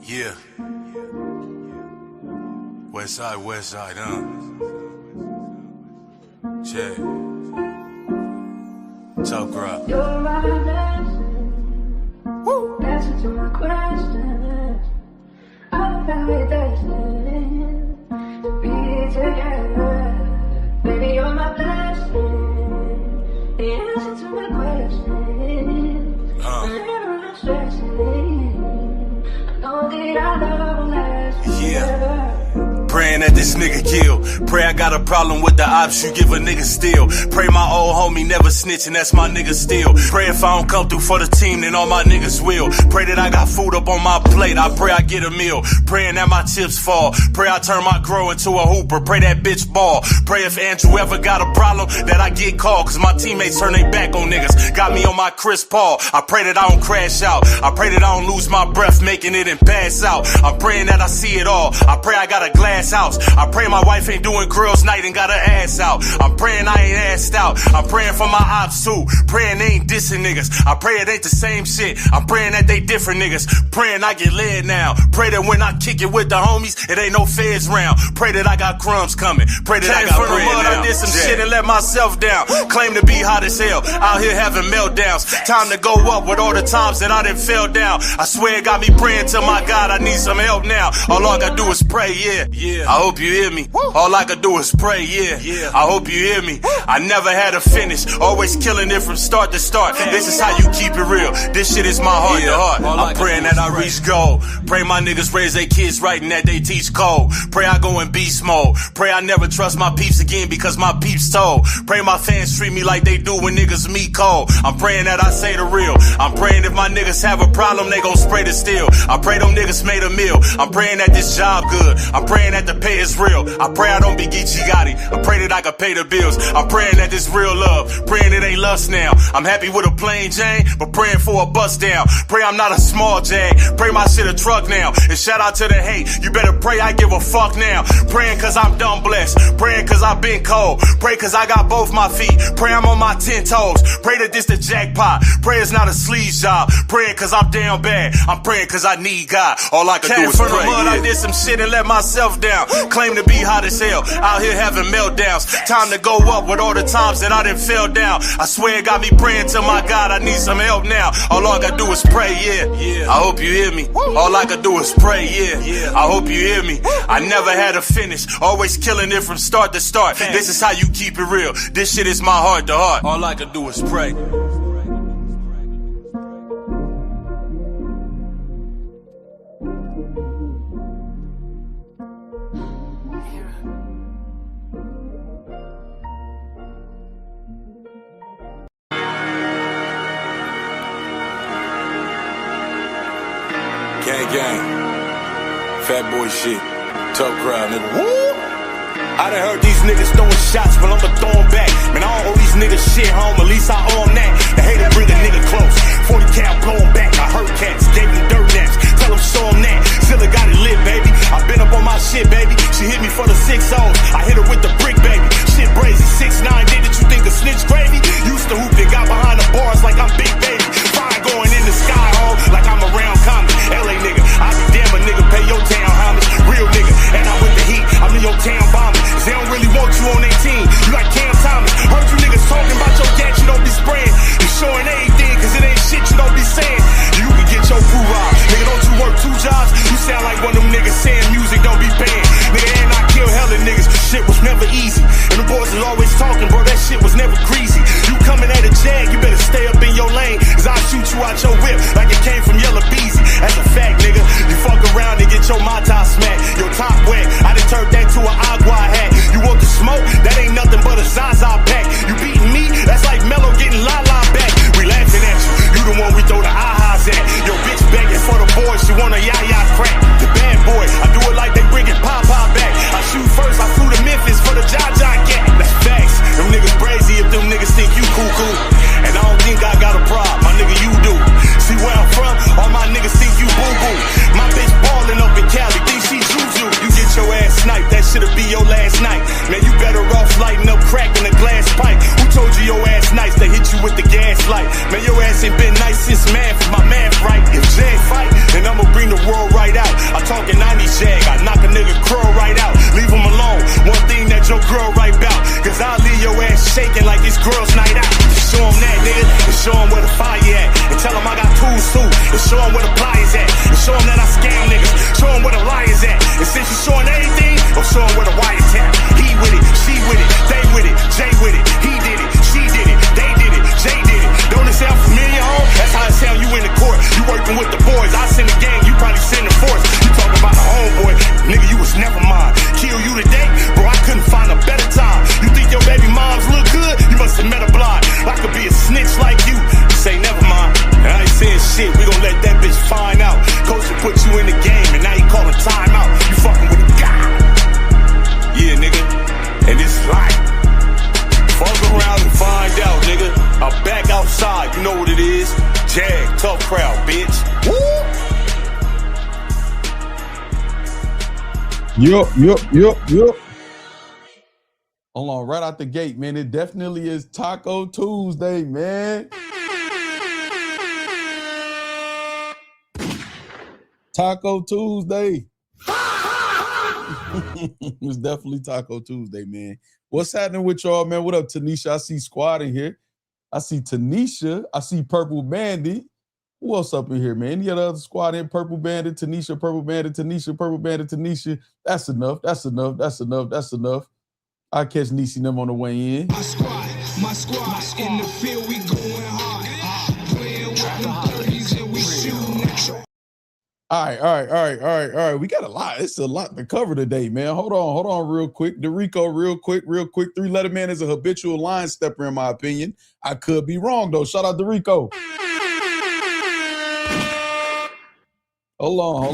Yeah. West side, huh? Check. Talk rock. You're my blessing. Woo! Answer to my questions. I'm validation to be together. Baby, you're my blessing. The answer to my questions. I'm stressing. I know that I love last. Yeah. Praying that this nigga kill. Pray I got a problem with the ops, you give a nigga still. Pray my old homie never snitching, that's my nigga still. Pray if I don't come through for the team, then all my niggas will. Pray that I got food up on my plate, I pray I get a meal. Praying that my chips fall. Pray I turn my grow into a hooper. Pray that bitch ball. Pray if Andrew ever got a problem, that I get called. Cause my teammates turn their back on niggas. Got me on my Chris Paul. I pray that I don't crash out. I pray that I don't lose my breath making it and pass out. I'm praying that I see it all. I pray I got a glass house. I pray my wife ain't doing girls night and got her ass out. I'm praying I ain't assed out. I'm praying for my ops too. Praying they ain't dissing niggas. I pray it ain't the same shit. I'm praying that they different niggas. Praying I get led now. Pray that when I kick it with the homies, it ain't no feds round. Pray that I got crumbs coming. Pray that I got bread now. I did some shit and let myself down. Claim to be hot as hell. Out here having meltdowns. Time to go up with all the times that I done fell down. I swear it got me praying to my God. I need some help now. All I gotta do is pray, yeah. I hope you hear me. All I can do is pray, yeah. I hope you hear me. I never had a finish. Always killing it from start to start. This is how you keep it real. This shit is my heart to heart. I'm praying that I reach goal. Pray my niggas raise their kids right and that they teach code. Pray I go in beast mode. Pray I never trust my peeps again because my peeps told. Pray my fans treat me like they do when niggas meet cold. I'm praying that I say the real. I'm praying if my niggas have a problem, they gon' spray the steel. I pray them niggas made a meal. I'm praying that this job good. I'm praying that the pay is real. I pray I don't be Geechee Gotti. I pray that I can pay the bills. I'm praying that this real love. Praying it ain't lust now. I'm happy with a plain Jane, but praying for a bust down. Pray I'm not a small Jag. Pray my shit a truck now. And shout out to the hate. You better pray I give a fuck now. Praying cause I'm dumb blessed. Praying cause I've been cold. Pray cause I got both my feet. Pray I'm on my 10 toes. Pray that this the jackpot. Pray it's not a sleaze job. Praying cause I'm down bad. I'm praying cause I need God. All I can do is pray. From the mud, I did some shit and let myself down. Claim to be hot as hell. Out here having meltdowns. Time to go up with all the times that I done fell down. I swear it got me praying to my God. I need some help now. All I gotta do is pray, yeah. I hope you hear me. All I gotta do is pray, yeah. I hope you hear me. I never had a finish. Always killing it from start to start. This is how you keep it real. This shit is my heart to heart. All I can do is pray. Gang, fat boy shit, tough crowd, nigga. Woo! I done heard these niggas throwing shots, but I'ma throw them back. Man, I don't owe these niggas shit, home, at least I owe them that. The hater bring a nigga close, 40 cal blowing back. I heard cats, gave them dirt naps, tell them show them that. Zilla got it lit, baby. I been up on my shit, baby. She hit me for the 6 O's, I hit her with the brick, baby. Shit brazy, 6'9", did it, you think a snitch gravy? Used to hoop, then got behind the bars like I'm Big Baby. Fire going in the sky, home, like I'm around Compton. LA nigga, I be damn a nigga, pay your town homage. Real nigga, and I'm with the heat, I'm in your town bombing. They don't really want you on their team, you like Cam Thomas. Heard you niggas talking about your gat, you don't be spraying. You showing anything, cause it ain't shit you don't be saying. You can get fucking with the boys. I send the gang, you probably send the force. You talking about the homeboy, nigga, you was never mine. Kill you today, bro, I couldn't find a better time. You think your baby moms look good? You must have met a blind. I could be a snitch like you. Say never mind. I ain't saying shit, we gon' let that bitch find out. Coach will put you in the game, and now you callin' timeout. You fucking with a guy. Yeah, nigga, and it's life. Fuck around and find out, nigga. I'm back outside, you know what it is. Jag, tough crowd, bitch. Woo! Yup. Hold on, right out the gate, man. It definitely is Taco Tuesday, man. Taco Tuesday. It's definitely Taco Tuesday, man. What's happening with y'all, man? What up, Tanisha? I see Squad in here. I see Tanisha. I see Purple Bandit. Who else up in here, man? Any other squad in? Purple Bandit, Tanisha, Purple Bandit, Tanisha, Purple Bandit, Tanisha. That's enough. I'll catch Niecy and them on the way in. My squad in the field, we going hard. Playing with them 30s and we shooting. All right. We got a lot. It's a lot to cover today, man. Hold on real quick. DeRico, real quick. 3-letter man is a habitual line stepper, in my opinion. I could be wrong, though. Shout out DeRico. Hold on.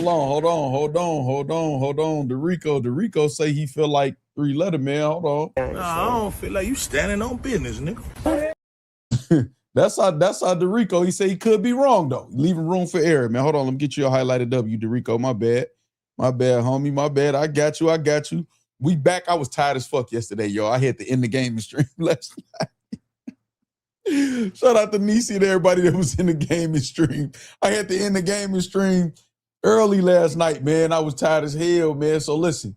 DeRico say he feel like 3-letter man. Hold on. Nah, I don't feel like you standing on business, nigga. That's how DeRico, he say he could be wrong, though. Leaving room for error, man. Hold on, let me get you a highlighted W, DeRico. My bad, homie. My bad. I got you. We back. I was tired as fuck yesterday, yo. I had to end the game and stream last night. Shout out to Niecy and everybody that was in the game and stream. I had to end the game and stream early last night, man. I was tired as hell, man. So listen,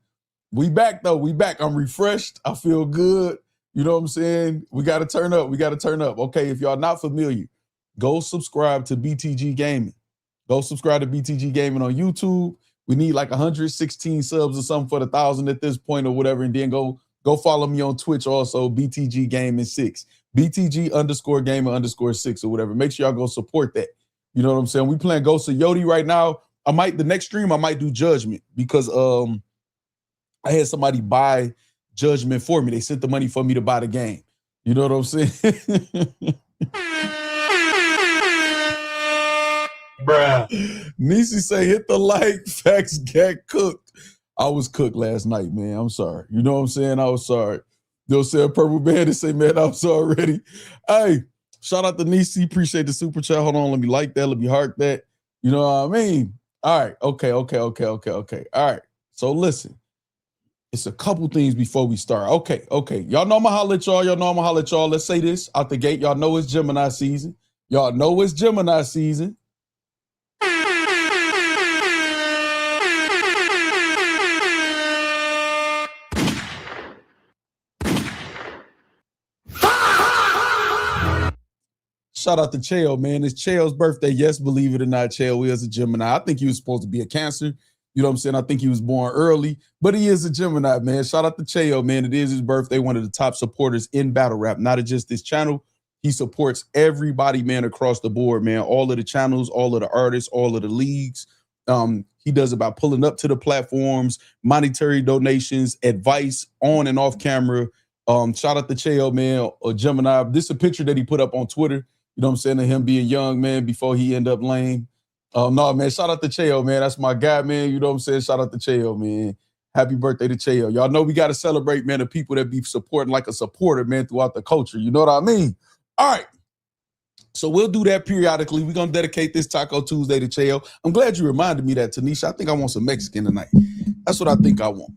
we back, though. We back. I'm refreshed. I feel good. You know what I'm saying? We got to turn up. Okay, if y'all not familiar, go subscribe to BTG Gaming. Go subscribe to BTG Gaming on YouTube. We need like 116 subs or something for the 1,000 at this point or whatever. And then go follow me on Twitch also, BTG Gaming 6. BTG_Gamer_6 or whatever. Make sure y'all go support that. You know what I'm saying? We playing Ghost of Yodi right now. The next stream I might do Judgment because I had somebody buy Judgment for me. They sent the money for me to buy the game. You know what I'm saying? Bruh. Niecy say, hit the like, Factz get cooked. I was cooked last night, man. I'm sorry. You know what I'm saying? I was sorry. They'll say a Purple Bandit say, man, I'm sorry already. Hey, shout out to Niecy. Appreciate the super chat. Hold on. Let me like that. Let me heart that. You know what I mean? All right. Okay. All right. So listen. It's a couple things before we start. Okay. Y'all know I'ma holla at y'all. Let's say this out the gate. Y'all know it's Gemini season. Shout out to Chael, man. It's Chael's birthday. Yes, believe it or not, Chael is a Gemini. I think he was supposed to be a Cancer. You know what I'm saying? I think he was born early, but he is a Gemini, man. Shout out to Chael, man. It is his birthday. One of the top supporters in battle rap, not just this channel. He supports everybody, man, across the board, man. All of the channels, all of the artists, all of the leagues. He does about pulling up to the platforms, monetary donations, advice on and off camera. Shout out to Chael, man, or Gemini. This is a picture that he put up on Twitter. You know what I'm saying? Of him being young, man, before he ended up lame. No, man, shout out to Chael, man. That's my guy, man. You know what I'm saying? Shout out to Chael, man. Happy birthday to Chael. Y'all know we got to celebrate, man, the people that be supporting like a supporter, man, throughout the culture. You know what I mean? All right. So we'll do that periodically. We're going to dedicate this Taco Tuesday to Chael. I'm glad you reminded me that, Tanisha. I think I want some Mexican tonight. That's what I think I want.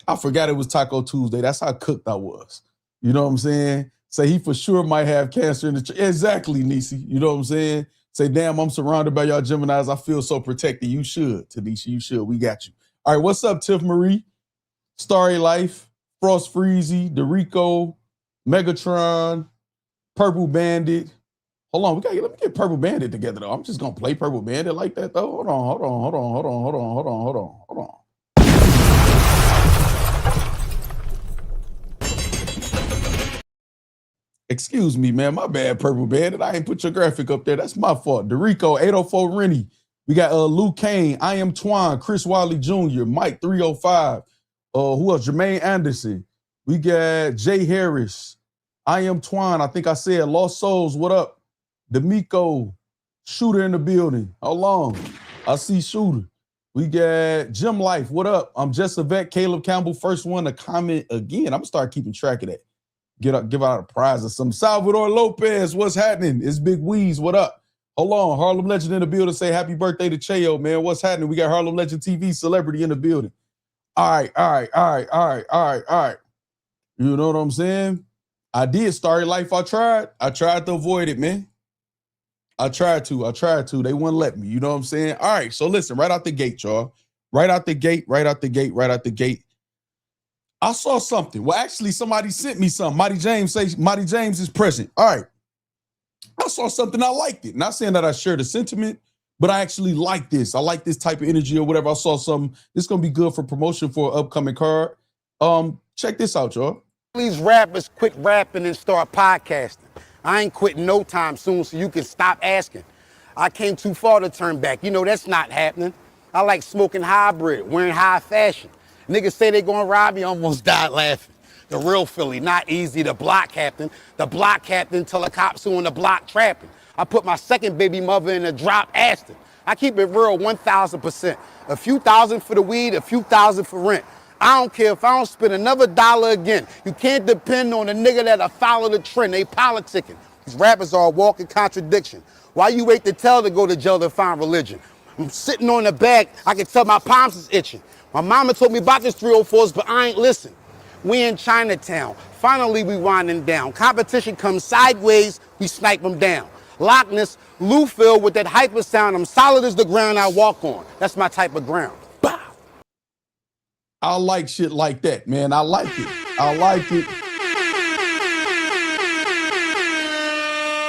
I forgot it was Taco Tuesday. That's how cooked I was. You know what I'm saying? Say he for sure might have cancer in the exactly, Niecy. You know what I'm saying? Say, damn, I'm surrounded by y'all Geminis. I feel so protected. You should, Tanisha. You should. We got you. All right, what's up, Tiff Marie? Starry Life, Frost Freezy, DeRico, Megatron, Purple Bandit. Hold on, let me get Purple Bandit together, though. I'm just going to play Purple Bandit like that, though. Hold on. Excuse me, man. My bad, Purple Bandit. I ain't put your graphic up there. That's my fault. Dorico, 804 Rennie. We got Luke Kane, I Am Twan, Chris Wiley Jr., Mike 305. Who else? Jermaine Anderson. We got Jay Harris. I Am Twan. I think I said Lost Souls. What up? D'Amico. Shooter in the building. How long? I see Shooter. We got Jim Life. What up? I'm Just a Vet. Caleb Campbell, first one to comment again. I'm going to start keeping track of that. Give out a prize or some. Salvador Lopez, what's happening? It's Big Weeze. What up? Hold on. Harlem Legend in the building. Say happy birthday to Cheo, man. What's happening? We got Harlem Legend TV celebrity in the building. All right. You know what I'm saying? I did Starry Life. I tried to avoid it, man. I tried to. They wouldn't let me. You know what I'm saying? All right. So listen, right out the gate, y'all. Right out the gate. I saw something. Well, actually, somebody sent me something. Mighty James is present. All right. I saw something. I liked it. Not saying that I share the sentiment, but I actually like this. I like this type of energy or whatever. I saw something. This is going to be good for promotion for an upcoming card. Check this out, y'all. These rappers quit rapping and start podcasting. I ain't quitting no time soon, so you can stop asking. I came too far to turn back. You know that's not happening. I like smoking hybrid, wearing high fashion. Niggas say they gonna rob me, almost died laughing. The real Philly, not easy, the block captain. The block captain till the cops who on the block trapping. I put my second baby mother in a drop Aston. I keep it real 1,000%. A few thousand for the weed, a few thousand for rent. I don't care if I don't spend another dollar again. You can't depend on a nigga that'll follow the trend. They politicking. These rappers are a walking contradiction. Why you wait to tell to go to jail to find religion? I'm sitting on the back, I can tell my palms is itching. My mama told me about this 304s, but I ain't listen. We in Chinatown. Finally, we winding down. Competition comes sideways, we snipe them down. Loch Ness, Louisville with that hyper sound. I'm solid as the ground I walk on. That's my type of ground. Bow. I like shit like that, man. I like it.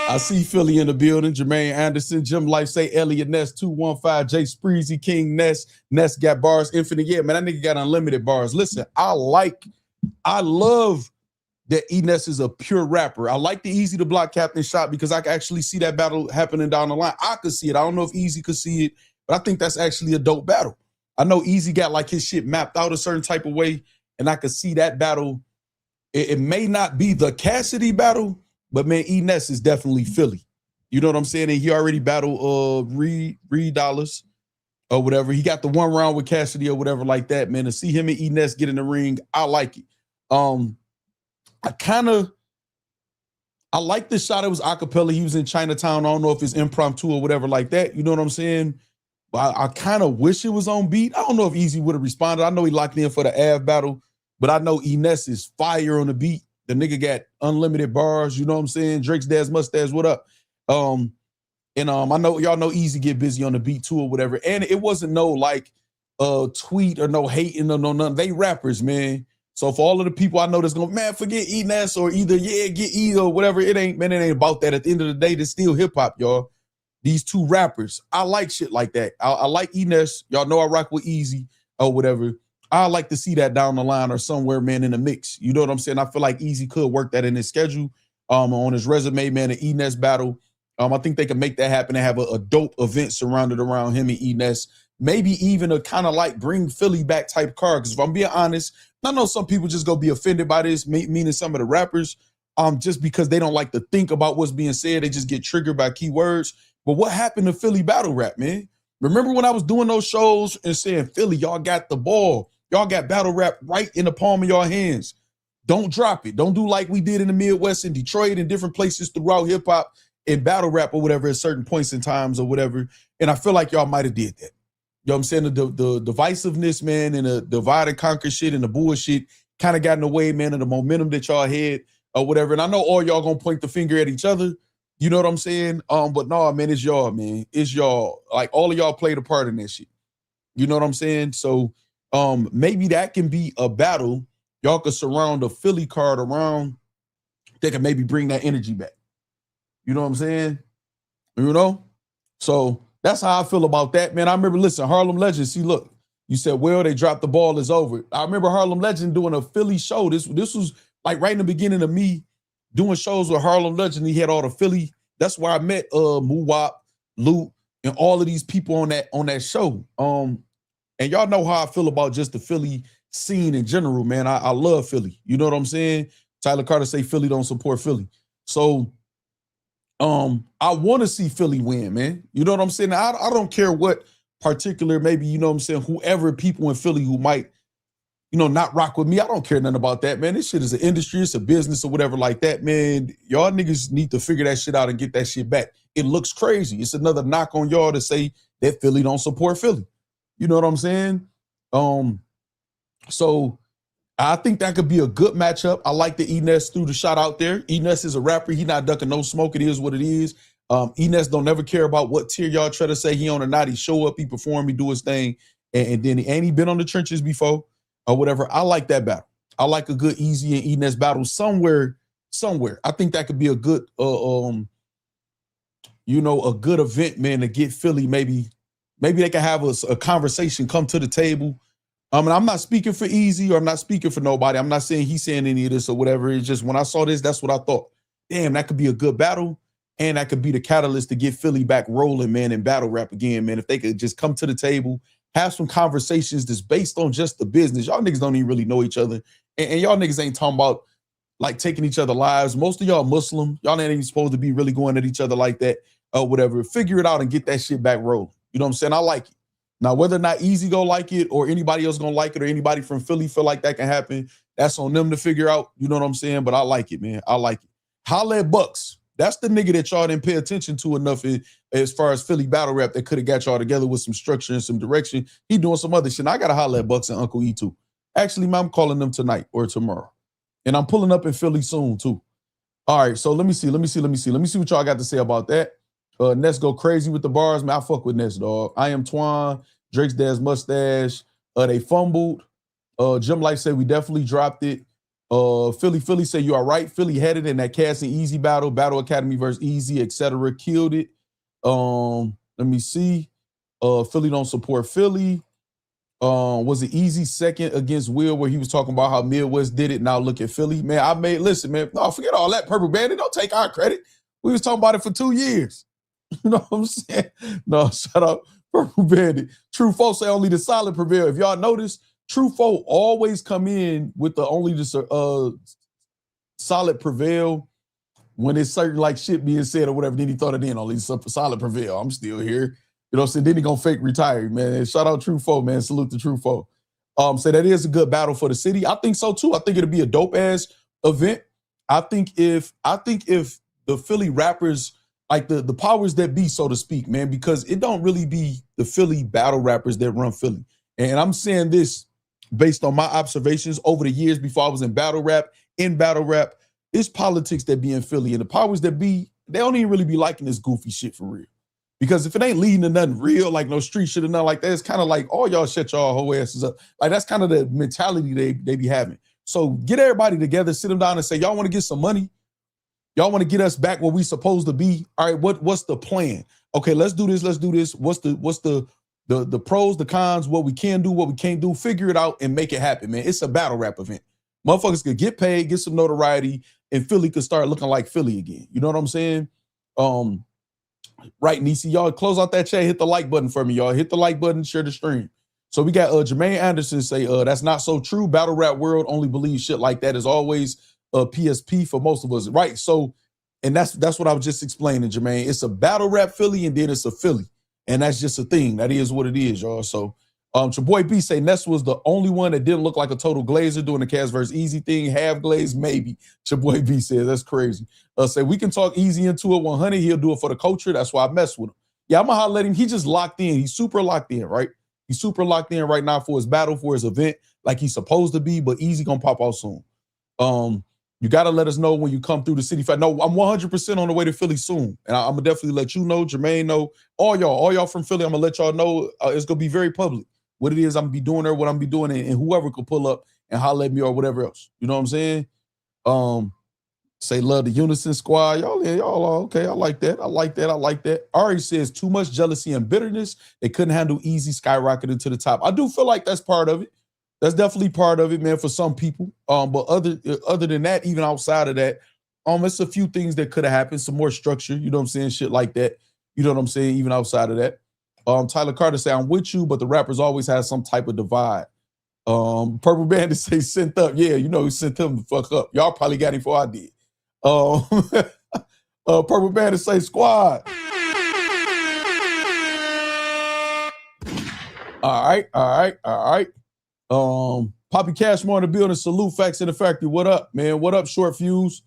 I see Philly in the building. Jermaine Anderson, Jim Life, say Elliot Ness, 215, Jay Spreezy, King Ness. Ness got bars infinite. Yeah, man, that nigga got unlimited bars. Listen, I love that E-Ness is a pure rapper. I like the Easy to Block Captain shot because I can actually see that battle happening down the line. I could see it. I don't know if Easy could see it, but I think that's actually a dope battle. I know Easy got like his shit mapped out a certain type of way, and I could see that battle. It may not be the Cassidy battle, but man, E-Ness is definitely Philly. You know what I'm saying? And he already battled Reed Dollars or whatever. He got the one round with Cassidy or whatever like that, man. To see him and E-Ness get in the ring, I like it. I like the shot. It was acapella. He was in Chinatown. I don't know if it's impromptu or whatever like that. You know what I'm saying? But I kind of wish it was on beat. I don't know if Easy would have responded. I know he locked in for the Av battle, but I know E-Ness is fire on the beat. The nigga got unlimited bars. You know what I'm saying? Drake's dad's mustache. What up? I know y'all know Easy get busy on the beat too or whatever. And it wasn't no like tweet or no hating or no nothing. They rappers, man. So for all of the people I know that's going, man, forget E-Ness or either, yeah, get E or whatever. It ain't about that. At the end of the day, it's still hip hop, y'all. These two rappers, I like shit like that. I like E-Ness. Y'all know I rock with Easy or whatever. I like to see that down the line or somewhere, man, in the mix. You know what I'm saying? I feel like Easy could work that in his schedule, on his resume, man, an E-Ness battle. I think they can make that happen and have a dope event surrounded around him and E-Ness. Maybe even a kind of like bring Philly back type card. Because if I'm being honest, I know some people just gonna be offended by this, meaning some of the rappers, just because they don't like to think about what's being said. They just get triggered by keywords. But what happened to Philly battle rap, man? Remember when I was doing those shows and saying, Philly, y'all got the ball. Y'all got battle rap right in the palm of your hands. Don't drop it. Don't do like we did in the Midwest and Detroit and different places throughout hip hop and battle rap or whatever at certain points in times or whatever. And I feel like y'all might have did that. You know what I'm saying? The divisiveness, man, and the divide and conquer shit and the bullshit kind of got in the way, man, of the momentum that y'all had or whatever. And I know all y'all gonna point the finger at each other. You know what I'm saying? But no, man, it's y'all, man. It's y'all. Like all of y'all played a part in that shit. You know what I'm saying? So maybe that can be a battle. Y'all could surround a Philly card around that can maybe bring that energy back. You know what I'm saying? You know? So that's how I feel about that, man. I remember, listen, Harlem Legend, see, look, you said, well, they dropped the ball, it's over. I remember Harlem Legend doing a Philly show. This was like right in the beginning of me doing shows with Harlem Legend. He had all the Philly. That's where I met Muwop, Luke, and all of these people on that show. And y'all know how I feel about just the Philly scene in general, man. I love Philly. You know what I'm saying? Tyler Carter say Philly don't support Philly. So I want to see Philly win, man. You know what I'm saying? I don't care what particular, maybe, you know what I'm saying, whoever people in Philly who might, you know, not rock with me. I don't care nothing about that, man. This shit is an industry, it's a business or whatever like that, man. Y'all niggas need to figure that shit out and get that shit back. It looks crazy. It's another knock on y'all to say that Philly don't support Philly. You know what I'm saying? So I think that could be a good matchup. I like the Enes threw the shot out there. Enes is a rapper. He not ducking no smoke. It is what it is. Enes don't never care about what tier y'all try to say he on or not. He show up, he perform, he do his thing. And then he been on the trenches before or whatever. I like that battle. I like a good Easy and Enes battle somewhere. I think that could be a good, you know, a good event, man, to get Philly. Maybe they can have a conversation, come to the table. And I'm not speaking for Easy or I'm not speaking for nobody. I'm not saying he's saying any of this or whatever. It's just when I saw this, that's what I thought. Damn, that could be a good battle. And that could be the catalyst to get Philly back rolling, man, and battle rap again, man. If they could just come to the table, have some conversations that's based on just the business. Y'all niggas don't even really know each other. And y'all niggas ain't talking about like taking each other lives. Most of y'all Muslim. Y'all ain't even supposed to be really going at each other like that or whatever. Figure it out and get that shit back rolling. You know what I'm saying? I like it. Now, whether or not Easy gonna like it or anybody else gonna like it or anybody from Philly feel like that can happen, that's on them to figure out. You know what I'm saying? But I like it, man. I like it. Holla at Bucks. That's the nigga that y'all didn't pay attention to enough as far as Philly battle rap that could have got y'all together with some structure and some direction. He doing some other shit. I got to holla at Bucks and Uncle E too. Actually, man, I'm calling them tonight or tomorrow. And I'm pulling up in Philly soon too. All right, so let me see what y'all got to say about that. Ness go crazy with the bars, man. I fuck with Ness, dog. I am Twan, Drake's dad's mustache. They fumbled. Jim Life said we definitely dropped it. Philly say you are right. Philly headed in that Cass and Easy battle Academy versus Easy, etc. Killed it. Let me see. Philly don't support Philly. Was it Easy second against Will where he was talking about how Midwest did it? Now look at Philly. Man, listen, man. No, forget all that. Purple Bandit, don't take our credit. We was talking about it for 2 years. You know what I'm saying? No, shut up. Purple Bandit. True folks say only the solid prevail. If y'all notice, True folk always come in with the only the solid prevail when it's certain like shit being said or whatever. Then he thought it in only solid prevail. I'm still here. You know what I'm saying? Then he gonna fake retire, man. Shout out True folk, man. Salute to True folk. So that is a good battle for the city. I think so too. I think it'll be a dope ass event. I think if the Philly rappers, like the powers that be, so to speak, man, because it don't really be the Philly battle rappers that run Philly. And I'm saying this based on my observations over the years before I was in battle rap. It's politics that be in Philly. And the powers that be, they don't even really be liking this goofy shit for real. Because if it ain't leading to nothing real, like no street shit or nothing like that, it's kind of like, oh, y'all shut y'all whole asses up. Like, that's kind of the mentality they be having. So get everybody together, sit them down and say, y'all want to get some money? Y'all want to get us back where we supposed to be? All right, what's the plan? Okay, let's do this. What's the pros, the cons, what we can do, what we can't do? Figure it out and make it happen, man. It's a battle rap event. Motherfuckers could get paid, get some notoriety, and Philly could start looking like Philly again. You know what I'm saying? Right, Nisi, y'all close out that chat, hit the like button for me, y'all. Hit the like button, share the stream. So we got Jermaine Anderson say, that's not so true. Battle rap world only believes shit like that is always PSP for most of us, right? So, and that's what I was just explaining, Jermaine. It's a battle rap Philly, and then it's a Philly, and that's just a thing. That is what it is, y'all. So, your boy B say Ness was the only one that didn't look like a total glazer doing the Cass versus Easy thing. Half glaze, maybe. Your boy B says that's crazy. Say we can talk Easy into it 100. He'll do it for the culture. That's why I mess with him. Yeah, I'm gonna holler at him. He just locked in. He's super locked in, right? He's super locked in right now for his battle, for his event, like he's supposed to be. But Easy gonna pop out soon. You gotta let us know when you come through the city. No, I'm 100% on the way to Philly soon, and I'm gonna definitely let you know, Jermaine know, all y'all from Philly. I'm gonna let y'all know. It's gonna be very public what it is I'm gonna be doing there, what I'm gonna be doing, and whoever could pull up and holler at me or whatever else. You know what I'm saying? Say love the Unison Squad. Y'all are okay. I like that. Ari says too much jealousy and bitterness. They couldn't handle Easy skyrocketing to the top. I do feel like that's part of it. That's definitely part of it, man, for some people. But other than that, even outside of that, It's a few things that could have happened, some more structure, you know what I'm saying? Shit like that. You know what I'm saying? Even outside of that. Tyler Carter say, I'm with you, but the rappers always have some type of divide. Purple Bandit say sent up. Yeah, you know he sent him the fuck up. Y'all probably got him before I did. Purple Bandit say squad. All right. Poppy Cashmore in the building. Salute Factz in the factory. What up, man? What up, Short Fuse?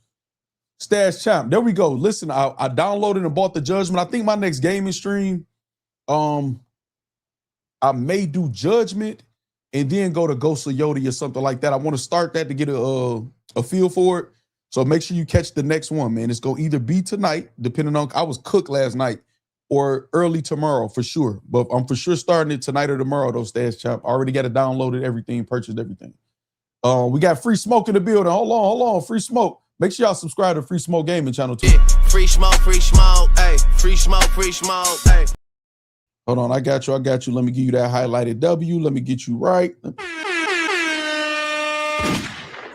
Stash Champ. There we go. Listen, I downloaded and bought the Judgment. I think my next gaming stream, I may do Judgment and then go to Ghost of Yodi or something like that. I want to start that to get a feel for it. So make sure you catch the next one, man. It's going to either be tonight, depending on, I was cooked last night, or early tomorrow for sure. But I'm for sure starting it tonight or tomorrow, though, Stash Champ. I already got it downloaded, everything, purchased everything. We got Free Smoke in the building. Hold on. Free Smoke. Make sure y'all subscribe to Free Smoke Gaming channel too. Free smoke, hey. Free smoke, hey. Hold on, I got you. Let me give you that highlighted W. Let me get you right.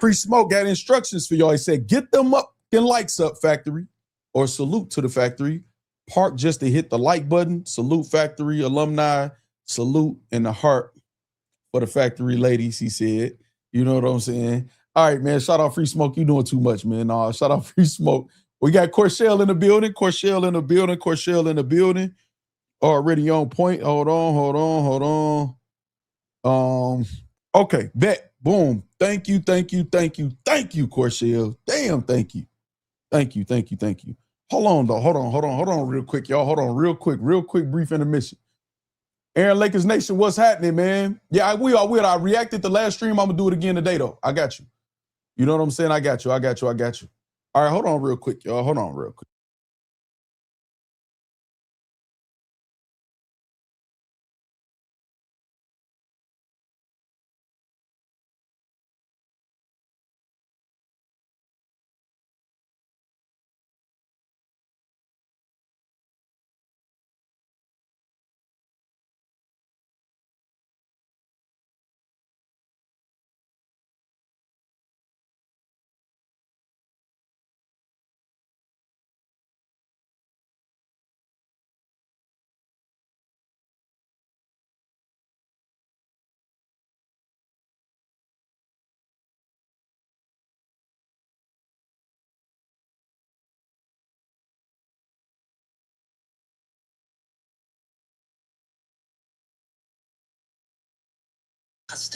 Free Smoke got instructions for y'all. He said, get them up and likes up, factory. Or salute to the factory. Park just to hit the like button. Salute factory, alumni. Salute in the heart for the factory ladies, he said. You know what I'm saying? All right, man. Shout out Free Smoke. You doing too much, man. Shout out Free Smoke. We got Corshell in the building. Corshell in the building. Already on point. Hold on. Okay, bet. Boom. Thank you, Corshell. Damn, thank you. Hold on real quick, y'all. Hold on real quick, brief intermission. Aaron Lakers Nation, what's happening, man? Yeah, I will. I reacted to last stream. I'm gonna do it again today, though. I got you. You know what I'm saying? I got you. All right, hold on real quick, y'all. Hold on real quick.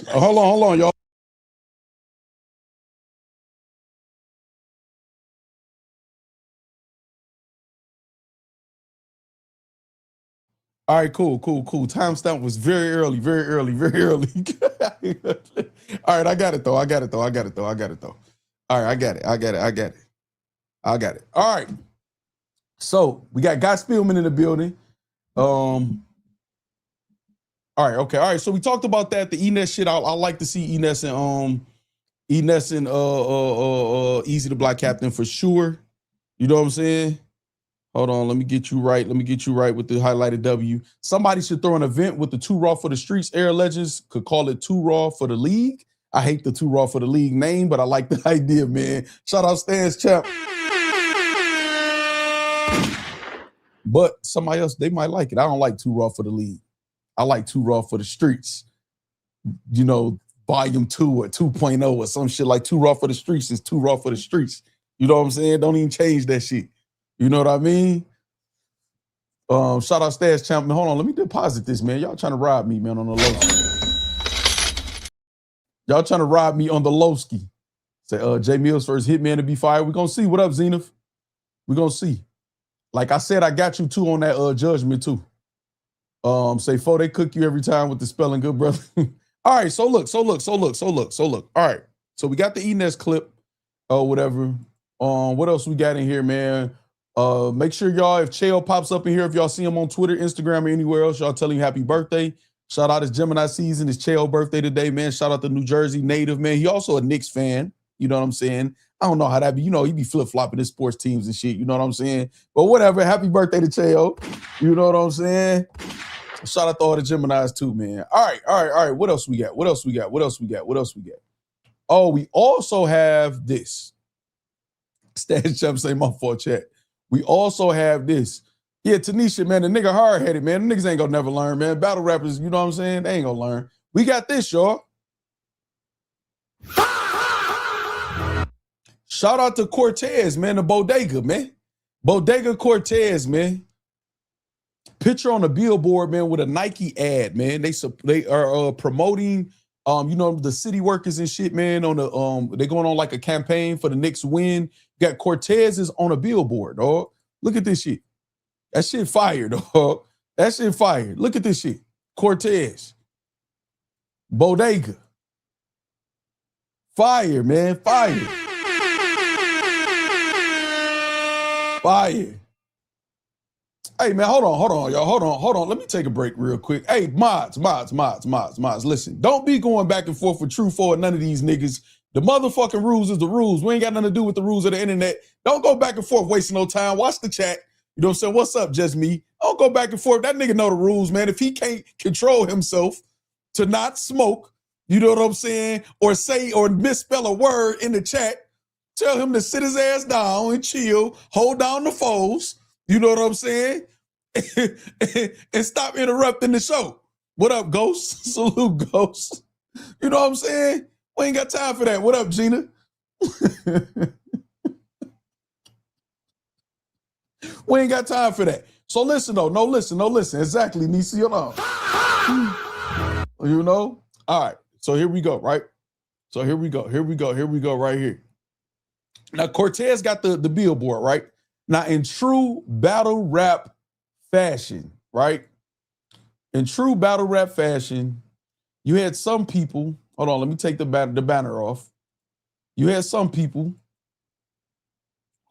Hold on, y'all. All right, cool. Timestamp was very early. All right, I got it though. All right, I got it. All right. So we got Guy Spielman in the building. All right. So we talked about that. The Enes shit. I like to see Enes and Easy the Black Captain for sure. You know what I'm saying? Hold on, let me get you right with the highlighted W. Somebody should throw an event with the 2 Raw for the Streets Air Legends. Could call it 2 Raw for the League. I hate the 2 Raw for the League name, but I like the idea, man. Shout out Stans Champ. But somebody else, they might like it. I don't like 2 Raw for the League. I like 2 Raw for the Streets. You know, volume 2 or 2.0 or some shit like 2 Raw for the Streets is 2 Raw for the Streets. You know what I'm saying? Don't even change that shit. You know what I mean? Shout out Stash Champ. Hold on, let me deposit this, man. Y'all trying to rob me, man, on the lowski. Y'all trying to rob me on the lowski. Say, J Mills first Hitman to be fired. We're gonna see. What up, Zenith? We're gonna see. Like I said, I got you too on that Judgment too. Say, fo, they cook you every time with the spelling, good brother. All right, so look. All right, so we got the Enes clip or whatever. What else we got in here, man? Make sure y'all, if Chael pops up in here, if y'all see him on Twitter, Instagram, or anywhere else, y'all tell him happy birthday. Shout out, it's Gemini season. It's Chael birthday today, man. Shout out to New Jersey native, man. He also a Knicks fan. You know what I'm saying? I don't know how that be. You know, he be flip-flopping his sports teams and shit. You know what I'm saying? But whatever. Happy birthday to Chael. You know what I'm saying? Shout out to all the Geminis too, man. All right. What else we got? Oh, we also have this. Stash Chub say my fault, chat. We also have this. Yeah, Tanisha, man, the nigga hard-headed, man. The niggas ain't gonna never learn, man. Battle rappers, you know what I'm saying? They ain't gonna learn. We got this, y'all. Shout out to Cortez, man, the Bodega, man. Bodega Cortez, man. Picture on a billboard, man, with a Nike ad, man. They are promoting, you know, the city workers and shit, man. On the they going on like a campaign for the Knicks win. Got Cortez is on a billboard, dog. Look at this shit. That shit fire, dog. That shit fire. Look at this shit. Cortez. Bodega. Fire, man. Fire. Fire. Hey, man, hold on, y'all. Hold on. Let me take a break real quick. Hey, mods. Listen, don't be going back and forth with True for none of these niggas. The motherfucking rules is the rules. We ain't got nothing to do with the rules of the internet. Don't go back and forth wasting no time. Watch the chat. You know what I'm saying? What's up, just me? Don't go back and forth. That nigga know the rules, man. If he can't control himself to not smoke, you know what I'm saying? Or say or misspell a word in the chat, tell him to sit his ass down and chill, hold down the foes, you know what I'm saying? And stop interrupting the show. What up, Ghost? Salute, Ghost. You know what I'm saying? We ain't got time for that. What up, Gina? We ain't got time for that. So listen, though. No, listen. Exactly, Nisi. Hold on. You know? All right. So here we go, right? So here we go right here. Now, Cortez got the billboard, right? Now, in true battle rap fashion, right? In true battle rap fashion, you had some people, hold on, let me take the banner off. You had some people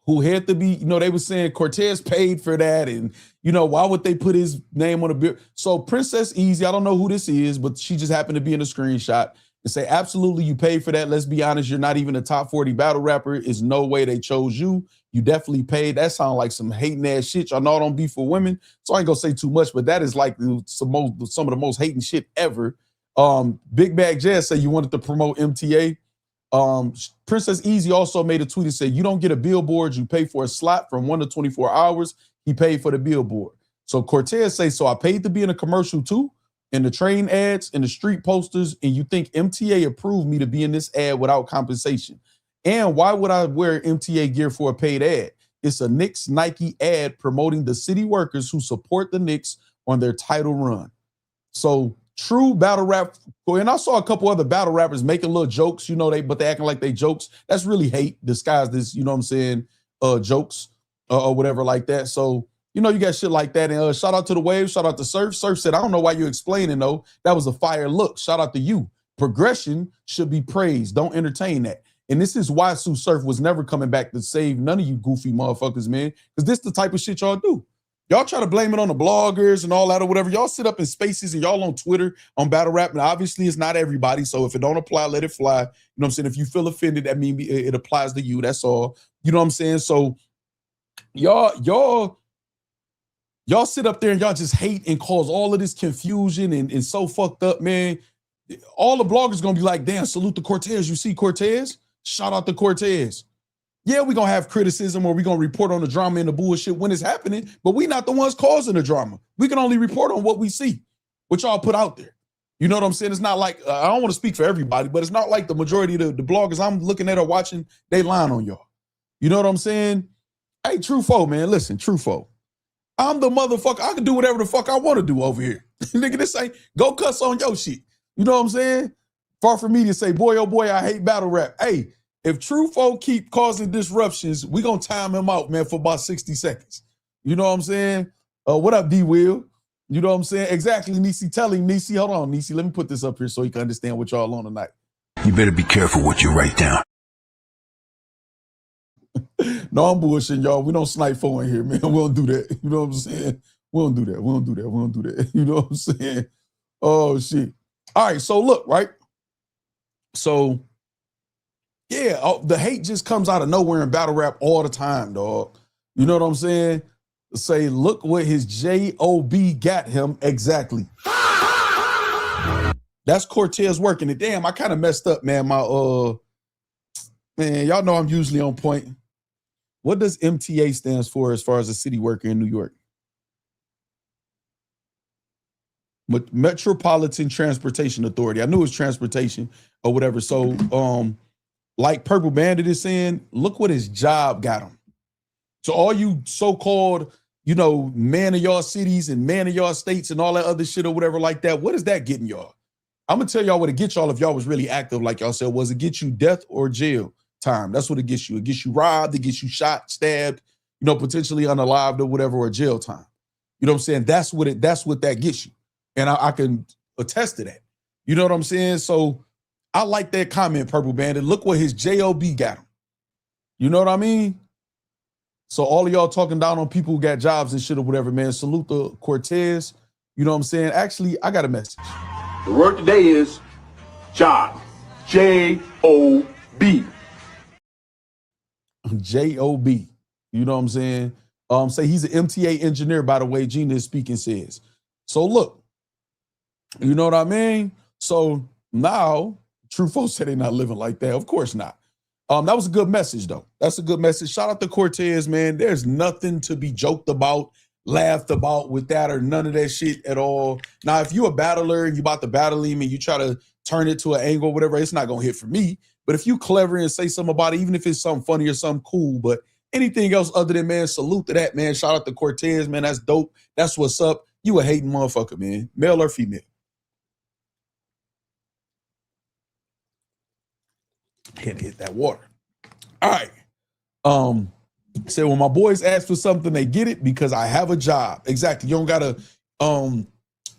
who had to be, you know, they were saying Cortez paid for that, and, you know, why would they put his name on a bill? So Princess Easy, I don't know who this is, but she just happened to be in a screenshot and say, absolutely, you paid for that. Let's be honest, you're not even a top 40 battle rapper. There's no way they chose you. You definitely paid. That sounds like some hating ass shit. Y'all know I don't beef for women, so I ain't gonna say too much, but that is like some of the most hating shit ever. Big Bag Jazz said you wanted to promote MTA. Princess Easy also made a tweet and said, you don't get a billboard, you pay for a slot from 1 to 24 hours. He paid for the billboard. So Cortez say, so I paid to be in a commercial too, in the train ads, in the street posters, and you think MTA approved me to be in this ad without compensation? And why would I wear MTA gear for a paid ad? It's a Knicks Nike ad promoting the city workers who support the Knicks on their title run. So true battle rap, and I saw a couple other battle rappers making little jokes, you know, but they acting like they jokes. That's really hate disguised as, you know what I'm saying, jokes or whatever like that. So, you know, you got shit like that. And shout out to the Wave, shout out to Surf. Surf said, I don't know why you're explaining though. That was a fire look. Shout out to you. Progression should be praised. Don't entertain that. And this is why Sue Surf was never coming back to save none of you goofy motherfuckers, man. Because this the type of shit y'all do. Y'all try to blame it on the bloggers and all that or whatever. Y'all sit up in spaces and y'all on Twitter on battle rap. And obviously it's not everybody. So if it don't apply, let it fly. You know what I'm saying? If you feel offended, that means it applies to you. That's all. You know what I'm saying? So y'all sit up there and y'all just hate and cause all of this confusion and so fucked up, man. All the bloggers gonna be like, damn, salute to Cortez. You see Cortez? Shout out to Cortez. Yeah, we're going to have criticism or we're going to report on the drama and the bullshit when it's happening, but we not the ones causing the drama. We can only report on what we see, what y'all put out there. You know what I'm saying? It's not like, I don't want to speak for everybody, but it's not like the majority of the bloggers I'm looking at or watching, they lying on y'all. You know what I'm saying? Hey, True Foe, man, listen, True Foe. I'm the motherfucker. I can do whatever the fuck I want to do over here. Nigga, this ain't, go cuss on your shit. You know what I'm saying? Far from me to say, boy, oh boy, I hate battle rap. Hey, if True Foe keep causing disruptions, we gonna time him out, man, for about 60 seconds. You know what I'm saying? What up, D-Will? You know what I'm saying? Exactly, Nisi. Telling Nisi, hold on, Nisi, let me put this up here so you can understand what y'all on tonight. You better be careful what you write down. No, I'm bullshitting, y'all. We don't snipe foe in here, man. We don't do that. You know what I'm saying? We don't do that. We don't do that. We don't do that. You know what I'm saying? Oh, shit. All right, so look, right? So, yeah, the hate just comes out of nowhere in battle rap all the time, dog. You know what I'm saying? Say, look what his J.O.B. got him exactly. That's Cortez working it. Damn, I kind of messed up, man. Man, y'all know I'm usually on point. What does MTA stands for as far as a city worker in New York? Metropolitan Transportation Authority. I knew it was transportation or whatever. So, like Purple Bandit is saying, look what his job got him. So all you so-called, man of y'all cities and man of y'all states and all that other shit or whatever like that, what is that getting y'all? I'm gonna tell y'all what it gets y'all if y'all was really active, like y'all said, was it get you death or jail time? That's what it gets you. It gets you robbed, it gets you shot, stabbed, potentially unalived or whatever, or jail time. You know what I'm saying? That's what that gets you. And I can attest to that. You know what I'm saying? So I like that comment, Purple Bandit. Look what his JOB got him. You know what I mean? So all of y'all talking down on people who got jobs and shit or whatever, man, salute the Cortez. You know what I'm saying? Actually, I got a message. The word today is job. J-O-B. J-O-B. You know what I'm saying? Say he's an MTA engineer, by the way, Gina is speaking says. So look, you know what I mean? So now, true folks say they're not living like that. Of course not. That was a good message, though. That's a good message. Shout out to Cortez, man. There's nothing to be joked about, laughed about with that or none of that shit at all. Now, if you're a battler and you about to battle him and you try to turn it to an angle or whatever, it's not going to hit for me. But if you clever and say something about it, even if it's something funny or something cool, but anything else other than, man, salute to that, man. Shout out to Cortez, man. That's dope. That's what's up. You a hating motherfucker, man. Male or female. Can't hit that water. All right. Say when my boys ask for something, they get it because I have a job. Exactly. You don't gotta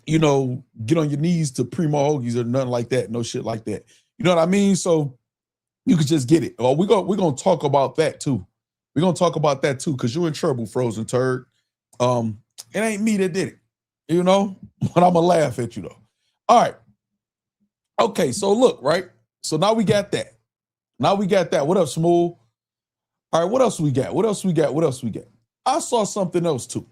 get on your knees to primo hoagies or nothing like that. No shit like that. You know what I mean? So you could just get it. Oh, we're gonna talk about that too. We're gonna talk about that too, because you're in trouble, frozen turd. It ain't me that did it, but I'm gonna laugh at you though. All right. Okay, so look, right? So now we got that. What up, Smooth? All right, what else we got? I saw something else too.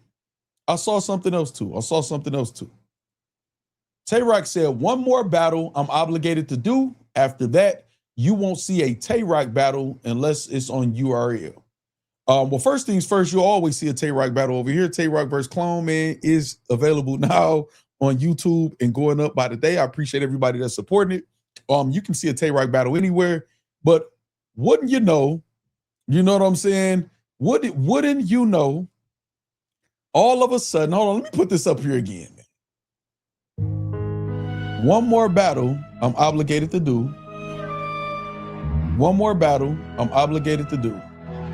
Tay-Rock said, one more battle I'm obligated to do. After that, you won't see a Tay-Rock battle unless it's on URL. Well, first things first, you'll always see a Tay-Rock battle over here. Tay-Rock vs. Clone Man is available now on YouTube and going up by the day. I appreciate everybody that's supporting it. You can see a Tay-Rock battle anywhere, but wouldn't you know what I'm saying? Wouldn't you know, all of a sudden, hold on, let me put this up here again, man. One more battle I'm obligated to do.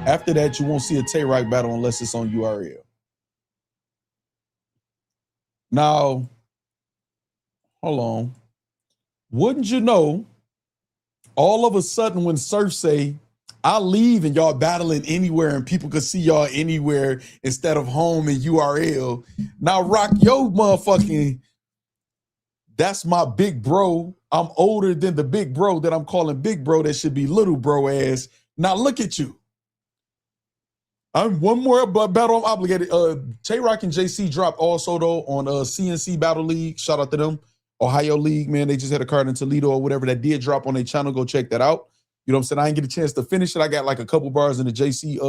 After that, you won't see a Tay-Rock battle unless it's on URL. Now, hold on. Wouldn't you know, all of a sudden when Surf say, I leave and y'all battling anywhere and people could see y'all anywhere instead of home and URL. Now, Rock, yo motherfucking, that's my big bro. I'm older than the big bro that I'm calling big bro that should be little bro ass. Now look at you. I'm one more battle I'm obligated. Tay-Rock and JC dropped also though on CNC Battle League. Shout out to them. Ohio League, man. They just had a card in Toledo or whatever that did drop on their channel. Go check that out. You know what I'm saying? I didn't get a chance to finish it. I got like a couple bars in the JC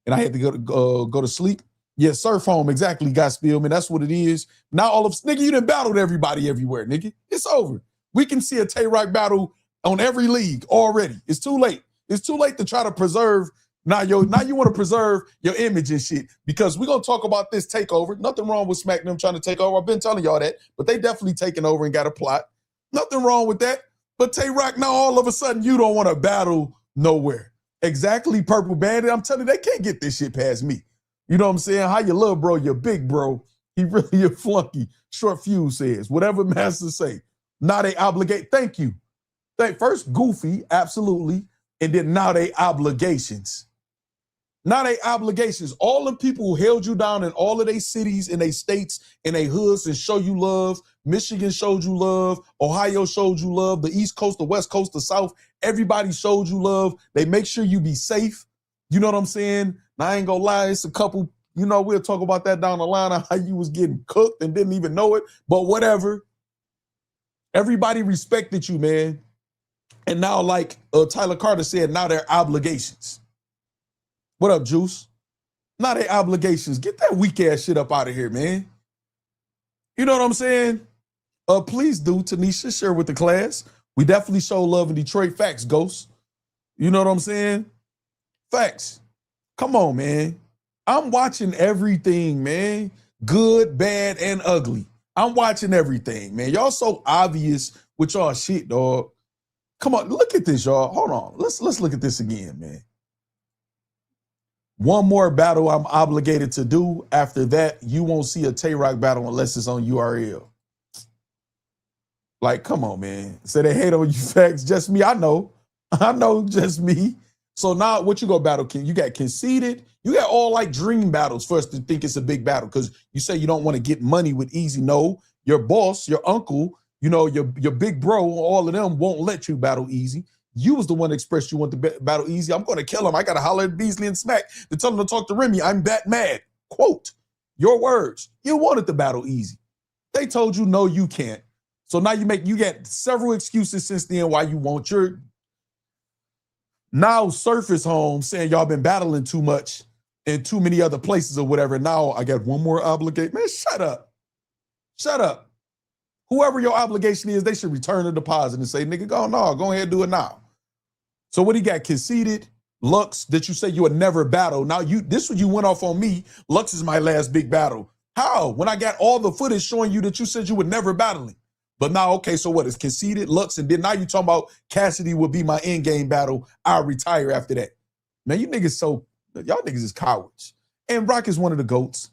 and I had to go to sleep. Yeah, Surf Home, exactly, Got Spielman. That's what it is. Now all of nigga, you done battled everybody everywhere, nigga. It's over. We can see a Tay-Rock battle on every league already. It's too late. It's too late to try to preserve. Now you want to preserve your image and shit, because we're going to talk about this takeover. Nothing wrong with Smack them trying to take over. I've been telling y'all that, but they definitely taking over and got a plot. Nothing wrong with that. But Tay-Rock, now all of a sudden you don't want to battle nowhere. Exactly, Purple Bandit. I'm telling you, they can't get this shit past me. You know what I'm saying? How your little bro, your big bro, he really a flunky. Short Fuse says, whatever Master say. Now they obligate. Thank you. First, Goofy, absolutely. And then now they obligations. Now they obligations. All the people who held you down in all of their cities, in their states, in their hoods and show you love. Michigan showed you love. Ohio showed you love. The East Coast, the West Coast, the South, everybody showed you love. They make sure you be safe. You know what I'm saying? Now, I ain't gonna lie, it's a couple, we'll talk about that down the line of how you was getting cooked and didn't even know it, but whatever. Everybody respected you, man. And now, like Tyler Carter said, now they're obligations. What up, Juice? Not their obligations. Get that weak ass shit up out of here, man. You know what I'm saying? Please do, Tanisha, share with the class. We definitely show love in Detroit. Factz, Ghost. You know what I'm saying? Factz. Come on, man. I'm watching everything, man. Good, bad, and ugly. I'm watching everything, man. Y'all so obvious with y'all shit, dog. Come on, look at this, y'all. Hold on. Let's look at this again, man. One more battle I'm obligated to do. After that, you won't see a Tay-Rock battle unless it's on URL. Like, come on, man. Say they hate on you, Factz. Just me. I know, just me. So now what you go battle, King? You got conceded. You got all like dream battles for us to think it's a big battle because you say you don't want to get money with easy. No, your boss, your uncle, you know, your big bro, all of them won't let you battle easy. You was the one that expressed you want to battle easy. I'm going to kill him. I got to holler at Beasley and Smack to tell him to talk to Remy. I'm that mad. Quote, your words. You wanted to battle easy. They told you, no, you can't. So now you got several excuses since then why you want your now surface home saying y'all been battling too much in too many other places or whatever. Now I got one more obligation. Man, shut up. Shut up. Whoever your obligation is, they should return the deposit and say, nigga, go ahead and do it now. So what he got conceded, Lux, that you say you would never battle. Now this one you went off on me. Lux is my last big battle. How? When I got all the footage showing you that you said you would never battling. But now, okay, so what? It's conceded, Lux, and then now you talking about Cassidy will be my end game battle. I'll retire after that. Man, y'all niggas is cowards. And Rock is one of the GOATs.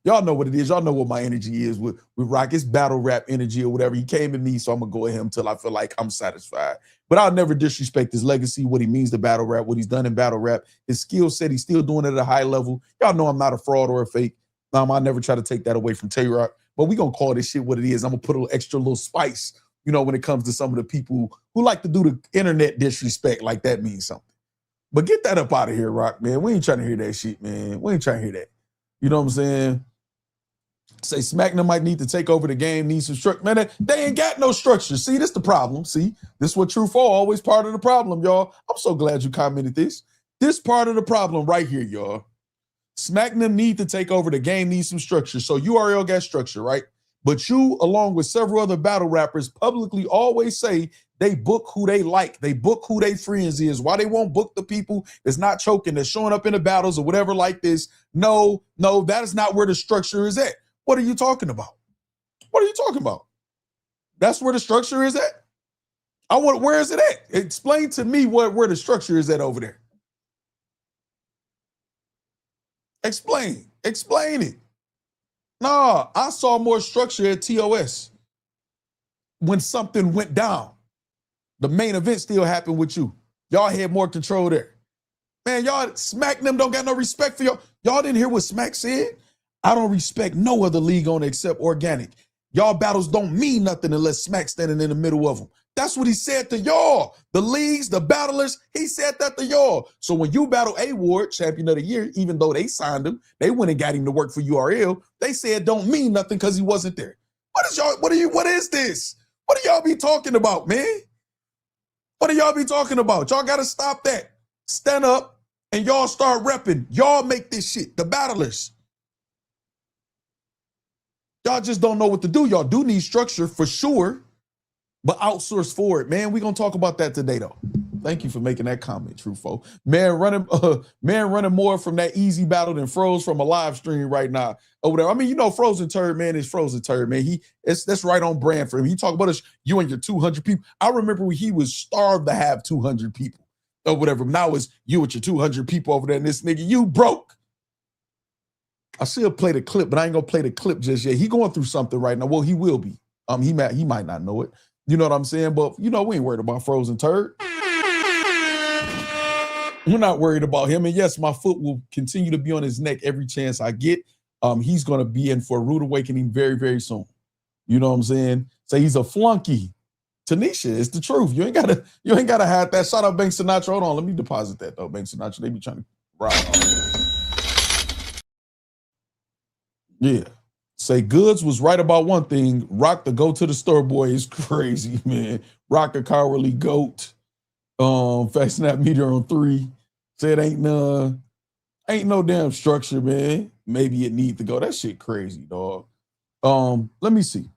Y'all know what it is. Y'all know what my energy is with Rock. It's battle rap energy or whatever. He came at me, so I'm going to go at him until I feel like I'm satisfied. But I'll never disrespect his legacy, what he means to battle rap, what he's done in battle rap, his skill set. He's still doing it at a high level. Y'all know I'm not a fraud or a fake. I never try to take that away from Tay-Rock. But we going to call this shit what it is. I'm going to put a little spice, you know, when it comes to some of the people who like to do the internet disrespect like that means something. But get that up out of here, Rock, man. We ain't trying to hear that shit, man. We ain't trying to hear that. You know what I'm saying? Say SmackDown might need to take over the game, need some structure. Man, they ain't got no structure. See, this the problem. See, this is what True Fall always part of the problem, y'all. I'm so glad you commented this. This part of the problem right here, y'all. SmackDown need to take over the game, needs some structure. So URL got structure, right? But you, along with several other battle rappers, publicly always say they book who they like. They book who they friends is. Why they won't book the people that's not choking, that's showing up in the battles or whatever like this. No, that is not where the structure is at. What are you talking about? What are you talking about? That's where the structure is at? Where is it at? Explain to me where the structure is at over there. Explain it. Nah, I saw more structure at TOS when something went down. The main event still happened with you. Y'all had more control there. Man, y'all Smack them don't got no respect for y'all. Y'all didn't hear what Smack said? I don't respect no other league on except organic. Y'all battles don't mean nothing unless Smack standing in the middle of them. That's what he said to y'all. The leagues, the battlers, he said that to y'all. So when you battle A-Ward, champion of the year, even though they signed him, they went and got him to work for URL, they said don't mean nothing because he wasn't there. What is this? What do y'all be talking about, man? What do y'all be talking about? Y'all got to stop that. Stand up and y'all start repping. Y'all make this shit, the battlers. Y'all just don't know what to do. Y'all do need structure for sure, but outsource for it, man. We're going to talk about that today, though. Thank you for making that comment, Trufo. Man running more from that easy battle than Froze from a live stream right now over there. I mean, you know, Frozen Turd, man, is Frozen Turd, man. That's right on brand for him. He talk about us, you and your 200 people. I remember when he was starved to have 200 people or whatever. Now it's you with your 200 people over there, and this nigga, you broke. I should play the clip, but I ain't gonna play the clip just yet. He going through something right now. Well, he will be. He might not know it. You know what I'm saying? But you know, we ain't worried about Frozen Turd. We're not worried about him. And yes, my foot will continue to be on his neck every chance I get. He's gonna be in for a rude awakening very, very soon. You know what I'm saying? Say he's a flunky. Tanisha, it's the truth. You ain't gotta hide that. Shout out Bank Sinatra. Hold on, let me deposit that though. Bank Sinatra, they be trying to rob on. Yeah. Say Goods was right about one thing. Rock the go to the store boy is crazy, man. Rock a cowardly goat. Fast snap meter on 3. Say it ain't none. Ain't no damn structure, man. Maybe it need to go. That shit crazy, dog. Let me see.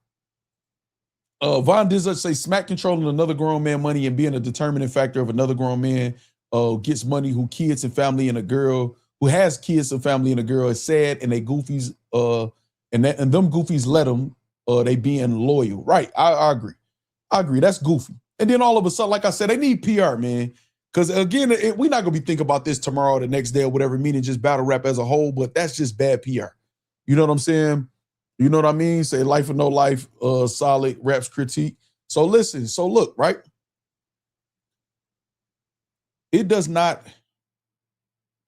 Von Dizzard say smack controlling another grown man money and being a determining factor of another grown man gets money who kids and family and a girl who has kids and family and a girl is sad and they goofies and them goofies let them they being loyal. Right. I agree. That's goofy. And then all of a sudden, like I said, they need PR, man. Because again, we're not gonna be thinking about this tomorrow or the next day or whatever, meaning just battle rap as a whole, but that's just bad PR. You know what I'm saying? You know what I mean? Say life or no life, solid raps critique. So listen, so look, right? It does not,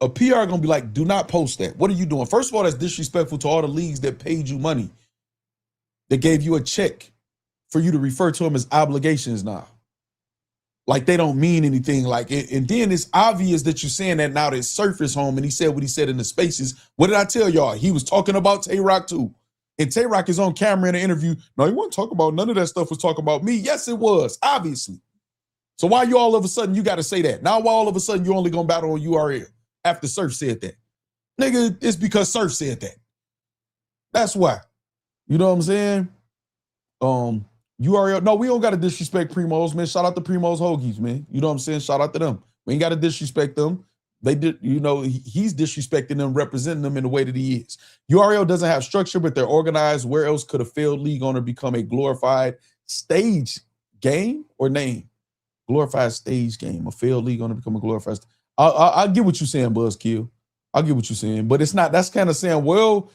a PR gonna be like, do not post that. What are you doing? First of all, that's disrespectful to all the leagues that paid you money, that gave you a check for you to refer to them as obligations now. Like they don't mean anything like it. And then it's obvious that you're saying that now that Surf is home and he said what he said in the spaces. What did I tell y'all? He was talking about Tay-Rock too. And Tay-Rock is on camera in an interview. No, he wasn't talking about none of that stuff was talking about me. Yes, it was, obviously. So why you all of a sudden you got to say that? Now why all of a sudden you only going to battle on URL after Surf said that? Nigga, it's because Surf said that. That's why. You know what I'm saying? URL, no, we don't got to disrespect Primos, man. Shout out to Primos Hoagies, man. You know what I'm saying? Shout out to them. We ain't got to disrespect them. They did, you know, he's disrespecting them, representing them in the way that he is. URL doesn't have structure, but they're organized. Where else could a failed league owner become a glorified stage game or name? Glorified stage game. A failed league owner become a glorified. I get what you're saying, Buzzkill. I get what you're saying, but it's not. That's kind of saying, well,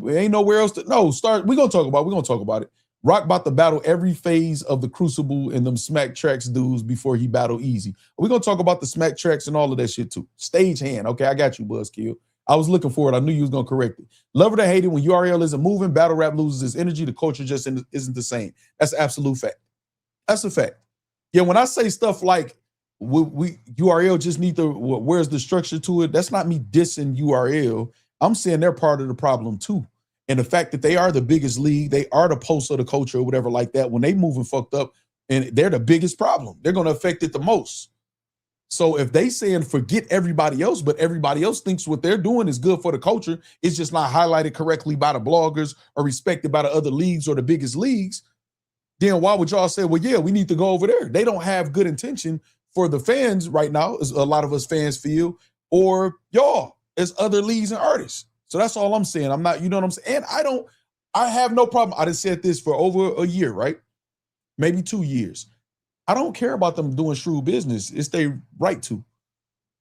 ain't nowhere else to. No, start. We're gonna talk about it. Rock about to battle every phase of the Crucible and them Smack Tracks dudes before he battle Easy. We're going to talk about the Smack Tracks and all of that shit too. Stage hand. Okay, I got you, Buzzkill. I was looking for it. I knew you was going to correct it. Love it or hate it, when URL isn't moving, battle rap loses its energy. The culture just isn't the same. That's an absolute fact. That's a fact. Yeah, when I say stuff like we URL just need to, where's the structure to it? That's not me dissing URL. I'm saying they're part of the problem too. And the fact that they are the biggest league, they are the pulse of the culture or whatever like that, when they moving fucked up, and they're the biggest problem. They're going to affect it the most. So if they saying forget everybody else, but everybody else thinks what they're doing is good for the culture, it's just not highlighted correctly by the bloggers or respected by the other leagues or the biggest leagues, then why would y'all say, well, yeah, we need to go over there? They don't have good intention for the fans right now, as a lot of us fans feel, or y'all as other leagues and artists. So that's all I'm saying. I'm not, you know what I'm saying? And I have no problem. I done said this for over a year, right? Maybe 2 years. I don't care about them doing shrewd business. It's their right to.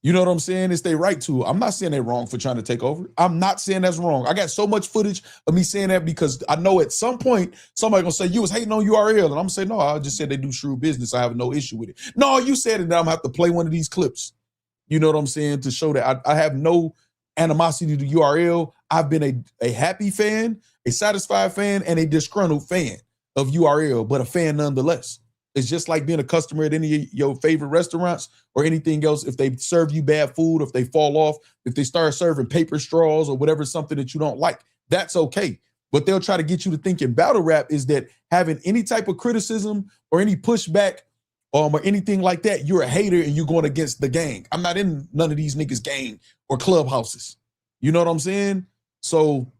You know what I'm saying? It's their right to. I'm not saying they're wrong for trying to take over. I'm not saying that's wrong. I got so much footage of me saying that because I know at some point somebody gonna say you was hating on URL, and I'm gonna say no. I just said they do shrewd business. I have no issue with it. No, you said it. And I'm gonna have to play one of these clips. You know what I'm saying, to show that I have no animosity to URL. I've been a happy fan, a satisfied fan, and a disgruntled fan of URL, but a fan nonetheless. It's just like being a customer at any of your favorite restaurants or anything else. If they serve you bad food, if they fall off, if they start serving paper straws or whatever, something that you don't like, that's okay. But they'll try to get you to think in battle rap is that having any type of criticism or any pushback or anything like that, you're a hater and you're going against the gang. I'm not in none of these niggas' gang or clubhouses. You know what I'm saying? So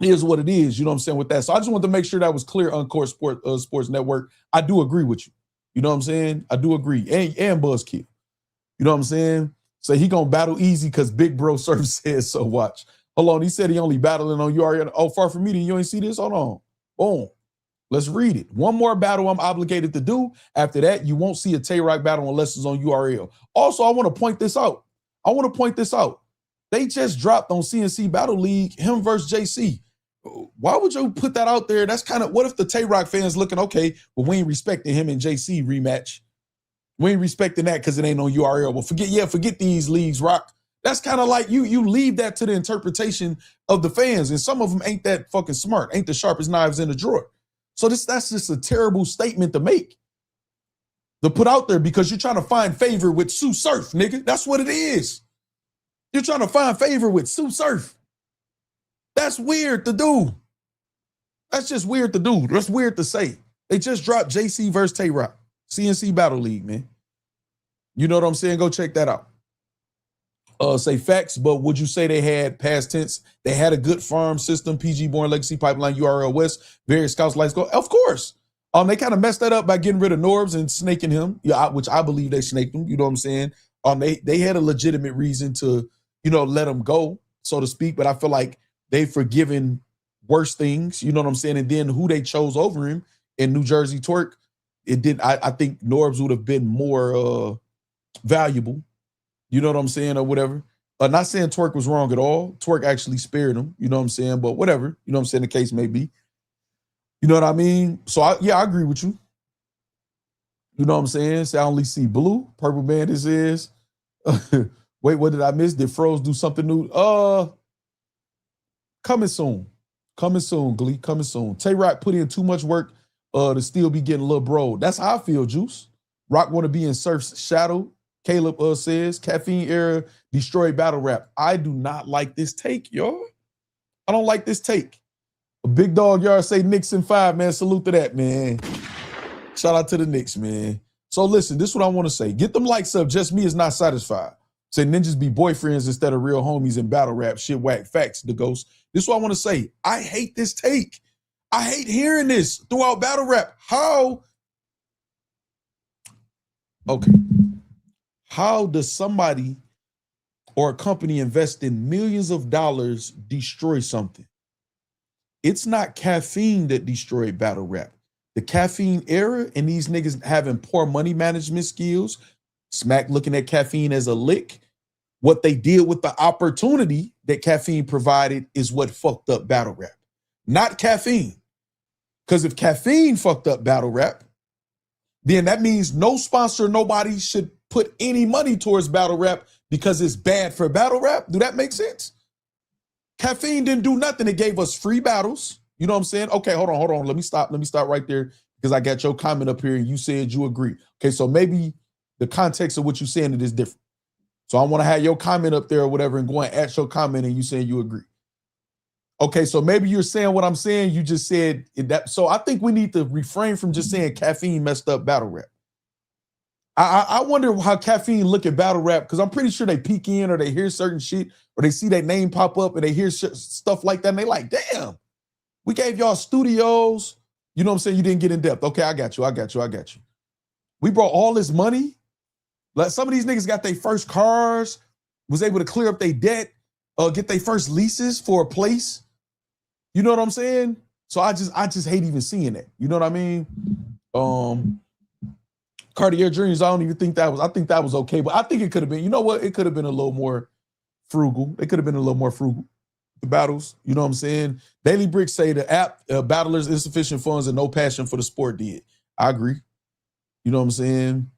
here's what it is. You know what I'm saying with that. So I just wanted to make sure that was clear on Court Sports Network. I do agree with you. You know what I'm saying? I do agree. And Buzzkill. You know what I'm saying? So he gonna battle Easy because Big Bro Surf says so. Watch. Hold on. He said he only battling on URL. Oh, Far From Me. You ain't see this? Hold on. Boom. Let's read it. One more battle I'm obligated to do. After that, you won't see a Tay-Rock battle unless it's on URL. Also, I want to point this out. They just dropped on CNC Battle League, him versus JC. Why would you put that out there? That's kind of, what if the Tay-Rock fans looking, okay, well, we ain't respecting him and JC rematch. We ain't respecting that because it ain't on URL. Well, forget these leagues, Rock. That's kind of like you leave that to the interpretation of the fans, and some of them ain't that fucking smart, ain't the sharpest knives in the drawer. So that's just a terrible statement to make, to put out there, because you're trying to find favor with Sue Surf, nigga. That's what it is. You're trying to find favor with Sue Surf. That's weird to do. That's just weird to do. That's weird to say. They just dropped JC versus Tay-Rock, CNC Battle League, man. You know what I'm saying? Go check that out. say Factz, but would you say they had past tense? They had a good farm system, PG Born Legacy Pipeline, URL West, various scouts, lights go. Of course. They kind of messed that up by getting rid of Norbs and snaking him, which I believe they snaked him. You know what I'm saying? They had a legitimate reason to, let him go, so to speak. But I feel like they've forgiven worse things. You know what I'm saying? And then who they chose over him in New Jersey Twerk, it didn't. I think Norbs would have been more valuable. You know what I'm saying, or whatever. Not saying Twerk was wrong at all. Twerk actually spared him. You know what I'm saying? But whatever. You know what I'm saying? The case may be. You know what I mean? So, I agree with you. You know what I'm saying? Say I only see blue. Purple Bandits is. Wait, what did I miss? Did Froze do something new? Coming soon. Coming soon, Glee. Coming soon. Tay-Rock put in too much work to still be getting a little bro. That's how I feel, Juice. Rock want to be in Surf's shadow. Caleb says, caffeine era destroyed battle rap. I do not like this take, y'all. I don't like this take. A big dog yard say Knicks in 5, man. Salute to that, man. Shout out to the Knicks, man. So listen, this is what I want to say. Get them likes up. Just me is not satisfied. Say ninjas be boyfriends instead of real homies in battle rap. Shit whack. Facts, the ghost. This is what I want to say. I hate this take. I hate hearing this throughout battle rap. How does somebody or a company invest in millions of dollars destroy something? It's not caffeine that destroyed battle rap. The caffeine era and these niggas having poor money management skills, Smack looking at caffeine as a lick. What they did with the opportunity that caffeine provided is what fucked up battle rap, not caffeine. Because if caffeine fucked up battle rap, then that means no sponsor, nobody should put any money towards battle rap because it's bad for battle rap. Do that make sense? Caffeine didn't do nothing. It gave us free battles. You know what I'm saying? Okay, hold on. Let me stop right there because I got your comment up here and you said you agree. Okay, so maybe the context of what you're saying, it is different. So I want to have your comment up there or whatever and go and ask your comment and you saying you agree. Okay, so maybe you're saying what I'm saying. You just said that. So I think we need to refrain from just saying caffeine messed up battle rap. I wonder how caffeine look at battle rap because I'm pretty sure they peek in or they hear certain shit or they see their name pop up and they hear stuff like that and they like, damn, we gave y'all studios. You know what I'm saying? You didn't get in depth. Okay, I got you. We brought all this money. Like some of these niggas got their first cars, was able to clear up their debt, get their first leases for a place. You know what I'm saying? So I just hate even seeing that. You know what I mean? Cartier Dreams, I don't even think that was, I think that was okay, but I think it could have been, you know what? It could have been a little more frugal. It could have been a little more frugal. The battles, you know what I'm saying? Daily Bricks say the app, battlers, insufficient funds and no passion for the sport did. I agree. You know what I'm saying?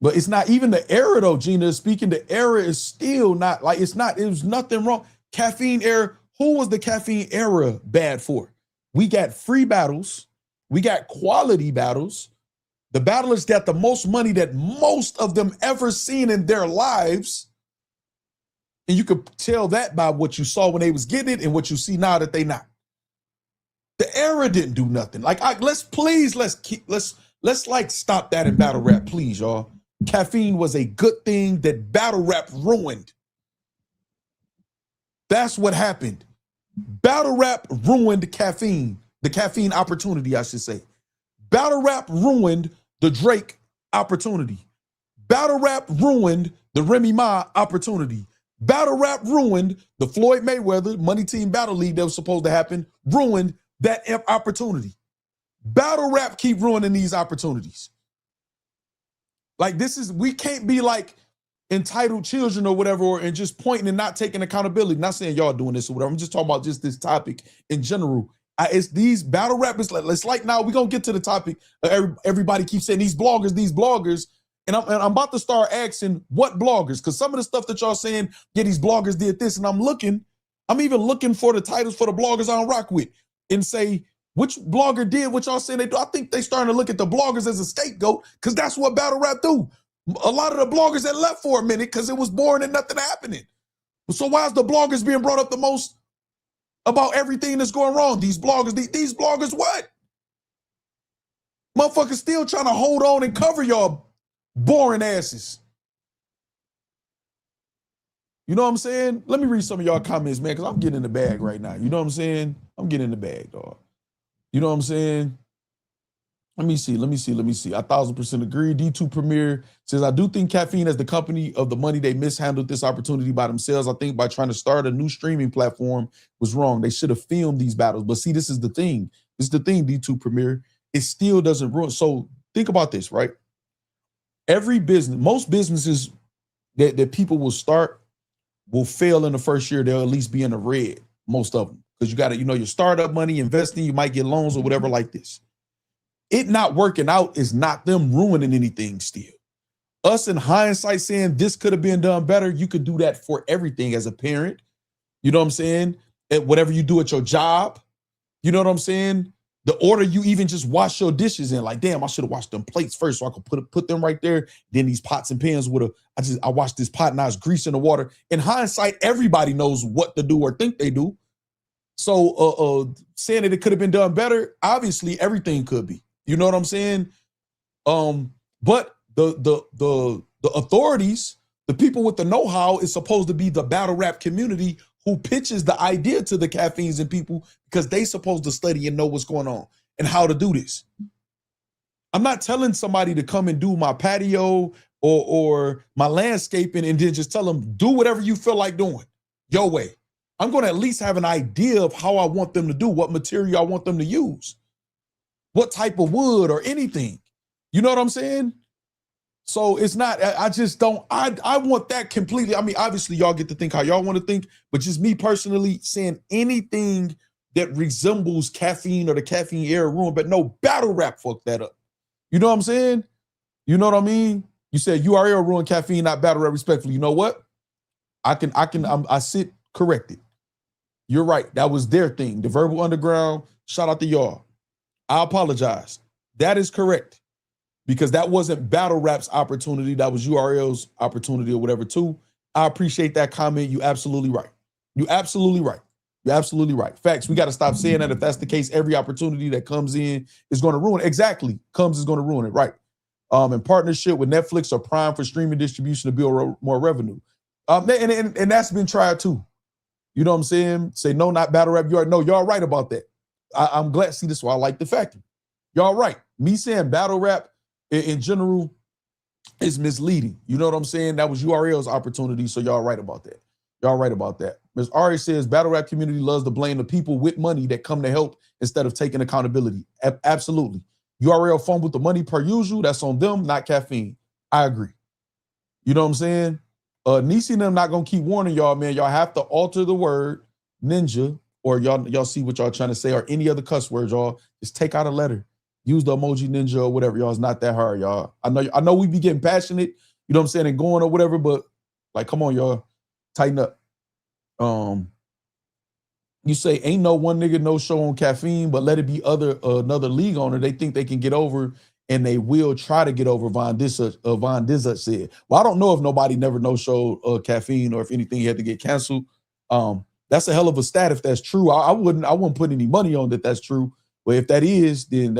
But it's not even the era though, Gina. Speaking, the era is still not, like, it was nothing wrong. Caffeine era, who was the caffeine era bad for? We got free battles. We got quality battles. The battlers got the most money that most of them ever seen in their lives. And you could tell that by what you saw when they was getting it and what you see now that they not. The era didn't do nothing. Like, let's like stop that in battle rap, please, y'all. Caffeine was a good thing that battle rap ruined. That's what happened. Battle rap ruined caffeine. The caffeine opportunity, I should say. Battle rap ruined the Drake opportunity. Battle rap ruined the Remy Ma opportunity. Battle rap ruined the Floyd Mayweather Money Team Battle League that was supposed to happen, ruined that opportunity. Battle rap keep ruining these opportunities. Like we can't be like entitled children or whatever, and just pointing and not taking accountability. Not saying y'all doing this or whatever. I'm just talking about just this topic in general. It's these battle rappers. It's like now we're gonna get to the topic. Everybody keeps saying these bloggers, and I'm about to start asking what bloggers, because some of the stuff that y'all saying, yeah, these bloggers did this, and I'm even looking for the titles for the bloggers I don't rock with, and say which blogger did what y'all saying they do. I think they starting to look at the bloggers as a scapegoat, because that's what battle rap do. A lot of the bloggers that left for a minute because it was boring and nothing happening. So why is the bloggers being brought up the most about everything that's going wrong? These bloggers what? Motherfuckers still trying to hold on and cover y'all boring asses. You know what I'm saying? Let me read some of y'all comments, man, because I'm getting in the bag right now. You know what I'm saying? I'm getting in the bag, dog. You know what I'm saying? Let me see. 1000% agree. D2 Premier says, I do think Caffeine as the company of the money, they mishandled this opportunity by themselves. I think by trying to start a new streaming platform was wrong. They should have filmed these battles. But see, this is the thing. This is the thing, D2 Premier. It still doesn't ruin. So think about this, right? Every business, most businesses that people will start will fail in the first year. They'll at least be in the red, most of them. Because you got to, your startup money, investing, you might get loans or whatever like this. It not working out is not them ruining anything still. Us in hindsight saying this could have been done better, you could do that for everything as a parent. You know what I'm saying? At whatever you do at your job. You know what I'm saying? The order you even just wash your dishes in, like, damn, I should have washed them plates first so I could put them right there. Then these pots and pans I washed this pot and I was greasing the water. In hindsight, everybody knows what to do or think they do. So saying that it could have been done better, obviously everything could be. You know what I'm saying? But the authorities, the people with the know-how is supposed to be the battle rap community who pitches the idea to the caffeines and people because they supposed to study and know what's going on and how to do this. I'm not telling somebody to come and do my patio or my landscaping and then just tell them, do whatever you feel like doing, your way. I'm going to at least have an idea of how I want them to do, what material I want them to use, what type of wood or anything. You know what I'm saying? So it's not, I just don't, I want that completely. I mean, obviously y'all get to think how y'all want to think, but just me personally saying anything that resembles caffeine or the caffeine era ruin, but no, battle rap fucked that up. You know what I'm saying? You know what I mean? You said URL ruined caffeine, not battle rap respectfully. You know what? I sit corrected. You're right. That was their thing. The Verbal Underground, shout out to y'all. I apologize. That is correct. Because that wasn't battle rap's opportunity. That was URL's opportunity or whatever too. I appreciate that comment. You absolutely right. You absolutely right. You're absolutely right. Facts. We got to stop saying that. If that's the case, every opportunity that comes in is going to ruin it. Exactly. Comes is going to ruin it. Right. In partnership with Netflix or Prime for streaming distribution to build more revenue. And that's been tried too. You know what I'm saying? Say no, not battle rap. Y'all right about that. I'm glad. See, this is why I like the factory. Y'all right. Me saying battle rap in general is misleading. You know what I'm saying? That was URL's opportunity. So y'all right about that. Y'all right about that. Ms. Ari says battle rap community loves to blame the people with money that come to help instead of taking accountability. Absolutely. URL fumbled the money per usual. That's on them, not caffeine. I agree. You know what I'm saying? Nisi and them not gonna keep warning y'all, man. Y'all have to alter the word ninja, or y'all see what y'all trying to say, or any other cuss words, y'all. Just take out a letter. Use the emoji ninja or whatever, y'all. It's not that hard, y'all. I know we be getting passionate, you know what I'm saying, and going or whatever, but like, come on, y'all. Tighten up. You say ain't no one nigga no show on caffeine, but let it be another league owner. They think they can get over, and they will try to get over. Von Dizut said. Well, I don't know if nobody never no showed caffeine, or if anything had to get canceled. That's a hell of a stat if that's true. I wouldn't put any money on that that's true. But if that is, then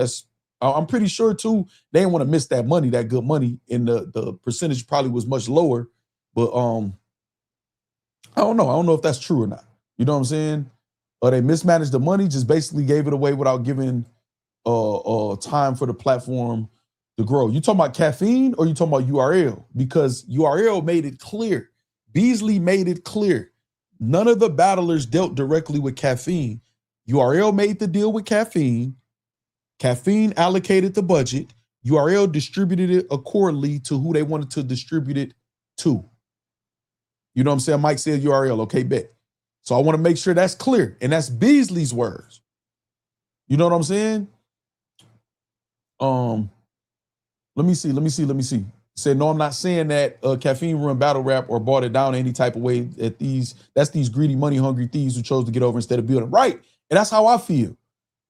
I'm pretty sure too, they didn't want to miss that money, that good money. And the percentage probably was much lower. But I don't know. I don't know if that's true or not. You know what I'm saying? Or they mismanaged the money, just basically gave it away without giving time for the platform to grow. You talking about caffeine or you talking about URL? Because URL made it clear. Beasley made it clear. None of the battlers dealt directly with caffeine. URL made the deal with caffeine. Caffeine allocated the budget. URL distributed it accordingly to who they wanted to distribute it to. You know what I'm saying? Mike said URL. Okay, bet. So I want to make sure that's clear. And that's Beasley's words. You know what I'm saying? Let me see. Said, no, I'm not saying that caffeine ruined battle rap or bought it down any type of way. That's these greedy, money-hungry thieves who chose to get over instead of building. Right. And that's how I feel.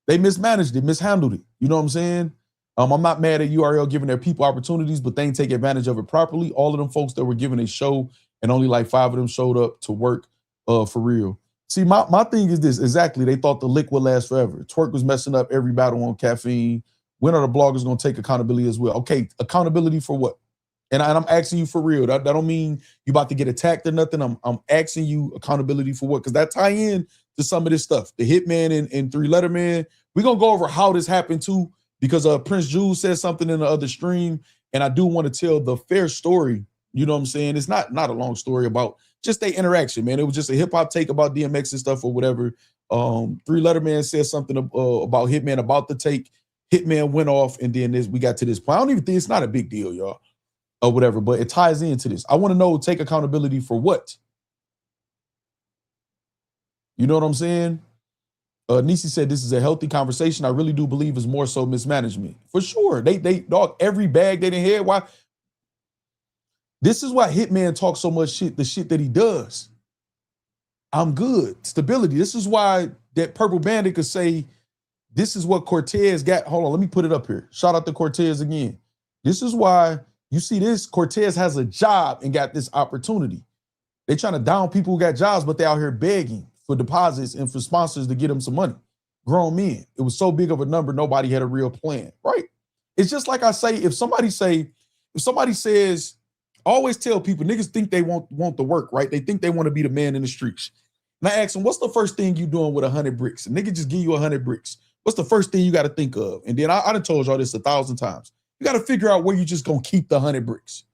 They mismanaged it, mishandled it. You know what I'm saying? I'm not mad at URL giving their people opportunities, but they ain't take advantage of it properly. All of them folks that were given a show, and only like 5 of them showed up to work for real. See, my thing is this. Exactly. They thought the lick would last forever. Twerk was messing up every battle on caffeine. When are the bloggers going to take accountability as well? Okay, accountability for what? And I'm asking you for real. That don't mean you about to get attacked or nothing. I'm asking you accountability for what? Because that tie in to some of this stuff. The Hitman and Three Letter Man. We're gonna go over how this happened too, because Prince Jules said something in the other stream, and I do want to tell the fair story. You know what I'm saying? It's not a long story about just their interaction, man. It was just a hip hop take about DMX and stuff or whatever. Three Letter Man said something about Hitman about the take. Hitman went off, and then we got to this point. I don't even think it's not a big deal, y'all. Or whatever, but it ties into this. I want to know, take accountability for what? You know what I'm saying? Nisi said this is a healthy conversation. I really do believe it's more so mismanagement. For sure. They dog, every bag they didn't hear. Why? This is why Hitman talks so much shit, the shit that he does. I'm good. Stability. This is why that Purple Bandit could say, this is what Cortez got. Hold on, let me put it up here. Shout out to Cortez again. This is why you see this, Cortez has a job and got this opportunity. They trying to down people who got jobs, but they out here begging for deposits and for sponsors to get them some money. Grown men. It was so big of a number, nobody had a real plan, right? It's just like I say, if somebody says, I always tell people, niggas think they want the work, right? They think they want to be the man in the streets. And I ask them, what's the first thing you doing with 100 bricks? A nigga just give you 100 bricks. What's the first thing you got to think of? And then I done told y'all this 1,000 times. You got to figure out where you just going to keep the 100 bricks.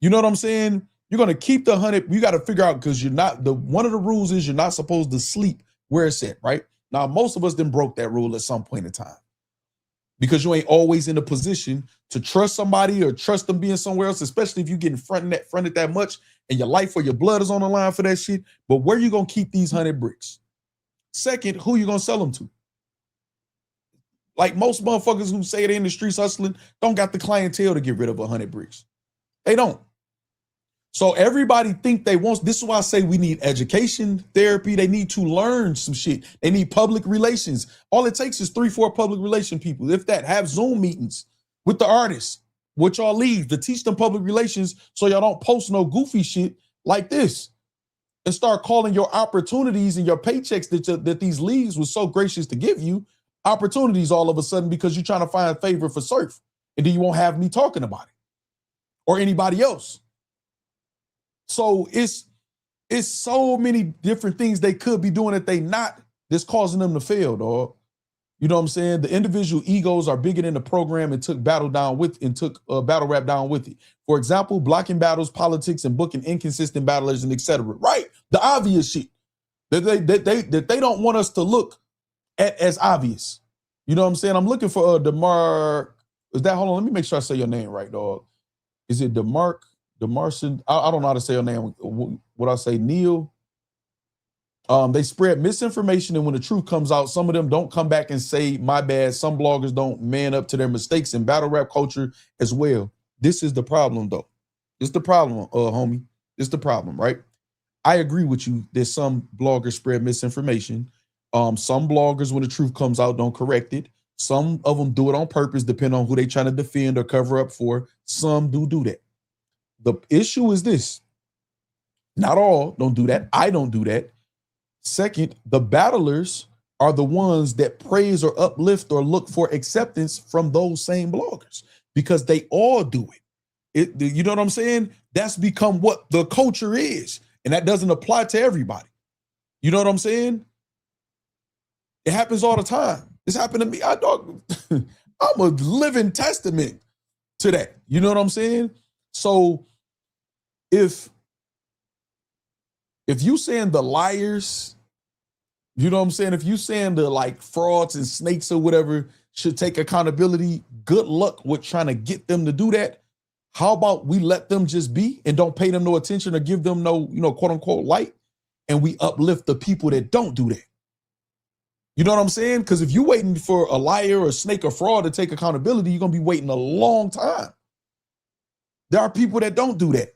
You know what I'm saying? You're going to keep the 100. You got to figure out, because one of the rules is you're not supposed to sleep where it's at, right? Now, most of us then broke that rule at some point in time, because you ain't always in a position to trust somebody or trust them being somewhere else, especially if you get fronted that much and your life or your blood is on the line for that shit. But where you going to keep these 100 bricks? Second, who you going to sell them to? Like most motherfuckers who say they're in the streets hustling don't got the clientele to get rid of 100 bricks. They don't. So everybody think they want, this is why I say we need education, therapy. They need to learn some shit. They need public relations. All it takes is 3-4 public relation people. If that, have Zoom meetings with the artists, which y'all leave, to teach them public relations so y'all don't post no goofy shit like this, and start calling your opportunities and your paychecks that these leagues was so gracious to give you opportunities all of a sudden, because you're trying to find a favor for Surf, and then you won't have me talking about it or anybody else. So it's so many different things they could be doing that they not, that's causing them to fail, dog. You know what I'm saying? The individual egos are bigger than the program and took battle rap down with it. For example, blocking battles, politics, and booking inconsistent battlers, and etc. Right? The obvious shit that they don't want us to look at as obvious. You know what I'm saying? I'm looking for DeMar. Is that, hold on, let me make sure I say your name right, dog. Is it DeMarson? I don't know how to say your name. What I say, Neil? They spread misinformation, and when the truth comes out, some of them don't come back and say, my bad. Some bloggers don't man up to their mistakes in battle rap culture as well. This is the problem, though. It's the problem, homie. It's the problem, right? I agree with you. There's some bloggers spread misinformation. Some bloggers, when the truth comes out, don't correct it. Some of them do it on purpose, depending on who they trying to defend or cover up for. Some do that. The issue is this. Not all don't do that. I don't do that. Second, the battlers are the ones that praise or uplift or look for acceptance from those same bloggers, because they all do it. You know what I'm saying? That's become what the culture is. And that doesn't apply to everybody. You know what I'm saying? It happens all the time. This happened to me. I'm a living testament to that. You know what I'm saying? So if you saying the liars, you know what I'm saying? If you saying the like frauds and snakes or whatever should take accountability, good luck with trying to get them to do that. How about we let them just be and don't pay them no attention or give them no, quote unquote light, and we uplift the people that don't do that. You know what I'm saying? Because if you're waiting for a liar or a snake or fraud to take accountability, you're going to be waiting a long time. There are people that don't do that,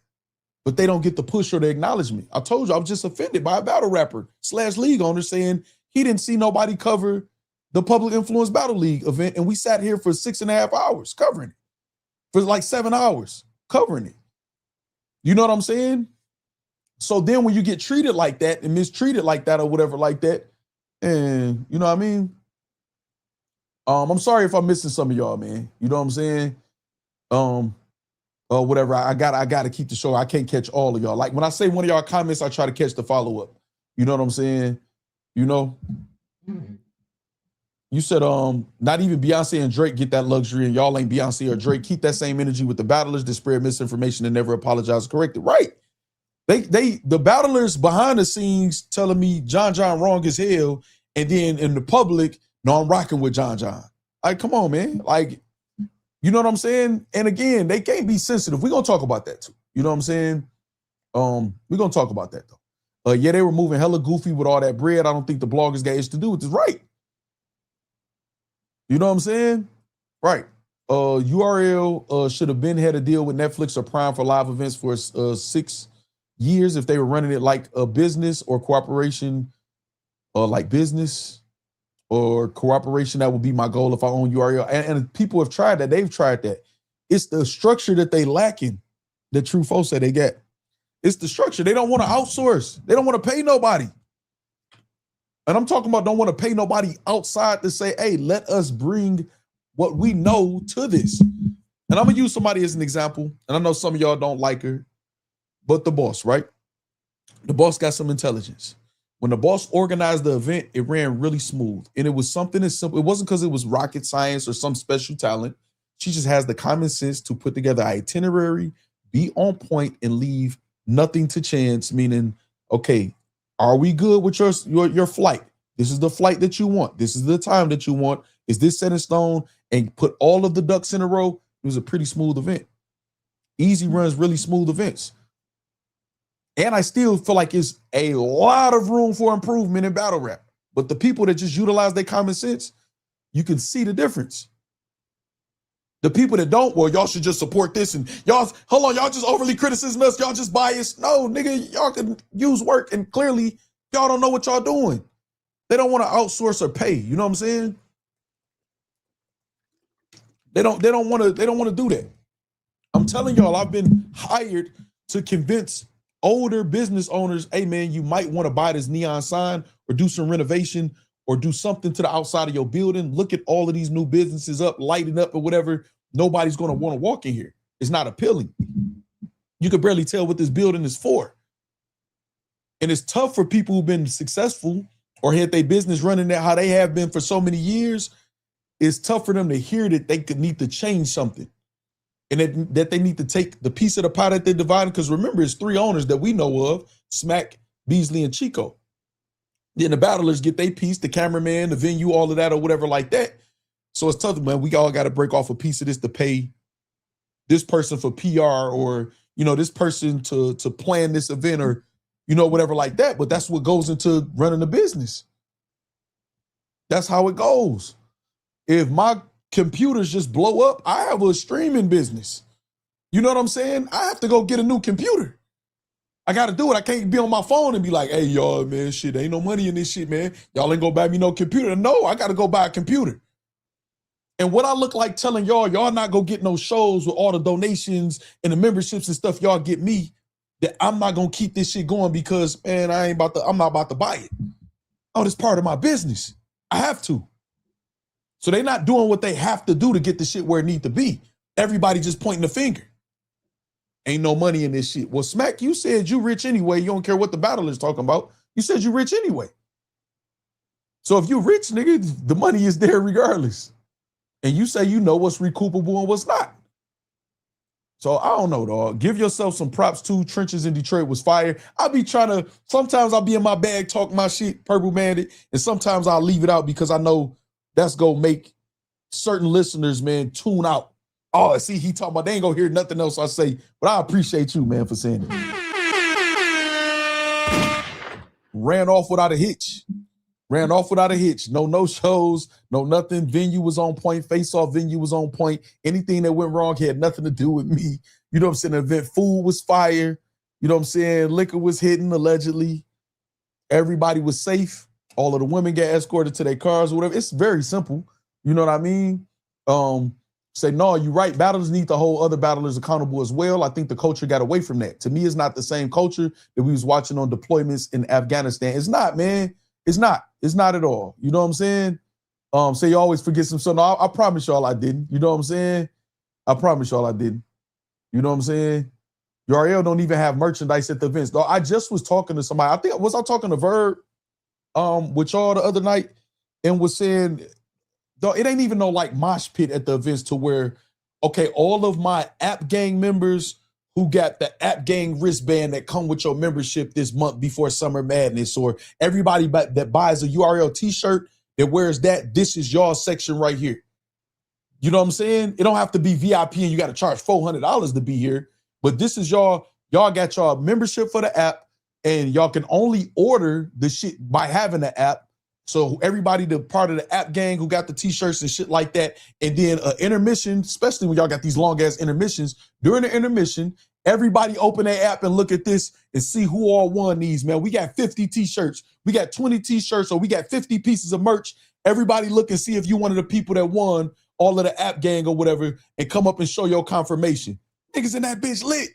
but they don't get the push or the acknowledgement. I told you, I was just offended by a battle rapper / league owner saying he didn't see nobody cover the Public Influence Battle League event, and we sat here for 6.5 hours covering it. For like 7 hours covering it. You know what I'm saying? So then when you get treated like that and mistreated like that or whatever like that, and you know what I mean? I'm sorry if I'm missing some of y'all, man. You know what I'm saying? whatever. I gotta keep the show. I can't catch all of y'all. Like when I say one of y'all comments, I try to catch the follow-up. You know what I'm saying? You know? You said not even Beyonce and Drake get that luxury, and y'all ain't Beyonce or Drake. Keep that same energy with the battlers that spread misinformation and never apologize or correct it. Right. The battlers behind the scenes telling me John wrong as hell, and then in the public, no, I'm rocking with John. Like, come on, man. Like, you know what I'm saying? And again, they can't be sensitive. We're gonna talk about that too. You know what I'm saying? We're gonna talk about that though. Yeah, they were moving hella goofy with all that bread. I don't think the bloggers got itch to do with this. Right. You know what I'm saying? Right. URL should have been had a deal with Netflix or Prime for live events for 6 years if they were running it like a business or cooperation, like business or cooperation. That would be my goal if I own URL. And people have tried that. They've tried that. It's the structure that they lacking that True Folks say they get. It's the structure. They don't want to outsource. They don't want to pay nobody. And I'm talking about don't want to pay nobody outside to say, hey, let us bring what we know to this. And I'm going to use somebody as an example. And I know some of y'all don't like her, but the boss, right? The boss got some intelligence. When the boss organized the event, it ran really smooth. And it was something as simple. It wasn't because it was rocket science or some special talent. She just has the common sense to put together an itinerary, be on point, and leave nothing to chance, meaning, okay, are we good with your flight? This is the flight that you want. This is the time that you want. Is this set in stone? And put all of the ducks in a row. It was a pretty smooth event. Easy runs, really smooth events. And I still feel like it's a lot of room for improvement in battle rap. But the people that just utilize their common sense, you can see the difference. The people that don't, well, y'all should just support this, and y'all, hold on, y'all just overly criticizing us, y'all just biased. No, nigga, y'all can use work, and clearly y'all don't know what y'all doing. They don't want to outsource or pay. You know what I'm saying? They don't want to do that. I'm telling y'all, I've been hired to convince older business owners, hey man, you might want to buy this neon sign or do some renovation or do something to the outside of your building. Look at all of these new businesses up, lighting up or whatever. Nobody's going to want to walk in here. It's not appealing. You could barely tell what this building is for. And it's tough for people who've been successful or had their business running that how they have been for so many years. It's tough for them to hear that they could need to change something and that they need to take the piece of the pie that they divided. Because remember, it's 3 owners that we know of, Smack, Beasley, and Chico. Then the battlers get their piece, the cameraman, the venue, all of that or whatever like that. So it's tough, man. We all got to break off a piece of this to pay this person for PR or, you know, this person to plan this event or, you know, whatever like that. But that's what goes into running a business. That's how it goes. If my computers just blow up, I have a streaming business. You know what I'm saying? I have to go get a new computer. I got to do it. I can't be on my phone and be like, hey, y'all, man, shit, ain't no money in this shit, man. Y'all ain't gonna buy me no computer. No, I got to go buy a computer. And what I look like telling y'all not gonna get no shows with all the donations and the memberships and stuff y'all get me, that I'm not gonna keep this shit going because, man, I'm not about to buy it. Oh, this part of my business. I have to. So they're not doing what they have to do to get the shit where it need to be. Everybody just pointing the finger. Ain't no money in this shit. Well, Smack, you said you rich anyway. You don't care what the battle is talking about. You said you rich anyway. So if you rich, nigga, the money is there regardless. And you say you know what's recoupable and what's not. So I don't know, dog. Give yourself some props too. Trenches in Detroit was fire. Sometimes I'll be in my bag talking my shit, Purple Bandit, and sometimes I'll leave it out because I know that's gonna make certain listeners, man, tune out. Oh, see, he talking about they ain't gonna hear nothing else I say, but I appreciate you, man, for saying it. Ran off without a hitch. No shows, no nothing. Venue was on point. Face-off venue was on point. Anything that went wrong had nothing to do with me. You know what I'm saying? The event food was fire. You know what I'm saying? Liquor was hidden, allegedly. Everybody was safe. All of the women got escorted to their cars or whatever. It's very simple. You know what I mean? Say, no, you're right. Battlers need to hold other battlers accountable as well. I think the culture got away from that. To me, it's not the same culture that we was watching on deployments in Afghanistan. It's not, man. It's not. It's not at all. You know what I'm saying? Say you always forget some stuff. No, I promise y'all I didn't. You know what I'm saying? I promise y'all I didn't. You know what I'm saying? URL don't even have merchandise at the events. Though I just was talking to somebody. I think was I talking to Verb with y'all the other night and was saying, though it ain't even no like mosh pit at the events to where, okay, all of my App Gang members who got the App Gang wristband that come with your membership this month before Summer Madness, or everybody that buys a URL t-shirt that wears that, this is y'all section right here. You know what I'm saying? It don't have to be VIP and you got to charge $400 to be here, but this is y'all got y'all membership for the app and y'all can only order the shit by having the app. So everybody, the part of the App Gang who got the t-shirts and shit like that, and then intermission, especially when y'all got these long ass intermissions, during the intermission, everybody open their app and look at this and see who all won these, man. We got 50 t-shirts, we got 20 t-shirts, or we got 50 pieces of merch. Everybody look and see if you one of the people that won all of the App Gang or whatever, and come up and show your confirmation. Niggas in that bitch lit.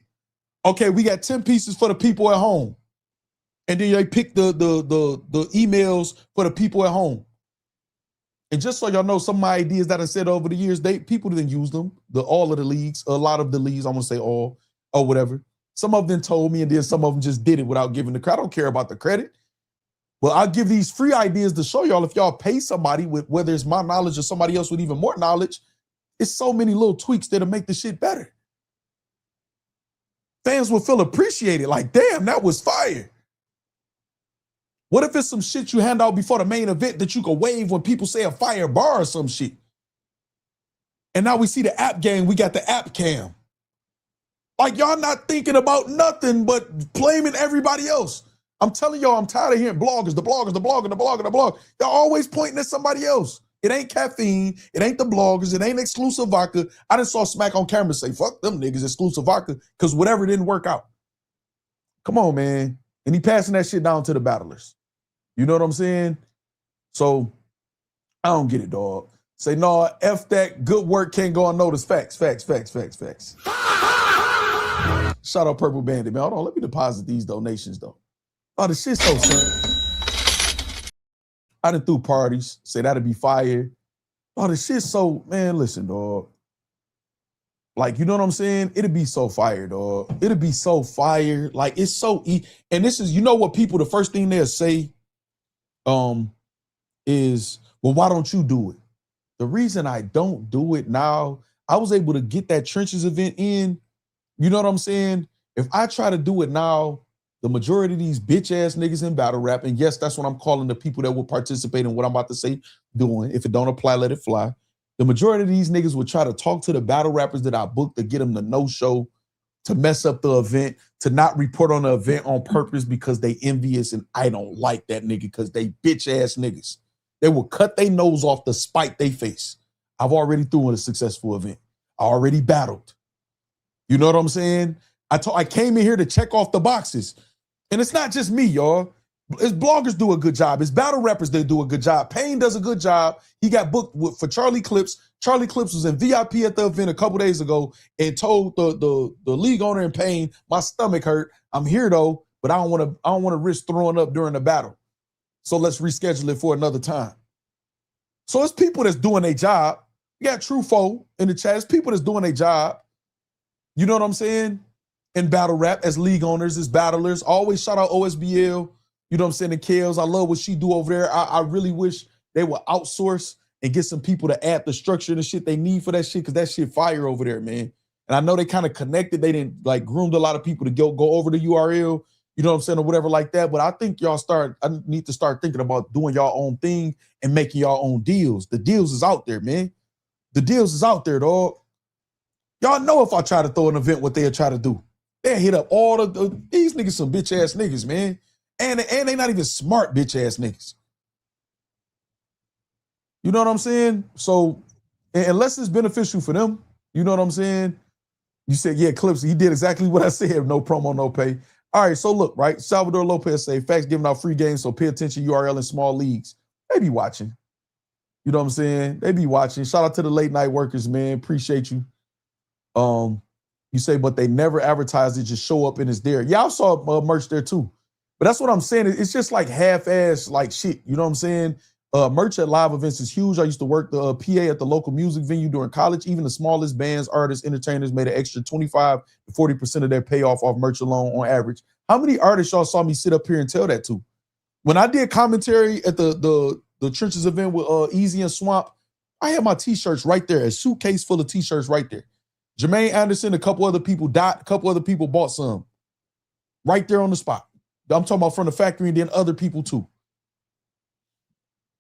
Okay, we got 10 pieces for the people at home. And then they pick the emails for the people at home. And just so y'all know, some of my ideas that I said over the years, people didn't use them. All of the leagues, a lot of the leagues, I'm gonna say all or whatever. Some of them told me, and then some of them just did it without giving the credit. I don't care about the credit. Well, I'll give these free ideas to show y'all if y'all pay somebody with, whether it's my knowledge or somebody else with even more knowledge, it's so many little tweaks that'll make the shit better. Fans will feel appreciated, like, damn, that was fire. What if it's some shit you hand out before the main event that you can wave when people say a fire bar or some shit? And now we see the App Gang, we got the App Cam. Like, y'all not thinking about nothing but blaming everybody else. I'm telling y'all, I'm tired of hearing bloggers, the blogger. Y'all always pointing at somebody else. It ain't caffeine, it ain't the bloggers, it ain't exclusive vodka. I just saw Smack on camera say, fuck them niggas, exclusive vodka, because whatever didn't work out. Come on, man. And he passing that shit down to the battlers. You know what I'm saying? So I don't get it, dog. Say, no, F that, good work can't go unnoticed. Facts. Shout out Purple Bandit, man. Hold on, let me deposit these donations, though. Oh, the shit's so simple. I done threw parties, say that'd be fire. Oh, the shit's so, man, listen, dog. Like, you know what I'm saying? It'd be so fire, dog. It'd be so fire. Like, it's so and this is, you know what people, the first thing they'll say is, well, why don't you do it? The reason I don't do it now, I was able to get that Trenches event in. You know what I'm saying? If I try to do it now, the majority of these bitch ass niggas in battle rap, and yes, that's what I'm calling the people that will participate in what I'm about to say doing. If it don't apply, let it fly. The majority of these niggas will try to talk to the battle rappers that I booked to get them to no-show, to mess up the event, to not report on the event on purpose because they envious and I don't like that nigga because they bitch ass niggas. They will cut their nose off to spite they face. I've already threw in a successful event. I already battled. You know what I'm saying? I came in here to check off the boxes. And it's not just me, y'all. It's bloggers do a good job. It's battle rappers that do a good job. Payne does a good job. He got booked for Charlie Clips. Charlie Clips was in VIP at the event a couple days ago and told the league owner in Payne, my stomach hurt. I'm here though, but I don't want to risk throwing up during the battle. So let's reschedule it for another time. So it's people that's doing their job. We got Trufo in the chat. It's people that's doing their job. You know what I'm saying? In battle rap, as league owners, as battlers. Always shout out OSBL. You know what I'm saying? And Kales, I love what she do over there. I really wish they would outsource and get some people to add the structure and the shit they need for that shit, because that shit fire over there, man. And I know they kind of connected. They didn't like groomed a lot of people to go over the URL, you know what I'm saying, or whatever like that. But I think I need to start thinking about doing y'all own thing and making y'all own deals. The deals is out there, man. The deals is out there, dog. Y'all know if I try to throw an event, what they'll try to do. They'll hit up all these niggas, some bitch ass niggas, man. And they not even smart bitch ass niggas. You know what I'm saying? So unless it's beneficial for them, you know what I'm saying? You said, yeah, Clips, he did exactly what I said. No promo, no pay. All right, so look, right? Salvador Lopez say, Factz giving out free games, so pay attention, URL in small leagues. They be watching. You know what I'm saying? They be watching. Shout out to the late night workers, man. Appreciate you. You say, but they never advertise it, just show up and it's there. Yeah, I saw merch there too. But that's what I'm saying. It's just like half-ass like shit. You know what I'm saying? Merch at live events is huge. I used to work the PA at the local music venue during college. Even the smallest bands, artists, entertainers made an extra 25 to 40% of their payoff off merch alone on average. How many artists y'all saw me sit up here and tell that to? When I did commentary at the Trenches event with Easy and Swamp, I had my t-shirts right there, a suitcase full of t-shirts right there. Jermaine Anderson, a couple other people bought some right there on the spot. I'm talking about from the factory and then other people too.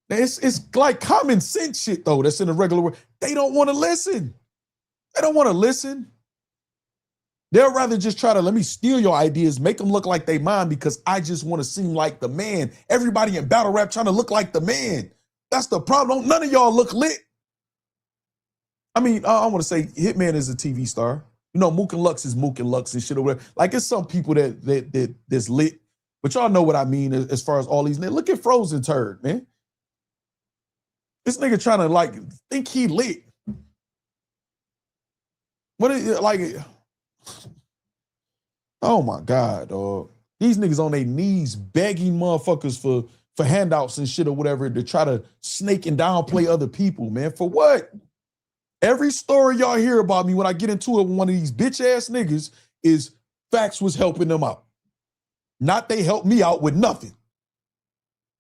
It's like common sense shit though that's in the regular world. They don't want to listen. They don't want to listen. They'll rather just try to let me steal your ideas, make them look like they mine because I just want to seem like the man. Everybody in battle rap trying to look like the man. That's the problem. None of y'all look lit. I mean, I want to say Hitman is a TV star. You know, Mook and Lux is Mook and Lux and shit or whatever. Like it's some people that's lit, but y'all know what I mean as far as all these. Look at Frozen Turd, man. This nigga trying to like think he lit. What is it like? Oh my God, dog. These niggas on their knees begging motherfuckers for handouts and shit or whatever to try to snake and downplay other people, man. For what? Every story y'all hear about me when I get into it with one of these bitch ass niggas is Factz was helping them out. Not they helped me out with nothing.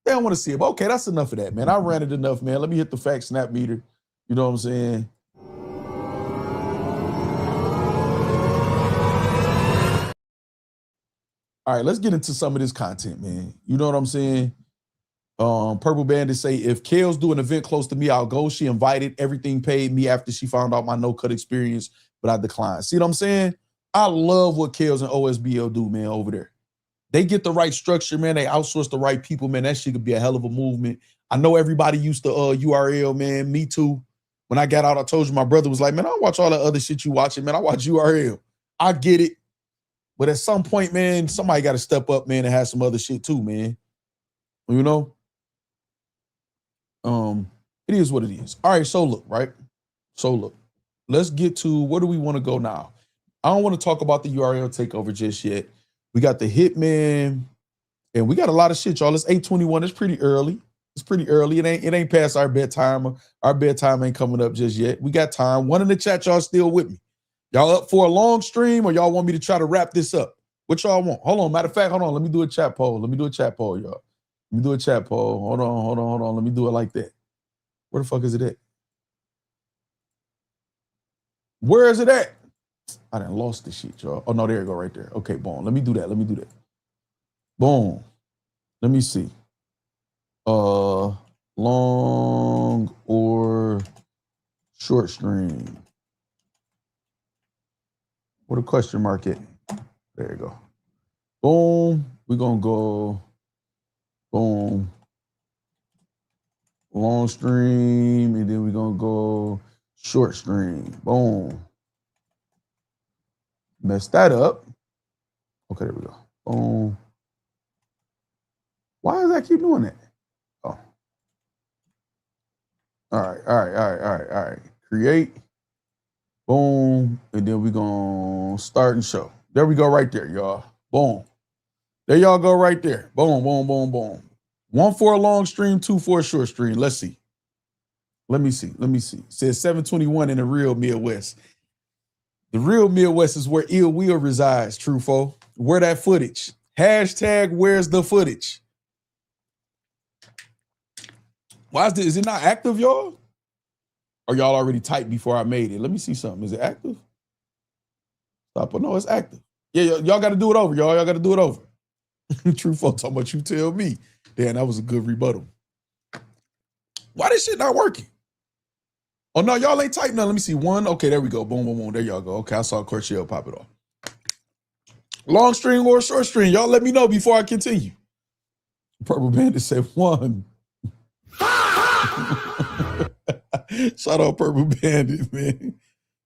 They don't want to see it. But okay, that's enough of that, man. I ran it enough, man. Let me hit the Factz snap meter. You know what I'm saying? All right, let's get into some of this content, man. You know what I'm saying? Purple Bandit say, if Kales do an event close to me, I'll go. She invited, everything paid me after she found out my no-cut experience, but I declined. See what I'm saying? I love what Kales and OSBL do, man, over there. They get the right structure, man. They outsource the right people, man. That shit could be a hell of a movement. I know everybody used to URL, man. Me too. When I got out, I told you my brother was like, man, I watch all that other shit you watching, man. I watch URL. I get it. But at some point, man, somebody got to step up, man, and have some other shit too, man. You know? It is what it is. All right, so look, right? So look, let's get to where do we want to go now? I don't want to talk about the URL takeover just yet. We got the Hitman, and we got a lot of shit, y'all. It's 8:21. It's pretty early. It's pretty early. It ain't past our bedtime. Our bedtime ain't coming up just yet. We got time. One in the chat, y'all still with me. Y'all up for a long stream or y'all want me to try to wrap this up? What y'all want? Hold on. Matter of fact, hold on. Let me do a chat poll. Let me do a chat poll, y'all. Let me do a chat poll. Hold on. Let me do it like that. Where the fuck is it at? Where is it at? I done lost the shit, y'all. Oh, no, there you go right there. Okay, boom. Let me do that. Boom. Let me see. Long or short stream? What a question mark at? There you go. Boom. We're going to go. Boom. Long stream. And then we're going to go short stream. Boom. Mess that up. Okay, there we go. Boom. Why does that keep doing that? Oh. All right. Create. Boom. And then we're going to start and show. There we go right there, y'all. Boom. There y'all go right there. Boom, boom, boom, boom. 1 for a long stream, 2 for a short stream. Let's see. Let me see. It says 721 in the real Midwest. The real Midwest is where Ill Will resides, Trufo. Where that footage? Hashtag where's the footage? Why is it not active, y'all? Or y'all already typed before I made it? Let me see something. Is it active? Stop. Oh, no, it's active. Yeah, y'all got to do it over, y'all. Y'all got to do it over. Trufo talking about you tell me. Damn, that was a good rebuttal. Why this shit not working? Oh, no, y'all ain't typed none. Let me see. 1. Okay, there we go. Boom, boom, boom. There y'all go. Okay, I saw Corshell pop it off. Long string or short string? Y'all let me know before I continue. Purple Bandit said 1. Shout out Purple Bandit, man.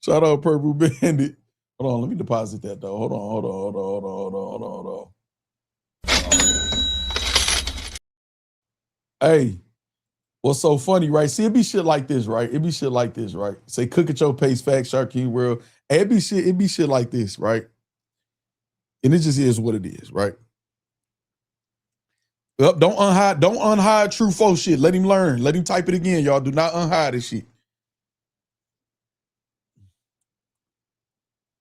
Shout out Purple Bandit. Hold on, let me deposit that though. Hold on. Hey, what's so funny, right? See, it be shit like this, right? Say, cook at your pace, Factz, Shark King World. Hey, it be shit like this, right? And it just is what it is, right? Don't unhide true foe shit. Let him learn. Let him type it again, y'all. Do not unhide this shit.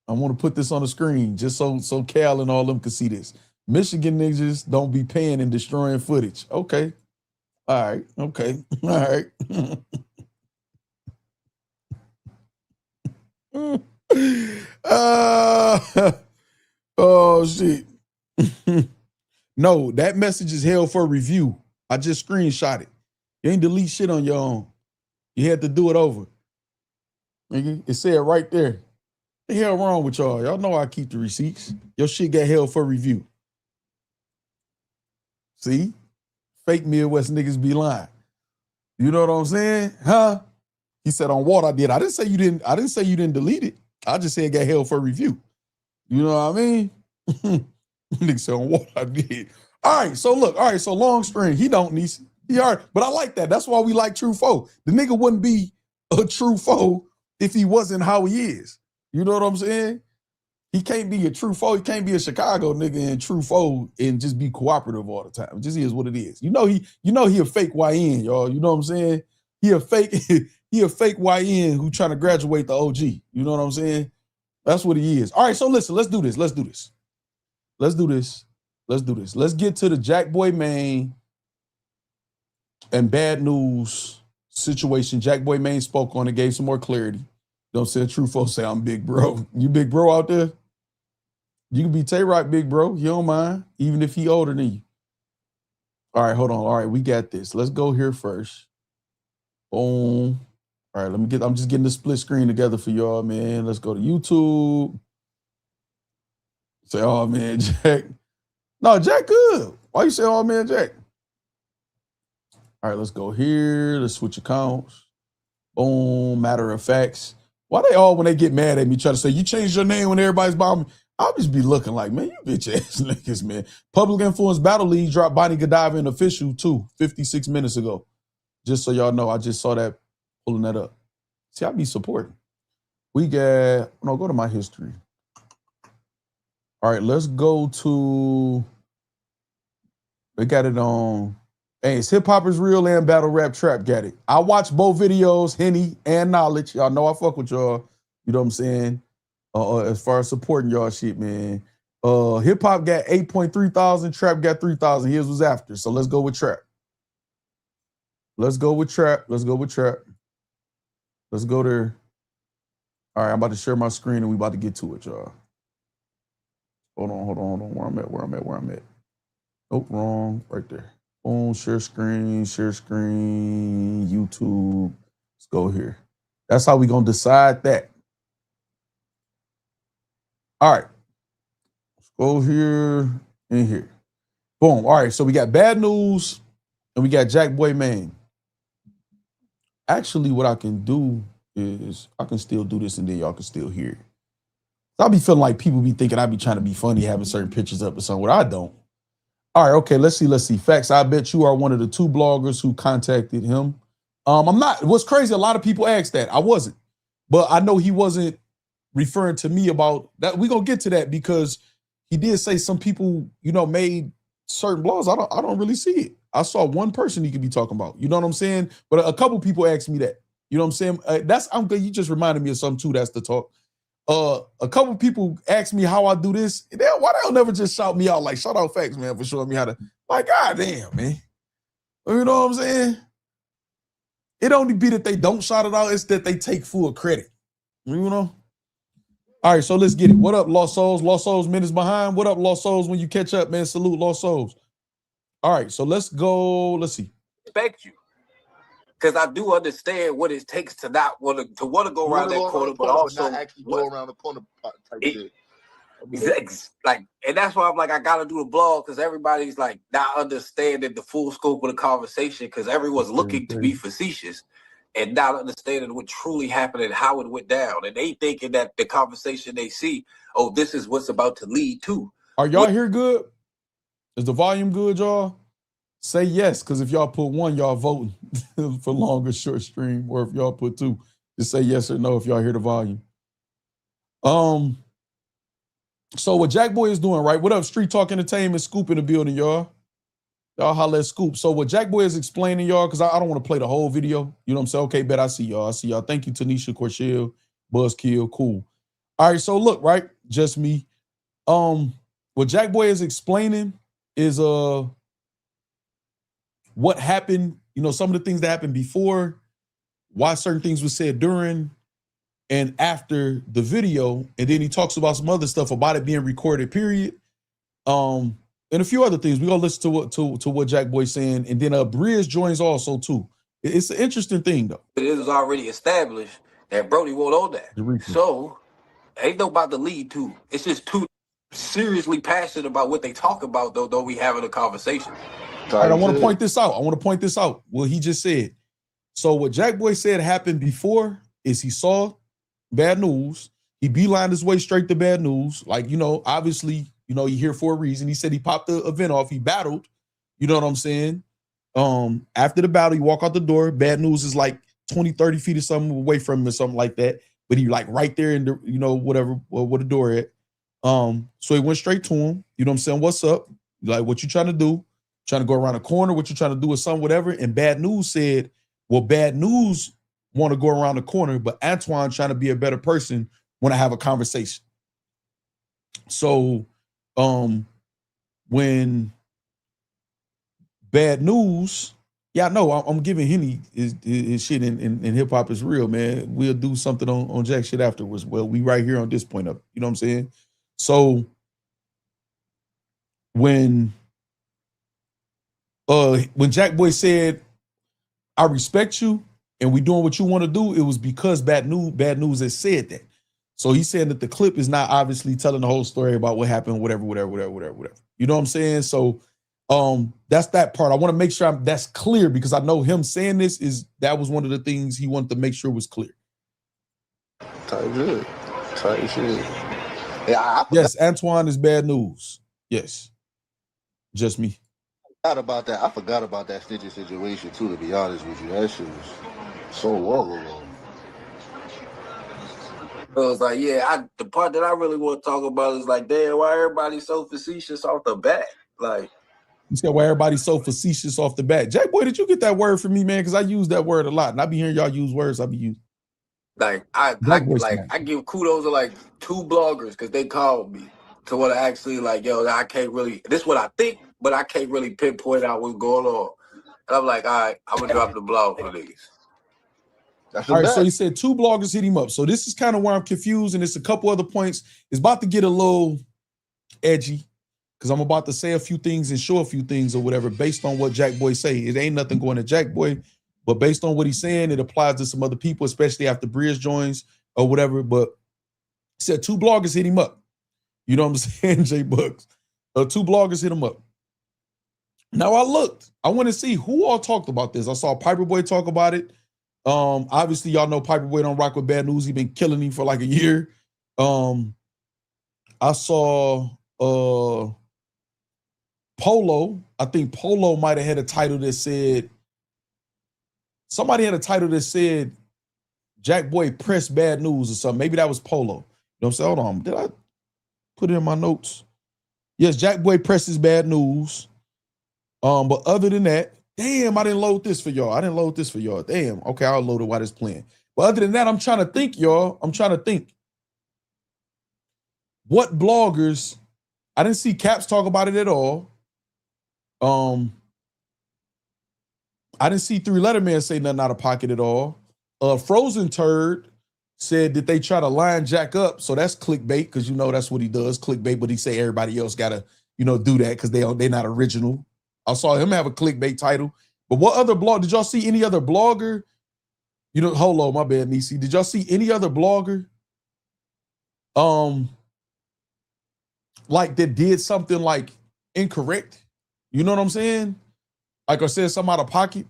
I want to put this on the screen just so Cal and all them can see this. Michigan niggas don't be paying and destroying footage. Okay. All right. Okay. All right. Oh shit. No, that message is held for review. I just screenshot it. You ain't delete shit on your own. You had to do it over. Nigga, it said right there. What the hell wrong with y'all? Y'all know I keep the receipts. Your shit got held for review. See? Fake Midwest niggas be lying. You know what I'm saying? Huh? He said on what I did. I didn't say you didn't delete it. I just said it got held for review. You know what I mean? Nigga said on what I did. All right, so look, so long string. He don't need but I like that. That's why we like true foe. The nigga wouldn't be a true foe if he wasn't how he is. You know what I'm saying? He can't be a true foe. He can't be a Chicago nigga and true foe and just be cooperative all the time. It just is what it is. You know he a fake YN, y'all. You know what I'm saying? He a fake YN who trying to graduate the OG. You know what I'm saying? That's what he is. All right, so listen, let's do this. Let's get to the Jakkboy Maine and Bad Newz situation. Jakkboy Maine spoke on it, gave some more clarity. Don't say true folks say I'm big bro. You big bro out there? You can be Tay-Rock big bro. You don't mind, even if he older than you. All right, hold on. All right, we got this. Let's go here first. Boom. All right, I'm just getting the split screen together for y'all, man. Let's go to YouTube. Say, oh man, Jack. No, Jack good. Why you say, oh man, Jack? All right, let's go here. Let's switch accounts. Boom, matter of facts. Why they all, when they get mad at me, try to say, you changed your name when everybody's bombing me? I'll just be looking like, man, you bitch ass niggas, man. Public Influence Battle League dropped Bonnie Godiva in official too, 56 minutes ago. Just so y'all know, I just saw that, pulling that up. See, I be supporting. We got, no, go to my history. All right, let's go to, they got it on, hey, it's Hip Hop is Real and Battle Rap Trap got it. I watch both videos, Henny and Knowledge. Y'all know I fuck with y'all. You know what I'm saying? As far as supporting y'all shit, man. Hip Hop got 8.3 thousand, Trap got 3,000. His was after. So let's go with Trap. Let's go with Trap. Let's go there. All right, I'm about to share my screen and we about to get to it, y'all. Hold on. Where I'm at. Oh, wrong. Right there. Boom, share screen, YouTube. Let's go here. That's how we gonna decide that. All right. Let's go here and here. Boom. All right, so we got Bad Newz and we got Jakkboy Maine. Actually, what I can do is I can still do this and then y'all can still hear it. I'll be feeling like people be thinking I be trying to be funny having certain pictures up or something. What I don't. All right, okay, let's see. Factz, I bet you are one of the 2 bloggers who contacted him. I'm not. What's crazy, a lot of people asked that. I wasn't. But I know he wasn't referring to me about that. We're going to get to that because he did say some people, made certain blogs. I don't really see it. I saw one person he could be talking about. You know what I'm saying? But a couple people asked me that. You know what I'm saying? You just reminded me of something too. That's the talk. A couple people asked me how I do this. Why they don't never just shout me out? Like, shout out Factz, man, for showing me how to. Like, goddamn, man. You know what I'm saying? It only be that they don't shout it out. It's that they take full credit. You know? All right, so let's get it. What up, Lost Souls? Lost Souls minutes behind. What up, Lost Souls? When you catch up, man, salute Lost Souls. All right, so let's go. Let's see. Respect you. Because I do understand what it takes to not want to go around that corner, but also not actually go around the corner type shit. Like, and that's why I'm like, I gotta do the blog because everybody's like not understanding the full scope of the conversation because everyone's looking to be facetious and not understanding what truly happened and how it went down. And they thinking that the conversation they see, oh, this is what's about to lead to. Are y'all here good? Is the volume good, y'all? Say yes, because if y'all put 1, y'all voting for longer short stream, or if y'all put 2, just say yes or no if y'all hear the volume. So what Jakkboy is doing, right? What up, Street Talk Entertainment, Scoop in the building, y'all. Y'all holla at Scoop. So what Jakkboy is explaining, y'all, because I don't want to play the whole video. You know what I'm saying? Okay, bet I see y'all. I see y'all. Thank you, Tanisha, Corshell, Buzzkill. Cool. All right, so look, right? Just me. What Jakkboy is explaining is what happened, you know, some of the things that happened before, why certain things were said during and after the video, and then he talks about some other stuff about it being recorded, period. And a few other things. We're gonna listen to what Jakkboy's saying, and then Briz joins also too. It's an interesting thing though. It is already established that Brody won't own that. So ain't no about to lead to. It's just too seriously passionate about what they talk about though we having a conversation. All right, I want to point this out. What he just said. So what Jakkboy said happened before is he saw Bad Newz. He beelined his way straight to Bad Newz. Like, you know, obviously, you know, you're here for a reason. He said he popped the event off. He battled. You know what I'm saying? After the battle, he walked out the door. Bad Newz is like 20, 30 feet or something away from him or something like that. But he like right there in the, you know, whatever, where the door at. So he went straight to him. You know what I'm saying? What's up? Like, what you trying to do? Trying to go around the corner? What you trying to do or something, whatever? And Bad Newz said, well, Bad Newz want to go around the corner, but Antoine trying to be a better person want to have a conversation. So when Bad Newz, yeah, I know I'm giving Henny his shit in hip hop is real, man. We'll do something on Jack shit afterwards. Well, we right here on this point up. You know what I'm saying? So when Jakkboy said, I respect you and we doing what you want to do, it was because Bad Newz has said that. So he's saying that the clip is not obviously telling the whole story about what happened, whatever. You know what I'm saying? So that's that part. I want to make sure that's clear because I know him saying that was one of the things he wanted to make sure was clear. Tight shit. Yeah, yes, Antoine is Bad Newz. Yes. Just me. I forgot about that snitching situation too, to be honest with you. That shit was so long ago. I was like, yeah, the part that I really want to talk about is like, damn, why everybody so facetious off the bat? Like, you said why everybody's so facetious off the bat. Jakkboy, did you get that word from me, man? Because I use that word a lot, and I be hearing y'all use words I be using. Like, I give kudos to like 2 bloggers because they called me to what I actually like, yo, I can't really, this is what I think, but I can't really pinpoint out what's going on. And I'm like, all right, I'm gonna drop the blog for niggas. All right, so he said 2 bloggers hit him up. So this is kind of where I'm confused, and it's a couple other points. It's about to get a little edgy because I'm about to say a few things and show a few things or whatever based on what Jakkboy say. It ain't nothing going to Jakkboy, but based on what he's saying, it applies to some other people, especially after Briz joins or whatever. But he said 2 bloggers hit him up. You know what I'm saying, J Bucks? 2 bloggers hit him up. Now I looked. I want to see who all talked about this. I saw Piper Boy talk about it. Obviously, y'all know Piper Boy don't rock with Bad Newz. He been killing him for like a year. I saw Polo. I think Polo might have had a title that said, somebody had a title that said Jakkboy pressed Bad Newz or something. Maybe that was Polo. You know what I'm saying? Hold on. Did I put it in my notes? Yes, Jakkboy presses Bad Newz. But other than that, damn, I didn't load this for y'all. Damn. Okay, I'll load it while it's playing. But other than that, I'm trying to think, y'all. What bloggers? I didn't see Caps talk about it at all. I didn't see 3 Letterman say nothing out of pocket at all. Frozen Turd said that they try to line Jack up. So that's clickbait, because you know that's what he does, clickbait, but he say everybody else gotta, you know, do that because they're not original. I saw him have a clickbait title. But what other blog? Did y'all see any other blogger? You know, hold on, my bad, Nisi. Did y'all see any other blogger? Like that did something like incorrect? You know what I'm saying? Like I said, something out of pocket.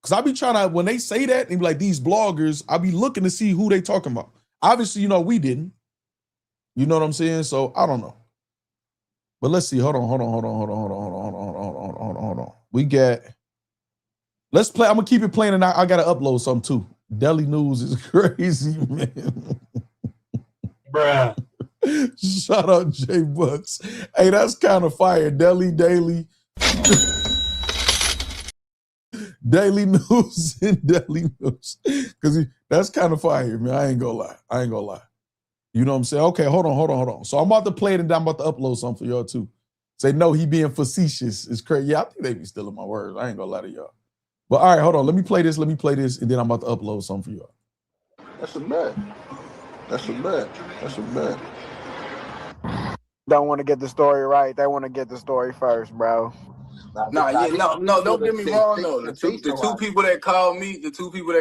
Because I be trying to, when they say that, and be like, these bloggers, I be looking to see who they talking about. Obviously, you know, we didn't. You know what I'm saying? So I don't know. But let's see. Hold on. We got, let's play. I'm gonna keep it playing, and I gotta upload something too. Deli Newz is crazy, man. Bruh. Shout out J Bucks. Hey, that's kind of fire. Deli Daily. Daily News and Daily News. Because that's kind of fire, man. I ain't gonna lie. You know what I'm saying? Okay, hold on. So I'm about to play it and then I'm about to upload something for y'all too. Say, no, he being facetious is crazy. Yeah, I think they be stealing my words. I ain't gonna lie to y'all. But all right, hold on. Let me play this, and then I'm about to upload something for y'all. That's a bet. Don't want to get the story right. They want to get the story first, bro. No, don't get me wrong though. The two people that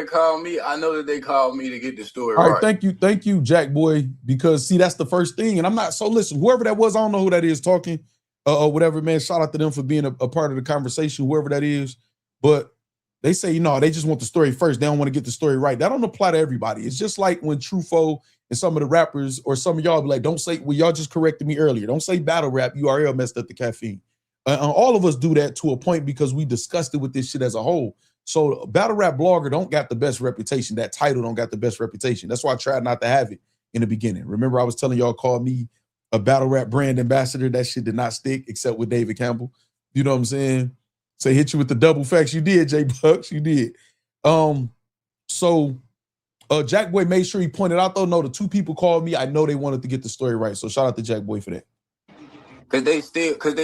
called me, I know that they called me to get the story All right, right. thank you, Jakkboy, because see, that's the first thing. And I'm not, so listen, whoever that was, I don't know who that is talking, or whatever, man. Shout out to them for being a part of the conversation, whoever that is. But they say, they just want the story first. They don't want to get the story right. That don't apply to everybody. It's just like when Trufo and some of the rappers or some of y'all be like, don't say, well, y'all just corrected me earlier. Don't say battle rap, URL messed up the caffeine. All of us do that to a point because we discussed it with this shit as a whole. So battle rap blogger don't got the best reputation. That title don't got the best reputation. That's why I tried not to have it in the beginning. Remember, I was telling y'all, call me a battle rap brand ambassador. That shit did not stick except with David Campbell. You know what I'm saying? Say hit you with the double facts. You did, J Bucks. You did. So Jakkboy made sure he pointed out though. No, the two people called me. I know they wanted to get the story right. So shout out to Jakkboy for that. Cause they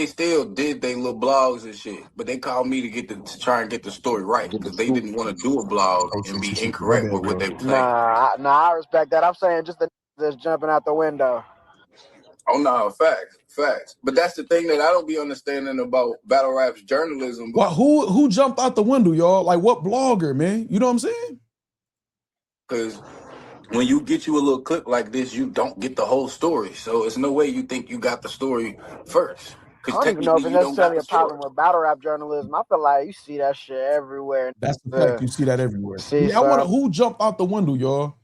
still did their little blogs and shit, but they called me to try and get the story right because they didn't want to do a blog and be incorrect with what they were saying. Nah, I respect that. I'm saying just the that's jumping out the window. Oh no, facts. But that's the thing that I don't be understanding about battle rap's journalism. Well, who jumped out the window, y'all? Like what blogger, man? You know what I'm saying? Because when you get you a little clip like this, you don't get the whole story. So it's no way you think you got the story first. I don't even know if it's necessarily a problem with battle rap journalism. I feel like you see that shit everywhere. That's the fact. You see that everywhere. See, I want to who jumped out the window, y'all.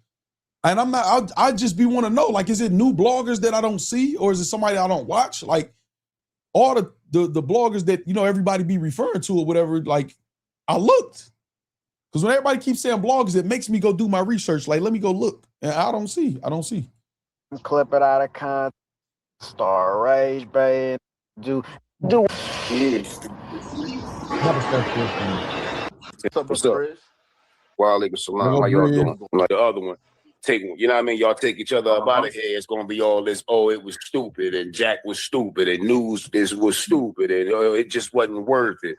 And I'm not. I just be want to know. Like, is it new bloggers that I don't see, or is it somebody I don't watch? Like, all the bloggers that everybody be referring to or whatever. Like, I looked. Because when everybody keeps saying bloggers, it makes me go do my research. Like, let me go look. And I don't see. Clip it out of context. Star Rage, babe. Do. What's up? Walaikum salam. How y'all doing? Like the other one. You know what I mean? Y'all take each other up out of here. It's gonna be all this, it was stupid, and Jack was stupid, and Newz was stupid, and it just wasn't worth it.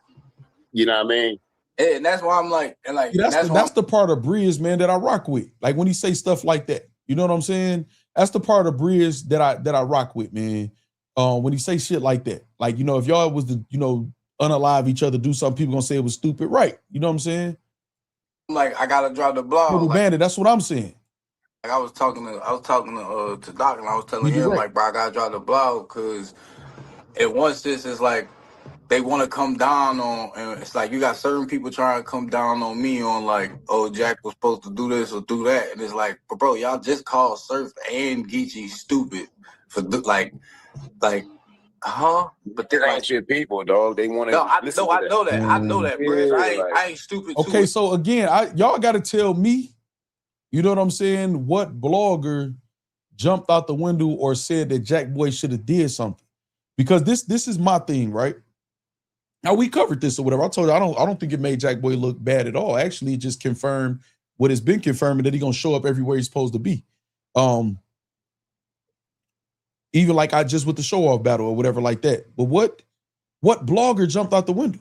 You know what I mean? Yeah, and that's why I'm like, that's the part of Briz, man, that I rock with. Like when he say stuff like that, you know what I'm saying? That's the part of Briz that I rock with, man. When he say shit like that, like if y'all was to unalive each other, do something, people gonna say it was stupid, right? You know what I'm saying? Like I gotta drop the blog. Bandit, that's what I'm saying. Like I was talking to Doc, and I was telling him like, bro, I gotta drop the blog because in one sense it's like they want to come down on, and it's like you got certain people trying to come down on me on like, Jack was supposed to do this or do that, and it's like, but bro, y'all just called Surf and Geechee stupid for huh? But they ain't shit people, dog. They want to. No, I know that, bro. I ain't stupid. Okay, so again, y'all got to tell me, you know what I'm saying? What blogger jumped out the window or said that Jakkboy should have did something? Because this is my thing, right? Now we covered this or whatever. I told you I don't think it made Jakkboy look bad at all. Actually, it just confirmed what has been confirmed, that he's gonna show up everywhere he's supposed to be. Even like I just with the show off battle or whatever like that. But what blogger jumped out the window?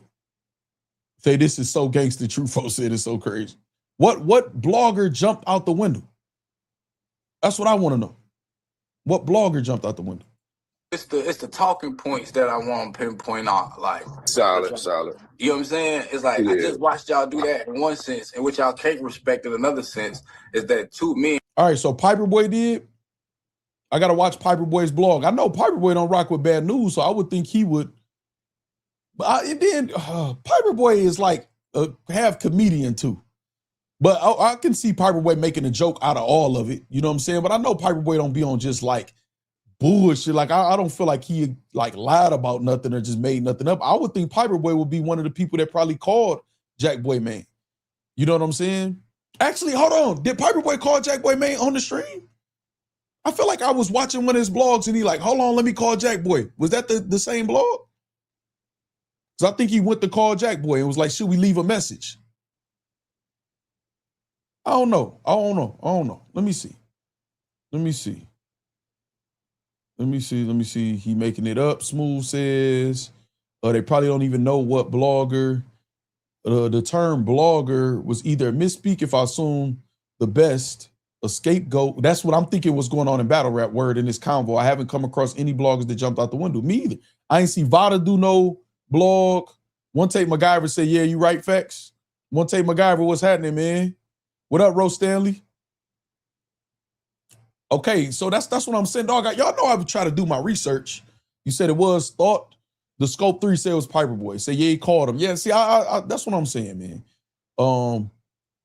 Say this is so gangster. Trufo said it's so crazy. What blogger jumped out the window? That's what I want to know. What blogger jumped out the window? It's the talking points that I want to pinpoint out. Like solid. You know what I'm saying? It's like I just watched y'all do that in one sense, and which y'all can't respect in another sense is that two men. All right, so Piperboy did. I gotta watch Piperboy's blog. I know Piperboy don't rock with Bad News, so I would think he would. But Piperboy is like a half comedian too. But I can see Piperboy making a joke out of all of it. You know what I'm saying? But I know Piperboy don't be on just like bullshit. Like I don't feel like he like lied about nothing or just made nothing up. I would think Piperboy would be one of the people that probably called Jakkboy Maine. You know what I'm saying? Actually, hold on. Did Piperboy call Jakkboy Maine on the stream? I feel like I was watching one of his blogs and he like, hold on, let me call Jakkboy. Was that the same blog? Because I think he went to call Jakkboy and was like, should we leave a message? I don't know. Let me see. He making it up. Smooth says, they probably don't even know what blogger. The term blogger was either a misspeak, if I assume the best, a scapegoat. That's what I'm thinking was going on in battle rap word in this convo. I haven't come across any bloggers that jumped out the window. Me either. I ain't see Vada do no blog. One Take MacGyver said, yeah, you right, Factz. One Take MacGyver, what's happening, man? What up, Rose Stanley? Okay, so that's what I'm saying, dog. Y'all know I would try to do my research. You said it was thought. The Scope 3 said it was Piper Boy. Say, yeah, he called him. Yeah, see, I that's what I'm saying, man.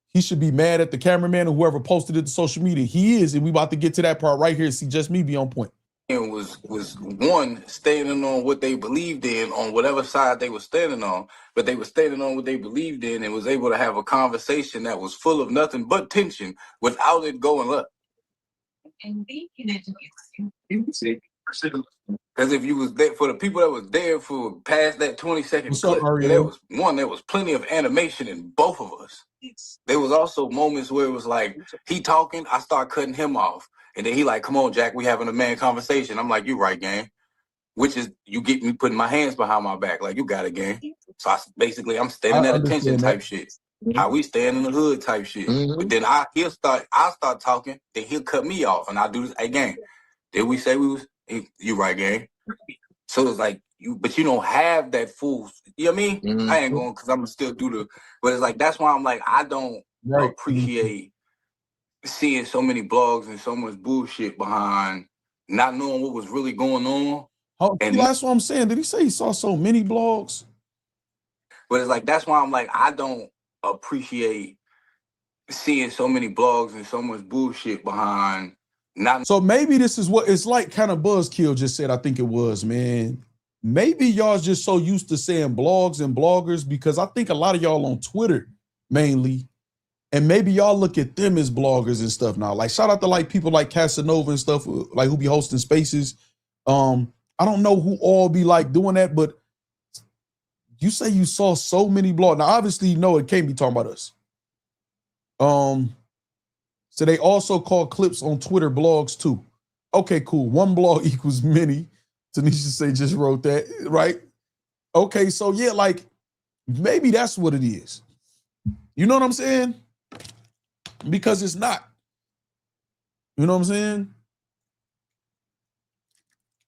He should be mad at the cameraman or whoever posted it to social media. He is, and we about to get to that part right here. See, just me be on point. And was one standing on what they believed in on whatever side they were standing on, but they were standing on what they believed in and was able to have a conversation that was full of nothing but tension without it going left. Because if you was there, for the people that was there for past that 20-second clip, there was plenty of animation in both of us. There was also moments where it was like he talking, I start cutting him off. And then he like, come on, Jack, we having a man conversation. I'm like, you right, gang. Which is you get me putting my hands behind my back. Like, you got it, gang. So I'm standing at attention type shit. How we stand in the hood type shit. But then I'll start talking, then he'll cut me off. And I'll do this, hey, gang, did we say we was, you right, gang. So it's like, but you don't have that full, you know what I mean? I ain't going, because I'm going to still do but it's like, that's why I'm like, I don't appreciate seeing so many blogs and so much bullshit behind not knowing what was really going on. And that's what I'm saying. Did he say he saw so many blogs? But it's like, that's why I'm like, I don't appreciate seeing so many blogs and so much bullshit behind not. So maybe this is what it's like, kind of Buzzkill just said, I think it was, man. Maybe y'all's just so used to saying blogs and bloggers, because I think a lot of y'all on Twitter mainly, and maybe y'all look at them as bloggers and stuff now. Like, shout out to like people like Casanova and stuff, like who be hosting spaces. I don't know who all be like doing that, but you say you saw so many blogs. Now, obviously, you know it can't be talking about us. So they also call clips on Twitter blogs too. Okay, cool. One blog equals many. Tanisha say just wrote that, right? Okay, so yeah, like maybe that's what it is. You know what I'm saying? Because it's not. You know what I'm saying?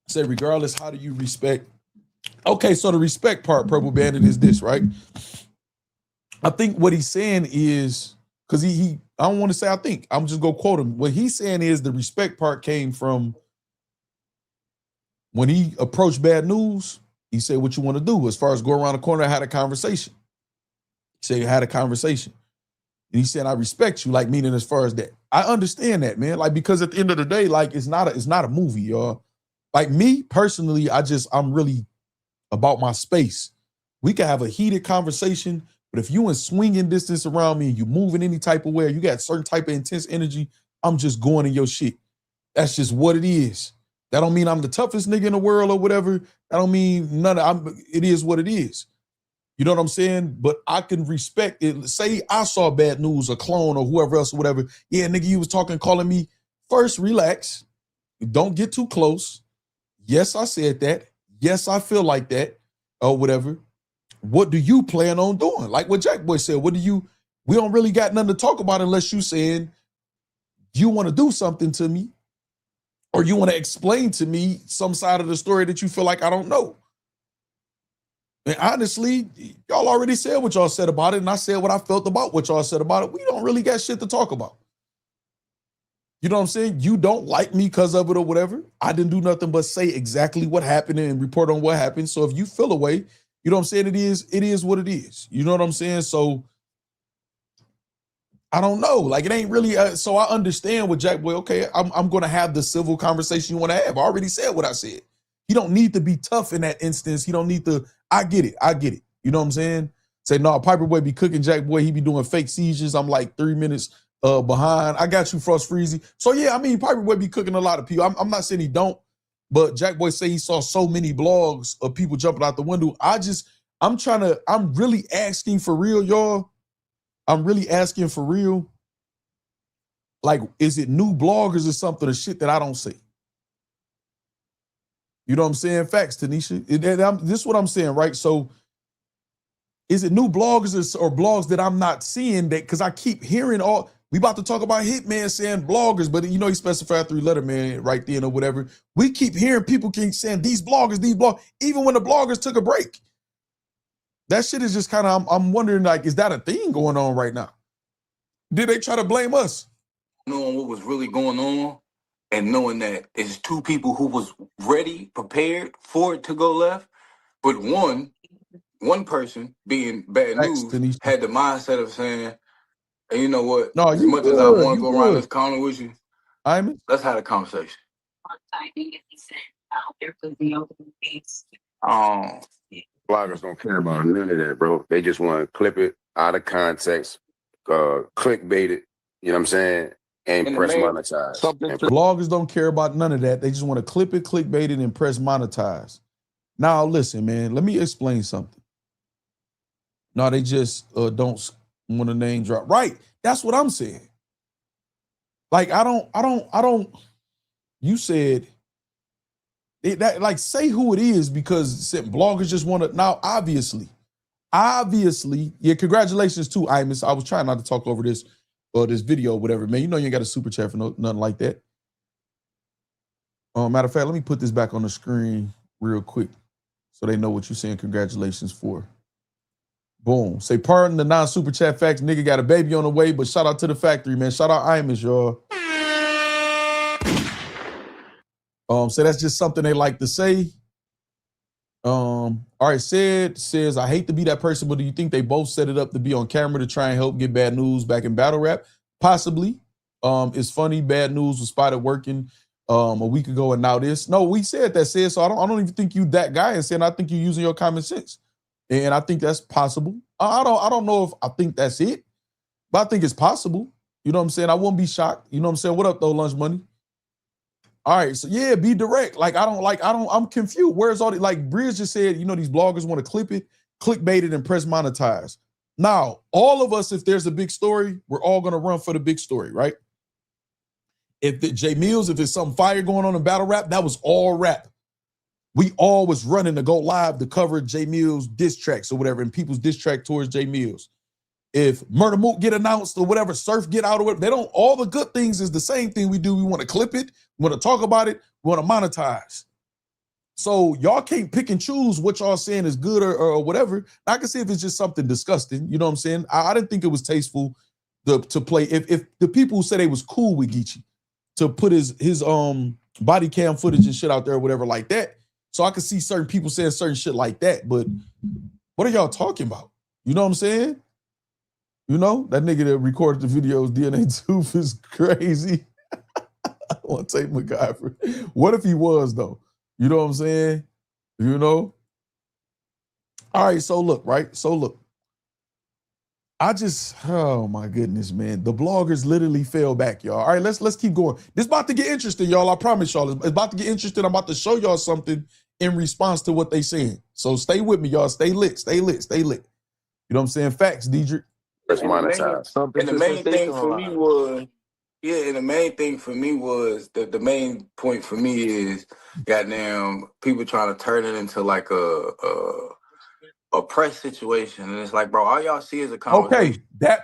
Say, regardless, how do you respect? Okay, so the respect part, Purple Bandit, is this, right? I think what he's saying is, because I don't want to say I think, I'm just going to quote him. What he's saying is the respect part came from when he approached Bad News. He said, what you want to do as far as go around the corner and had a conversation. He said, you had a conversation. And he said, I respect you, like, meaning as far as that. I understand that, man. Like, because at the end of the day, like, it's not a movie, y'all. Like me personally, I'm really about my space. We can have a heated conversation, but if you in swinging distance around me and you moving any type of way, you got certain type of intense energy, I'm just going in your shit. That's just what it is. That don't mean I'm the toughest nigga in the world or whatever. That don't mean it is what it is. You know what I'm saying? But I can respect it. Say I saw Bad News, a clone or whoever else or whatever. Yeah, nigga, you was talking, calling me. First, relax. Don't get too close. Yes, I said that. Yes, I feel like that or whatever. What do you plan on doing? Like what Jakkboy said, we don't really got nothing to talk about unless you saying you want to do something to me or you want to explain to me some side of the story that you feel like I don't know. And honestly, y'all already said what y'all said about it, and I said what I felt about what y'all said about it. We don't really got shit to talk about. You know what I'm saying? You don't like me because of it or whatever. I didn't do nothing but say exactly what happened and report on what happened. So if you feel away, you know what I'm saying? It is what it is. You know what I'm saying? So I don't know. Like it ain't really. So I understand what Jakkboy. Okay, I'm going to have the civil conversation you want to have. I already said what I said. He don't need to be tough in that instance. He don't need to. I get it. You know what I'm saying? Say, no, Piper Boy be cooking Jakkboy. He be doing fake seizures. I'm like 3 minutes behind. I got you, Frost Freezy. So yeah, I mean, Piper Boy be cooking a lot of people. I'm not saying he don't, but Jakkboy say he saw so many blogs of people jumping out the window. I'm really asking for real, y'all. I'm really asking for real. Like, is it new bloggers or something or shit that I don't see? You know what I'm saying? Facts, Tanisha. This is what I'm saying, right? So is it new bloggers or blogs that I'm not seeing that, because I keep hearing we about to talk about Hitman saying bloggers, but you know he specified 3-letter man right then or whatever. We keep hearing people keep saying these bloggers, even when the bloggers took a break. That shit is just kind of, I'm wondering, like, is that a thing going on right now? Did they try to blame us? Knowing what was really going on and knowing that it's two people who was ready, prepared for it to go left, but one person being bad news had the mindset of saying, hey, you know what? No, as much as I want to go around this corner with you, let's have a conversation. Bloggers don't care about none of that, bro. They just want to clip it out of context, clickbait it, you know what I'm saying, and press monetize. Bloggers don't care about none of that. They just want to clip it, clickbait it, and press monetize. Now, listen, man, let me explain something. No, they just don't want to name drop. Right. That's what I'm saying. Like, I don't, you said, like, say who it is, because bloggers just want to, now, obviously, yeah, congratulations to Imus. I was trying not to talk over this video or whatever, man. You know you ain't got a super chat for nothing like that. Matter of fact, let me put this back on the screen real quick so they know what you're saying congratulations for. Boom. Say, pardon the non-super chat facts. Nigga got a baby on the way, but shout out to the factory, man. Shout out Imus, y'all. So that's just something they like to say. All right, says, I hate to be that person, but do you think they both set it up to be on camera to try and help get Bad News back in battle rap? Possibly. It's funny, Bad News was spotted working a week ago, and now this. No, we said that, says, so I don't even think you that guy, and saying I think you're using your common sense. And I think that's possible. I don't know if I think that's it, but I think it's possible. You know what I'm saying? I wouldn't be shocked. You know what I'm saying? What up, though, Lunch Money? All right, so yeah, be direct. I'm confused. Where's all the, like Bridge just said, you know, these bloggers want to clip it, clickbait it, and press monetize. Now, all of us, if there's a big story, we're all gonna run for the big story, right? If J Mills, if there's something fire going on in battle rap, that was all rap. We all was running to go live to cover J Mills diss tracks or whatever, and people's diss track towards J Mills. If Murder Mook get announced or whatever, Surf get out or whatever, they don't, all the good things is the same thing we do. We want to clip it, we want to talk about it, we want to monetize. So y'all can't pick and choose what y'all saying is good or whatever. I can see if it's just something disgusting, you know what I'm saying? I didn't think it was tasteful to play. If the people who said they was cool with Geechee to put his body cam footage and shit out there or whatever like that. So I could see certain people saying certain shit like that, but what are y'all talking about? You know what I'm saying? You know, that nigga that recorded the videos, DNA Tooth, is crazy. I want to take MacGyver. What if he was, though? You know what I'm saying? You know? All right, so look, right? So look. Oh my goodness, man. The bloggers literally fell back, y'all. All right, let's keep going. This about to get interesting, y'all. I promise y'all. It's about to get interesting. I'm about to show y'all something in response to what they saying. So stay with me, y'all. Stay lit, stay lit, stay lit. You know what I'm saying? Facts, Deidre. And the main thing for me was, and the main thing for me was that the main point for me is goddamn people trying to turn it into like a press situation, and it's like, bro, all y'all see is a conversation. Okay,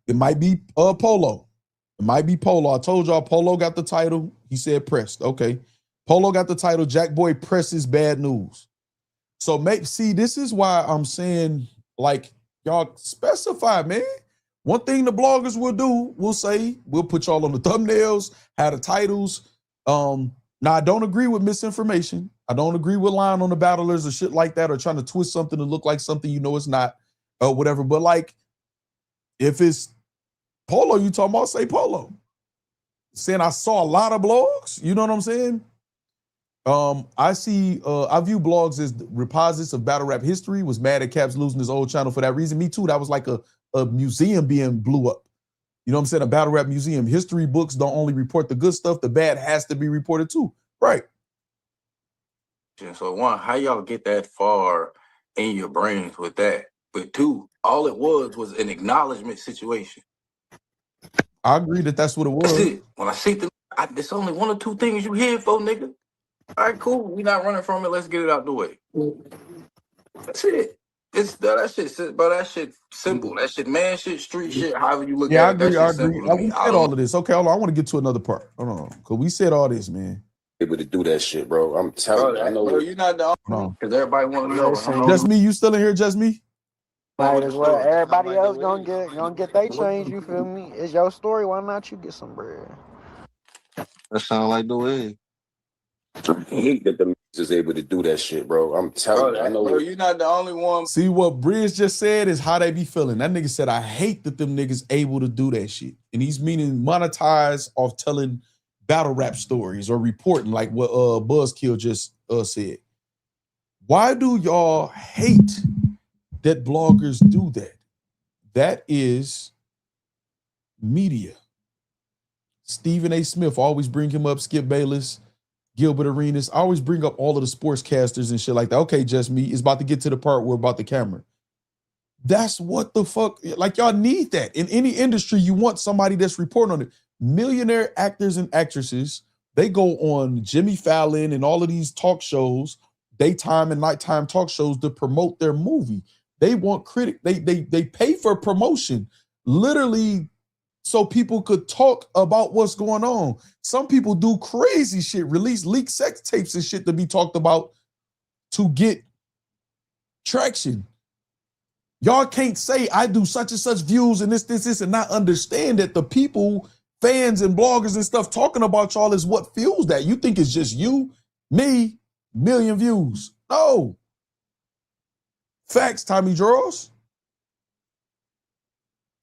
it might be Polo. It might be Polo. I told y'all Polo got the title. He said pressed. Okay, Polo got the title. Jakkboy presses Bad News. So see, this is why I'm saying, like, y'all specify, man. One thing the bloggers will do, we'll put y'all on the thumbnails, have the titles. Now, I don't agree with misinformation. I don't agree with lying on the battlers or shit like that, or trying to twist something to look like something you know it's not, or whatever. But like, if it's Polo you talking about, say Polo. Saying I saw a lot of blogs, you know what I'm saying? I view blogs as repositories of battle rap history. Was mad at Caps losing his old channel for that reason. Me too. That was like a museum being blew up. You know what I'm saying? A battle rap museum. History books don't only report the good stuff. The bad has to be reported too. Right. So one, how y'all get that far in your brains with that? But two, all it was an acknowledgement situation. I agree that that's what it That's was. it. When I see them, it's only one or two things you here for, nigga. All right, cool. We not running from it. Let's get it out the way. That's it. That shit, bro. That shit simple. That shit, man, shit, street shit. However you look Yeah, I at it, that agree. shit I agree. simple to me. We said all of this. Okay, hold on. I want to get to another part. Hold on, because we said all this, man. Able to do that shit, bro. I'm telling you. I know. Bro, you're not the only one. Because everybody want to know. Just me. You still in here? Just me? Might as well. Everybody else gonna get their change. You feel me? It's your story. Why not you get some bread? That sound like the way. I hate that the is able to do that shit, bro. I'm telling you. I know. Bro, you're not the only one. See, what Bridge just said is how they be feeling. That nigga said, I hate that them niggas able to do that shit. And he's meaning monetize off telling battle rap stories or reporting like what Buzzkill just said. Why do y'all hate that bloggers do that? That is media. Stephen A. Smith, always bring him up, Skip Bayless, Gilbert Arenas, I always bring up all of the sportscasters and shit like that. Okay, just me. It's about to get to the part where about the camera. That's what the fuck, like y'all need that. In any industry, you want somebody that's reporting on it. Millionaire actors and actresses, they go on Jimmy Fallon and all of these talk shows, daytime and nighttime talk shows to promote their movie. They want they pay for promotion, literally, so people could talk about what's going on. Some people do crazy shit, release leaked sex tapes and shit to be talked about to get traction. Y'all can't say I do such and such views and this, and not understand that the people, fans and bloggers and stuff talking about y'all is what fuels that. You think it's just you, me, million views. No. Facts, Tommy Draws.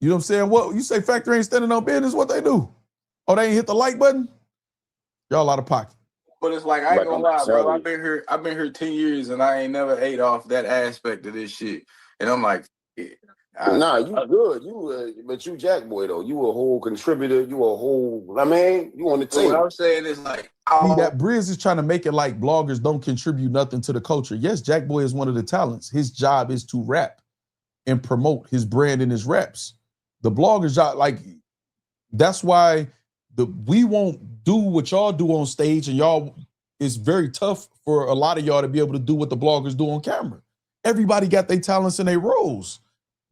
You know what I'm saying? What you say, Factory ain't standing on business, what they do? Oh, they ain't hit the like button? Y'all out of pocket. But it's like, I ain't gonna lie, bro. I've been here 10 years and I ain't never ate off that aspect of this shit. And I'm like, nah, you good. But you Jakkboy though. You a whole contributor. You a whole, I mean, you on the team. What I'm saying is like, that Briz is trying to make it like bloggers don't contribute nothing to the culture. Yes, Jakkboy is one of the talents. His job is to rap and promote his brand and his raps. The bloggers job, like, that's why we won't do what y'all do on stage, and y'all, it's very tough for a lot of y'all to be able to do what the bloggers do on camera. Everybody got their talents and their roles.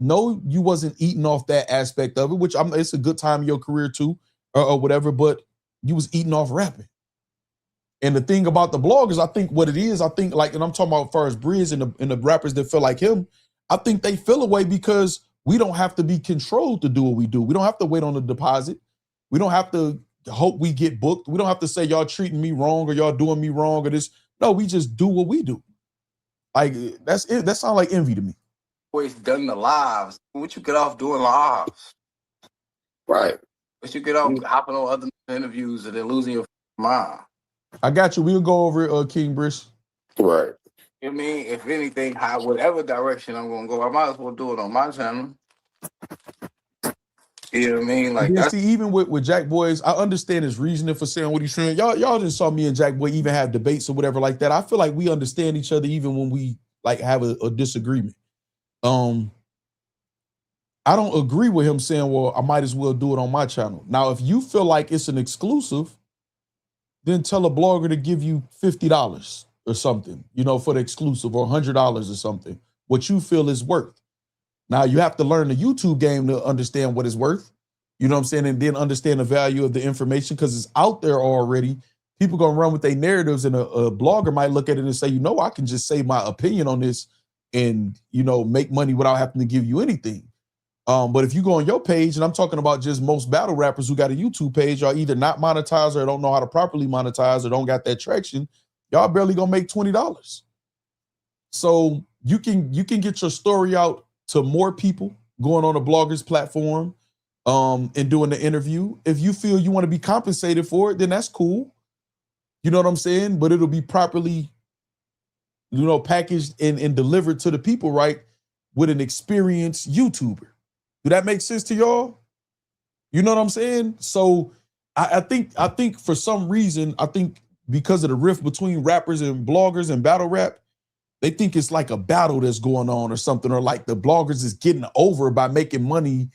No, you wasn't eating off that aspect of it, which it's a good time in your career too, or whatever, but you was eating off rapping. And the thing about the bloggers, I think what it is, like, and I'm talking about as far as Briz and the rappers that feel like him, I think they feel away because we don't have to be controlled to do what we do. We don't have to wait on the deposit. We don't have to hope we get booked. We don't have to say y'all treating me wrong or y'all doing me wrong or this. No, we just do what we do. Like, that's it. That sounds like envy to me. always done the lives. What you get off doing lives? Right. But you get off hopping on other interviews and then losing your mind. I got you. We'll go over it, King Brish. Right. I mean, if anything, whatever direction I'm gonna go, I might as well do it on my channel. You know what I mean? Like, yeah, see, even with Jakkboy's, I understand his reasoning for saying what he's saying. Y'all just saw me and Jakkboy even have debates or whatever like that. I feel like we understand each other even when we like have a disagreement. I don't agree with him saying, well, I might as well do it on my channel. Now, if you feel like it's an exclusive, then tell a blogger to give you $50 or something, you know, for the exclusive, or $100 or something, what you feel is worth. Now, you have to learn the YouTube game to understand what it's worth, you know what I'm saying, and then understand the value of the information because it's out there already. People gonna run with their narratives, and a blogger might look at it and say, you know, I can just say my opinion on this and, you know, make money without having to give you anything. But if you go on your page, and I'm talking about just most battle rappers who got a YouTube page, are either not monetized or don't know how to properly monetize or don't got that traction, y'all barely gonna make $20. So you can get your story out to more people going on a blogger's platform and doing the interview. If you feel you want to be compensated for it, then that's cool. You know what I'm saying? But it'll be properly, you know, packaged and delivered to the people, right, with an experienced YouTuber. Do that make sense to y'all? You know what I'm saying? So I think for some reason, I think because of the rift between rappers and bloggers and battle rap, they think it's like a battle that's going on or something, or like the bloggers is getting over by making money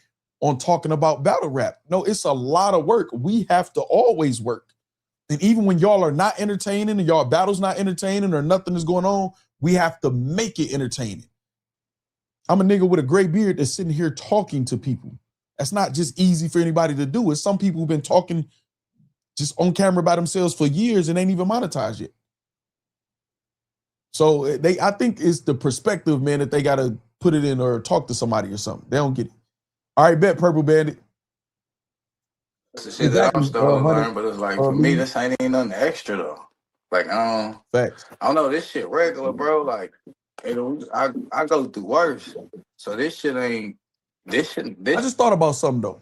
on talking about battle rap. No, it's a lot of work. We have to always work. And even when y'all are not entertaining and y'all battle's not entertaining or nothing is going on, we have to make it entertaining. I'm a nigga with a gray beard that's sitting here talking to people. That's not just easy for anybody to do. It's some people who've been talking just on camera by themselves for years and ain't even monetized yet. So I think it's the perspective, man, that they got to put it in or talk to somebody or something. They don't get it. All right, bet, Purple Bandit. That's the shit that I'm starting to learn, but it's like, for me, this ain't even nothing extra, though. Like, Facts. I don't know, this shit regular, bro. Like, I go through worse. So this shit ain't, I just thought about something, though.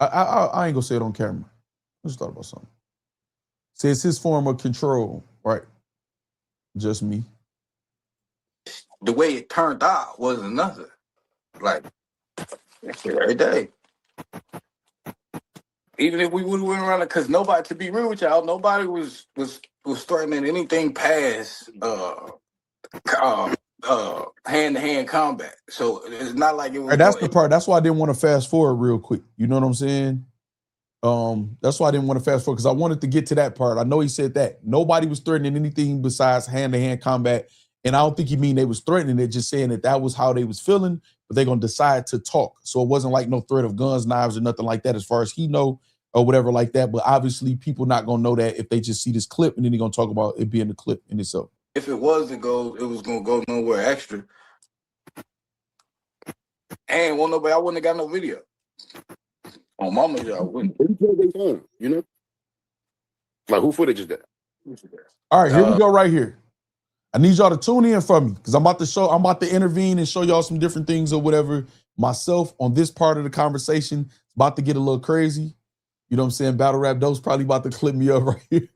I ain't gonna say it on camera. I just thought about something. See, it's his form of control, right? Just me. The way it turned out wasn't nothing. Like, that shit every day. Even if we would have went around it, because nobody, to be real with y'all, nobody was threatening anything past hand-to-hand combat. So it's not like it was. Right, that's the part. That's why I didn't want to fast forward real quick. You know what I'm saying? That's why I didn't want to fast forward, because I wanted to get to that part. I know he said that nobody was threatening anything besides hand-to-hand combat, and I don't think he mean they was threatening it, just saying that was how they was feeling, but they're gonna decide to talk. So it wasn't like no threat of guns, knives, or nothing like that, as far as he know, or whatever like that. But obviously, people not gonna know that if they just see this clip, and then they're gonna talk about it being the clip in itself. If it was to go, it was gonna go nowhere extra. And I wouldn't have got no video. On mama, y'all wouldn't. You know? Like, who footage is that? All right, here we go right here. I need y'all to tune in for me, because I'm about to intervene and show y'all some different things or whatever myself on this part of the conversation. It's about to get a little crazy. You know what I'm saying? Battle Rap Dope's probably about to clip me up right here.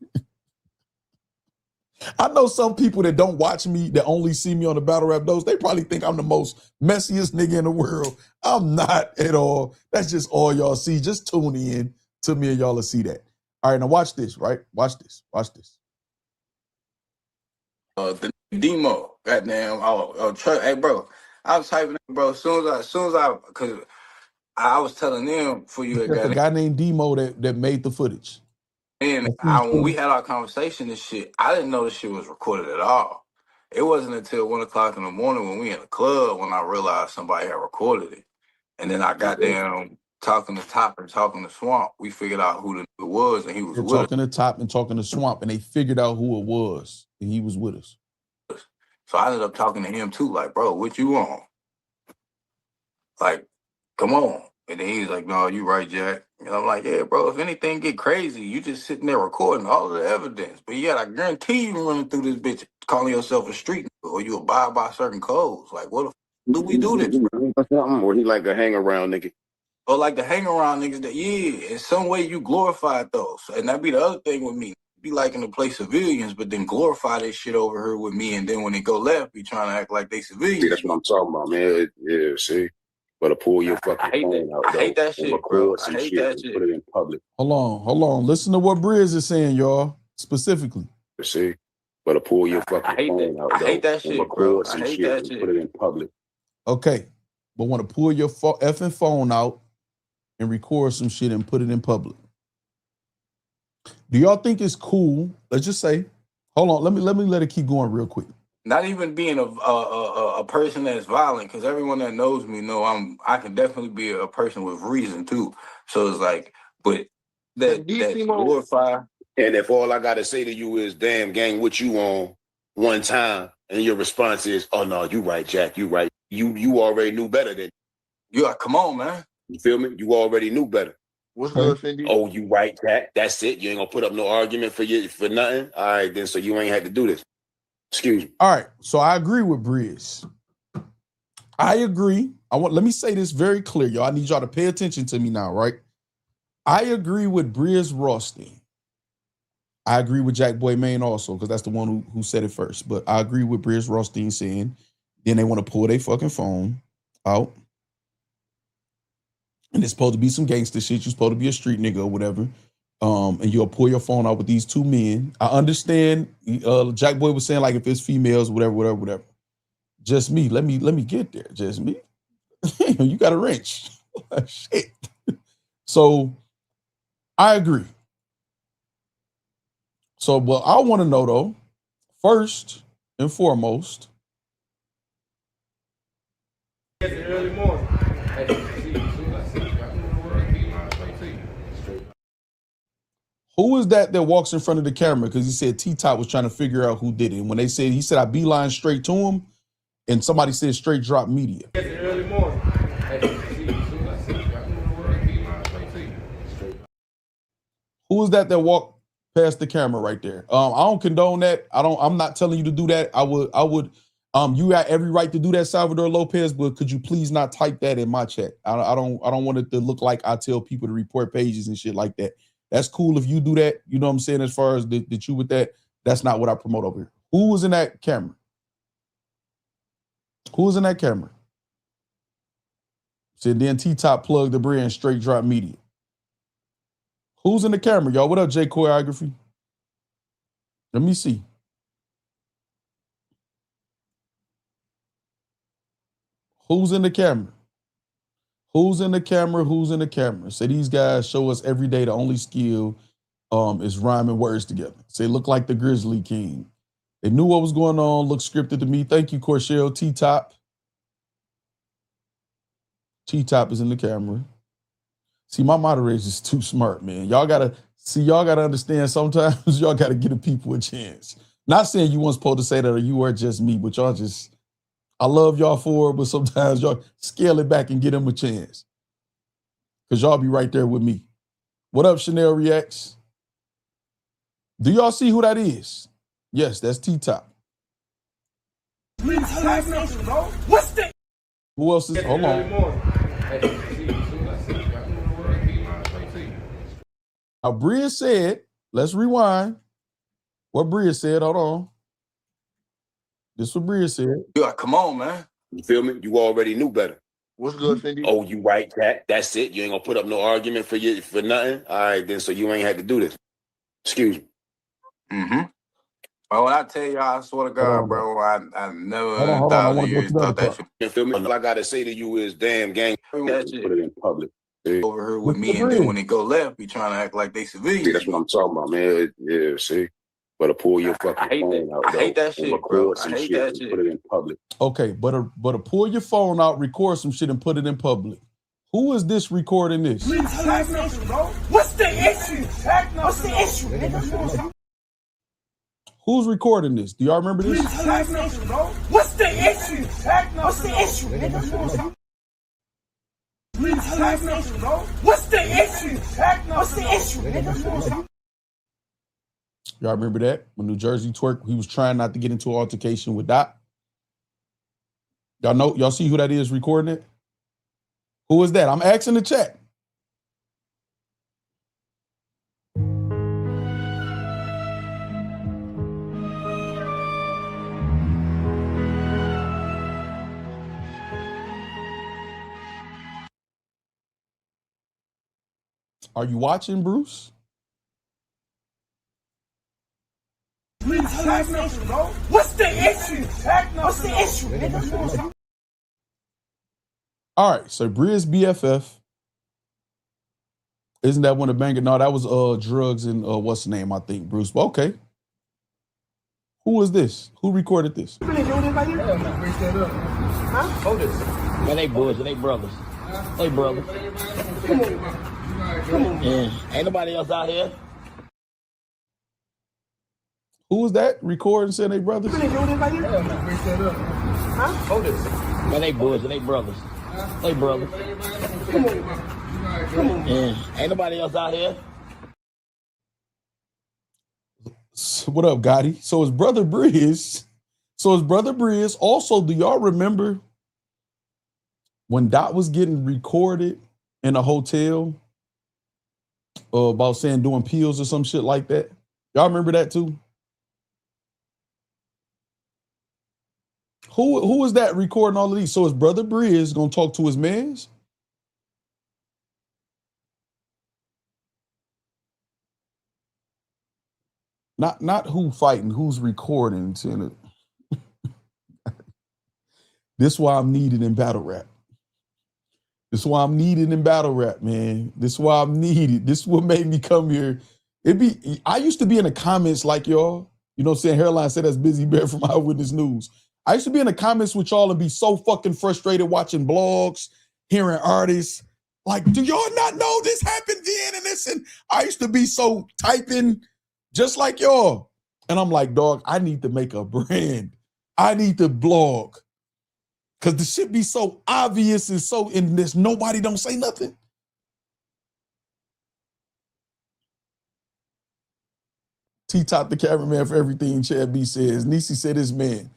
I know some people that don't watch me, that only see me on the Battle Rap Dose, they probably think I'm the most messiest nigga in the world. I'm not at all. That's just all y'all see. Just tune in to me and y'all will see that. All right, now watch this, right? Watch this. Watch this. The demo, goddamn. Hey, bro, I was typing, bro. As soon as I, because I was telling them for you, a guy named Demo that made the footage. And when we had our conversation and shit, I didn't know this shit was recorded at all. It wasn't until 1 o'clock in the morning when we in the club when I realized somebody had recorded it. And then I got down talking to Top and talking to Swamp. We figured out who the nigga was, and he was with us. Talking to Top and talking to Swamp, and they figured out who it was, and he was with us. So I ended up talking to him too, like, bro, what you on? Like, come on. And then he was like, no, you right, Jack. And I'm like, yeah, bro, if anything get crazy, you just sitting there recording all of the evidence. But yeah, I guarantee you running through this bitch calling yourself a street nigga, or you abide by certain codes. Like, what the f do we do this? Or he like a hang around nigga. Or like the hang around niggas that, yeah, in some way you glorified those. And that be the other thing with me. Be liking to play civilians, but then glorify this shit over here with me. And then when they go left, be trying to act like they civilians. See, that's what I'm talking about, man. Yeah, see? Better pull your fucking phone out. I hate that shit, bro. I hate that shit. Put it in public. Hold on. Listen to what Briz is saying, y'all, specifically. See? Better pull your fucking phone out. I hate that shit, bro. I hate that shit. Put it in public. Okay, but want to pull your effing phone out and record some shit and put it in public. Do y'all think it's cool? Let's just say, hold on. Let me let it keep going real quick. Not even being a person that's violent, because everyone that knows me know I can definitely be a person with reason too. So it's like, but that glorify. And if all I gotta say to you is, damn, gang, what you on one time, and your response is, oh no, you right, Jack, you right. You already knew better than you. Like, come on, man. You feel me? You already knew better. What's good, Fendi? Oh, you right, Jack. That's it. You ain't gonna put up no argument for nothing. All right, then. So you ain't had to do this. Excuse me. All right. So I agree with Briz. I agree. Let me say this very clear, y'all. I need y'all to pay attention to me now, right? I agree with Briz Rothstein. I agree with Jakkboy Maine also, because that's the one who said it first. But I agree with Briz Rothstein saying, then they want to pull their fucking phone out. And it's supposed to be some gangster shit. You're supposed to be a street nigga or whatever. And you'll pull your phone out with these two men. I understand. Jackboy was saying, like, if it's females, whatever. Just me. Let me get there. Just me. You got a wrench. Shit. So I agree. So, but I want to know though, first and foremost. Early morning. Who is that walks in front of the camera? Because he said T-Top was trying to figure out who did it. And when they said, he said, I beeline straight to him, and somebody said straight drop media. Early morning. Who is that walked past the camera right there? I don't condone that. I'm not telling you to do that. I would, you got every right to do that, Salvador Lopez, but could you please not type that in my chat? I don't want it to look like I tell people to report pages and shit like that. That's cool if you do that. You know what I'm saying? As far as the you with that, that's not what I promote over here. Who was in that camera? Who was in that camera? Said then T-Top plugged the brand straight drop media. Who's in the camera, y'all? What up, J Choreography? Let me see. Who's in the camera? Who's in the camera? Who's in the camera? Say these guys show us every day the only skill is rhyming words together. Say look like the Grizzly King. They knew what was going on, looked scripted to me. Thank you, Corshell. T-Top. T-Top is in the camera. See, my moderators is too smart, man. Y'all gotta understand sometimes y'all gotta give the people a chance. Not saying you weren't supposed to say that or you were just me, but y'all just, I love y'all for it, but sometimes y'all scale it back and get them a chance. Because y'all be right there with me. What up, Chanel Reacts? Do y'all see who that is? Yes, that's T-Top. What's that? Who else is? Hold on. Now, Bria said, let's rewind. What Bria said, hold on. This is what Bria said. Yeah, come on, man. You feel me? You already knew better. What's good, Cindy? Oh, you right, Jack. That's it. You ain't gonna put up no argument for nothing. All right, then. So you ain't had to do this. Excuse me. Mm-hmm. Well, when I tell y'all, I swear to God, bro, I never Hold on. I want to go to the other part. You feel me? All I gotta say to you is, damn, gang, That shit put it in public. over here with me, and then when they go left, be trying to act like they civilians. See, that's what I'm talking about, man. Yeah, see. Better pull your fucking phone out. I hate that shit, bro. I hate that shit. Put it in public. Okay, but pull your phone out, record some shit, and put it in public. Who is this recording this? What's the issue? What's the issue, nigga? Who's recording this? Do y'all remember this? What's the issue? What's the issue, nigga? What's the issue? What's the issue, nigga? Y'all remember that? When New Jersey Twerk, he was trying not to get into an altercation with Dot. Y'all see who that is recording it? Who is that? I'm asking the chat. Are you watching, Bruce? What's the issue? What's the issue, nigga? All right, so Bria's BFF. Isn't that one of Banger? No, that was drugs and what's the name, I think, Bruce. But okay. Who was this? Who recorded this? Man, they boys and they brothers. They brothers. Yeah. Ain't nobody else out here. Who was that recording saying they brothers? Man, they boys and they brothers. They brothers. Yeah. Ain't nobody else out here. So what up, Gotti? So his brother Briz. Also, do y'all remember when Dot was getting recorded in a hotel about saying doing pills or some shit like that? Y'all remember that too? Who is that recording all of these? So his brother Briz gonna talk to his mans? Not who fighting, who's recording. This is why I'm needed in battle rap. This is why I'm needed in battle rap, man. This is why I'm needed. This is what made me come here. I used to be in the comments like y'all. You know what I'm saying? Hairline said that's Busy Bear from Eyewitness News. I used to be in the comments with y'all and be so fucking frustrated watching blogs, hearing artists. Like, do y'all not know this happened then and this? And I used to be so typing just like y'all. And I'm like, dog, I need to make a brand. I need to blog. Because the shit be so obvious and there's nobody don't say nothing. T-Top the cameraman for everything Chad B says. Niecy said this man.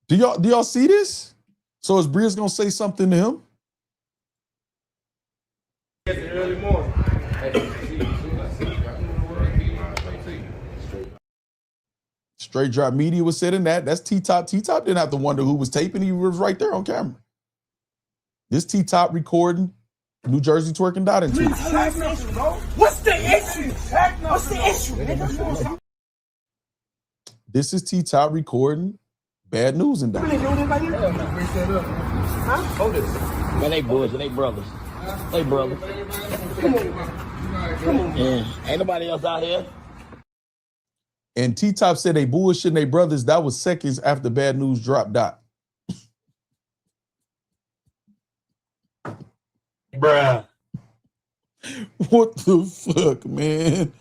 Do y'all see this? So is Bria's gonna say something to him? Early morning. Straight Drop Media was said in that. That's T-Top. T-Top didn't have to wonder who was taping. He was right there on camera. This T-Top recording New Jersey twerking dot into. What's the issue? What's the issue, nigga? This is T-Top recording Bad News and dot. Man, they boys and they brothers. They brothers. Yeah, ain't nobody else out here. And T-Top said they bullshitting they brothers. That was seconds after Bad News dropped dot. Bruh. What the fuck, man?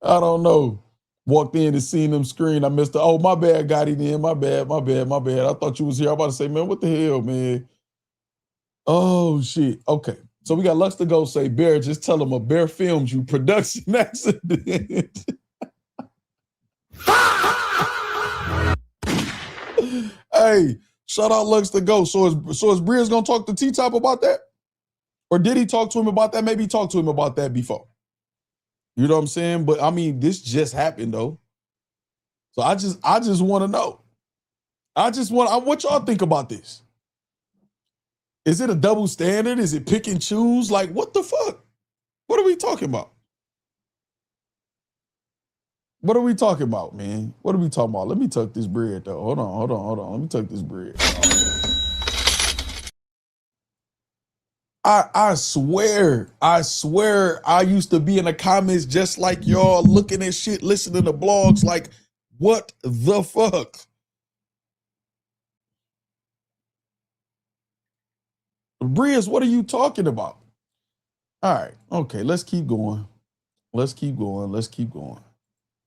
I don't know. Walked in and seen them screen. I missed the, oh, my bad, got it in. My bad. I thought you was here. I'm about to say, man, what the hell, man? Oh, shit. Okay. So we got Lux to go say, Bear, just tell him a Bear filmed you. Production accident. Hey, shout out Lux to go. So is Bria's gonna talk to T-Top about that? Or did he talk to him about that? Maybe he talked to him about that before. You know what I'm saying? But I mean, this just happened though. So I just want to know. What y'all think about this? Is it a double standard? Is it pick and choose? Like, what the fuck? What are we talking about? What are we talking about, man? What are we talking about? Let me tuck this bread, though. Hold on. Let me tuck this bread. I swear I used to be in the comments just like y'all, looking at shit, listening to blogs, like, what the fuck? Briz, what are you talking about? All right, okay, let's keep going.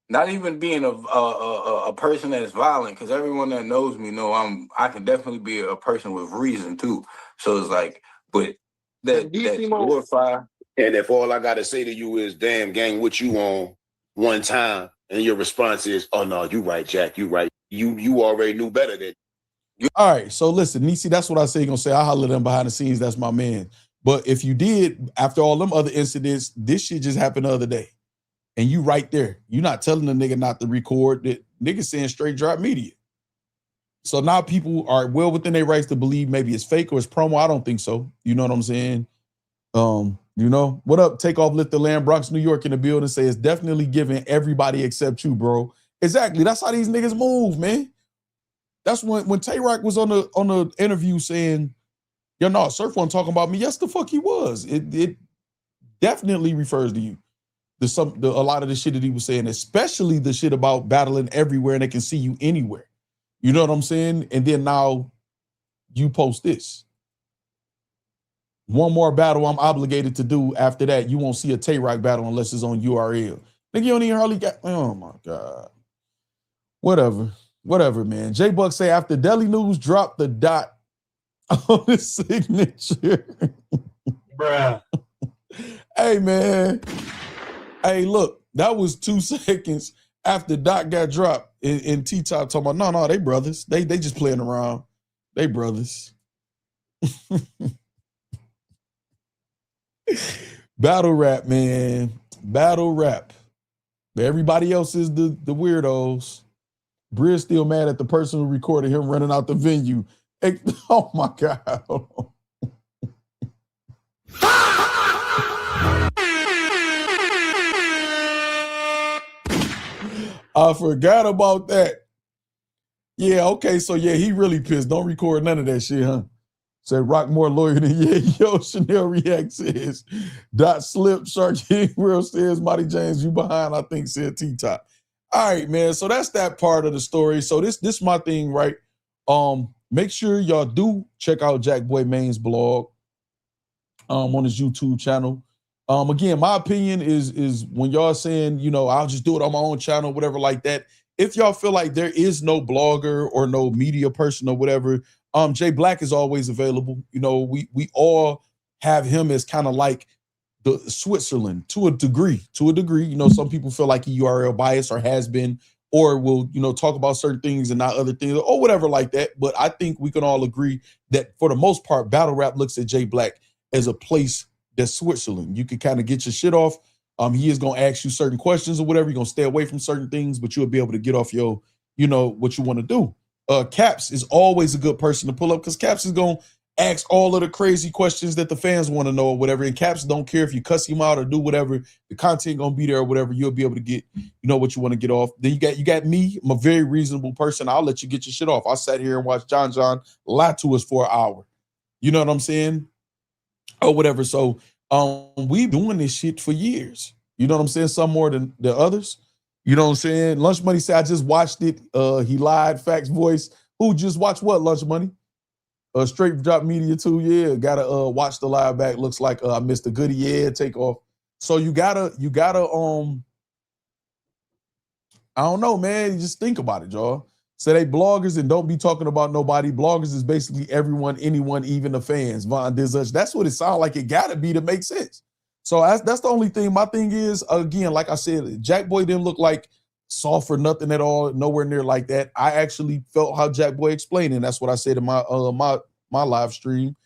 Not even being a person that is violent, because everyone that knows me know I can definitely be a person with reason too. So it's like, but that glorify. And if all I gotta say to you is, damn, gang, what you on one time, and your response is, oh no, you right, Jack, you right. You already knew better than. All right, so listen, Niecy, that's what I say. You're gonna say, I holler at them behind the scenes. That's my man. But if you did, after all them other incidents, this shit just happened the other day. And you right there. You're not telling the nigga not to record. That nigga saying Straight Drop Media. So now people are well within their rights to believe maybe it's fake or it's promo. I don't think so. You know what I'm saying? You know, what up? Takeoff, Lift the Land, Bronx, New York in the building. Say it's definitely giving everybody except you, bro. Exactly. That's how these niggas move, man. That's when Tay-Rock was on the interview saying, yo, no, Surf wasn't talking about me. Yes, the fuck he was. It definitely refers to you. A lot of the shit that he was saying, especially the shit about battling everywhere and they can see you anywhere. You know what I'm saying? And then now you post this. One more battle I'm obligated to do. After that, you won't see a Tay-Rock battle unless it's on URL. Nigga, you don't even hardly got, oh my God. Whatever, man. J-Buck say after Daily News dropped the dot on his signature. Bruh. Hey, man. Hey, look, that was 2 seconds after Doc got dropped and T-Top talking about, no, they brothers. They just playing around. They brothers. Battle rap, man. Battle rap. But everybody else is the weirdos. Briz still mad at the person who recorded him running out the venue. Hey, oh, my God. I forgot about that. Yeah, okay, so yeah, he really pissed. Don't record none of that shit, huh? Said Rock more lawyer than yo. Chanel React says. Dot slip. Shark King World says. Marty James, you behind, I think, said T-Top. All right, man. So that's that part of the story. So this my thing, right? Make sure y'all do check out Jakkboy Maine's blog on his YouTube channel. Again, my opinion is when y'all saying, you know, I'll just do it on my own channel, whatever like that. If y'all feel like there is no blogger or no media person or whatever, Jay Black is always available. You know, we all have him as kind of like the Switzerland to a degree. You know, some people feel like he URL biased or has been, or will, you know, talk about certain things and not other things or whatever like that. But I think we can all agree that for the most part, battle rap looks at Jay Black as a place that's Switzerland. You can kind of get your shit off. He is going to ask you certain questions or whatever. You're going to stay away from certain things, but you'll be able to get off your, you know, what you want to do. Caps is always a good person to pull up because Caps is going to ask all of the crazy questions that the fans want to know or whatever. And Caps don't care if you cuss him out or do whatever. The content going to be there or whatever. You'll be able to get, you know, what you want to get off. Then you got me. I'm a very reasonable person. I'll let you get your shit off. I sat here and watched John lie to us for an hour. You know what I'm saying? Or whatever. So we doing this shit for years. You know what I'm saying? Some more than the others. You know what I'm saying? Lunch Money said, I just watched it. He lied. Factz voice. Who just watched what, Lunch Money? Straight Drop Media too. Yeah, gotta watch the live back. Looks like I missed a goodie. Yeah, take off. So you gotta I don't know, man. You just think about it, y'all. So they bloggers and don't be talking about nobody. Bloggers is basically everyone, anyone, even the fans. Von Dizuch. That's what it sounds like it gotta be to make sense. So that's the only thing. My thing is, again, like I said, Jakkboy didn't look like soft or nothing at all, nowhere near like that. I actually felt how Jakkboy explained, and that's what I said in my my live stream.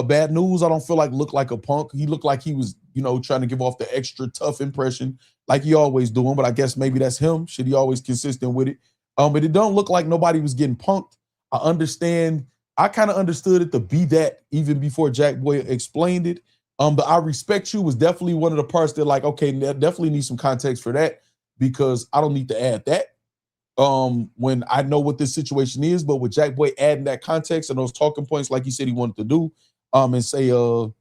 Bad News, I don't feel like looked like a punk. He looked like he was, you know, trying to give off the extra tough impression, like he always doing. But I guess maybe that's him. Should he always consistent with it? But it don't look like nobody was getting punked. I understand. I kind of understood it to be that even before Jakkboy explained it. But I Respect You was definitely one of the parts that, like, okay, definitely need some context for that because I don't need to add that when I know what this situation is. But with Jakkboy adding that context and those talking points, like he said he wanted to do, and say that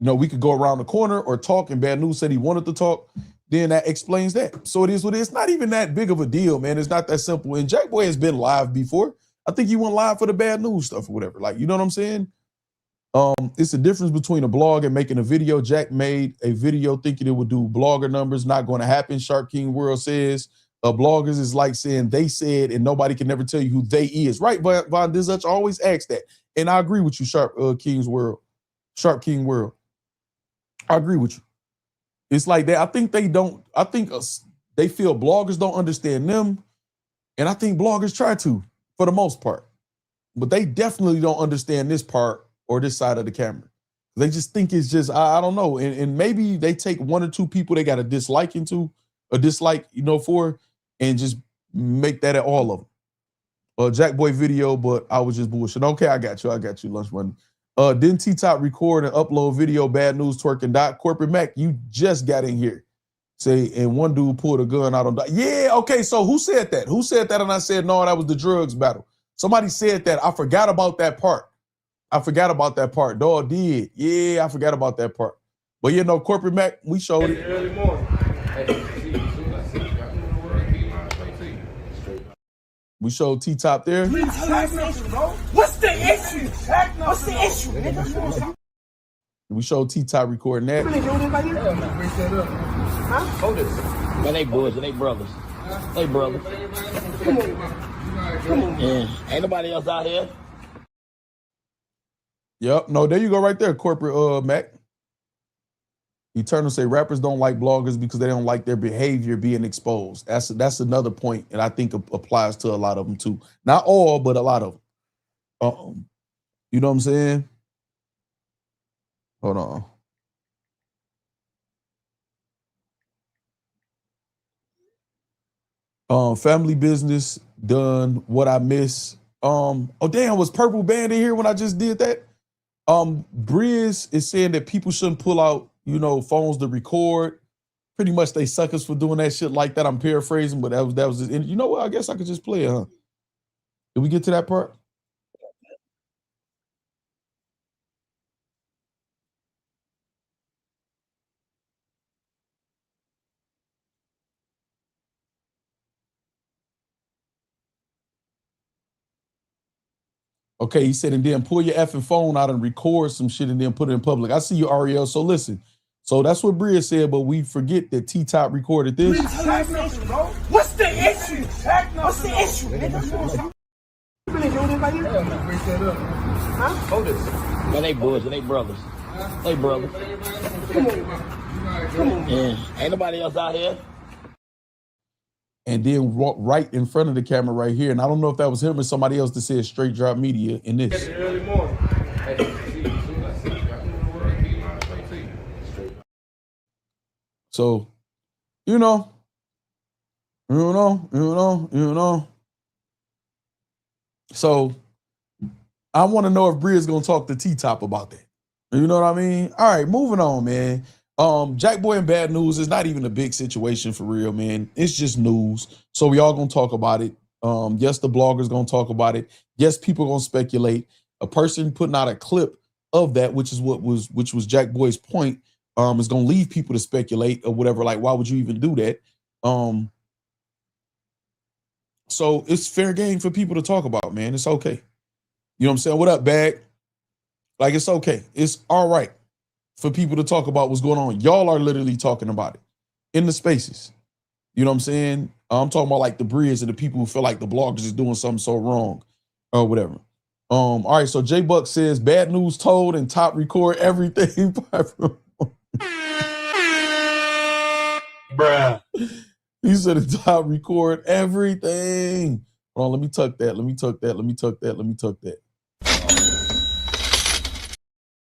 you know we could go around the corner or talk, and Bad News said he wanted to talk, then that explains that. So it is what it is. It's not even that big of a deal, man. It's not that simple. And Jakkboy has been live before. I think he went live for the Bad News stuff or whatever. Like, you know what I'm saying? It's a difference between a blog and making a video. Jack made a video thinking it would do blogger numbers. Not going to happen. Shark King World says bloggers is like saying they said and nobody can never tell you who they is. Right, Von Dizuch always asks that. And I agree with you, Shark King World. I agree with you. It's like that. I think they don't. I think they feel bloggers don't understand them. And I think bloggers try to, for the most part. But they definitely don't understand this part or this side of the camera. They just think it's just, I don't know. And maybe they take one or two people they got a dislike into, a dislike, you know, for, and just make that at all of them. Jakkboy video, but I was just bullshit. Okay, I got you, Lunch Money. Didn't T-Top record and upload video, Bad News twerking dot? Corporate Mac, you just got in here. Say, and one dude pulled a gun out on Dot. Yeah, okay, so who said that? Who said that? And I said, no, that was the drugs battle. Somebody said that. I forgot about that part. Dog did. Yeah, I forgot about that part. But you know, Corporate Mac, we showed it. Early morning. We showed T-Top there. What's the issue? What's the issue, nigga? We showed T-Top recording that. Hold it. Man, they boys and they brothers. They brothers. Come on. Yeah. Ain't nobody else out here. Yep. No, there you go right there, Corporate Mac. Eternal say rappers don't like bloggers because they don't like their behavior being exposed. That's another point, and I think applies to a lot of them too. Not all, but a lot of them. You know what I'm saying? Hold on. Family Business done. What I miss. Oh damn, was Purple Band in here when I just did that? Briz is saying that people shouldn't pull out, you know, phones to record. Pretty much they suck us for doing that shit like that. I'm paraphrasing, but that was and you know what? I guess I could just play it, huh? Did we get to that part? Okay, he said, and then pull your effing phone out and record some shit and then put it in public. I see you, Ariel. So listen. So that's what Bria said, but we forget that T-Top recorded this. What's the issue? What's the issue, nigga? Man, they boys and they brothers. They brothers. Yeah. Ain't nobody else out here. And then walk right in front of the camera right here. And I don't know if that was him or somebody else that said Straight Drop Media in this. Early morning. So, you know. So, I want to know if Bria's going to talk to T-Top about that. You know what I mean? All right, moving on, man. Jakkboy and Bad Newz is not even a big situation for real, man. It's just news. So we all gonna talk about it. Yes, the bloggers gonna talk about it. Yes, people gonna speculate. A person putting out a clip of that, which was Jakkboy's point, is gonna leave people to speculate or whatever. Like, why would you even do that? So it's fair game for people to talk about, man. It's okay. You know what I'm saying? What up, Bag? Like, it's okay. It's all right for people to talk about what's going on. Y'all are literally talking about it in the spaces. You know what I'm saying? I'm talking about like the Brias and the people who feel like the bloggers is doing something so wrong or whatever. All right, so J Buck says Bad Newz told and Top record everything. Bruh. He said the Top record everything. Hold on, let me tuck that.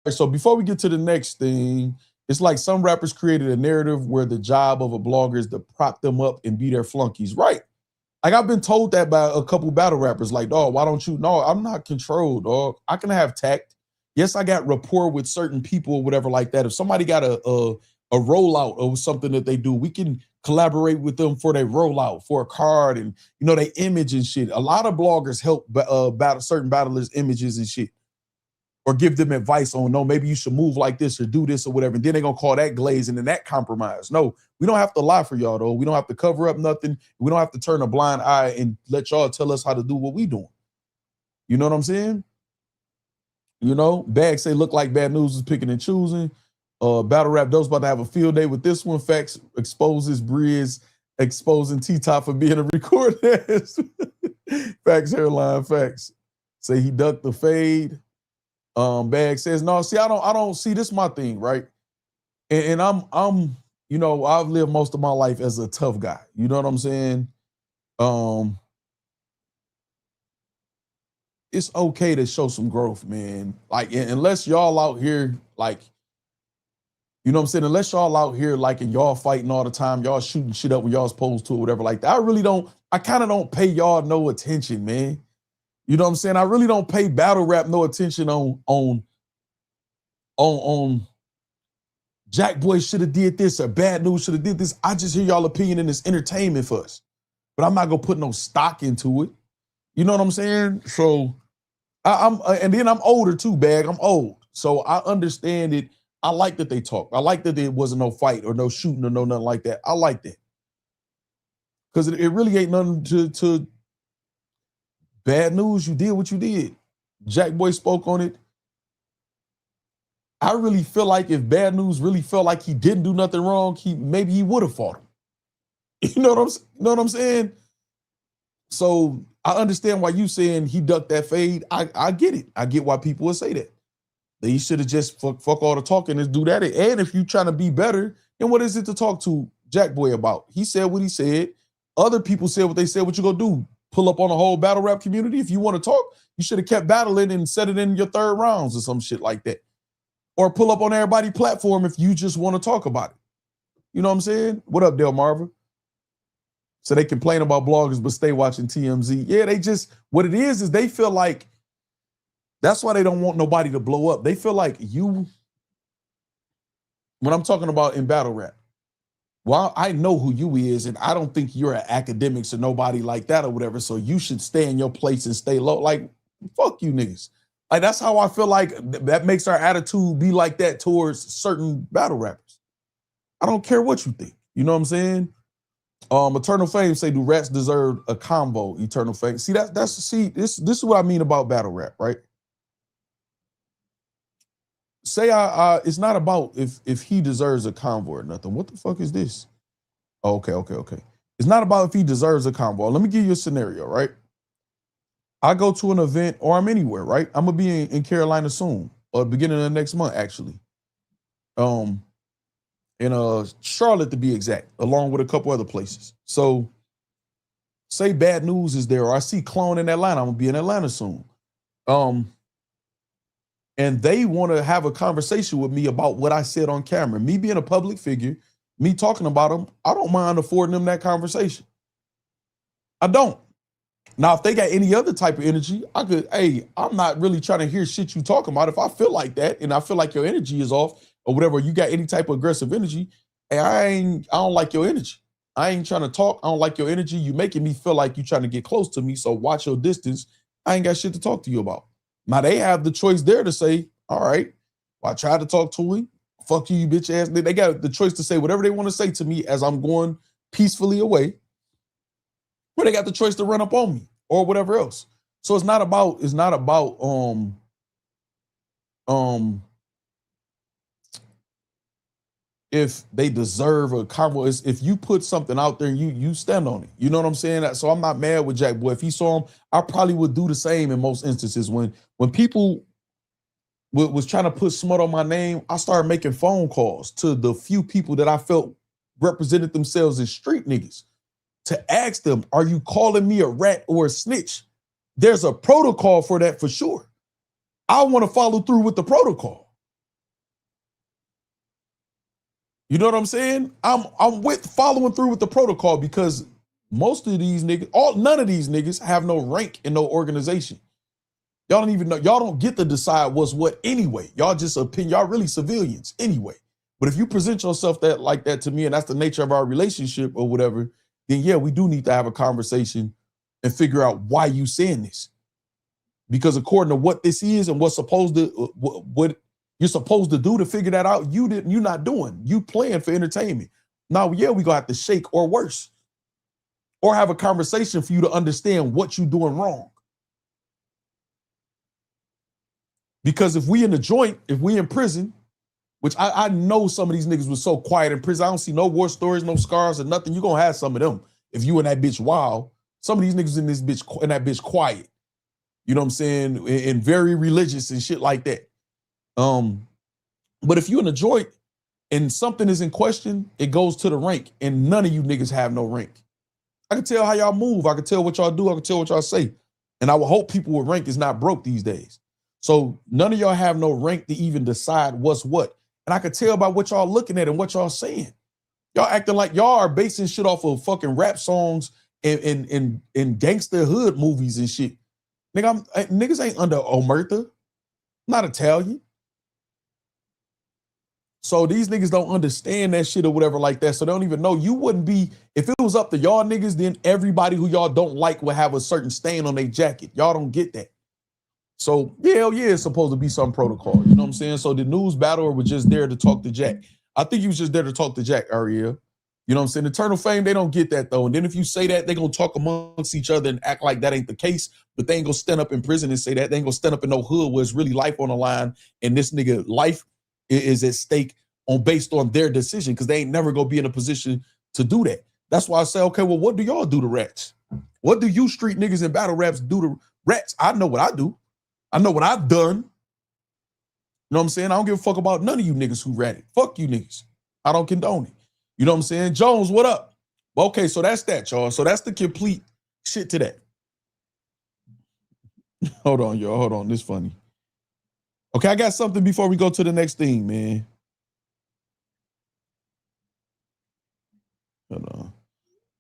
So before we get to the next thing, it's like some rappers created a narrative where the job of a blogger is to prop them up and be their flunkies. Right. Like I've been told that by a couple battle rappers, like, dog, why don't you? No, I'm not controlled, dog. I can have tact. Yes, I got rapport with certain people or whatever like that. If somebody got a rollout of something that they do, we can collaborate with them for their rollout, for a card and, you know, their image and shit. A lot of bloggers help certain battlers' images and shit. Or give them advice on, no, maybe you should move like this or do this or whatever. And then they're going to call that glaze and then that compromise. No, we don't have to lie for y'all, though. We don't have to cover up nothing. We don't have to turn a blind eye and let y'all tell us how to do what we doing. You know what I'm saying? You know, Bag say look like Bad Newz is picking and choosing. Battle Rap Doe's about to have a field day with this one. Factz exposes Briz, exposing T-Top for being a record ass. Factz hairline, Factz. Say he ducked the fade. Bag says, no, see, I don't see this my thing, right? And I'm, you know, I've lived most of my life as a tough guy. You know what I'm saying? It's okay to show some growth, man. Like, unless y'all out here, like, you know what I'm saying? Unless y'all out here, like, and y'all fighting all the time, y'all shooting shit up when y'all supposed to or whatever like that. I kind of don't pay y'all no attention, man. You know what I'm saying? I really don't pay battle rap no attention on Jakkboy should have did this or Bad Newz should have did this. I just hear y'all opinion and it's entertainment for us. But I'm not gonna put no stock into it. You know what I'm saying? So and then I'm older too, Bag. I'm old. So I understand it. I like that they talk. I like that there wasn't no fight or no shooting or no nothing like that. I like that. Because it really ain't nothing to Bad Newz, you did what you did. Jakkboy spoke on it. I really feel like if Bad Newz really felt like he didn't do nothing wrong, maybe he would have fought him. You know what I'm saying? So I understand why you saying he ducked that fade. I get it. I get why people would say that. He should have just fuck all the talking and do that. And if you trying to be better, then what is it to talk to Jakkboy about? He said what he said. Other people said what they said. What you gonna do? Pull up on the whole battle rap community? If you want to talk, you should have kept battling and set it in your third rounds or some shit like that. Or pull up on everybody's platform if you just want to talk about it. You know what I'm saying? What up, Del Marva? So they complain about bloggers, but stay watching TMZ. Yeah, what it is they feel like, that's why they don't want nobody to blow up. They feel like when I'm talking about in battle rap, well, I know who you is, and I don't think you're an academics or nobody like that or whatever. So you should stay in your place and stay low. Like, fuck you niggas. Like, that's how I feel like that makes our attitude be like that towards certain battle rappers. I don't care what you think. You know what I'm saying? Eternal Fame say, do rats deserve a combo? Eternal Fame. See, this is what I mean about battle rap, right? Say it's not about if he deserves a combo or nothing. What the fuck is this? Oh, okay. It's not about if he deserves a combo. Let me give you a scenario, right? I go to an event or I'm anywhere, right? I'm gonna be in Carolina soon, or beginning of next month, actually. In Charlotte to be exact, along with a couple other places. So say Bad News is there, or I see Clone in Atlanta. I'm gonna be in Atlanta soon. And they want to have a conversation with me about what I said on camera. Me being a public figure, me talking about them, I don't mind affording them that conversation. I don't. Now, if they got any other type of energy, I could, hey, I'm not really trying to hear shit you talking about. If I feel like that and I feel like your energy is off or whatever, you got any type of aggressive energy, hey, I don't like your energy. I ain't trying to talk. I don't like your energy. You making me feel like you trying to get close to me. So watch your distance. I ain't got shit to talk to you about. Now they have the choice there to say, all right, well, I tried to talk to him. Fuck you bitch ass. They got the choice to say whatever they want to say to me as I'm going peacefully away. Or they got the choice to run up on me or whatever else. So it's not about if they deserve a combo. It's if you put something out there and you stand on it. You know what I'm saying? So I'm not mad with Jakkboy. If he saw him, I probably would do the same in most instances. When people was trying to put smut on my name, I started making phone calls to the few people that I felt represented themselves as street niggas to ask them, are you calling me a rat or a snitch? There's a protocol for that for sure. I want to follow through with the protocol. You know what I'm saying? I'm with following through with the protocol because most of these niggas, none of these niggas have no rank in no organization. Y'all don't even know, y'all don't get to decide what's what anyway. Y'all just y'all really civilians anyway. But if you present yourself like that to me and that's the nature of our relationship or whatever, then yeah, we do need to have a conversation and figure out why you saying this. Because according to what this is and what's supposed to, what you're supposed to do to figure that out, you're not doing. You playing for entertainment. Now, yeah, we gonna have to shake or worse. Or have a conversation for you to understand what you're doing wrong. Because if we in the joint, if we in prison, which I know some of these niggas was so quiet in prison, I don't see no war stories, no scars or nothing. You're gonna have some of them. If you in that bitch wild, some of these niggas in that bitch quiet. You know what I'm saying? And very religious and shit like that. But if you in a joint and something is in question, it goes to the rank and none of you niggas have no rank. I can tell how y'all move. I can tell what y'all do. I can tell what y'all say. And I would hope people with rank is not broke these days. So none of y'all have no rank to even decide what's what. And I could tell by what y'all looking at and what y'all saying. Y'all acting like y'all are basing shit off of fucking rap songs and gangster hood movies and shit. Nigga, niggas ain't under Omerta. Not Italian. So these niggas don't understand that shit or whatever like that. So they don't even know. You wouldn't be, if it was up to y'all niggas, then everybody who y'all don't like would have a certain stain on their jacket. Y'all don't get that. So yeah, it's supposed to be some protocol. You know what I'm saying? So the Newz battler was just there to talk to Jack. I think he was just there to talk to Jack, Ariel. You know what I'm saying? Eternal Fame, they don't get that though. And then if you say that, they're going to talk amongst each other and act like that ain't the case. But they ain't going to stand up in prison and say that. They ain't going to stand up in no hood where it's really life on the line. And this nigga life is at stake based on their decision because they ain't never going to be in a position to do that. That's why I say, okay, well, what do y'all do to rats? What do you street niggas in battle raps do to rats? I know what I do. I know what I've done. You know what I'm saying? I don't give a fuck about none of you niggas who ratted. Fuck you niggas. I don't condone it. You know what I'm saying? Jones, what up? Well, okay, so that's that, y'all. So that's the complete shit to that. Hold on, y'all. Hold on. This funny. Okay, I got something before we go to the next thing, man. Hold on.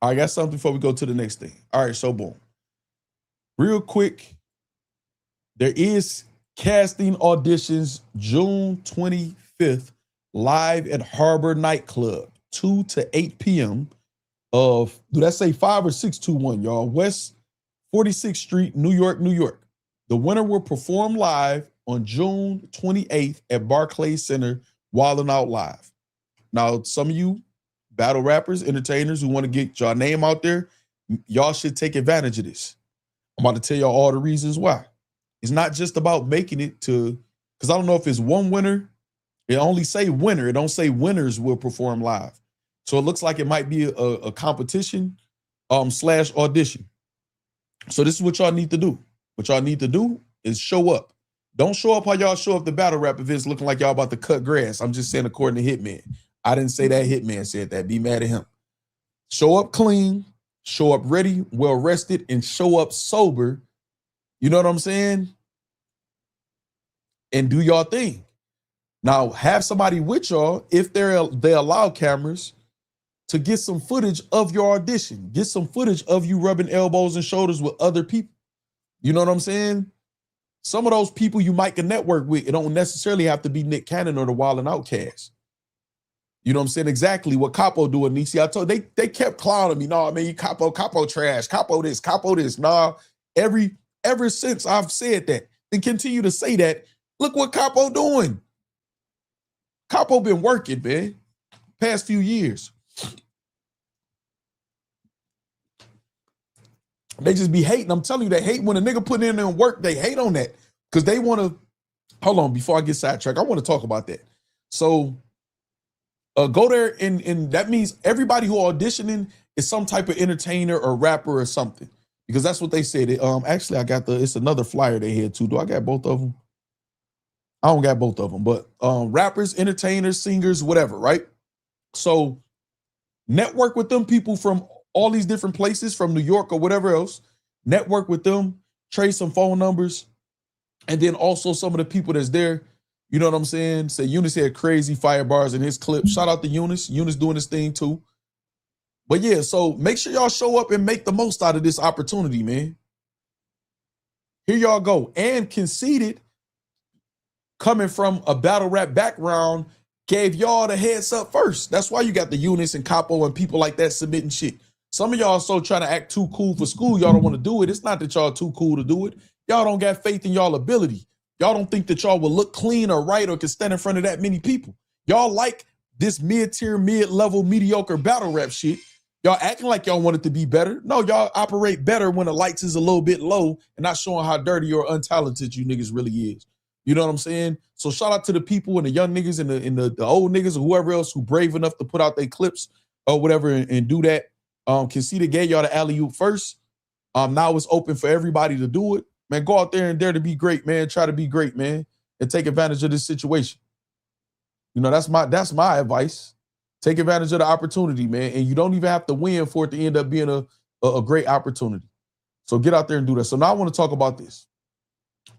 I got something before we go to the next thing. All right, so boom. Real quick, there is casting auditions June 25th live at Harbor Nightclub. 2 to 8 p.m. of, do that say 5 or 621, y'all? West 46th Street, New York, New York. The winner will perform live on June 28th at Barclays Center, Wildin' Out Live. Now, some of you battle rappers, entertainers who want to get your name out there, y'all should take advantage of this. I'm about to tell y'all all the reasons why. It's not just about making it to, because I don't know if it's one winner. It only say winner. It don't say winners will perform live. So it looks like it might be a competition slash audition. So this is what y'all need to do. What y'all need to do is show up. Don't show up how y'all show up the battle rap events looking like y'all about to cut grass. I'm just saying according to Hitman. I didn't say that. Hitman said that. Be mad at him. Show up clean, show up ready, well rested, and show up sober. You know what I'm saying? And do y'all thing. Now, have somebody with y'all, if they allow cameras, to get some footage of your audition. Get some footage of you rubbing elbows and shoulders with other people. You know what I'm saying? Some of those people you might can network with. It don't necessarily have to be Nick Cannon or the Wild 'N Out cast. You know what I'm saying? Exactly what Capo doing. You see, I told they kept clowning me. No, I mean, Capo trash, Capo this. Nah, ever since I've said that and continue to say that, look what Capo doing. Capo been working, man, past few years. They just be hating. I'm telling you, they hate when a nigga put in there and work. They hate on that because they want to. Hold on, before I get sidetracked, I want to talk about that. So, go there and that means everybody who auditioning is some type of entertainer or rapper or something, because that's what they said. Actually, I got it's another flyer they had too. Do I got both of them? I don't got both of them, but rappers, entertainers, singers, whatever, right? So, network with them people from all these different places, from New York or whatever else. Network with them, trade some phone numbers, and then also some of the people that's there. You know what I'm saying? Say Eunice had crazy fire bars in his clip. Shout out to Eunice. Eunice doing his thing too. But yeah, so make sure y'all show up and make the most out of this opportunity, man. Here y'all go. And Conceited, coming from a battle rap background, gave y'all the heads up first. That's why you got the Eunice and Capo and people like that submitting shit. Some of y'all so trying to act too cool for school, y'all don't want to do it. It's not that y'all too cool to do it. Y'all don't got faith in y'all ability. Y'all don't think that y'all will look clean or right or can stand in front of that many people. Y'all like this mid-tier, mid-level, mediocre battle rap shit. Y'all acting like y'all want it to be better. No, y'all operate better when the lights is a little bit low and not showing how dirty or untalented you niggas really is. You know what I'm saying? So shout out to the people and the young niggas and the old niggas or whoever else who brave enough to put out their clips or whatever and do that. Conceited gave y'all the alley-oop first. Now it's open for everybody to do it. Man, go out there and dare to be great, man. Try to be great, man, and take advantage of this situation. You know, that's my advice. Take advantage of the opportunity, man. And you don't even have to win for it to end up being a great opportunity. So get out there and do that. So now I want to talk about this.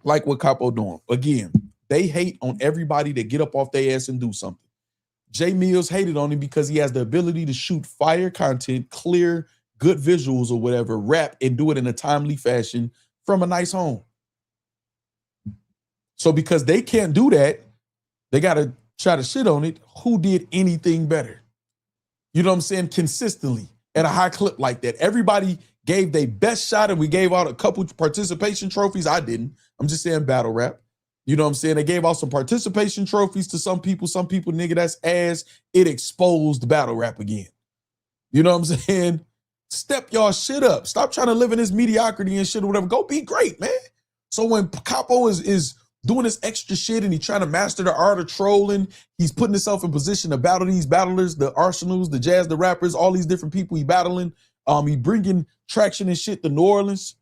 Like what Capo doing. Again, they hate on everybody that get up off their ass and do something. Jay Mills hated on him because he has the ability to shoot fire content, clear, good visuals or whatever, rap, and do it in a timely fashion from a nice home. So because they can't do that, they got to try to shit on it. Who did anything better? You know what I'm saying? Consistently at a high clip like that. Everybody gave their best shot and we gave out a couple participation trophies. I didn't. I'm just saying battle rap. You know what I'm saying? They gave out some participation trophies to some people. Some people, nigga, that's ass. It exposed battle rap again. You know what I'm saying? Step y'all shit up. Stop trying to live in this mediocrity and shit or whatever. Go be great, man. So when Capo is doing this extra shit and he's trying to master the art of trolling, he's putting himself in position to battle these battlers, the Arsenals, the Jazz, the rappers, all these different people he battling. He bringing traction and shit to New Orleans.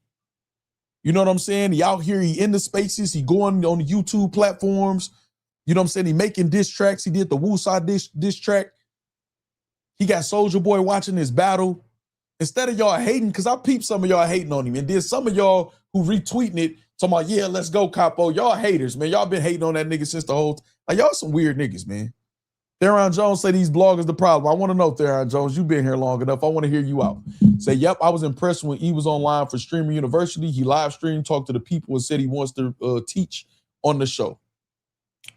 You know what I'm saying? He out here, he in the spaces, he going on the YouTube platforms. You know what I'm saying? He making diss tracks. He did the Woosah diss track. He got Soulja Boy watching his battle. Instead of y'all hating, because I peeped some of y'all hating on him, and then some of y'all who retweeting it, talking about, yeah, let's go, Capo. Y'all haters, man. Y'all been hating on that nigga since the whole time. Like, y'all some weird niggas, man. Theron Jones say these bloggers the problem. I want to know, Theron Jones, you been here long enough. I want to hear you out. Say, yep, I was impressed when he was online for Streamer University. He live streamed, talked to the people, and said he wants to teach on the show.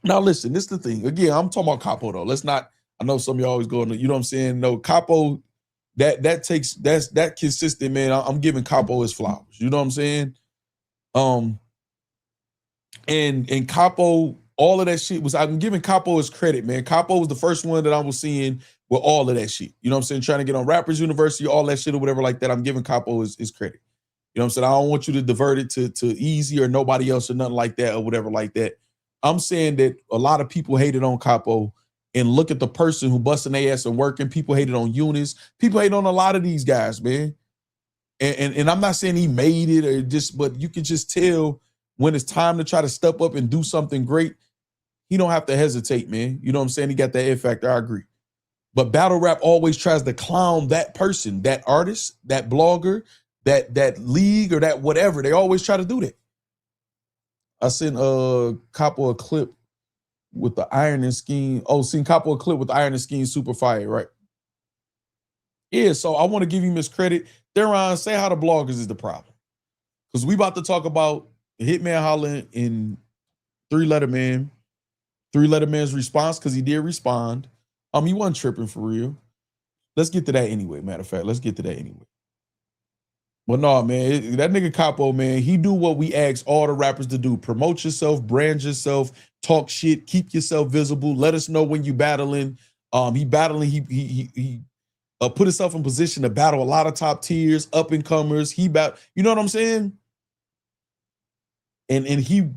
Now, listen, this is the thing. Again, I'm talking about Capo, though. I I know some of y'all always going to, you know what I'm saying? No, Capo, that consistent, man. I'm giving Capo his flowers. You know what I'm saying? And Capo, all of that shit I'm giving Capo his credit, man. Capo was the first one that I was seeing with all of that shit. You know what I'm saying? Trying to get on Rappers University, all that shit or whatever like that. I'm giving Capo his credit. You know what I'm saying? I don't want you to divert it to Easy or nobody else or nothing like that or whatever like that. I'm saying that a lot of people hated on Capo, and look at the person who busting their ass and working. People hated on Eunice. People hate on a lot of these guys, man. And I'm not saying he made it or just, but you can just tell when it's time to try to step up and do something great, he don't have to hesitate, man. You know what I'm saying? He got that it factor. I agree. But battle rap always tries to clown that person, that artist, that blogger, that league or that whatever. They always try to do that. I sent Capo a clip with the ironing scheme. Oh, seen Capo a clip with the ironing scheme, super fire, right? Yeah, so I want to give him his credit. Theron, say how the bloggers is the problem. Because we about to talk about Hitman Holla in Three Letter Man's response, because he did respond. He wasn't tripping for real. Let's get to that anyway, matter of fact. Let's get to that anyway. But no, man, that nigga Capo, man, he do what we ask all the rappers to do. Promote yourself, brand yourself, talk shit, keep yourself visible. Let us know when you battling. He battling, he put himself in position to battle a lot of top tiers, up and comers. You know what I'm saying? And he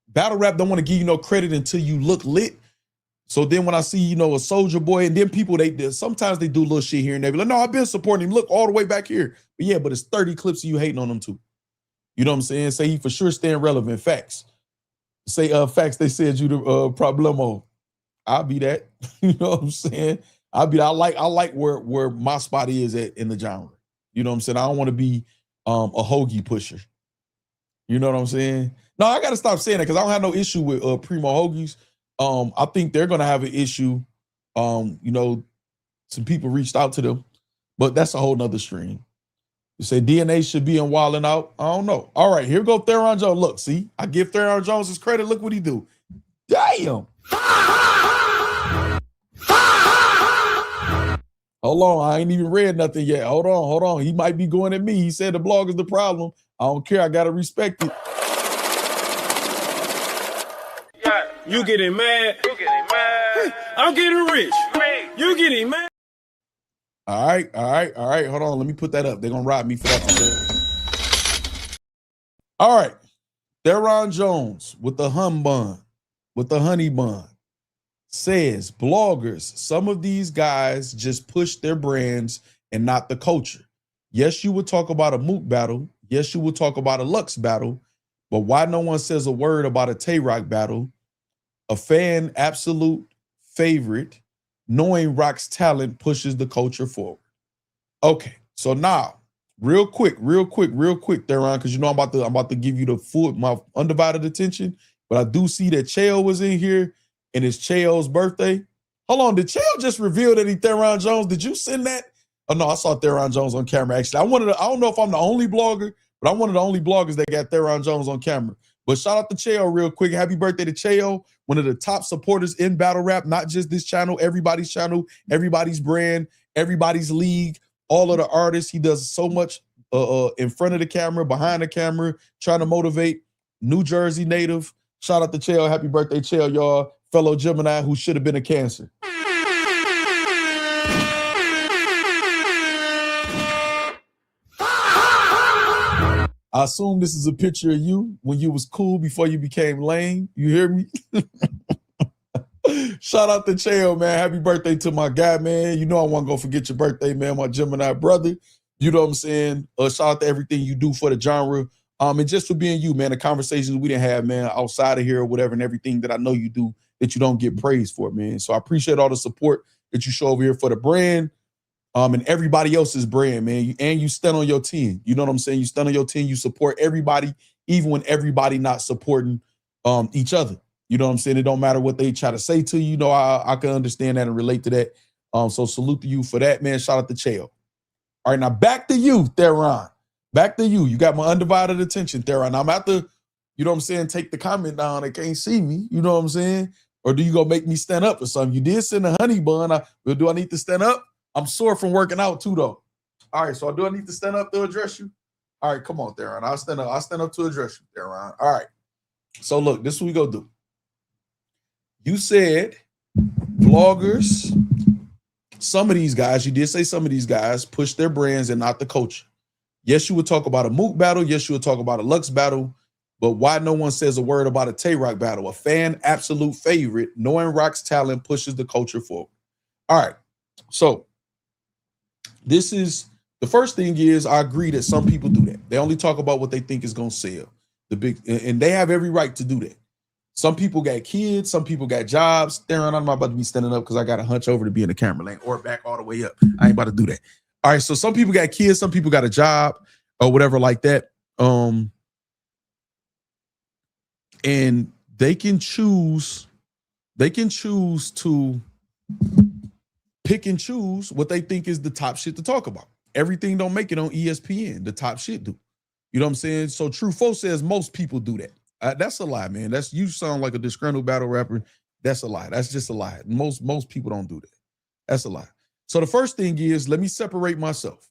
battle rap don't want to give you no credit until you look lit. So then when I see, you know, a Soldier Boy, and then people, sometimes they do little shit here and there. Be like, no, I've been supporting him. Look all the way back here. But yeah, but it's 30 clips of you hating on him too. You know what I'm saying? Say he for sure staying relevant. Facts. Say Factz, they said you the problemo. I'll be that. You know what I'm saying? I like where my spot is at in the genre. You know what I'm saying? I don't want to be a hoagie pusher. You know what I'm saying? No, I gotta stop saying that because I don't have no issue with Primo hoagies. I think they're gonna have an issue. You know, some people reached out to them, but that's a whole nother stream. You say DNA should be in Wildin' Out. I don't know. All right, here go Theron Jones. Look, see, I give Theron Jones his credit. Look what he do. Damn. Hold on, I ain't even read nothing yet. Hold on. He might be going at me. He said the blog is the problem. I don't care. I gotta respect it. You getting mad? I'm getting rich. You getting mad? All right. Hold on. Let me put that up. They're gonna rob me for that. All right. Theron Jones with the honey bun, says bloggers, some of these guys just push their brands and not the culture. Yes, you would talk about a Mook battle. Yes, you would talk about a Lux battle. But why no one says a word about a Tay-Rock battle? A fan absolute favorite, knowing Rock's talent pushes the culture forward. Okay, so now, real quick, Theron, because you know I'm about to give you my undivided attention. But I do see that Chael was in here, and it's Chael's birthday. Hold on, did Chael just reveal that he Theron Jones? Did you send that? Oh no, I saw Theron Jones on camera. Actually, I don't know if I'm the only blogger, but I'm one of the only bloggers that got Theron Jones on camera. But shout out to Chael real quick. Happy birthday to Chael, one of the top supporters in battle rap, not just this channel, everybody's brand, everybody's league, all of the artists. He does so much in front of the camera, behind the camera, trying to motivate. New Jersey native. Shout out to Chael. Happy birthday, Chael, y'all. Fellow Gemini who should have been a Cancer. I assume this is a picture of you when you was cool before you became lame. You hear me? Shout out to Chael, man. Happy birthday to my guy, man. You know I wasn't going to forget your birthday, man, my Gemini brother. You know what I'm saying? Shout out to everything you do for the genre. And just for being you, man, the conversations we didn't have, man, outside of here or whatever, and everything that I know you do that you don't get praised for, man. So I appreciate all the support that you show over here for the brand. And everybody else's brand, man. And you stand on your team. You know what I'm saying? You stand on your team. You support everybody, even when everybody not supporting each other. You know what I'm saying? It don't matter what they try to say to you. You know, I can understand that and relate to that. So salute to you for that, man. Shout out to Chael. All right, now back to you, Theron. Back to you. You got my undivided attention, Theron. I'm at the, you know what I'm saying, take the comment down. They can't see me. You know what I'm saying? Or do you gonna make me stand up or something? You did send a honey bun. Do I need to stand up? I'm sore from working out too, though. All right, so do I need to stand up to address you? All right, come on, Theron. I'll stand up to address you, Theron. All right. So look, this is what we gonna do. You said vloggers, some of these guys, you did say some of these guys push their brands and not the culture. Yes, you would talk about a Mook battle. Yes, you would talk about a Lux battle. But why no one says a word about a Tay-Rock battle? A fan absolute favorite, knowing Rock's talent pushes the culture forward. All right. So this is the first thing is I agree that some people do that. They only talk about what they think is going to sell. And they have every right to do that. Some people got kids. Some people got jobs. Theron, I'm not about to be standing up because I got to hunch over to be in the camera lane or back all the way up. I ain't about to do that. All right. So some people got kids. Some people got a job or whatever like that. And they can choose to pick and choose what they think is the top shit to talk about. Everything don't make it on ESPN. The top shit do. You know what I'm saying? So True Foe says most people do that. That's a lie, man. You sound like a disgruntled battle rapper. That's a lie. That's just a lie. Most people don't do that. That's a lie. So the first thing is, let me separate myself.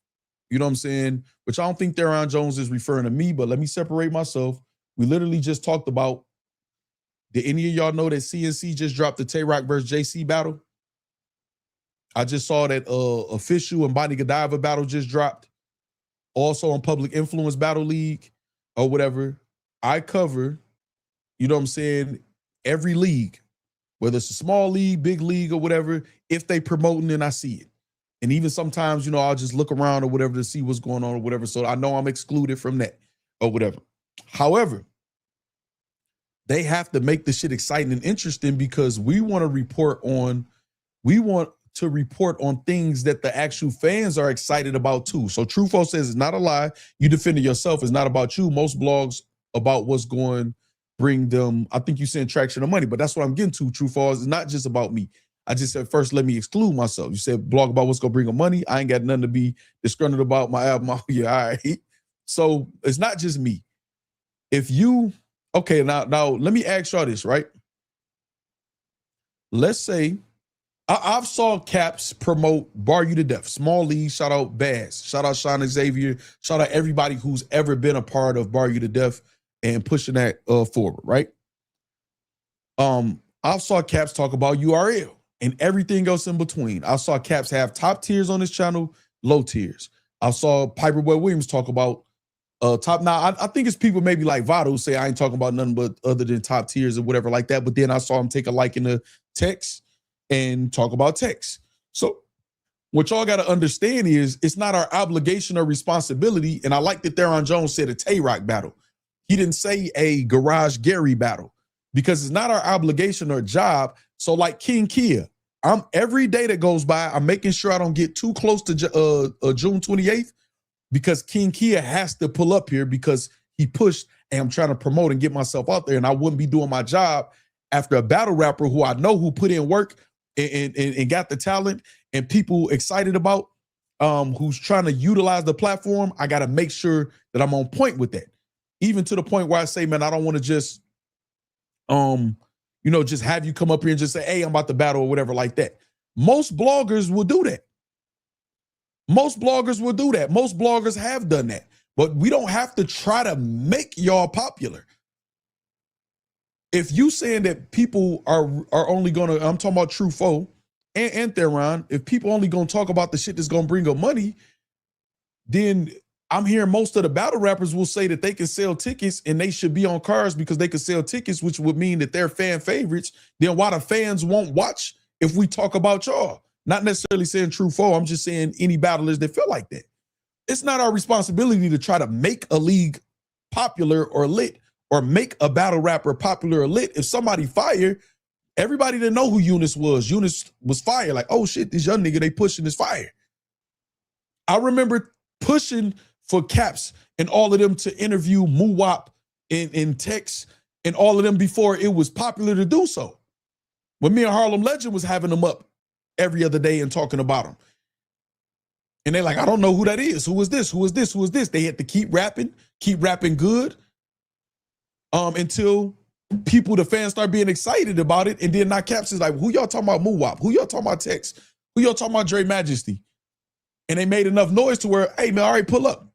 You know what I'm saying? Which I don't think Theron Jones is referring to me, but let me separate myself. We literally just talked about, did any of y'all know that CNC just dropped the Tay-Rock versus JC battle? I just saw that Official and Bonnie Godiva battle just dropped. Also on Public Influence Battle League or whatever. I cover, you know what I'm saying, every league, whether it's a small league, big league, or whatever, if they promoting and I see it. And even sometimes, you know, I'll just look around or whatever to see what's going on or whatever. So I know I'm excluded from that or whatever. However, they have to make the shit exciting and interesting because we want to report on things that the actual fans are excited about too. So True Foe says it's not a lie. You defended yourself. It's not about you. Most blogs about what's going to bring them. I think you said traction or money, but that's what I'm getting to. True Foe is not just about me. I just said, first, let me exclude myself. You said blog about what's going to bring them money. I ain't got nothing to be disgruntled about my album. Yeah, all right. So it's not just me. If you, okay, now let me ask y'all this, right? Let's say I've saw Caps promote Bar You to Death, small league, shout out Baz, shout out Sean Xavier, shout out everybody who's ever been a part of Bar You to Death and pushing that forward, right? I saw Caps talk about URL and everything else in between. I saw Caps have top tiers on his channel, low tiers. I saw Piper Boy Williams talk about top. Now, I think it's people maybe like Vado who say I ain't talking about nothing but other than top tiers or whatever like that. But then I saw him take a liking to text and talk about text. So what y'all got to understand is it's not our obligation or responsibility. And I like that Theron Jones said a Tay-Rock battle. He didn't say a Garage Gary battle because it's not our obligation or job. So like King Kia, every day that goes by, I'm making sure I don't get too close to June 28th because King Kia has to pull up here because he pushed and I'm trying to promote and get myself out there. And I wouldn't be doing my job after a battle rapper who I know who put in work and got the talent and people excited about, who's trying to utilize the platform. I got to make sure that I'm on point with that. Even to the point where I say, man, I don't want to just, just have you come up here and just say, hey, I'm about to battle or whatever like that. Most bloggers will do that. Most bloggers have done that. But we don't have to try to make y'all popular. If you saying that people are only going to, I'm talking about True Foe and Theron, if people only going to talk about the shit that's going to bring up money, then I'm hearing most of the battle rappers will say that they can sell tickets and they should be on cars because they can sell tickets, which would mean that they're fan favorites. Then why the fans won't watch if we talk about y'all? Not necessarily saying True Foe. I'm just saying any battlers that feel like that. It's not our responsibility to try to make a league popular or lit or make a battle rapper popular or lit. If somebody fire, everybody didn't know who Eunice was. Eunice was fire. Like, oh shit, this young nigga, they pushing this fire. I remember pushing for Caps and all of them to interview Muwap and Tex and all of them before it was popular to do so. When me and Harlem Legend was having them up every other day and talking about them. And they're like, I don't know who that is. Who is this? Who is this? Who is this? They had to keep rapping good until the fans start being excited about it, and then not caps is like, who y'all talking about Moowop? Who y'all talking about Tex? Who y'all talking about Dre Majesty? And they made enough noise to where, hey man, all right, pull up.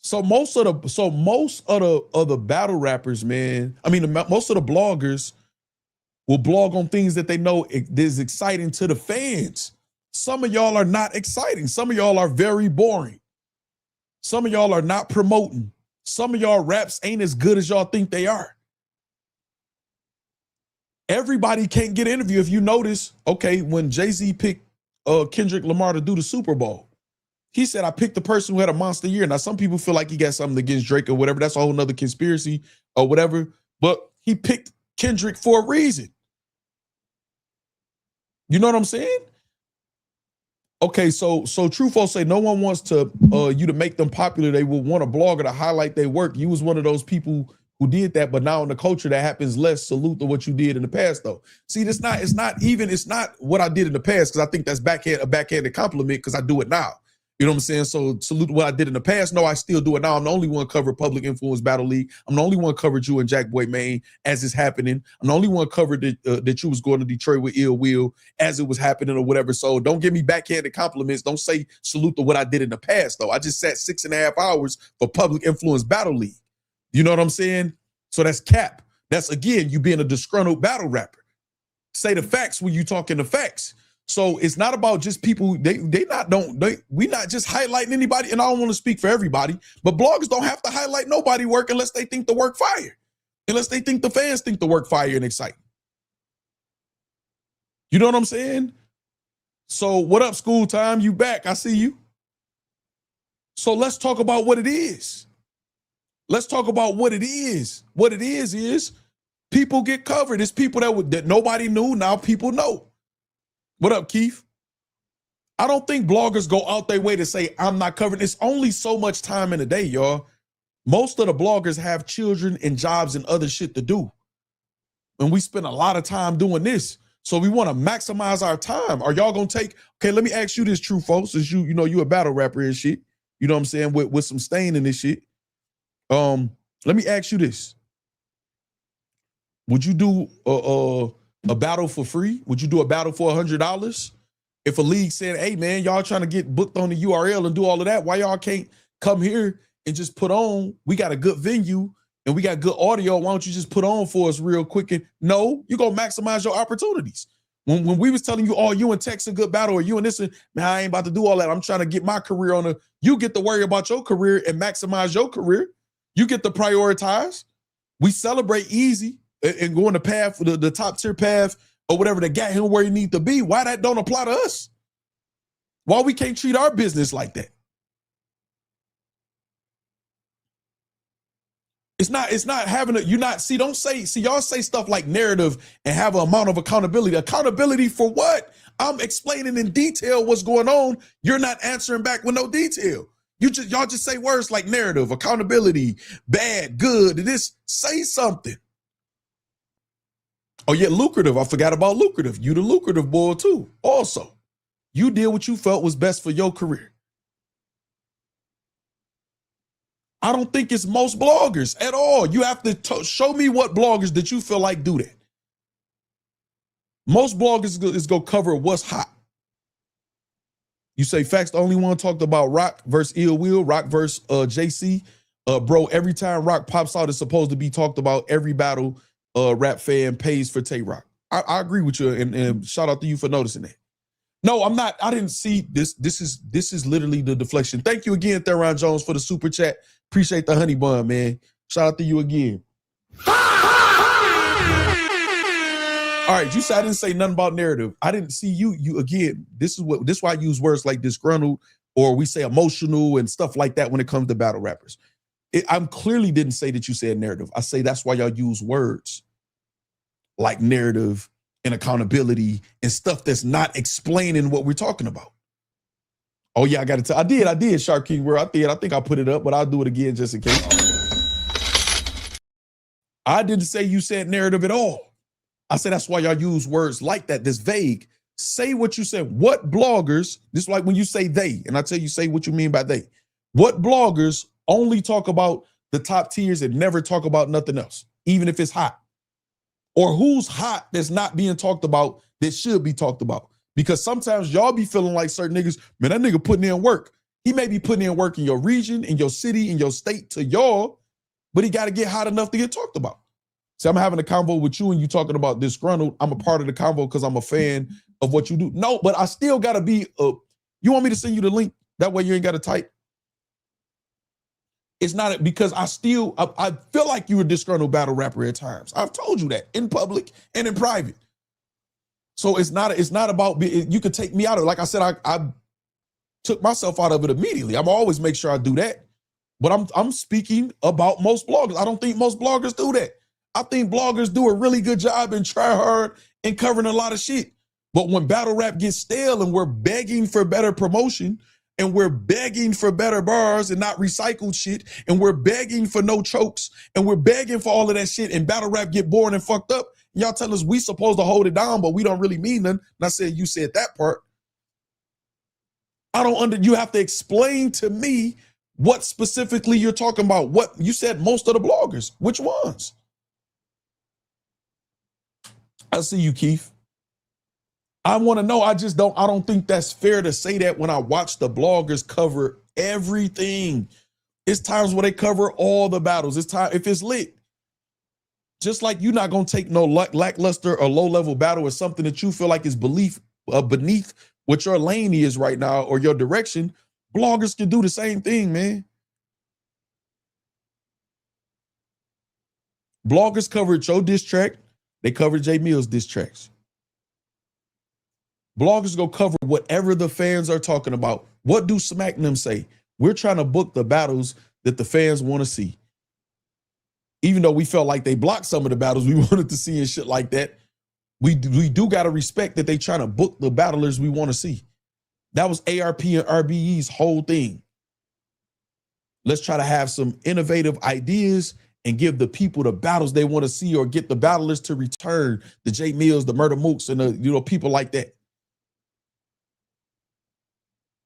So most of the battle rappers, man, I mean, most of the bloggers will blog on things that they know is exciting to the fans. Some of y'all are not exciting. Some of y'all are very boring. Some of y'all are not promoting. Some of y'all raps ain't as good as y'all think they are. Everybody can't get an interview. If you notice, okay, when Jay-Z picked Kendrick Lamar to do the Super Bowl, he said, I picked the person who had a monster year. Now, some people feel like he got something against Drake or whatever. That's a whole nother conspiracy or whatever. But he picked Kendrick for a reason. You know what I'm saying? Okay, so true folks say no one wants to you to make them popular. They will want a blogger to highlight their work. You was one of those people who did that, but now in the culture that happens less. Salute to what you did in the past, though. See, it's not what I did in the past, because I think that's a backhanded compliment because I do it now. You know what I'm saying? So salute what I did in the past. No, I still do it now. I'm the only one covered Public Influence Battle League. I'm the only one covered you and Jakkboy Maine as it's happening. I'm the only one covered that you was going to Detroit with Ill Will as it was happening or whatever. So don't give me backhanded compliments. Don't say salute to what I did in the past, though. I just sat 6.5 hours for Public Influence Battle League. You know what I'm saying? So that's cap. That's, again, you being a disgruntled battle rapper. Say the facts when you talking the facts. So it's not about just people. We not just highlighting anybody. And I don't want to speak for everybody, but bloggers don't have to highlight nobody work unless they think the work fire, unless they think the fans think the work fire and exciting. You know what I'm saying? So what up, School Time? You back? I see you. So let's talk about what it is. Let's talk about what it is. What it is people get covered. It's people that nobody knew. Now people know. What up, Keith? I don't think bloggers go out their way to say, I'm not covered. It's only so much time in a day, y'all. Most of the bloggers have children and jobs and other shit to do. And we spend a lot of time doing this. So we want to maximize our time. Are y'all going to take, okay, let me ask you this, true folks, since you know you a battle rapper and shit. You know what I'm saying? With some stain in this shit. Let me ask you this. Would you do a battle for free? Would you do a battle for $100? If a league said, hey man, y'all trying to get booked on the URL and do all of that, why y'all can't come here and just put on? We got a good venue and we got good audio. Why don't you just put on for us real quick? And no, you're gonna maximize your opportunities. When we was telling you, oh, you and Tex a good battle, or you and this, and man, I ain't about to do all that. I'm trying to get my career on you get to worry about your career and maximize your career. You get to prioritize. We celebrate easy and go on the path, the top tier path or whatever that got him where he need to be. Why that don't apply to us? Why we can't treat our business like that? It's not having don't say, y'all say stuff like narrative and have an amount of accountability. Accountability for what? I'm explaining in detail what's going on. You're not answering back with no detail. Y'all just say words like narrative, accountability, bad, good, this, say something. Oh yeah, lucrative. I forgot about lucrative. You the lucrative boy too. Also, you did what you felt was best for your career. I don't think it's most bloggers at all. You have to show me what bloggers that you feel like do that. Most bloggers is going to cover what's hot. You say Factz the only one talked about Rock versus Ill Will, Rock versus JC. Bro, every time Rock pops out, it's supposed to be talked about. Every battle rap fan pays for Tay Rock. I agree with you, and shout out to you for noticing that. No, I'm not. I didn't see this. This is literally the deflection. Thank you again, Theron Jones, for the super chat. Appreciate the honey bun, man. Shout out to you again. All right, you said I didn't say nothing about narrative. I didn't see you again. This is why I use words like disgruntled, or we say emotional and stuff like that when it comes to battle rappers. I clearly didn't say that you said narrative. I say that's why y'all use words like narrative and accountability and stuff that's not explaining what we're talking about. Oh yeah, I got to tell. I did, Shark King World. I think I put it up, but I'll do it again just in case. I didn't say you said narrative at all. I said that's why y'all use words like that, this vague. Say what you said. What bloggers, this is like when you say they, and I tell you, say what you mean by they. What bloggers only talk about the top tiers and never talk about nothing else, even if it's hot? Or who's hot that's not being talked about that should be talked about? Because sometimes y'all be feeling like certain niggas, man, that nigga putting in work. He may be putting in work in your region, in your city, in your state to y'all, but he got to get hot enough to get talked about. See, I'm having a convo with you and you talking about disgruntled. I'm a part of the convo because I'm a fan of what you do. No, but I still got to be, you want me to send you the link? That way you ain't got to type. It's not because I feel like you a disgruntled battle rapper at times. I've told you that in public and in private. So it's not about, you could take me out of it. Like I said, I took myself out of it immediately. I'm always make sure I do that. But I'm speaking about most bloggers. I don't think most bloggers do that. I think bloggers do a really good job and try hard in covering a lot of shit. But when battle rap gets stale and we're begging for better promotion and we're begging for better bars and not recycled shit and we're begging for no chokes and we're begging for all of that shit and battle rap get boring and fucked up, y'all tell us we supposed to hold it down, but we don't really mean nothing. And I said, you said that part. You have to explain to me what specifically you're talking about. What you said, most of the bloggers, which ones? I see you, Keith. I want to know. I don't think that's fair to say that when I watch the bloggers cover everything. It's times where they cover all the battles. It's time, if it's lit. Just like you're not going to take no lackluster or low-level battle or something that you feel like is beneath what your lane is right now or your direction, bloggers can do the same thing, man. Bloggers covered your diss track. They covered J Mill's diss tracks. Bloggers go cover whatever the fans are talking about. What do Smack them say? We're trying to book the battles that the fans want to see. Even though we felt like they blocked some of the battles we wanted to see and shit like that, we do got to respect that they trying to book the battlers we want to see. That was ARP and RBE's whole thing. Let's try to have some innovative ideas and give the people the battles they want to see or get the battlers to return, the J Mills, the Murder Mooks, and the people like that.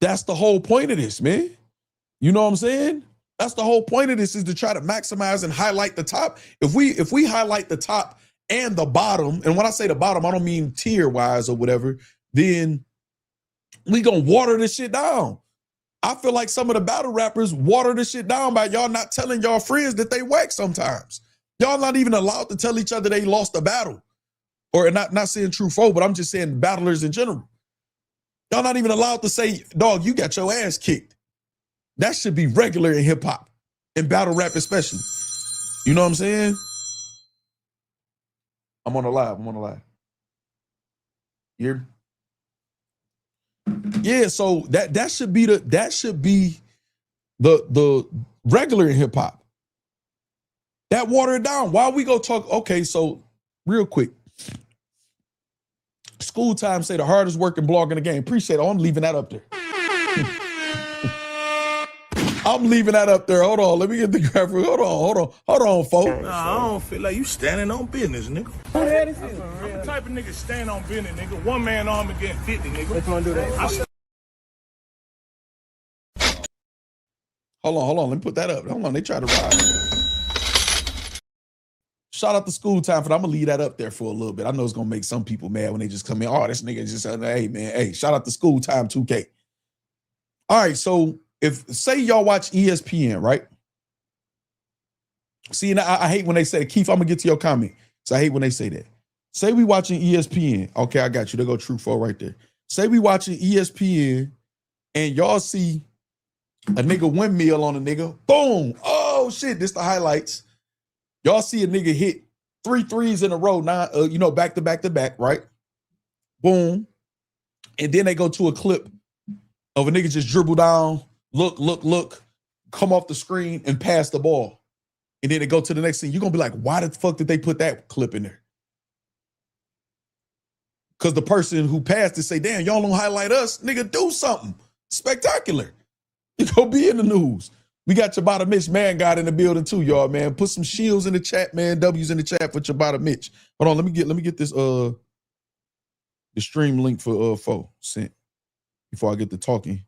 That's the whole point of this, man. You know what I'm saying? That's the whole point of this, is to try to maximize and highlight the top. If we highlight the top and the bottom, and when I say the bottom, I don't mean tier-wise or whatever, then we gonna water this shit down. I feel like some of the battle rappers water this shit down by y'all not telling y'all friends that they whack sometimes. Y'all not even allowed to tell each other they lost a battle. Or not saying true foe, but I'm just saying battlers in general. Y'all not even allowed to say, dog, you got your ass kicked. That should be regular in hip hop, in battle rap especially. You know what I'm saying? I'm on a live. You hear me? Yeah, so that should be the regular in hip hop. That water it down. Why we go talk? Okay, so real quick. School time say the hardest working blog in the game. Appreciate it. I'm leaving that up there. I'm leaving that up there. Hold on. Let me get the graphic. Hold on, folks. Nah, I don't feel like you standing on business, nigga. I'm the type of nigga stand on business, nigga. One man arm against 50, nigga. Which one do that? Hold on. Let me put that up. Hold on. They try to ride. Shout out to School Time for that. I'm gonna leave that up there for a little bit. I know it's gonna make some people mad when they just come in. Oh, this nigga just said, hey man, hey, shout out to School Time 2K. All right, so if say y'all watch ESPN, right? See, and I hate when they say, Keith, I'm gonna get to your comment. So I hate when they say that. Say we watching ESPN. Okay, I got you. There go True 4 right there. Say we watching ESPN and y'all see a nigga windmill on a nigga. Boom. Oh shit, this the highlights. Y'all see a nigga hit 3 threes in a row, back to back, right? Boom. And then they go to a clip of a nigga just dribble down, look, come off the screen and pass the ball. And then they go to the next thing. You're going to be like, why the fuck did they put that clip in there? Because the person who passed it say, damn, y'all don't highlight us. Nigga, do something spectacular. You go be in the news. We got Ciabatta Mitch, man, got in the building too, y'all, man. Put some shields in the chat, man. W's in the chat for Ciabatta Mitch. Hold on, let me get this the stream link for Fo sent before I get to talking.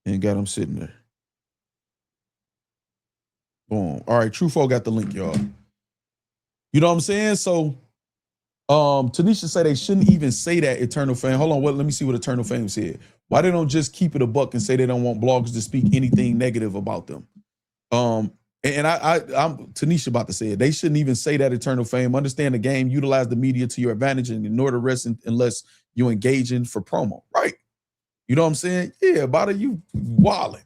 And got him sitting there. Boom. All right, Trufo got the link, y'all. You know what I'm saying? So, Tanisha said they shouldn't even say that Eternal Fame. Hold on, let me see what Eternal Fame said. Why they don't just keep it a buck and say they don't want bloggers to speak anything negative about them? I'm Tanisha about to say it. They shouldn't even say that Eternal Fame. Understand the game, utilize the media to your advantage, and ignore the rest unless you engage in for promo. Right? You know what I'm saying? Yeah, about it, you wilding.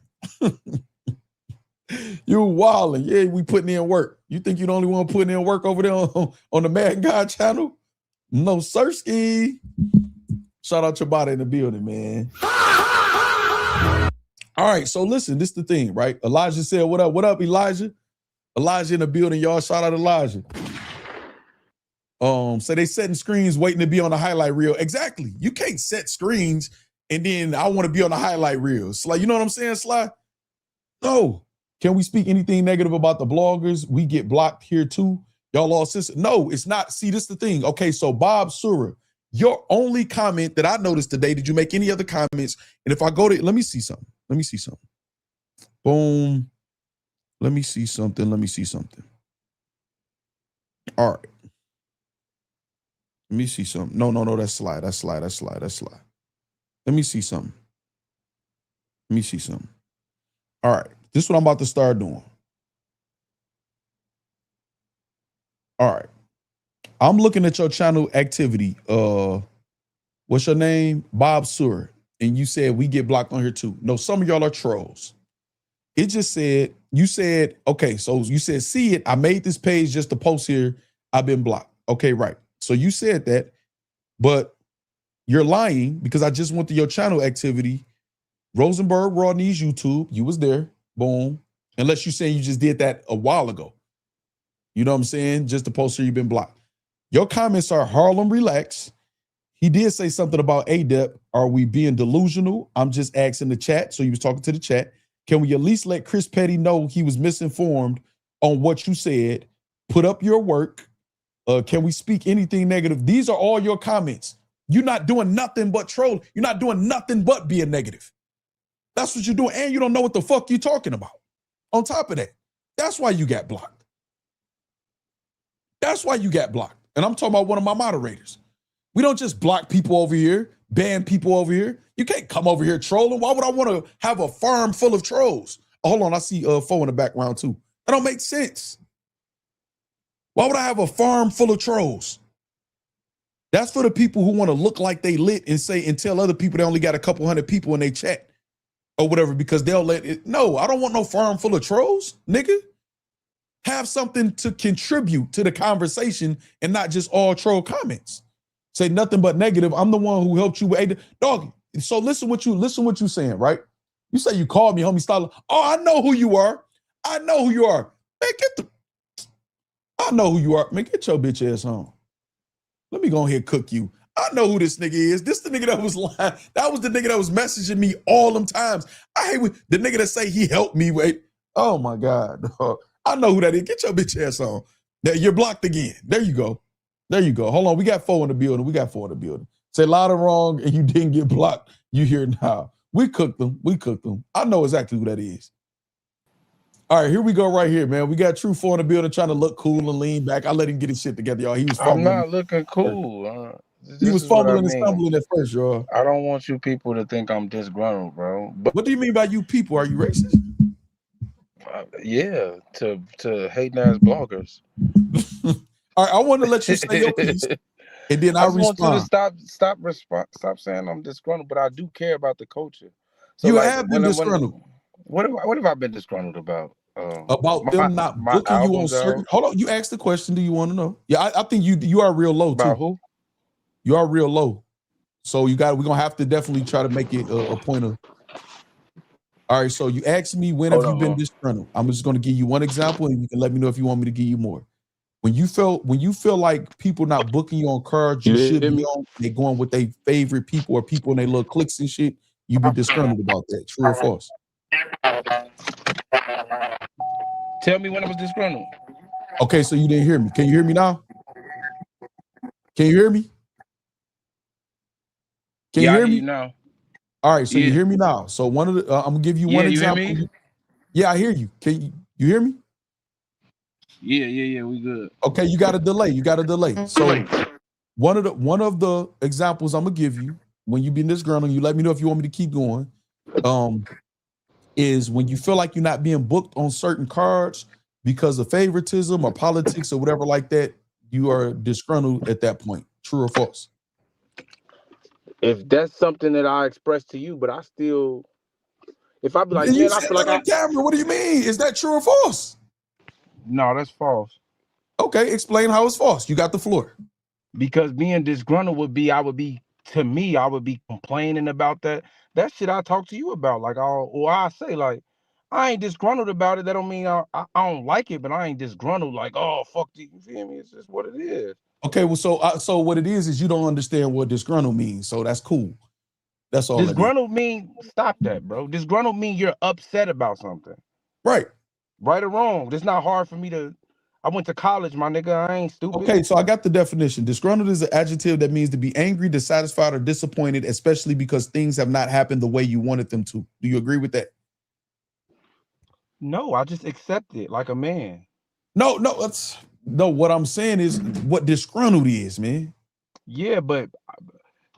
You wilding. Yeah, we putting in work. You think you the only one putting in work over there on the Mad God channel? No, Sirski. Shout out your body in the building, man. All right, so listen, this is the thing, right? Elijah said, what up? What up, Elijah? Elijah in the building, y'all. Shout out Elijah. So they setting screens waiting to be on the highlight reel. Exactly. You can't set screens and then I want to be on the highlight reel. Sly, you know what I'm saying, Sly? No. Can we speak anything negative about the bloggers? We get blocked here too. Y'all all sister. No, it's not. See, this is the thing. Okay, so Bob Sura, your only comment that I noticed today, did you make any other comments? And if I go to, let me see something. Let me see something. Boom. Let me see something. Let me see something. All right. Let me see something. No, that's Sly. That's Sly. That's Sly. That's Sly. Let me see something. Let me see something. All right. This is what I'm about to start doing. All right. I'm looking at your channel activity. What's your name? Bob Sura. And you said we get blocked on here too. No, some of y'all are trolls. It just said, you said, okay, so you said, see it. I made this page just to post here. I've been blocked. Okay, right. So you said that, but you're lying because I just went to your channel activity. Rosenberg Raw Knees YouTube. You was there. Boom. Unless you're saying you just did that a while ago. You know what I'm saying? Just to post here, you've been blocked. Your comments are Harlem Relax. He did say something about ADEP. Are we being delusional? I'm just asking the chat. So he was talking to the chat. Can we at least let Chris Petty know he was misinformed on what you said? Put up your work. Can we speak anything negative? These are all your comments. You're not doing nothing but troll. You're not doing nothing but being negative. That's what you're doing. And you don't know what the fuck you're talking about. On top of that, that's why you got blocked. That's why you got blocked. And I'm talking about one of my moderators. We don't just block people over here, ban people over here. You can't come over here trolling. Why would I want to have a farm full of trolls? Oh, hold on, I see Fo in the background too. That don't make sense. Why would I have a farm full of trolls? That's for the people who want to look like they lit and say and tell other people they only got a couple hundred people in their chat or whatever because they'll let it. No, I don't want no farm full of trolls, nigga. Have something to contribute to the conversation and not just all troll comments. Say nothing but negative. I'm the one who helped you with dog. So listen what you saying, right? You say you called me, homie Styler. Oh, I know who you are. I know who you are. Man, I know who you are. Man, get your bitch ass home. Let me go ahead and cook you. I know who this nigga is. This the nigga that was lying. That was the nigga that was messaging me all them times. I hate the nigga that say he helped me. Wait. Oh my God. Dog. I know who that is. Get your bitch ass on. Now you're blocked again. There you go. There you go. Hold on. We got 4 in the building. We got 4 in the building. Say loud and wrong and you didn't get blocked. You here now. We cooked them. We cooked them. I know exactly who that is. All right, here we go right here, man. We got True 4 in the building trying to look cool and lean back. I let him get his shit together, y'all. He was fumbling. I'm not looking cool. He was fumbling and stumbling at first, y'all. I don't want you people to think I'm disgruntled, bro. But what do you mean by you people? Are you racist? Yeah, to hating ass bloggers. All right, I want to let you say your piece, and then I'll respond. I want you to stop saying I'm disgruntled, but I do care about the culture. So you have been disgruntled. What have I been disgruntled about? About them not booking you on certain. Hold on, you asked the question. Do you want to know? Yeah, I think you are real low too. About who? You are real low, so we're gonna have to definitely try to make it a point of. All right, so you asked me when have you been disgruntled. I'm just gonna give you one example, and you can let me know if you want me to give you more. When you feel like people not booking you on cards, you should be on. They going with their favorite people or people in their little cliques and shit. You be disgruntled about that. True or false? Tell me when I was disgruntled. Okay, so you didn't hear me. Can you hear me now? Can you hear me? Can you hear me now? All right, so you hear me now. So one of the I'm gonna give you one example. Hear me? Yeah, I hear you. Can you hear me? Yeah, we good. Okay, you got a delay. So one of the examples I'm gonna give you when you be disgruntled, you let me know if you want me to keep going. Is when you feel like you're not being booked on certain cards because of favoritism or politics or whatever like that, you are disgruntled at that point. True or false? If that's something that I express to you, but I still, if I be like, You man, I said feel like that on camera. What do you mean? Is that true or false? No, that's false. Okay, explain how it's false. You got the floor. Because being disgruntled would be complaining about that. That shit I talk to you about. Like, I say, like, I ain't disgruntled about it. That don't mean I don't like it, but I ain't disgruntled. Like, oh, fuck you. You feel me? It's just what it is. Okay, well, so what it is you don't understand what disgruntled means. So that's cool. That's all. Disgruntled mean, stop that, bro. Disgruntled mean you're upset about something. Right. Right or wrong. It's not hard for me to. I went to college, my nigga. I ain't stupid. Okay, so I got the definition. Disgruntled is an adjective that means to be angry, dissatisfied, or disappointed, especially because things have not happened the way you wanted them to. Do you agree with that? No, I just accept it like a man. No. What I'm saying is what disgruntled is, man. Yeah, but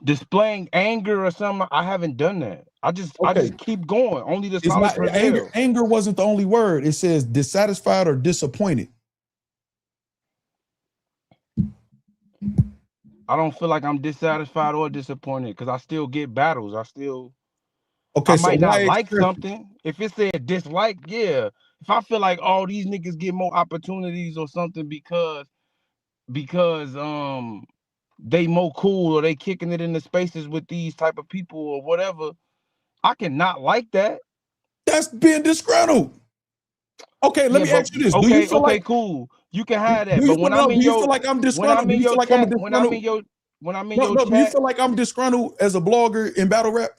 displaying anger or something, I haven't done that. I just keep going. Only the solid prevail. Anger wasn't the only word. It says dissatisfied or disappointed. I don't feel like I'm dissatisfied or disappointed because I still get battles. Okay, I might not like something. If it said dislike, yeah. If I feel like these niggas get more opportunities or something because they more cool or they kicking it in the spaces with these type of people or whatever, I can not like that. That's being disgruntled. Okay, let me ask you this. Do you feel like cool? You can have that. But when I'm in your, feel like I'm disgruntled? Do you feel like I'm disgruntled? When I'm in your chat, do you feel like I'm disgruntled as a blogger in battle rap?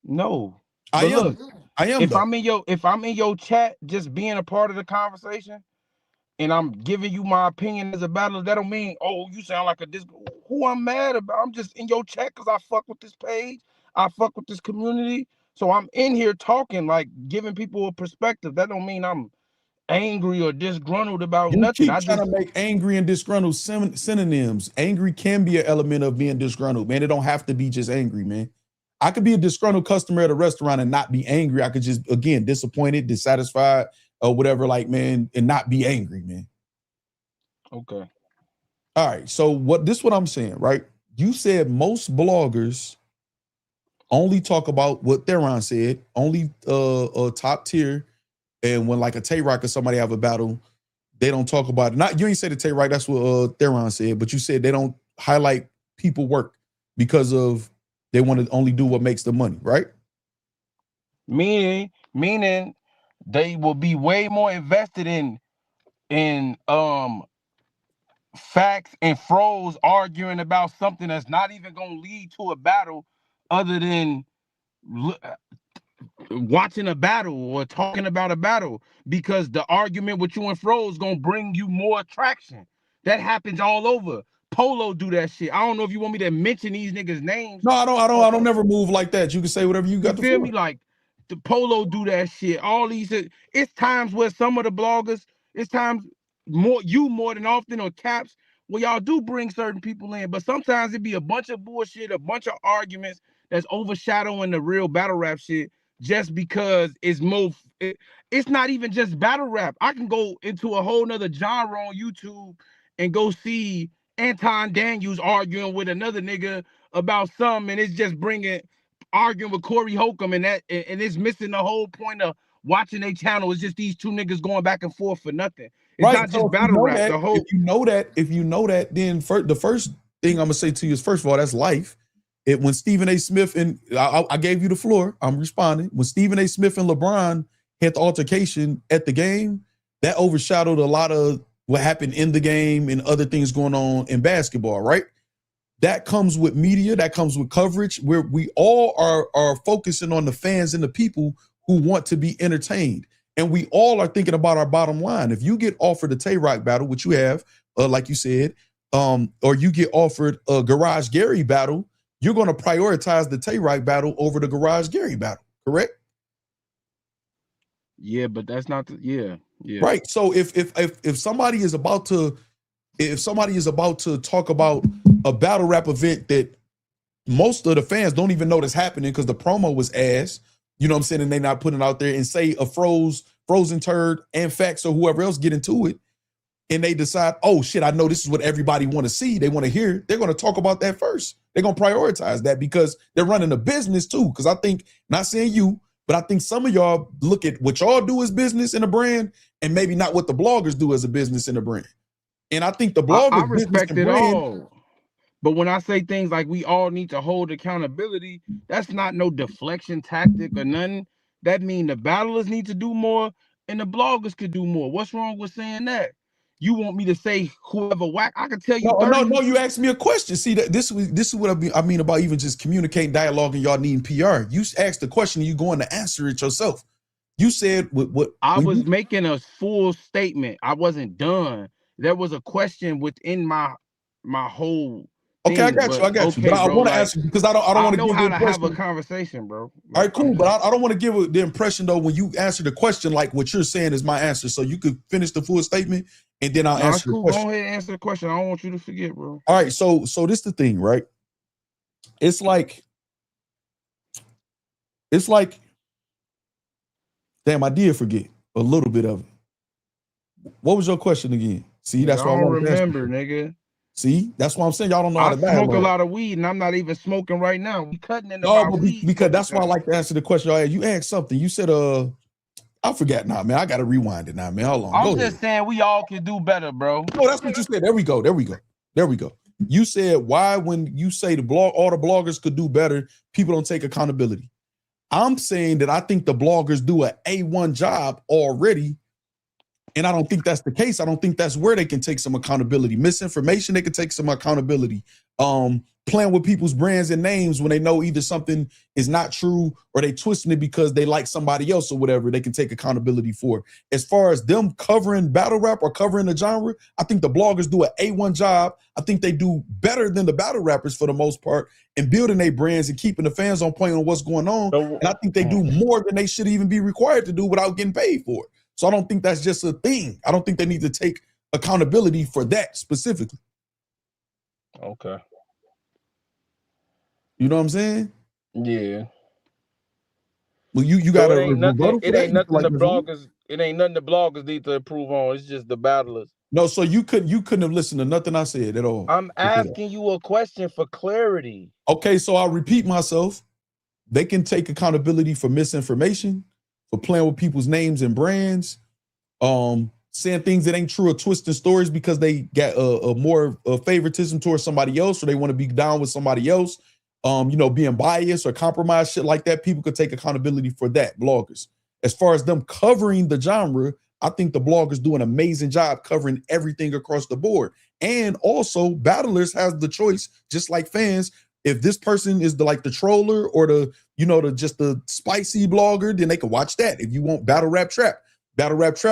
No. I am. If I'm in your chat, just being a part of the conversation, and I'm giving you my opinion as a battler, that don't mean, you sound like who I'm mad about. I'm just in your chat because I fuck with this page. I fuck with this community. So I'm in here talking, like giving people a perspective. That don't mean I'm angry or disgruntled about nothing. You keep trying to make angry and disgruntled synonyms. Angry can be an element of being disgruntled, man. It don't have to be just angry, man. I could be a disgruntled customer at a restaurant and not be angry. I could just, again, disappointed, dissatisfied, or whatever, like, man, and not be angry, man. Okay. All right. So what I'm saying, right? You said most bloggers only talk about what Theron said, only top tier. And when like a Tay-Rock or somebody have a battle, they don't talk about it. You ain't say the Tay-Rock, that's what Theron said, but you said they don't highlight people work because of they want to only do what makes the money, right? Meaning they will be way more invested in Factz and Froze arguing about something that's not even going to lead to a battle other than watching a battle or talking about a battle, because the argument with you and Froze going to bring you more attraction. That happens all over. Polo do that shit. I don't know if you want me to mention these niggas' names. No, I don't never move like that. You can say whatever you got to feel me. Like the Polo do that shit. All these, it's times where some of the bloggers, it's times more than often or Caps, where y'all do bring certain people in, but sometimes it be a bunch of bullshit, a bunch of arguments that's overshadowing the real battle rap shit just because it's it's not even just battle rap. I can go into a whole nother genre on YouTube and go see Anton Daniels arguing with another nigga about something, and it's just arguing with Corey Holcomb, and it's missing the whole point of watching a channel. It's just these two niggas going back and forth for nothing. It's right. not just battle rap. If you know that, then the first thing I'm gonna say to you is, first of all, that's life. When Stephen A. Smith and I gave you the floor, I'm responding. When Stephen A. Smith and LeBron had the altercation at the game, that overshadowed a lot of what happened in the game and other things going on in basketball, right? That comes with media, that comes with coverage, where we all are focusing on the fans and the people who want to be entertained. And we all are thinking about our bottom line. If you get offered a Tay-Rock battle, which you have, like you said, or you get offered a Garage Gary battle, you're going to prioritize the Tay-Rock battle over the Garage Gary battle, correct? Yeah, but that's not the yeah. Right. So if somebody is about to talk about a battle rap event that most of the fans don't even know that's happening because the promo was ass, you know what I'm saying, and they not putting it out there, and say a Frozen Turd and Factz or whoever else get into it, and they decide, oh shit, I know this is what everybody want to see, they want to hear, they're going to talk about that first. They're going to prioritize that because they're running a business too. Because I think, not saying you, but I think some of y'all look at what y'all do as business in a brand and maybe not what the bloggers do as a business in a brand. And I think the bloggers I respect it all. But when I say things like we all need to hold accountability, that's not no deflection tactic or nothing. That mean the battlers need to do more and the bloggers could do more. What's wrong with saying that? You want me to say whoever whack? I can tell you. No, you asked me a question. See, that this is what I mean about even just communicating, dialogue, and y'all needing PR. You asked the question, and you going to answer it yourself. You said what I was making a full statement. I wasn't done. There was a question within my whole. Okay, I got you. I got you. But I want to ask you because I don't want to give how to have a conversation, bro. All right, cool. But I don't want to give the impression though when you answer the question like what you're saying is my answer. So you could finish the full statement and then I'll answer the question. Go ahead and answer the question. I don't want you to forget, bro. All right, so this is the thing, right? It's like, damn, I did forget a little bit of it. What was your question again? See, that's why I don't remember, nigga. See, that's why I'm saying y'all don't know how to smoke a lot of weed, and I'm not even smoking right now. We cutting in the weed because that's why I like to answer the question. You asked something. You said, I forgot now, man. I gotta rewind it now, man. Hold on. I'm just saying we all can do better, bro. No, that's what you said. There we go. You said why when you say all the bloggers could do better, people don't take accountability. I'm saying that I think the bloggers do an A1 job already. And I don't think that's the case. I don't think that's where they can take some accountability. Misinformation, they can take some accountability. Playing with people's brands and names when they know either something is not true or they twisting it because they like somebody else or whatever, they can take accountability for. As far as them covering battle rap or covering the genre, I think the bloggers do an A1 job. I think they do better than the battle rappers for the most part in building their brands and keeping the fans on point on what's going on. And I think they do more than they should even be required to do without getting paid for it. So I don't think that's just a thing. I don't think they need to take accountability for that specifically. Okay. You know what I'm saying? Yeah. Well, you got to. It ain't nothing the bloggers. It ain't nothing the bloggers need to improve on. It's just the battlers. No, so you couldn't have listened to nothing I said at all. I'm asking you a question for clarity. Okay, so I'll repeat myself. They can take accountability for misinformation, for playing with people's names and brands, saying things that ain't true or twisting stories because they got a more favoritism towards somebody else or they want to be down with somebody else. Being biased or compromised, shit like that. People could take accountability for that, bloggers. As far as them covering the genre, I think the bloggers do an amazing job covering everything across the board. And also, battlers has the choice, just like fans. If this person is the troller or the spicy blogger, then they can watch that. If you want battle rap trap,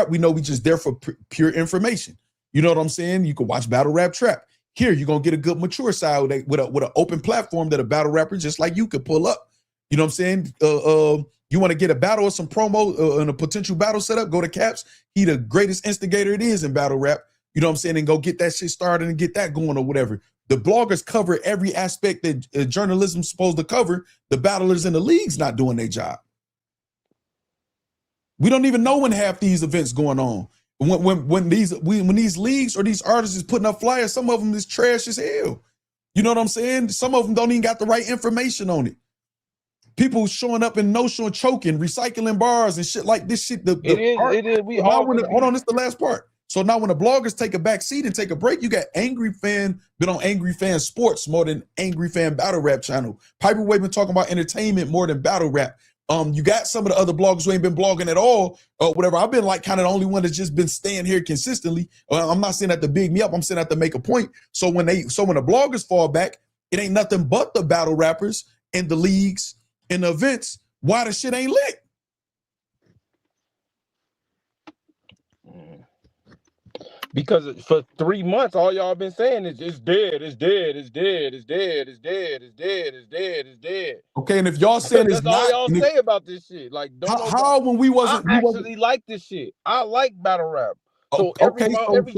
we know we just there for pure information. You know what I'm saying? You can watch battle rap trap. Here, you're going to get a good mature side with an open platform that a battle rapper just like you could pull up. You know what I'm saying? You want to get a battle or some promo and a potential battle setup, go to Caps. He the greatest instigator it is in battle rap. You know what I'm saying? And go get that shit started and get that going or whatever. The bloggers cover every aspect that journalism's supposed to cover. The battlers in the league's not doing their job. We don't even know when half these events going on. When these leagues or these artists is putting up flyers, some of them is trash as hell. You know what I'm saying? Some of them don't even got the right information on it. People showing up in no-show choking, recycling bars and shit like this shit. It is. Hold on, this is the last part. So now when the bloggers take a back seat and take a break, you got Angry Fan been on Angry Fan Sports more than Angry Fan Battle Rap channel. Piperweight been talking about entertainment more than battle rap. You got some of the other bloggers who ain't been blogging at all, or whatever. I've been kind of the only one that's just been staying here consistently. I'm not saying that to big me up. I'm saying that to make a point. So when the bloggers fall back, it ain't nothing but the battle rappers and the leagues and the events. Why the shit ain't lit? Because for 3 months, all y'all been saying is it's dead, it's dead, it's dead, it's dead, it's dead, it's dead, it's dead, it's dead. Okay, and if y'all saying it's that's all not, y'all say about this shit. Like, don't how when we wasn't, I actually like this shit. I like battle rap. So every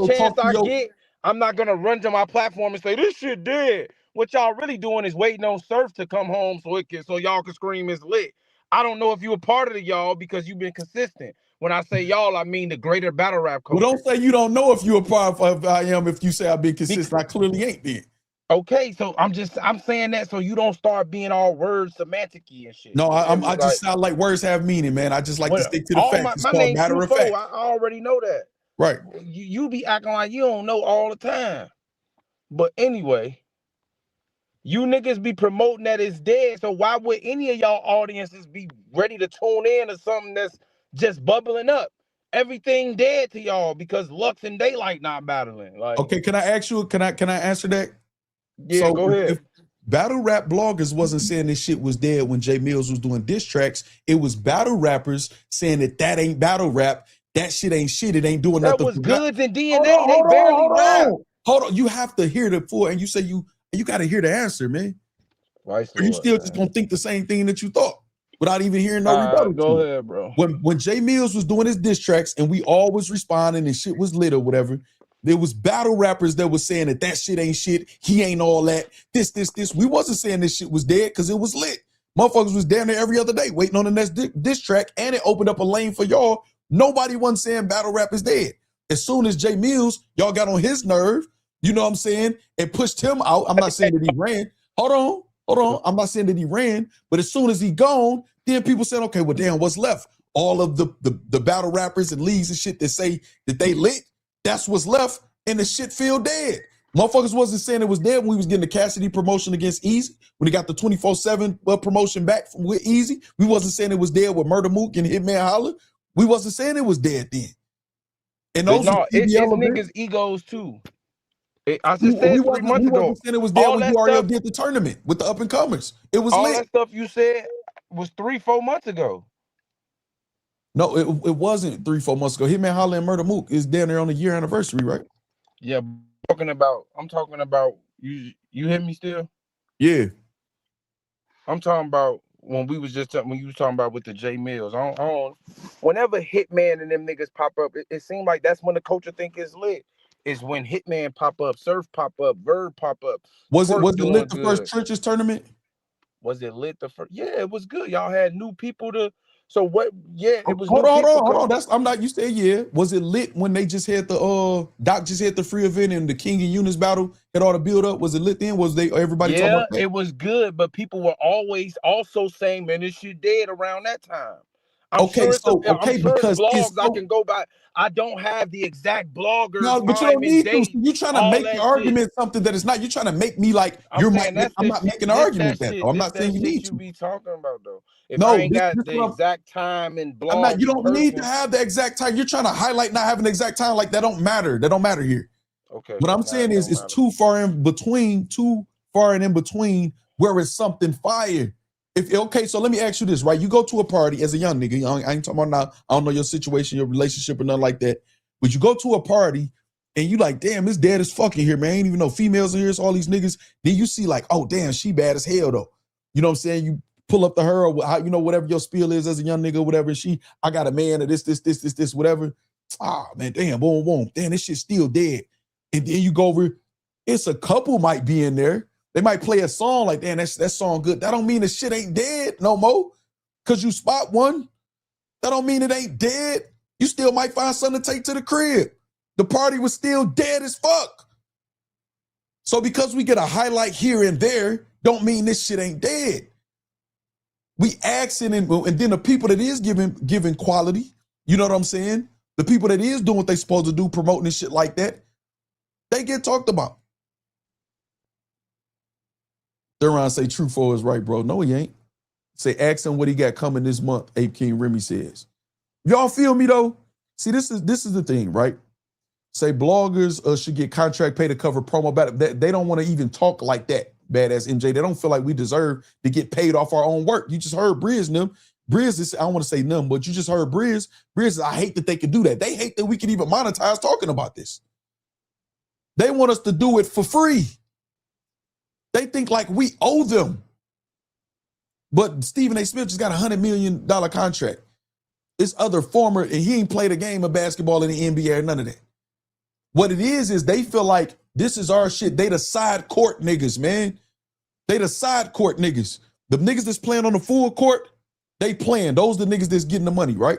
chance I get, I'm not gonna run to my platform and say this shit dead. What y'all really doing is waiting on Surf to come home so y'all can scream it's lit. I don't know if you a part of the y'all because you've been consistent. When I say y'all, I mean the greater battle rap culture. Well, don't say you don't know if you a part of I am if you say I've been consistent. I clearly ain't been. Okay, so I'm saying that so you don't start being all word semantic-y and shit. No, I just sound like words have meaning, man. I just like to stick to the facts. It's My called name's matter of fact. I already know that. Right. You be acting like you don't know all the time. But anyway, you niggas be promoting that it's dead. So why would any of y'all audiences be ready to tune in to something that's just bubbling up? Everything dead to y'all because Lux and Daylight not battling. Like, okay, can I ask you? Can I answer that? Yeah, so go ahead. If battle rap bloggers wasn't saying this shit was dead when Jay Mills was doing diss tracks, it was battle rappers saying that ain't battle rap. That shit ain't shit. It ain't doing nothing. That was Goods and DNA. They barely rap. Hold on. You have to hear the full, and you say you got to hear the answer, man. Or you still just gonna think the same thing that you thought without even hearing no rebuttal. Go ahead, bro. When Jay Mills was doing his diss tracks and we all was responding and shit was lit or whatever, there was battle rappers that was saying that shit ain't shit. He ain't all that. This. We wasn't saying this shit was dead because it was lit. Motherfuckers was down there every other day waiting on the next diss track, and it opened up a lane for y'all. Nobody wasn't saying battle rap is dead. As soon as Jay Mills, y'all got on his nerve, you know what I'm saying, and pushed him out. I'm not saying that he ran. Hold on. I'm not saying that he ran, but as soon as he gone, then people said, okay, well, damn, what's left? All of the battle rappers and leagues and shit that say that they lit, that's what's left, and the shit feel dead. Motherfuckers wasn't saying it was dead when we was getting the Cassidy promotion against Easy, when he got the 24/7 promotion back with Easy. We wasn't saying it was dead with Murder Mook and Hitman Holla. We wasn't saying it was dead then. And those it's niggas' egos too. I just said 3 months ago. We wasn't saying it was dead when URL did the tournament with the up and comers. It was all lit. that stuff you said was 3-4 months ago. No, it wasn't 3-4 months ago. Hitman Holla and Murder Mook is down there on the year anniversary, right? Yeah, I'm talking about you hear me still? Yeah. I'm talking about when you was talking about with the J Mills. Whenever Hitman and them niggas pop up, it seems like that's when the culture think it's lit. Is when Hitman pop up, Surf pop up, Verb pop up. Was it lit the first Trenches tournament? Was it lit the first? Yeah, it was good. Y'all had new people to. So what? Yeah, it was. Hold on. I'm not. You said yeah. Was it lit when they just had the Doc just had the free event and the King and Eunice battle had all the build up? Was it lit then? Was everybody talking about that? It was good, but people were always also saying, "Man, this shit dead around that time." I'm sure it's blogs I can go by. I don't have the exact blogger. No, but you don't need to. You're trying to make the argument something that is not. You're trying to make me like I'm not making an argument that. I'm not saying you need to. You be talking about though. If I ain't got the exact time and blog, you don't need to have the exact time. You're trying to highlight not having the exact time. Like that don't matter. That don't matter here. Okay. What I'm saying is it's too far and in between where it's something fire. Okay, so let me ask you this, right? You go to a party as a young nigga. I ain't talking about now. I don't know your situation, your relationship, or nothing like that. But you go to a party and you like, damn, it's dead as fuck in here, man. I ain't even know females in here. It's all these niggas. Then you see like, oh, damn, she bad as hell though. You know what I'm saying? You pull up to her or how, whatever your spiel is as a young nigga or whatever. And I got a man or this, whatever. Ah, man, damn, boom, boom. Damn, this shit's still dead. And then you go over, it's a couple might be in there. They might play a song like, damn, that song good. That don't mean the shit ain't dead no more. Cause you spot one. That don't mean it ain't dead. You still might find something to take to the crib. The party was still dead as fuck. So because we get a highlight here and there, don't mean this shit ain't dead. We asking and then the people that is giving quality, you know what I'm saying? The people that is doing what they supposed to do, promoting this shit like that, they get talked about. They're around say True 4 is right, bro. No, he ain't. Say, ask him what he got coming this month, Ape King Remy says. Y'all feel me though? See, this is the thing, right? Say bloggers should get contract pay to cover promo battle. They don't want to even talk like that, badass MJ. They don't feel like we deserve to get paid off our own work. You just heard Briz and them. Briz is, I don't want to say them, but you just heard Briz. Briz, I hate that they could do that. They hate that we can even monetize talking about this. They want us to do it for free. They think like we owe them. But Stephen A. Smith just got $100 million contract. It's other former, and he ain't played a game of basketball in the NBA or none of that. What it is they feel like this is our shit. They the side court niggas, man. They the side court niggas. The niggas that's playing on the full court, they playing. Those the niggas that's getting the money, right?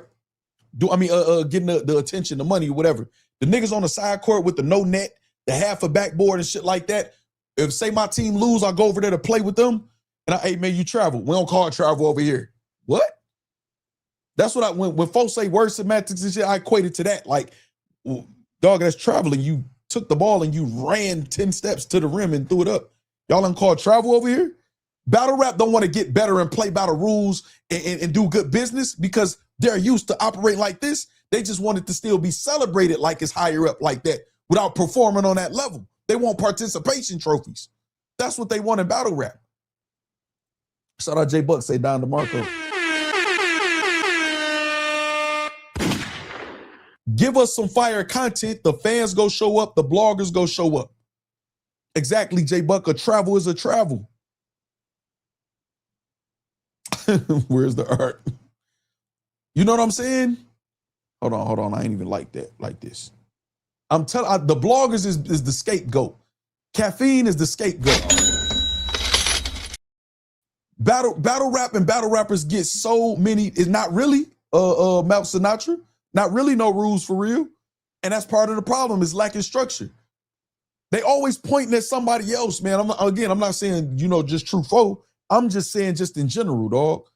Getting the attention, the money, whatever. The niggas on the side court with the no net, the half a backboard and shit like that. If say my team lose, I'll go over there to play with them. And hey man, you travel. We don't call it travel over here. What? That's what when folks say word semantics and shit, I equate it to that. Like, dog, that's traveling. You took the ball and you ran 10 steps to the rim and threw it up. Y'all don't call it travel over here? Battle rap don't want to get better and play by the rules and do good business because they're used to operate like this. They just want it to still be celebrated like it's higher up like that without performing on that level. They want participation trophies. That's what they want in battle rap. Shout out J Buck, say Don DeMarco. Give us some fire content. The fans go show up. The bloggers go show up. Exactly, J Buck. A travel is a travel. Where's the art? You know what I'm saying? Hold on. I ain't even like that, like this. I'm telling the bloggers is the scapegoat. Caffeine is the scapegoat. Battle rap and battle rappers get so many, it's not really Mount Sinatra, not really no rules for real. And that's part of the problem is lacking structure. They always pointing at somebody else, man. I'm not saying, just true foe. I'm just saying just in general, dog.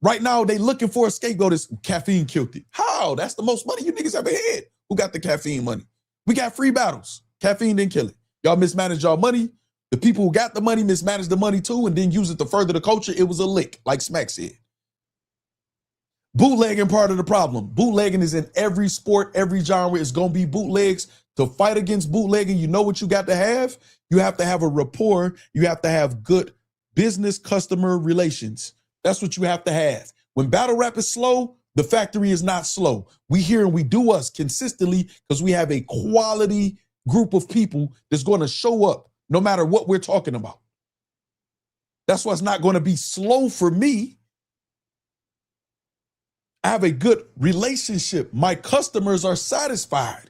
Right now, they looking for a scapegoat. Is Caffeine killed it. How? That's the most money you niggas ever had. Who got the Caffeine money? We got free battles. Caffeine didn't kill it. Y'all mismanaged y'all money. The people who got the money mismanaged the money too and then use it to further the culture. It was a lick, like Smack said. Bootlegging part of the problem. Bootlegging is in every sport, every genre. It's going to be bootlegs. To fight against bootlegging, you know what you got to have? You have to have a rapport. You have to have good business customer relations. That's what you have to have. When battle rap is slow, the factory is not slow. We hear and we do us consistently because we have a quality group of people that's going to show up no matter what we're talking about. That's why it's not going to be slow for me. I have a good relationship. My customers are satisfied.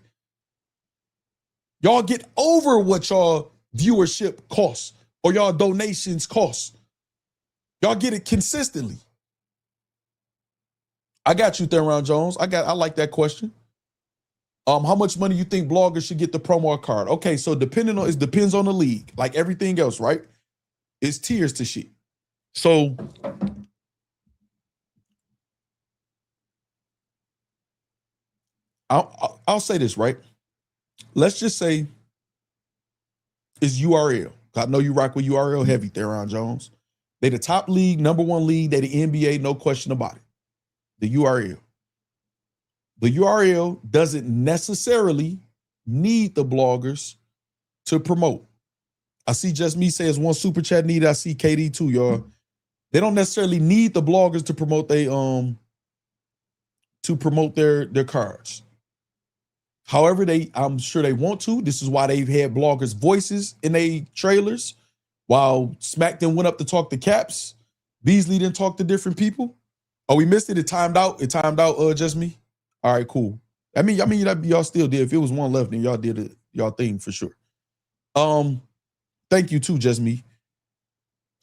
Y'all get over what y'all viewership costs or y'all donations cost. Y'all get it consistently. I got you, Theron Jones. I like that question. How much money you think bloggers should get the promo card? Okay, so it depends on the league, like everything else, right? It's tiers to shit. So I'll say this, right? Let's just say it's URL. I know you rock with URL heavy, Theron Jones. They the top league, number one league. They the NBA, no question about it. The URL. The URL doesn't necessarily need the bloggers to promote. I see Just Me says one super chat needed. I see KD too, y'all. They don't necessarily need the bloggers to promote their cards. However, I'm sure they want to. This is why they've had bloggers' voices in their trailers. While Smackdown went up to talk to Caps, Beasley didn't talk to different people. Oh, we missed it. It timed out. Just Me. All right, cool. I mean, y'all still did. If it was one left, then y'all did it, y'all thing for sure. Thank you too, Just Me.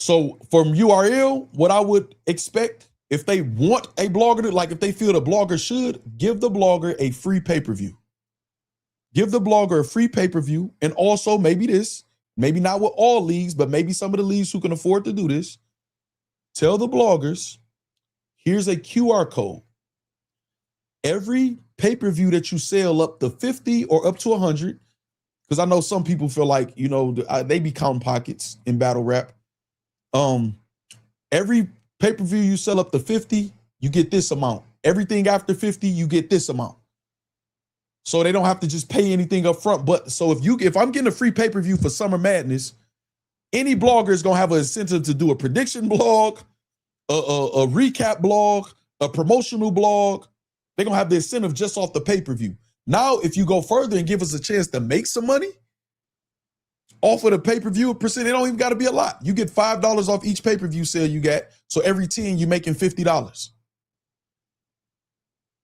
So from URL, what I would expect if they want a blogger to, like if they feel the blogger should, give the blogger a free pay-per-view. Give the blogger a free pay-per-view, and also maybe not with all leagues, but maybe some of the leagues who can afford to do this. Tell the bloggers, here's a QR code. Every pay-per-view that you sell up to 50 or up to 100, because I know some people feel like, they be counting pockets in battle rap. Every pay-per-view you sell up to 50, you get this amount. Everything after 50, you get this amount. So they don't have to just pay anything up front. But so if I'm getting a free pay-per-view for Summer Madness, any blogger is gonna have an incentive to do a prediction blog, a recap blog, a promotional blog. They're gonna have the incentive just off the pay-per-view. Now, if you go further and give us a chance to make some money, off of the pay-per-view percent. It don't even got to be a lot. You get $5 off each pay-per-view sale you got. So every 10, you're making $50.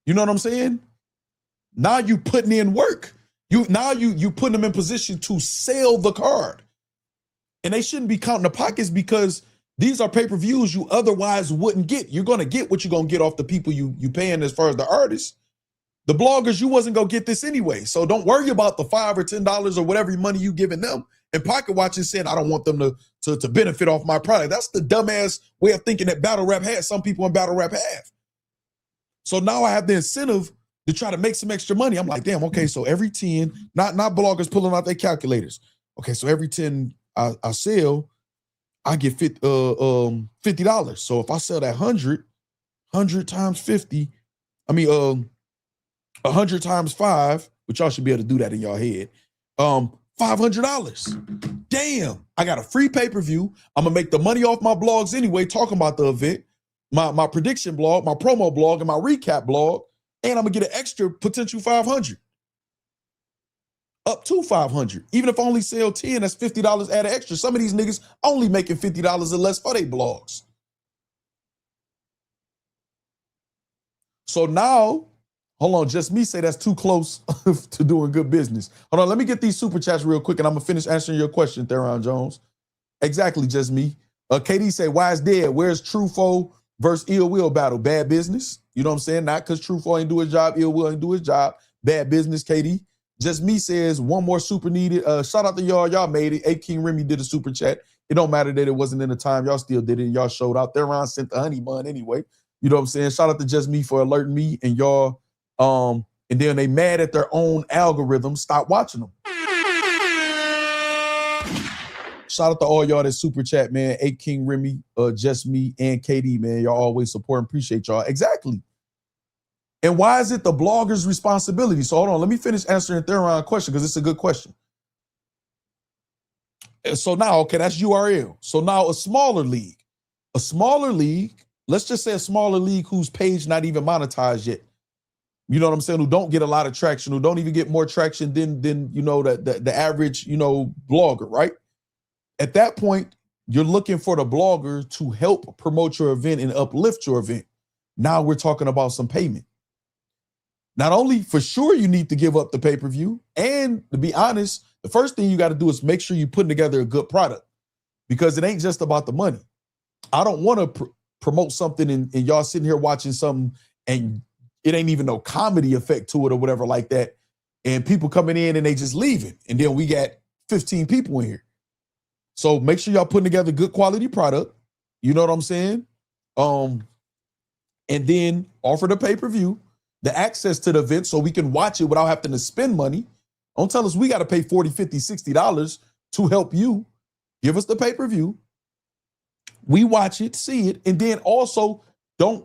You know what I'm saying? Now you putting in work. You putting them in position to sell the card. And they shouldn't be counting the pockets because these are pay-per-views you otherwise wouldn't get. You're going to get what you're going to get off the people you paying as far as the artists. The bloggers, you wasn't going to get this anyway. So don't worry about the $5 or $10 or whatever money you giving them. And pocket watching saying, I don't want them to benefit off my product. That's the dumbass way of thinking that battle rap has. Some people in battle rap have. So now I have the incentive to try to make some extra money. I'm like, damn, okay, so every 10, not bloggers pulling out their calculators. Okay, so every 10 I sell, I get $50. So if I sell that 100 times 50, 100 times 5, which y'all should be able to do that in your head, $500. Damn, I got a free pay-per-view. I'm gonna make the money off my blogs anyway, talking about the event, my prediction blog, my promo blog, and my recap blog, and I'm gonna get an extra potential 500. Up to 500. Even if I only sell 10, that's $50 added extra. Some of these niggas only making $50 or less for their blogs. So now, hold on, just me say that's too close to doing good business. Hold on, let me get these super chats real quick and I'm gonna finish answering your question, Theron Jones. Exactly, just me. KD say, why is dead? Where's Trufo versus Ill Will battle? Bad business. You know what I'm saying? Not because Trufo ain't do his job, Ill Will ain't do his job. Bad business, KD. Just me says, one more super needed. Shout out to y'all. Y'all made it. A King Remy did a super chat. It don't matter that it wasn't in the time. Y'all still did it. Y'all showed out. Theron sent the honey bun anyway. You know what I'm saying? Shout out to Just Me for alerting me and y'all. And then they mad at their own algorithm. Stop watching them. Shout out to all y'all that super chat, man. A King Remy, Just Me, and KD, man. Y'all always support and appreciate y'all. Exactly. And why is it the blogger's responsibility? So hold on, let me finish answering Theron's question because it's a good question. So now, okay, that's URL. So now a smaller league, let's just say a smaller league whose page not even monetized yet. You know what I'm saying? Who don't get a lot of traction, who don't even get more traction than you know, the average, you know, blogger, right? At that point, you're looking for the blogger to help promote your event and uplift your event. Now we're talking about some payment. Not only for sure you need to give up the pay-per-view, and to be honest, the first thing you got to do is make sure you're putting together a good product because it ain't just about the money. I don't want to promote something and y'all sitting here watching something and it ain't even no comedy effect to it or whatever like that. And people coming in and they just leaving. And then we got 15 people in here. So make sure y'all putting together good quality product. You know what I'm saying? And then offer the pay-per-view, the access to the event so we can watch it without having to spend money. Don't tell us we got to pay $40, $50, $60 to help you. Give us the pay-per-view. We watch it, see it, and then also don't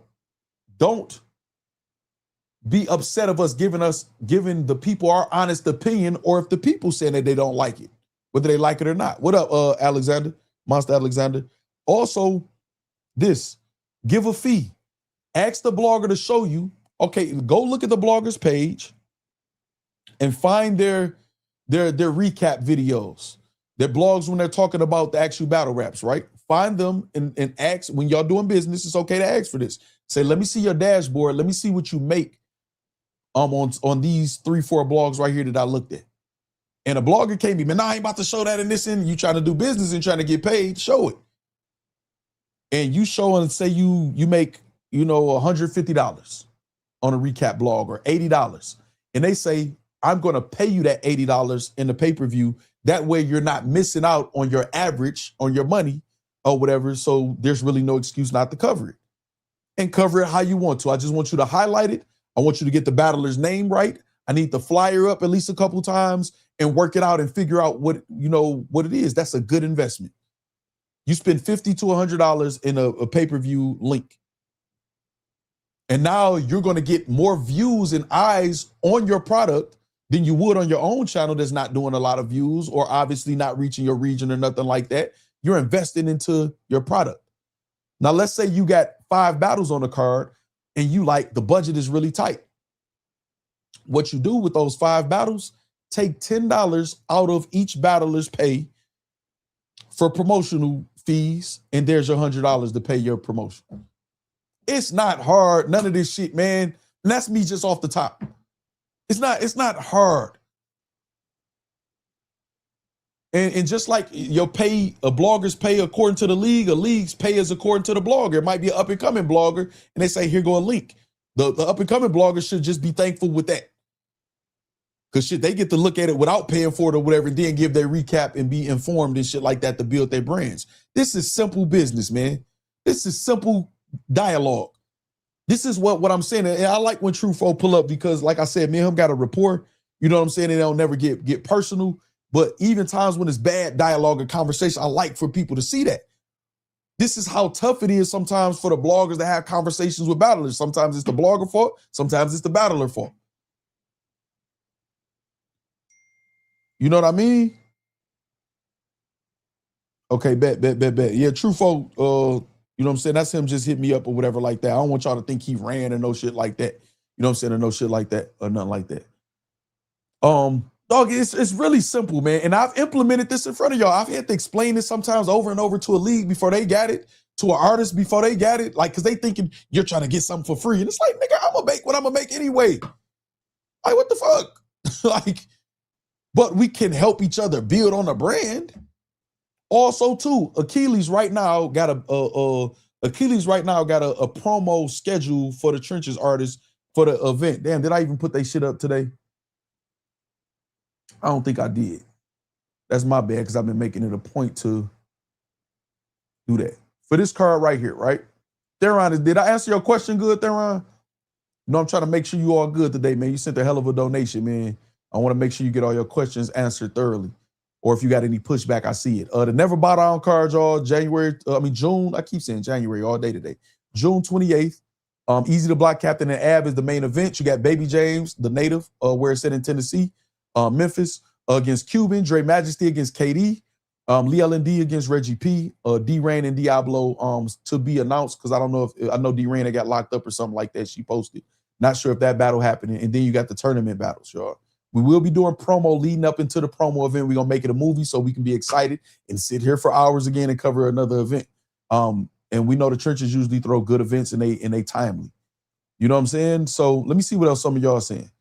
be upset of us giving the people our honest opinion, or if the people saying that they don't like it, whether they like it or not. What up, Alexander? Monster Alexander. Also, give a fee. Ask the blogger to show you. Okay, go look at the blogger's page and find their recap videos, their blogs when they're talking about the actual battle raps, right? Find them and ask, when y'all doing business, it's okay to ask for this. Say, let me see your dashboard. Let me see what you make on these 3-4 blogs right here that I looked at. And a blogger can't be, man, I ain't about to show that in this, and you trying to do business and trying to get paid, show it. And you show and say you make, you know, $150 on a recap blog or $80. And they say, I'm going to pay you that $80 in the pay-per-view. That way you're not missing out on your average, on your money or whatever. So there's really no excuse not to cover it. And cover it how you want to. I just want you to highlight it. I want you to get the battler's name right. I need the flyer up at least a couple times and work it out and figure out what it is. That's a good investment. You spend $50 to $100 in a pay-per-view link. And now you're going to get more views and eyes on your product than you would on your own channel that's not doing a lot of views or obviously not reaching your region or nothing like that. You're investing into your product. Now, let's say you got 5 battles on the card and the budget is really tight. What you do with those 5 battles, take $10 out of each battler's pay for promotional fees, and there's your $100 to pay your promotion. It's not hard. None of this shit, man. And that's me just off the top. It's not hard. And just like your pay, a blogger's pay according to the league, a league's pay is according to the blogger. It might be an up-and-coming blogger, and they say, here go a link. The up-and-coming blogger should just be thankful with that. Because shit, they get to look at it without paying for it or whatever, and then give their recap and be informed and shit like that to build their brands. This is simple business, man. This is simple dialogue. This is what I'm saying. And I like when True Folk pull up because, like I said, me and him got a rapport. You know what I'm saying? And they'll never get personal. But even times when it's bad dialogue and conversation, I like for people to see that. This is how tough it is sometimes for the bloggers to have conversations with battlers. Sometimes it's the blogger fault. Sometimes it's the battler fault. You know what I mean? Okay, bet. Yeah, True Folk, you know what I'm saying? That's him just hit me up or whatever like that. I don't want y'all to think he ran or no shit like that. You know what I'm saying? Or no shit like that or nothing like that. Dog, it's really simple, man. And I've implemented this in front of y'all. I've had to explain this sometimes over and over to a league before they got it, to an artist before they got it. Like, because they thinking you're trying to get something for free. And it's like, nigga, I'm going to make what I'm going to make anyway. Like, what the fuck? Like, but we can help each other build on a brand. Also, too, Achilles right now got a promo schedule for the Trenches artists for the event. Damn, did I even put that shit up today? I don't think I did. That's my bad because I've been making it a point to do that. For this card right here, right? Theron, did I answer your question good, Theron? No, I'm trying to make sure you all good today, man. You sent a hell of a donation, man. I want to make sure you get all your questions answered thoroughly. Or if you got any pushback, I see it. The Never Bow Down card, y'all, June, I keep saying January all day today. June 28th. Easy to Block Captain and Ab is the main event. You got Baby James, the native, where it's set in Tennessee. Memphis against Cuban, Dre Majesty against KD, Lee L&D against Reggie P, D-Rain and Diablo to be announced because I don't know if I know D-Rain that got locked up or something like that. She posted. Not sure if that battle happening. And then you got the tournament battles, y'all. We will be doing promo leading up into the promo event. We're gonna make it a movie so we can be excited and sit here for hours again and cover another event. And we know the Trenches usually throw good events and they timely. You know what I'm saying? So let me see what else some of y'all are saying.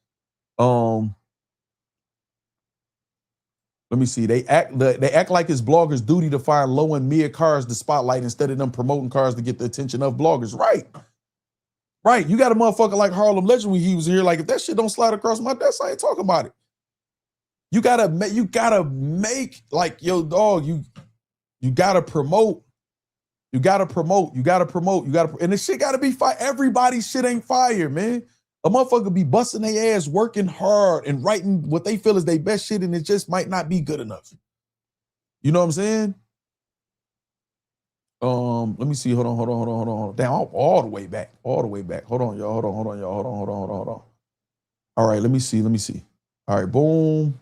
Let me see. They act like it's bloggers' duty to find low and mid cars to spotlight instead of them promoting cars to get the attention of bloggers. Right. You got a motherfucker like Harlem Legend when he was here. Like, if that shit don't slide across my desk, I ain't talking about it. You gotta make like, yo, dog, you gotta promote. And this shit gotta be fire. Everybody's shit ain't fire, man. A motherfucker be busting their ass, working hard and writing what they feel is their best shit, and it just might not be good enough. You know what I'm saying? Let me see. Hold on. Damn, all the way back. Hold on, y'all. Hold on. All right, let me see. All right, boom.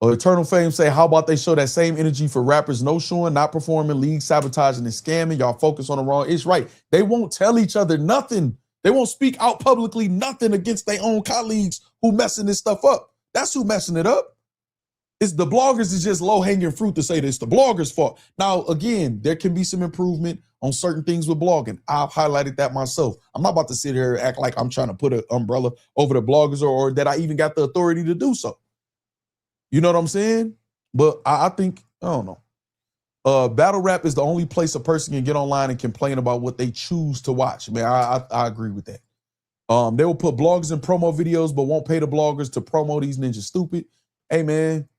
Eternal Fame say, how about they show that same energy for rappers no showing, not performing, league sabotaging, and scamming? Y'all focus on the wrong. It's right. They won't tell each other nothing. They won't speak out publicly nothing against their own colleagues who messing this stuff up. That's who messing it up. It's the bloggers is just low-hanging fruit to say that it's the bloggers' fault. Now, again, there can be some improvement on certain things with blogging. I've highlighted that myself. I'm not about to sit here and act like I'm trying to put an umbrella over the bloggers or that I even got the authority to do so. You know what I'm saying? But I think, I don't know. Battle rap is the only place a person can get online and complain about what they choose to watch. Man, I agree with that. They will put blogs in promo videos, but won't pay the bloggers to promo these ninjas stupid. Hey, man.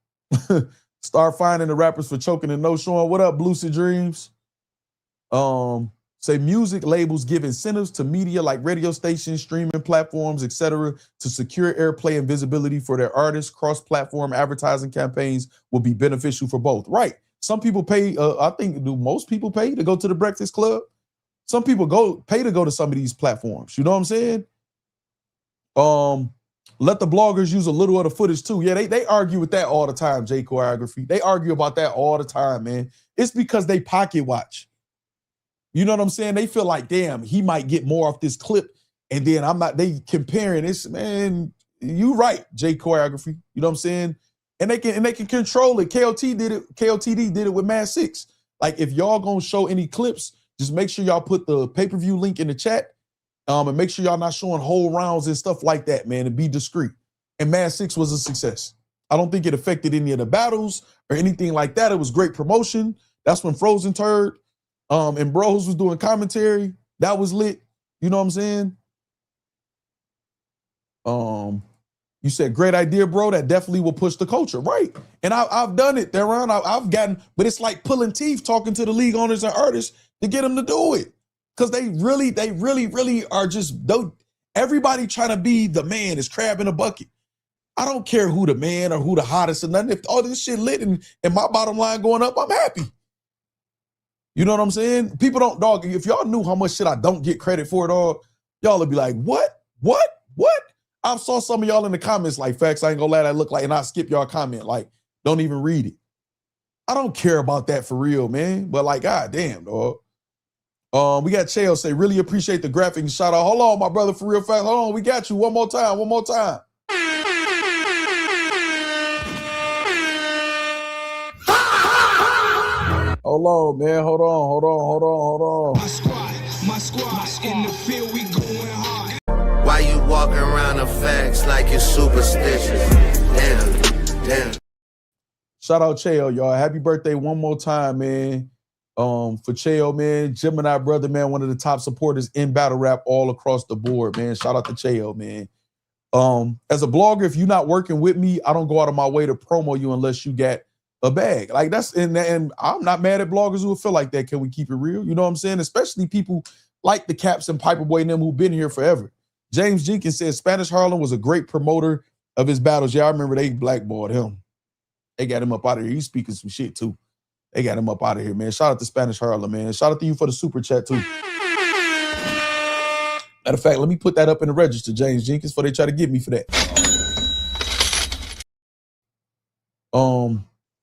Start finding the rappers for choking and no showing. What up, Lucid Dreams? Say music labels give incentives to media like radio stations, streaming platforms, etc., to secure airplay and visibility for their artists. Cross-platform advertising campaigns will be beneficial for both. Right. Some people pay, I think, do most people pay to go to the Breakfast Club? Some people pay to go to some of these platforms. You know what I'm saying? Let the bloggers use a little of the footage too. Yeah, they argue with that all the time, J Choreography. They argue about that all the time, man. It's because they pocket watch. You know what I'm saying? They feel like, damn, he might get more off this clip. And then they comparing this, man. You right, J Choreography. You know what I'm saying? And they can control it. KOTD did it with Mad 6. Like, if y'all gonna show any clips, just make sure y'all put the pay-per-view link in the chat. And make sure y'all not showing whole rounds and stuff like that, man, and be discreet. And Mad 6 was a success. I don't think it affected any of the battles or anything like that. It was great promotion. That's when Frozen Turd and Bros was doing commentary. That was lit. You know what I'm saying? You said, great idea, bro. That definitely will push the culture, right? And I've done it, Theron. I've gotten, but it's like pulling teeth talking to the league owners and artists to get them to do it. Because they really are just, everybody trying to be the man is crab in a bucket. I don't care who the man or who the hottest or nothing. If all this shit lit and my bottom line going up, I'm happy. You know what I'm saying? People don't, dog, if y'all knew how much shit I don't get credit for, dog, y'all would be like, what? I saw some of y'all in the comments like, Factz, I ain't gonna let that look like, and I skip y'all comment, like, don't even read it. I don't care about that for real, man. But like, god damn, dog. We got Chael say, really appreciate the graphic shout out. Hold on, my brother, for real fast. Hold on, we got you. One more time. Hold on, man. Hold on. My squad in the field, we going hard. Why you walking around the Factz like you're superstitious? Damn. Shout out Chael, y'all. Happy birthday one more time, man. For Chael, man. Gemini brother, man, one of the top supporters in battle rap all across the board, man. Shout out to Chael, man. As a blogger, if you're not working with me, I don't go out of my way to promo you unless you get a bag. Like that's, and I'm not mad at bloggers who feel like that. Can we keep it real? You know what I'm saying? Especially people like the Caps and Piperboy and them who've been here forever. James Jenkins says Spanish Harlem was a great promoter of his battles. Yeah, I remember they blackballed him. They got him up out of here. He's speaking some shit too. They got him up out of here, man. Shout out to Spanish Harlem, man. Shout out to you for the super chat too. Matter of fact, let me put that up in the register, James Jenkins, before they try to get me for that.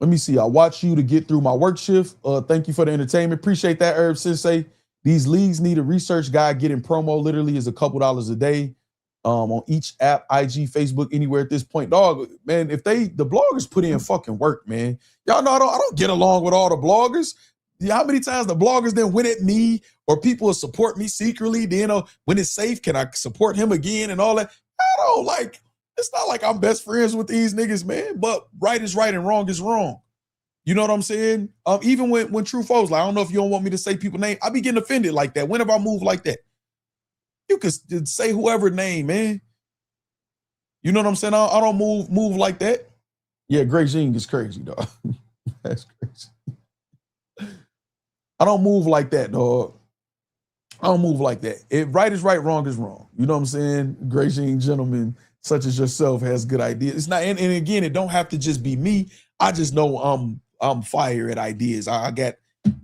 Let me see. I watch you to get through my work shift. Thank you for the entertainment. Appreciate that, Herb Sensei. These leagues need a research guide. Getting promo literally is a couple dollars a day on each app, IG, Facebook, anywhere at this point. Dog, man, if the bloggers put in fucking work, man. Y'all know I don't get along with all the bloggers. How many times the bloggers then went at me or people will support me secretly? Then, when it's safe, can I support him again and all that? I don't like, it's not like I'm best friends with these niggas, man. But right is right and wrong is wrong. You know what I'm saying? Even when True Foes, like, I don't know if you don't want me to say people's name. I be getting offended like that. When have I moved like that? You could say whoever name, man. You know what I'm saying? I don't move like that. Yeah, Grey Jean is crazy, dog. That's crazy. I don't move like that, dog. I don't move like that. Right is right, wrong is wrong. You know what I'm saying? Grey Jean gentlemen such as yourself has good ideas. It's not, and again, it don't have to just be me. I just know I'm fire at ideas. I got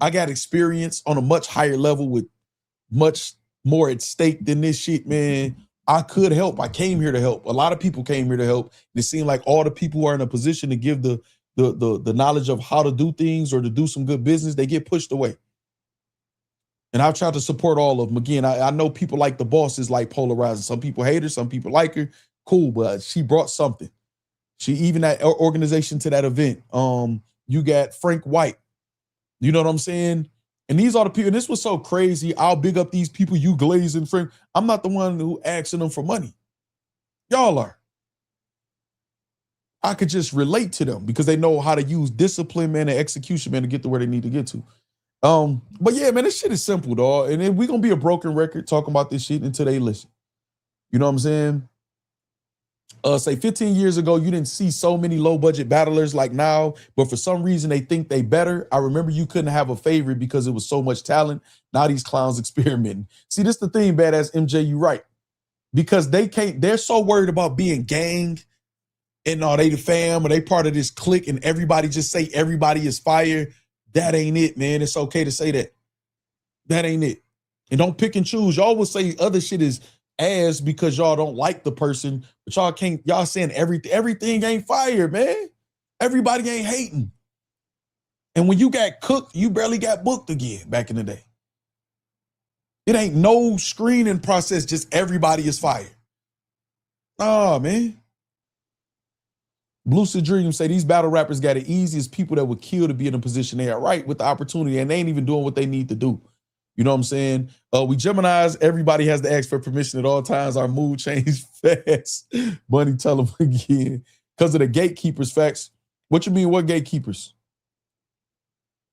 experience on a much higher level with much more at stake than this shit, man. I could help. I came here to help. A lot of people came here to help. It seemed like all the people who are in a position to give the knowledge of how to do things or to do some good business, they get pushed away. And I've tried to support all of them. Again, I know people like the bosses like polarizing. Some people hate her, some people like her. Cool, but she brought something. She even that organization to that event. You got Frank White. You know what I'm saying? And these are the people, and this was so crazy. I'll big up these people, you Glaze and Frank. I'm not the one who asking them for money. Y'all are. I could just relate to them because they know how to use discipline, man, and execution, man, to get to where they need to get to. But yeah, man, this shit is simple, dog. And then we're gonna be a broken record talking about this shit until they listen. You know what I'm saying? Say 15 years ago, you didn't see so many low budget battlers like now, but for some reason they think they better. I remember you couldn't have a favorite because it was so much talent. Now these clowns experimenting. See, this the thing, badass MJ, you right. Because they're so worried about being gang and are they the fam or they part of this clique and everybody just say everybody is fire. That ain't it, man. It's okay to say that. That ain't it. And don't pick and choose. Y'all will say other shit is ass because y'all don't like the person, but y'all saying everything ain't fire, man. Everybody ain't hating. And when you got cooked, you barely got booked again back in the day. It ain't no screening process, just everybody is fire. Oh, man. Lucid Dream say these battle rappers got it easy as people that would kill to be in a position they are right with the opportunity, and they ain't even doing what they need to do. You know what I'm saying? We Geminis, everybody has to ask for permission at all times. Our mood change fast. Bunny, tell them again. Because of the gatekeepers, Factz. What you mean, what gatekeepers?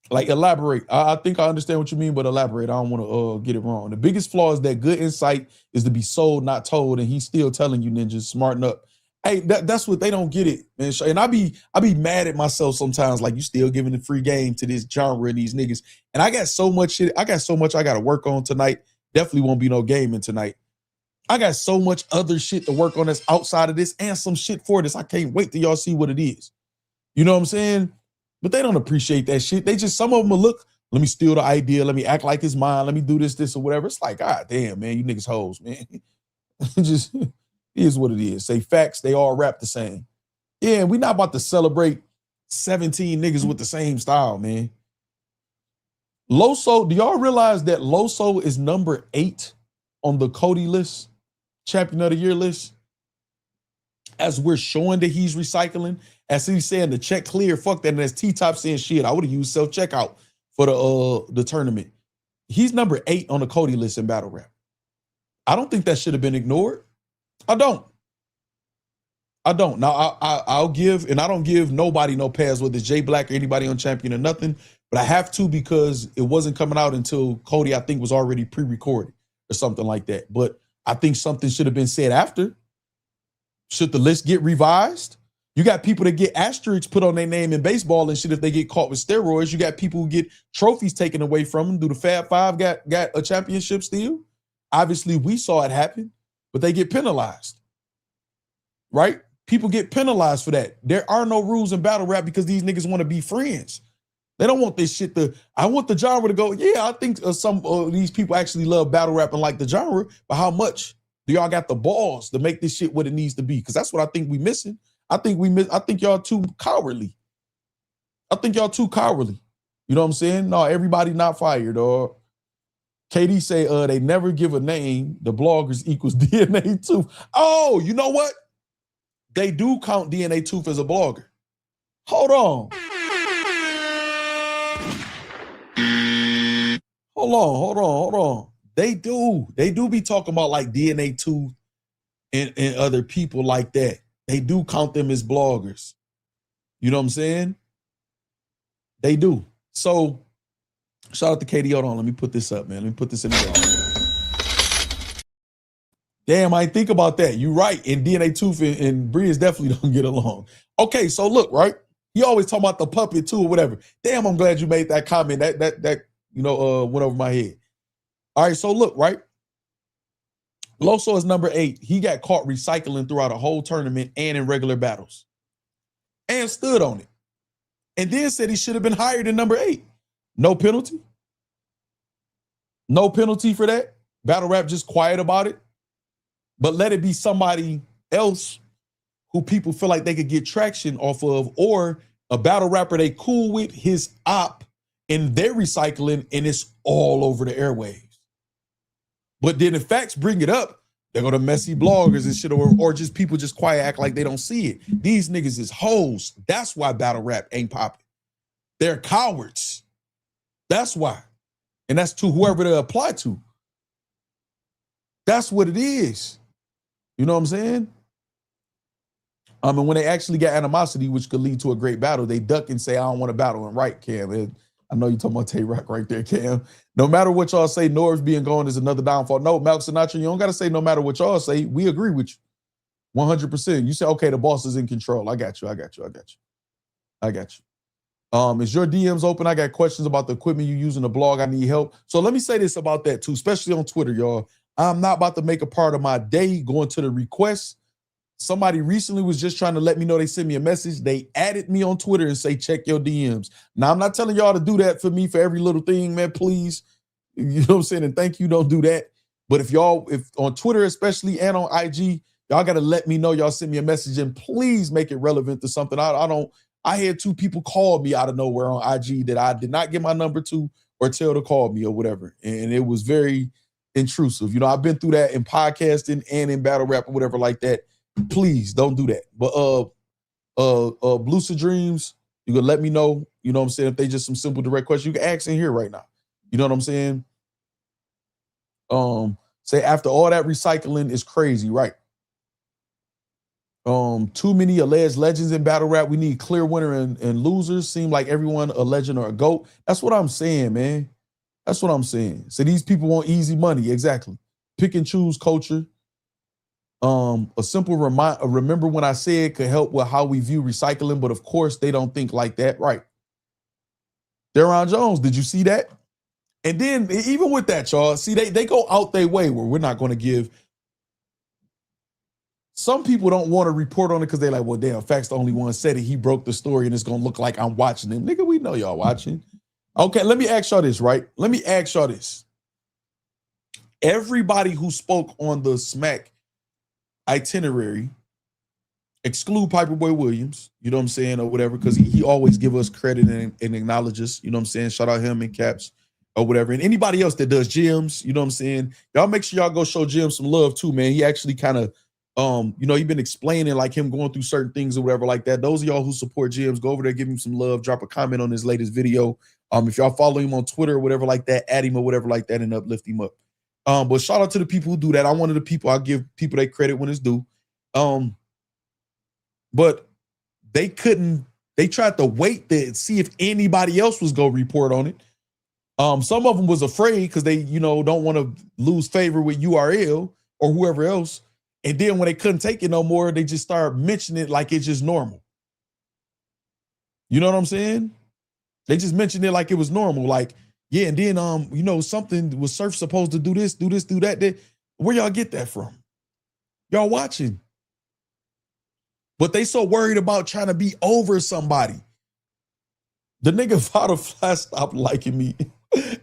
Like, elaborate. I think I understand what you mean, but elaborate. I don't want to get it wrong. The biggest flaw is that good insight is to be sold, not told, and he's still telling you ninjas, smarten up. Hey, that's what they don't get it, man. And I be mad at myself sometimes, like you still giving the free game to this genre and these niggas. And I got so much shit. I got so much I got to work on tonight. Definitely won't be no gaming tonight. I got so much other shit to work on that's outside of this and some shit for this. I can't wait till y'all see what it is. You know what I'm saying? But they don't appreciate that shit. They just, some of them will look, let me steal the idea. Let me act like it's mine. Let me do this or whatever. It's like, God damn, man, you niggas hoes, man. Just is what it is. Say facts, they all rap the same. Yeah, we not about to celebrate 17 niggas with the same style, man. Loso, do y'all realize that Loso is number 8 on the Cody list, Champion of the Year list? As we're showing that he's recycling, as he's saying the check clear, fuck that, and as T-Top saying shit, I would have used self-checkout for the tournament. He's number 8 on the Cody list in battle rap. I don't think that should have been ignored. I don't. Now, I'll give, and I don't give nobody no pass, whether it's Jay Black or anybody on Champion or nothing, but I have to because it wasn't coming out until Cody, I think, was already pre-recorded or something like that. But I think something should have been said after. Should the list get revised? You got people that get asterisks put on their name in baseball and shit if they get caught with steroids. You got people who get trophies taken away from them. Do the Fab Five got a championship still? Obviously, we saw it happen, but they get penalized, right? People get penalized for that. There are no rules in battle rap because these niggas want to be friends. They don't want this shit to, I want the genre to go, yeah, I think some of these people actually love battle rap and like the genre, but how much do y'all got the balls to make this shit what it needs to be? Because that's what I think we missing. I think y'all too cowardly. I think y'all too cowardly. You know what I'm saying? No, everybody not fired, dog. KD say they never give a name. The bloggers equals DNA Tooth. Oh, you know what? They do count DNA Tooth as a blogger. Hold on. Hold on. They do be talking about like DNA Tooth and other people like that. They do count them as bloggers. You know what I'm saying? They do. So shout out to KD. Hold on, let me put this up, man. Let me put this in the Damn, I didn't think about that. You're right. And DNA Tooth and Breeze definitely don't get along. Okay, so look, right? He always talking about the puppet too or whatever. Damn, I'm glad you made that comment. That went over my head. All right, so look, right? Loso is number 8. He got caught recycling throughout a whole tournament and in regular battles. And stood on it. And then said he should have been hired in number 8. No penalty. No penalty for that. Battle rap just quiet about it. But let it be somebody else who people feel like they could get traction off of, or a battle rapper they cool with, his op, and they're recycling, and it's all over the airwaves. But then if Factz bring it up, they're going to messy bloggers and shit, or just people just quiet, act like they don't see it. These niggas is hoes. That's why battle rap ain't popping. They're cowards. That's why. And that's to whoever they apply to. That's what it is. You know what I'm saying? And when they actually get animosity, which could lead to a great battle, they duck and say, I don't want to battle. And right, Cam, I know you talking about Tay-Rock right there, Cam. No matter what y'all say, Norris being gone is another downfall. No, Malcolm Sinatra, you don't got to say no matter what y'all say. We agree with you 100%. You say, okay, the boss is in control. I got you. Is your DMs open? I got questions about the equipment you use in the blog. I need help. So let me say this about that too, especially on Twitter, y'all. I'm not about to make a part of my day going to the requests. Somebody recently was just trying to let me know they sent me a message. They added me on Twitter and say, check your DMs. Now, I'm not telling y'all to do that for me for every little thing, man, please. You know what I'm saying? And thank you, don't do that. But if on Twitter especially and on IG, y'all got to let me know y'all sent me a message and please make it relevant to something. I had 2 people call me out of nowhere on IG that I did not get my number to or tell to call me or whatever. And it was very intrusive. You know, I've been through that in podcasting and in battle rap or whatever like that. Please don't do that. But Blusa Dreams, you can let me know, you know what I'm saying, if they just some simple direct questions. You can ask in here right now. You know what I'm saying? Say after all that recycling is crazy, right? Too many alleged legends in battle rap. We need clear winner and losers. Seem like everyone a legend or a GOAT. That's what I'm saying, man. That's what I'm saying. So these people want easy money. Exactly. Pick and choose culture. A simple remember when I said could help with how we view recycling, but of course they don't think like that, right? Deron Jones, did you see that? And then even with that, y'all, see they go out their way where we're not going to give. Some people don't want to report on it because they're like, well, damn, Factz the only one said it. He broke the story and it's going to look like I'm watching him. Nigga, we know y'all watching. Okay, let me ask y'all this, right? Let me ask y'all this. Everybody who spoke on the Smack itinerary, exclude Piper Boy Williams, you know what I'm saying, or whatever, because he always give us credit and acknowledge us, you know what I'm saying? Shout out him and Caps or whatever. And anybody else that does gyms, you know what I'm saying? Y'all make sure y'all go show Jim some love too, man. He actually kind of you know, he been explaining like him going through certain things or whatever like that. Those of y'all who support Jim's, go over there, give him some love, drop a comment on his latest video. If y'all follow him on Twitter or whatever like that, add him or whatever like that and uplift him up. But shout out to the people who do that. I'm one of the people, I give people their credit when it's due. But they tried to wait to see if anybody else was going to report on it. Some of them was afraid because they, you know, don't want to lose favor with URL or whoever else. And then when they couldn't take it no more, they just started mentioning it like it's just normal. You know what I'm saying? They just mentioned it like it was normal. Like, yeah, and then you know, something was Surf supposed to do this, do that. Where y'all get that from? Y'all watching. But they so worried about trying to be over somebody. The nigga Fly stopped liking me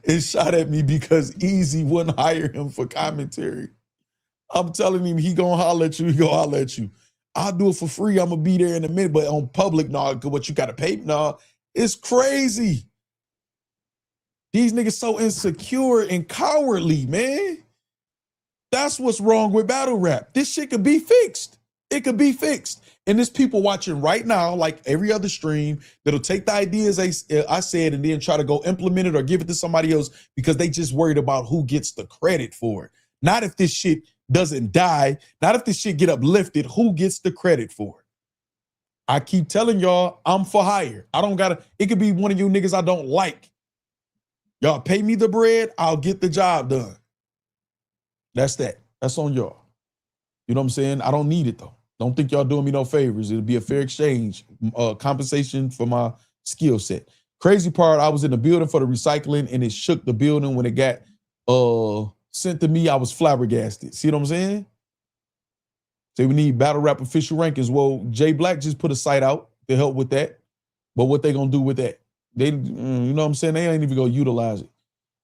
and shot at me because Easy wouldn't hire him for commentary. I'm telling him he gonna holler at you, he gonna holler at you. I'll do it for free, I'm gonna be there in a minute, but on public, nah, what you gotta pay? Nah, it's crazy. These niggas so insecure and cowardly, man. That's what's wrong with battle rap. This shit could be fixed. It could be fixed. And there's people watching right now, like every other stream, that'll take the ideas I said and then try to go implement it or give it to somebody else because they just worried about who gets the credit for it. Not if this shit doesn't die, not if this shit get uplifted, who gets the credit for it. I keep telling y'all, I'm for hire. I don't gotta, it could be one of you niggas I don't like. Y'all pay me the bread, I'll get the job done. That's that. That's on y'all. You know what I'm saying? I don't need it though. Don't think y'all doing me no favors. It'll be a fair exchange, compensation for my skill set. Crazy part, I was in the building for the recycling and it shook the building when it got sent to me. I was flabbergasted. See what I'm saying? So we need battle rap official rankings. Well, Jay Black just put a site out to help with that. But what they gonna do with that? They, you know what I'm saying? They ain't even gonna utilize it.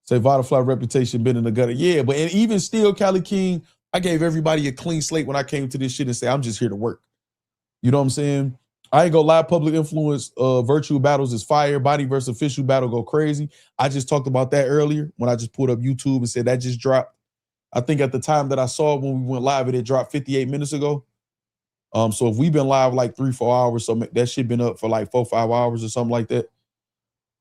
Say Vitalfly reputation been in the gutter. Yeah, but and even still, Cali King, I gave everybody a clean slate when I came to this shit and say, I'm just here to work. You know what I'm saying? I ain't gonna lie, public influence, virtual battles is fire. Body versus official battle go crazy. I just talked about that earlier when I just pulled up YouTube and said that just dropped. I think at the time that I saw it when we went live, it dropped 58 minutes ago. So if we've been live like 3-4 hours, so that shit been up for like 4-5 hours or something like that.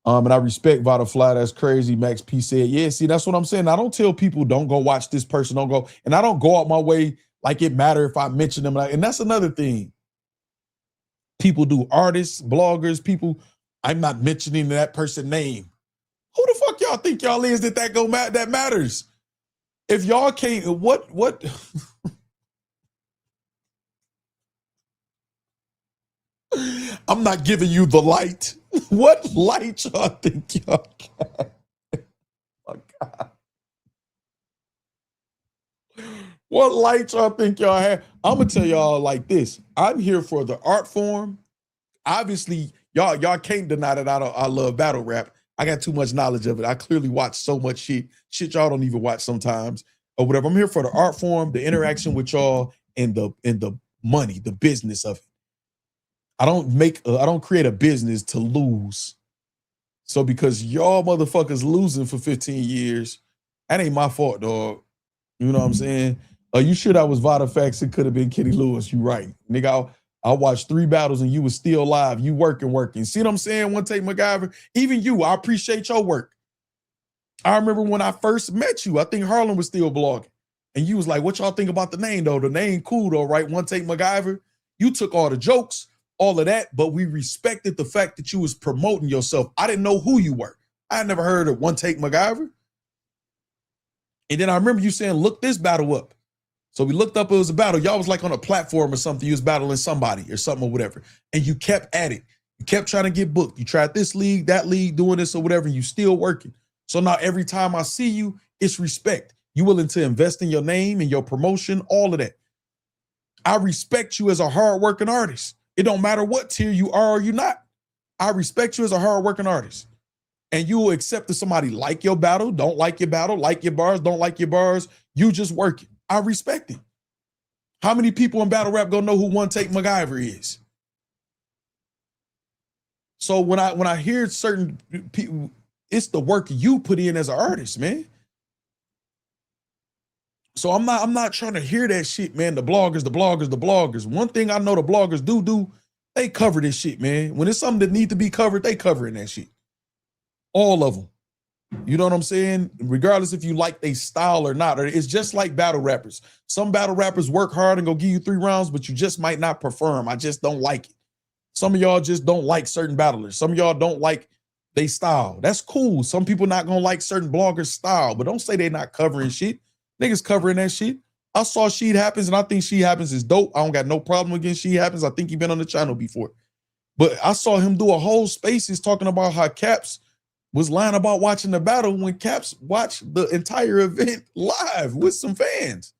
And I respect Vitalfly. That's crazy. Max P said, yeah, see, that's what I'm saying. I don't tell people don't go watch this person, don't go. And I don't go out my way like it matter if I mention them. And that's another thing. People do, artists, bloggers, people, I'm not mentioning that person's name. Who the fuck y'all think y'all is that matters? If y'all can't, what? I'm not giving you the light. What light y'all think y'all got? Oh, God. What light y'all think y'all have? I'm gonna tell y'all like this. I'm here for the art form. Obviously, y'all can't deny that I love battle rap. I got too much knowledge of it. I clearly watch so much shit y'all don't even watch sometimes or whatever. I'm here for the art form, the interaction with y'all, and the money, the business of it. I don't create a business to lose. So because y'all motherfuckers losing for 15 years, that ain't my fault, dog. You know what I'm saying? You sure that was Vada Factz? It could have been Kenny Lewis. You right. Nigga, I watched 3 battles and you was still live. You working. See what I'm saying? One Take MacGyver. Even you, I appreciate your work. I remember when I first met you, I think Harlan was still blogging. And you was like, what y'all think about the name though? The name cool though, right? One Take MacGyver. You took all the jokes, all of that, but we respected the fact that you was promoting yourself. I didn't know who you were. I had never heard of One Take MacGyver. And then I remember you saying, look this battle up. So we looked up, it was a battle. Y'all was like on a platform or something. You was battling somebody or something or whatever. And you kept at it. You kept trying to get booked. You tried this league, that league, doing this or whatever. And you still working. So now every time I see you, it's respect. You willing to invest in your name and your promotion, all of that. I respect you as a hardworking artist. It don't matter what tier you are or you're not. I respect you as a hardworking artist. And you will accept that somebody like your battle, don't like your battle, like your bars, don't like your bars. You just working. I respect it. How many people in battle rap gonna know who One Take MacGyver is? So when I hear certain people, it's the work you put in as an artist, man. So I'm not trying to hear that shit, man. The bloggers. One thing I know the bloggers do, they cover this shit, man. When it's something that need to be covered, they covering that shit. All of them. You know what I'm saying? Regardless if you like their style or not. Or it's just like battle rappers. Some battle rappers work hard and go give you 3 rounds, but you just might not prefer them. I just don't like it. Some of y'all just don't like certain battlers. Some of y'all don't like their style. That's cool. Some people not gonna like certain bloggers' style, but don't say they not covering shit. Niggas covering that shit. I saw She Happens, and I think She Happens is dope. I don't got no problem against She Happens. I think he been on the channel before. But I saw him do a whole spaces talking about how Caps was lying about watching the battle when Caps watched the entire event live with some fans.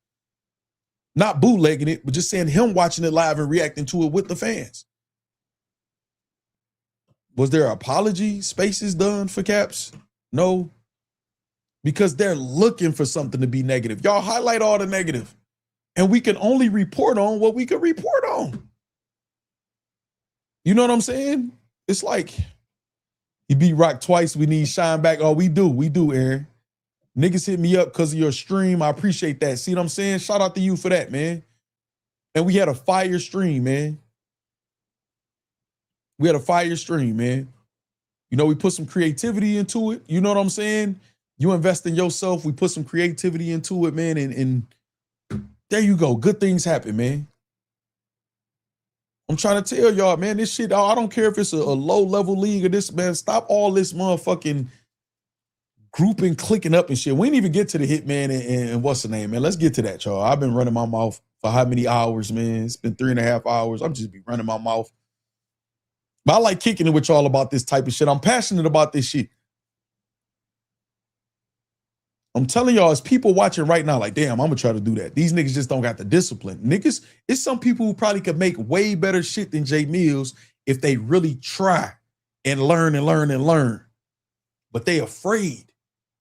Not bootlegging it, but just saying him watching it live and reacting to it with the fans. Was there apology spaces done for Caps? No. Because they're looking for something to be negative. Y'all highlight all the negative. And we can only report on what we can report on. You know what I'm saying? It's like, you beat Rock twice, we need Shine back. Oh, we do, Aaron. Niggas hit me up because of your stream. I appreciate that. See what I'm saying? Shout out to you for that, man. And we had a fire stream, man. We had a fire stream, man. You know, we put some creativity into it. You know what I'm saying? You invest in yourself. We put some creativity into it, man. And there you go. Good things happen, man. I'm trying to tell y'all, man, this shit, I don't care if it's a low-level league or this, man. Stop all this motherfucking grouping, clicking up and shit. We didn't even get to the Hitman and what's the name, man. Let's get to that, y'all. I've been running my mouth for how many hours, man? It's been 3.5 hours. I'm just be running my mouth. But I like kicking it with y'all about this type of shit. I'm passionate about this shit. I'm telling y'all, it's people watching right now like, damn, I'm gonna try to do that. These niggas just don't got the discipline. Niggas, it's some people who probably could make way better shit than Jay Mills if they really try and learn and learn and learn. But they afraid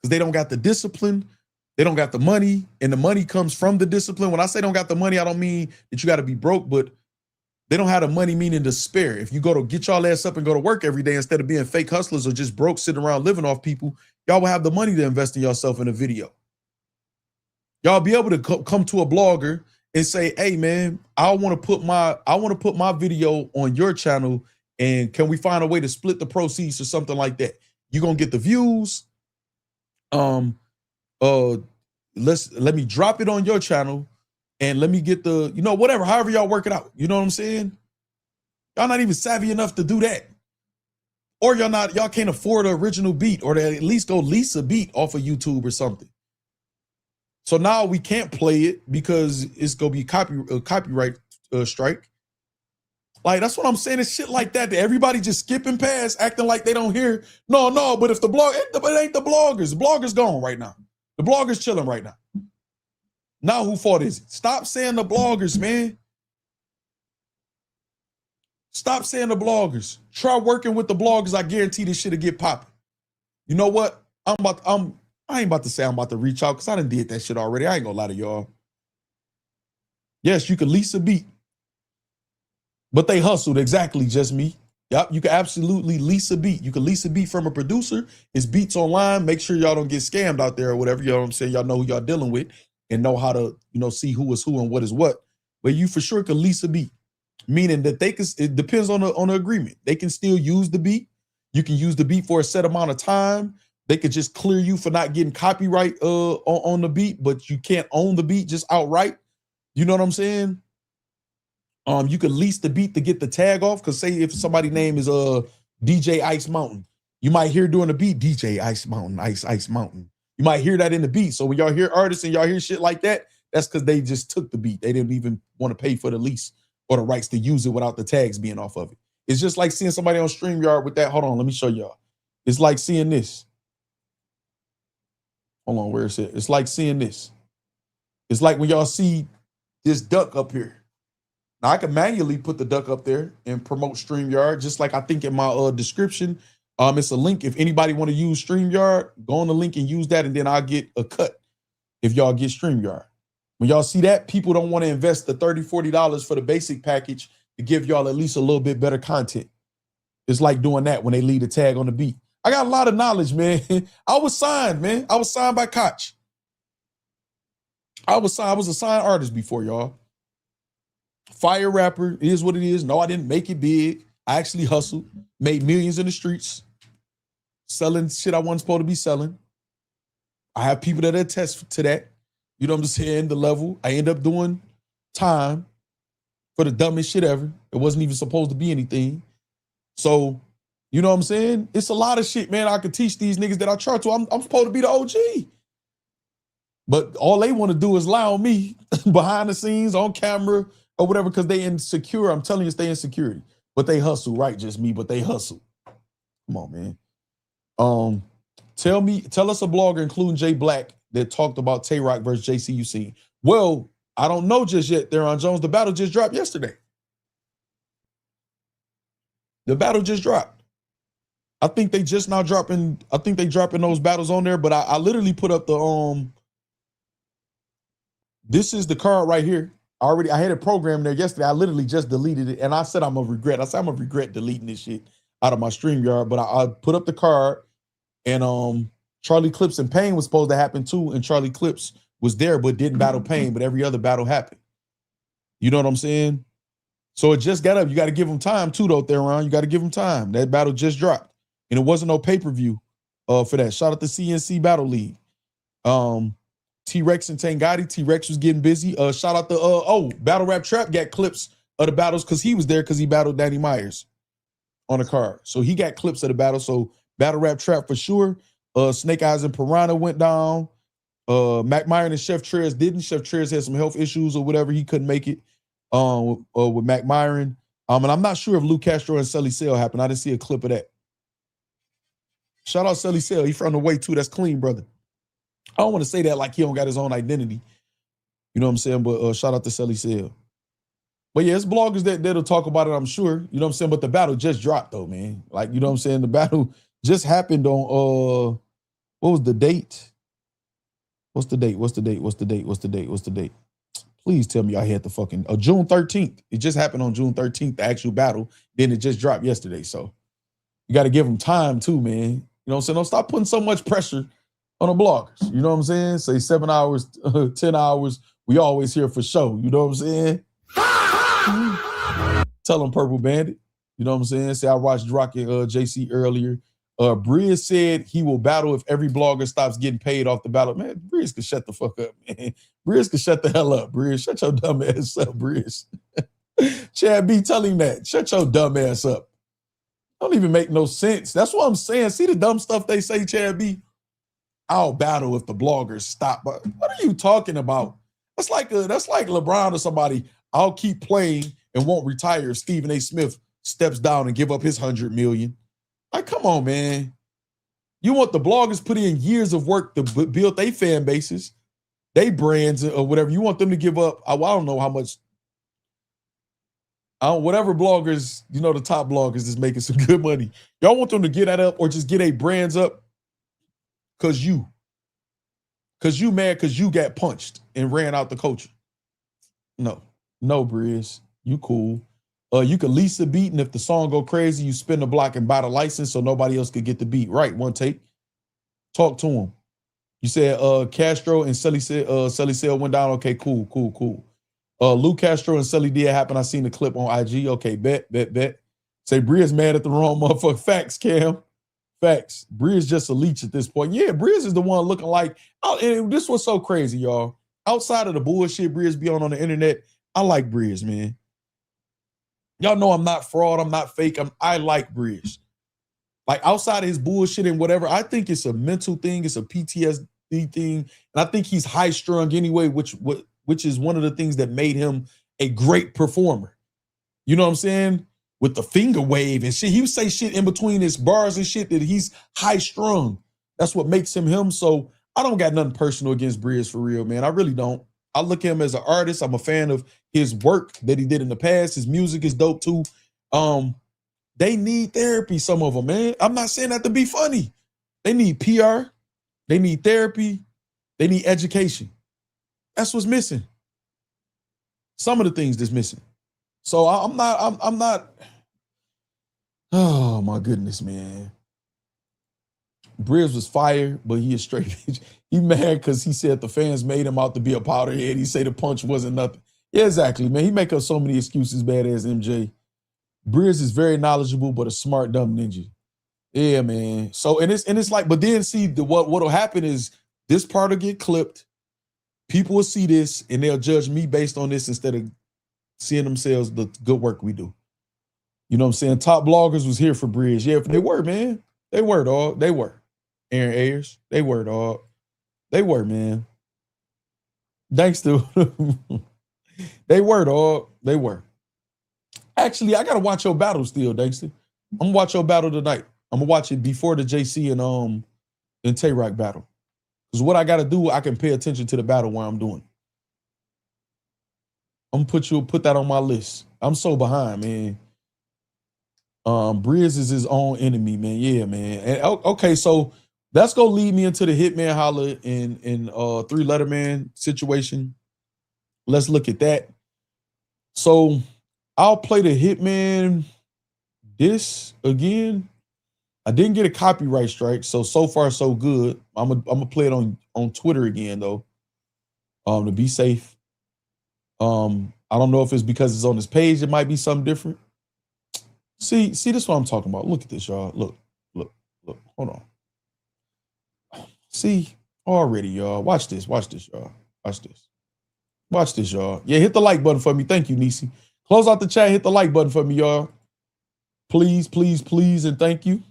because they don't got the discipline. They don't got the money, and the money comes from the discipline. When I say don't got the money, I don't mean that you got to be broke, but they don't have the money, meaning to spare. If you go to get y'all ass up and go to work every day instead of being fake hustlers or just broke sitting around living off people, y'all will have the money to invest in yourself in a video. Y'all be able to come to a blogger and say, hey man, I want to put my video on your channel, and can we find a way to split the proceeds or something like that? You're gonna get the views. Let me drop it on your channel. And let me get the, you know, whatever, however y'all work it out. You know what I'm saying? Y'all not even savvy enough to do that. Or y'all can't afford an original beat, or to at least go lease a beat off of YouTube or something. So now we can't play it because it's going to be copyright strike. Like, that's what I'm saying. It's shit like that everybody just skipping past, acting like they don't hear. No, but if the blog, it ain't the bloggers. The bloggers gone right now. The bloggers chilling right now. Now who fault is it? Stop saying the bloggers, man. Stop saying the bloggers. Try working with the bloggers. I guarantee this shit'll get popping. You know what? I ain't about to say I'm about to reach out because I done did that shit already. I ain't gonna lie to y'all. Yes, you can lease a beat. But they hustled, exactly, just me. Yep, you can absolutely lease a beat. You can lease a beat from a producer. It's Beats Online. Make sure y'all don't get scammed out there or whatever. You know what I'm saying? Y'all know who y'all dealing with and know how to, you know, see who is who and what is what. But you for sure can lease a beat. meaning that they can. It depends on the agreement. They can still use the beat. You can use the beat for a set amount of time. They could just clear you for not getting copyright on the beat, but you can't own the beat just outright. You know what I'm saying? You could lease the beat to get the tag off. Because say if somebody's name is DJ Ice Mountain, you might hear during the beat DJ Ice Mountain, Ice Mountain. You might hear that in the beat. So when y'all hear artists and y'all hear shit like that, that's because they just took the beat. They didn't even want to pay for the lease or the rights to use it without the tags being off of it. It's just like seeing somebody on StreamYard with that. Hold on, let me show y'all. It's like seeing this. Hold on, where is it? It's like seeing this. It's like when y'all see this duck up here. Now, I can manually put the duck up there and promote StreamYard, just like I think in my description. It's a link. If anybody want to use StreamYard, go on the link and use that, and then I'll get a cut if y'all get StreamYard. When y'all see that, people don't want to invest the $30, $40 for the basic package to give y'all at least a little bit better content. It's like doing that when they leave a tag on the beat. I got a lot of knowledge, man. I was signed, man. I was signed by Koch. I was a signed artist before, y'all. Fire rapper, it is what it is. No, I didn't make it big. I actually hustled, made millions in the streets, selling shit I wasn't supposed to be selling. I have people that attest to that. You know what I'm saying? The level. I end up doing time for the dumbest shit ever. It wasn't even supposed to be anything. So, you know what I'm saying? It's a lot of shit, man. I could teach these niggas that I try to. I'm supposed to be the OG. But all they want to do is lie on me behind the scenes, on camera, or whatever, because they insecure. I'm telling you, stay in security. But they hustle, right? Just me, but they hustle. Come on, man. Tell us a blogger, including Jay Black, that talked about Tay Rock versus JCUC. Well, I don't know just yet, Theron Jones. The battle just dropped yesterday. The battle just dropped. I think they just now dropping, I think they dropping those battles on there, but I literally put up the, this is the card right here. I had a program there yesterday. I literally just deleted it, and I said I'm gonna regret. I said I'm gonna regret deleting this shit out of my StreamYard, but I put up the card, and Charlie Clips and Payne was supposed to happen too, and Charlie Clips was there but didn't battle Payne, but every other battle happened. You know what I'm saying? So it just got up. You got to give them time too, though, Theron. You got to give them time. That battle just dropped, and it wasn't no pay-per-view for that. Shout out to CNC Battle League. T-Rex and Tangati. T-Rex was getting busy. Shout out to Battle Rap Trap got clips of the battles because he was there because he battled Danny Myers on the card. So he got clips of the battle. So Battle Rap Trap for sure. Snake Eyes and Piranha went down. Mac Myron and Chef Trez didn't. Chef Trez had some health issues or whatever. He couldn't make it with Mac Myron. And I'm not sure if Lou Castro and Sully Sale happened. I didn't see a clip of that. Shout out Sully Sale. He from the way too. That's clean, brother. I don't want to say that like he don't got his own identity. You know what I'm saying? But shout out to Sully Sale. But yeah, it's bloggers that'll talk about it, I'm sure. You know what I'm saying? But the battle just dropped though, man. Like, you know what I'm saying? The battle just happened on what was the date? What's the date? Please tell me I had the fucking June 13th. It just happened on June 13th, the actual battle. Then it just dropped yesterday. So you got to give them time too, man. You know what I'm saying? Don't stop putting so much pressure on the bloggers. You know what I'm saying? Say 7 hours, 10 hours. We always here for show. You know what I'm saying? Tell them Purple Bandit. You know what I'm saying? Say I watched Rock and JC earlier. Briz said he will battle if every blogger stops getting paid off the battle. Man, Briz can shut the fuck up, man. Briz can shut the hell up, Briz. Shut your dumb ass up, Briz. Chad B, tell him that. Shut your dumb ass up. Don't even make no sense. That's what I'm saying. See the dumb stuff they say, Chad B? I'll battle if the bloggers stop. But what are you talking about? That's like LeBron or somebody. I'll keep playing and won't retire if Stephen A. Smith steps down and give up his $100 million. Like, come on, man. You want the bloggers put in years of work to build their fan bases, they brands or whatever. You want them to give up, I don't know how much. Whatever bloggers, you know, the top bloggers is making some good money. Y'all want them to get that up or just get a brands up because you mad because you got punched and ran out the culture. No, Briz, you cool. You can lease the beat, and if the song go crazy, you spin the block and buy the license so nobody else could get the beat. Right, one take. Talk to him. You said Castro and Sully Sale went down. Okay, cool. Lou Castro and Sully did happen. I seen the clip on IG. Okay, bet. Say Bria's mad at the wrong motherfucker. Facts, Cam. Facts. Bria's just a leech at this point. Yeah, Bria's is the one looking like, and this was so crazy, y'all. Outside of the bullshit Bria's be on the internet, I like Bria's, man. Y'all know I'm not fraud. I'm not fake. I like Bria's. Like outside of his bullshit and whatever, I think it's a mental thing. It's a PTSD thing. And I think he's high strung anyway, which is one of the things that made him a great performer. You know what I'm saying? With the finger wave and shit. He would say shit in between his bars and shit that he's high strung. That's what makes him him. So I don't got nothing personal against Briz for real, man. I really don't. I look at him as an artist. I'm a fan of his work that he did in the past. His music is dope too. They need therapy, some of them, man. I'm not saying that to be funny. They need PR. They need therapy. They need education. That's what's missing. Some of the things that's missing. So I'm not. Oh my goodness, man. Briz was fired, but he is straight. He mad because he said the fans made him out to be a powderhead. He say the punch wasn't nothing. Yeah, exactly, man. He make up so many excuses, bad ass MJ. Briz is very knowledgeable, but a smart, dumb ninja. Yeah, man. So and it's like, but then see what'll happen is this part will get clipped. People will see this and they'll judge me based on this instead of seeing themselves the good work we do. You know what I'm saying? Top bloggers was here for Briz. Yeah, they were, man. They were, dog. They were. Aaron Ayers. They were, dog. They were, man. Thanks to they were, dog. They were. Actually, I gotta watch your battle still, Dexter. I'm gonna watch your battle tonight. I'm gonna watch it before the JC and Tay-Rock battle. Because what I gotta do, I can pay attention to the battle while I'm doing. I'm gonna put that on my list. I'm so behind, man. Briz is his own enemy, man. Yeah, man. And, okay, so that's gonna lead me into the Hitman Holla and Three Letterman situation. Let's look at that. So I'll play the Hitman this again. I didn't get a copyright strike, so far so good. I'm gonna play it on Twitter again though, to be safe. I don't know if it's because it's on his page. It might be something different. See, this is what I'm talking about. Look at this, y'all. Look. Hold on. See, already, y'all. Watch this, y'all. Watch this, y'all. Yeah, hit the like button for me. Thank you, Nisi. Close out the chat. Hit the like button for me, y'all. Please, and thank you.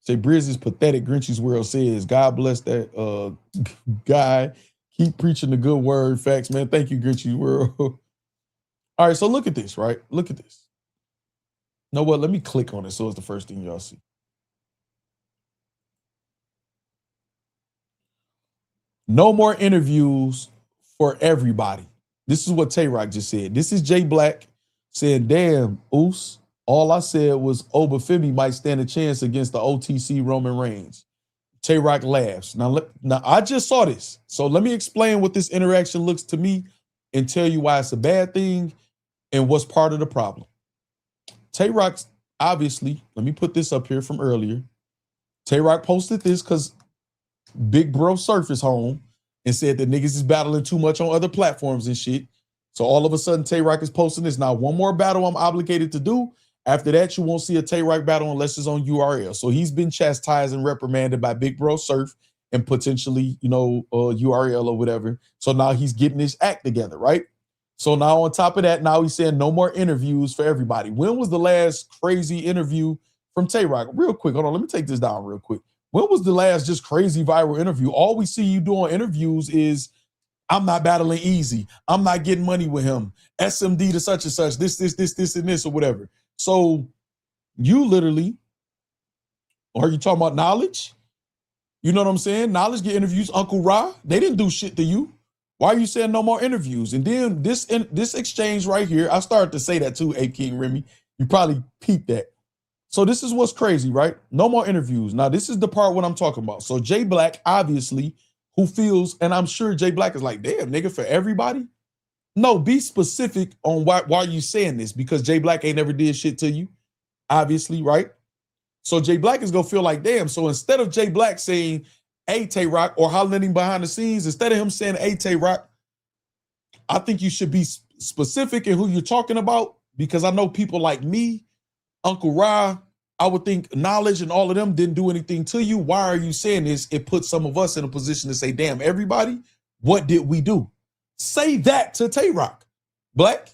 Say Briz is pathetic. Grinchy's World says, God bless that guy. Keep preaching the good word. Facts, man. Thank you, Grinchy's World. All right, so look at this, right? Look at this. You know what? Let me click on it so it's the first thing y'all see. No more interviews for everybody. This is what Tay-Rock just said. This is Jay Black saying, damn, Oos, all I said was Obafemi might stand a chance against the OTC Roman Reigns. Tay-Rock laughs. Now, I just saw this. So let me explain what this interaction looks to me and tell you why it's a bad thing and what's part of the problem. Tay-Rock, obviously, let me put this up here from earlier. Tay-Rock posted this because Big Bro Surf is home and said that niggas is battling too much on other platforms and shit. So all of a sudden, Tay-Rock is posting this. Now, one more battle I'm obligated to do. After that, you won't see a Tay-Rock battle unless it's on URL. So he's been chastised and reprimanded by Big Bro Surf and potentially, URL or whatever. So now he's getting his act together, right? So now on top of that, now he's saying no more interviews for everybody. When was the last crazy interview from Tay-Rock? Real quick, hold on, let me take this down real quick. When was the last just crazy viral interview? All we see you do on interviews is, I'm not battling easy. I'm not getting money with him. SMD to such and such, this, and this, or whatever. So you literally, are you talking about Knowledge? You know what I'm saying? Knowledge get interviews. Uncle Ra, they didn't do shit to you. Why are you saying no more interviews? And then this exchange right here, I started to say that too, A King Remy. You probably peeped that. So this is what's crazy, right? No more interviews. Now, this is the part what I'm talking about. So Jay Black, obviously, who feels, and I'm sure Jay Black is like, damn, nigga, for everybody? No, be specific on why you saying this, because Jay Black ain't never did shit to you, obviously, right? So Jay Black is going to feel like, damn. So instead of Jay Black saying, hey, Tay-Rock, or hollering him behind the scenes, instead of him saying, hey, Tay-Rock, I think you should be specific in who you're talking about, because I know people like me, Uncle Ra, I would think Knowledge and all of them didn't do anything to you. Why are you saying this? It puts some of us in a position to say, damn, everybody, what did we do? Say that to Tay-Rock. Black,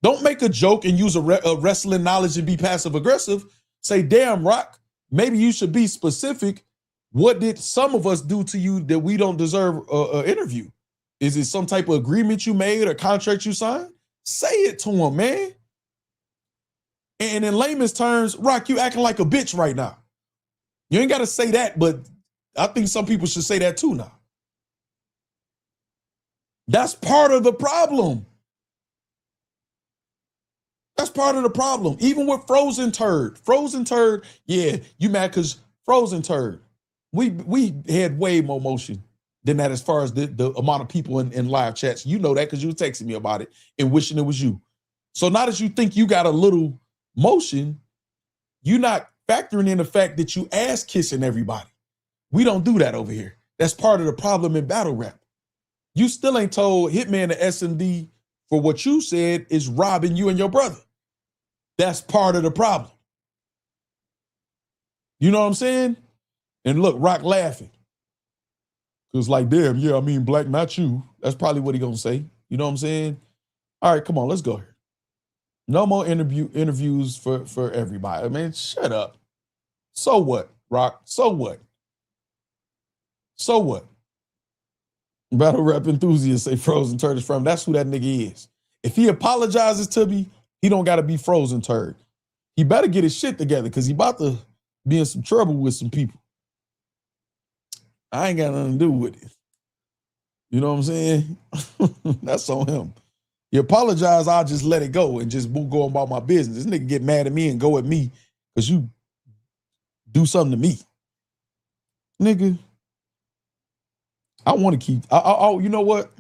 don't make a joke and use a wrestling knowledge and be passive aggressive. Say, damn, Rock, maybe you should be specific. What did some of us do to you that we don't deserve an interview? Is it some type of agreement you made or contract you signed? Say it to him, man. And in layman's terms, Rock, you acting like a bitch right now. You ain't got to say that, but I think some people should say that too now. That's part of the problem. That's part of the problem. Even with Frozen Turd. Frozen Turd, yeah, you mad because Frozen Turd. We had way more motion than that as far as the amount of people in live chats. You know that because you were texting me about it and wishing it was you. So now that you think you got a little motion, you're not factoring in the fact that you ass kissing everybody. We don't do that over here. That's part of the problem in battle rap. You still ain't told Hitman the SMD for what you said is robbing you and your brother. That's part of the problem. You know what I'm saying? And look, Rock laughing. Cause like, damn, yeah, I mean, Black, not you. That's probably what he gonna say. You know what I'm saying? All right, come on, let's go here. No more interviews for everybody. I mean, shut up. So what, Rock? So what? So what? Battle rap enthusiasts say Frozen Turd is from. That's who that nigga is. If he apologizes to me, he don't got to be Frozen Turd. He better get his shit together because he about to be in some trouble with some people. I ain't got nothing to do with it. You know what I'm saying? That's on him. He apologize, I'll just let it go and just go about my business. This nigga get mad at me and go at me because you do something to me. Nigga, I want to keep, you know what?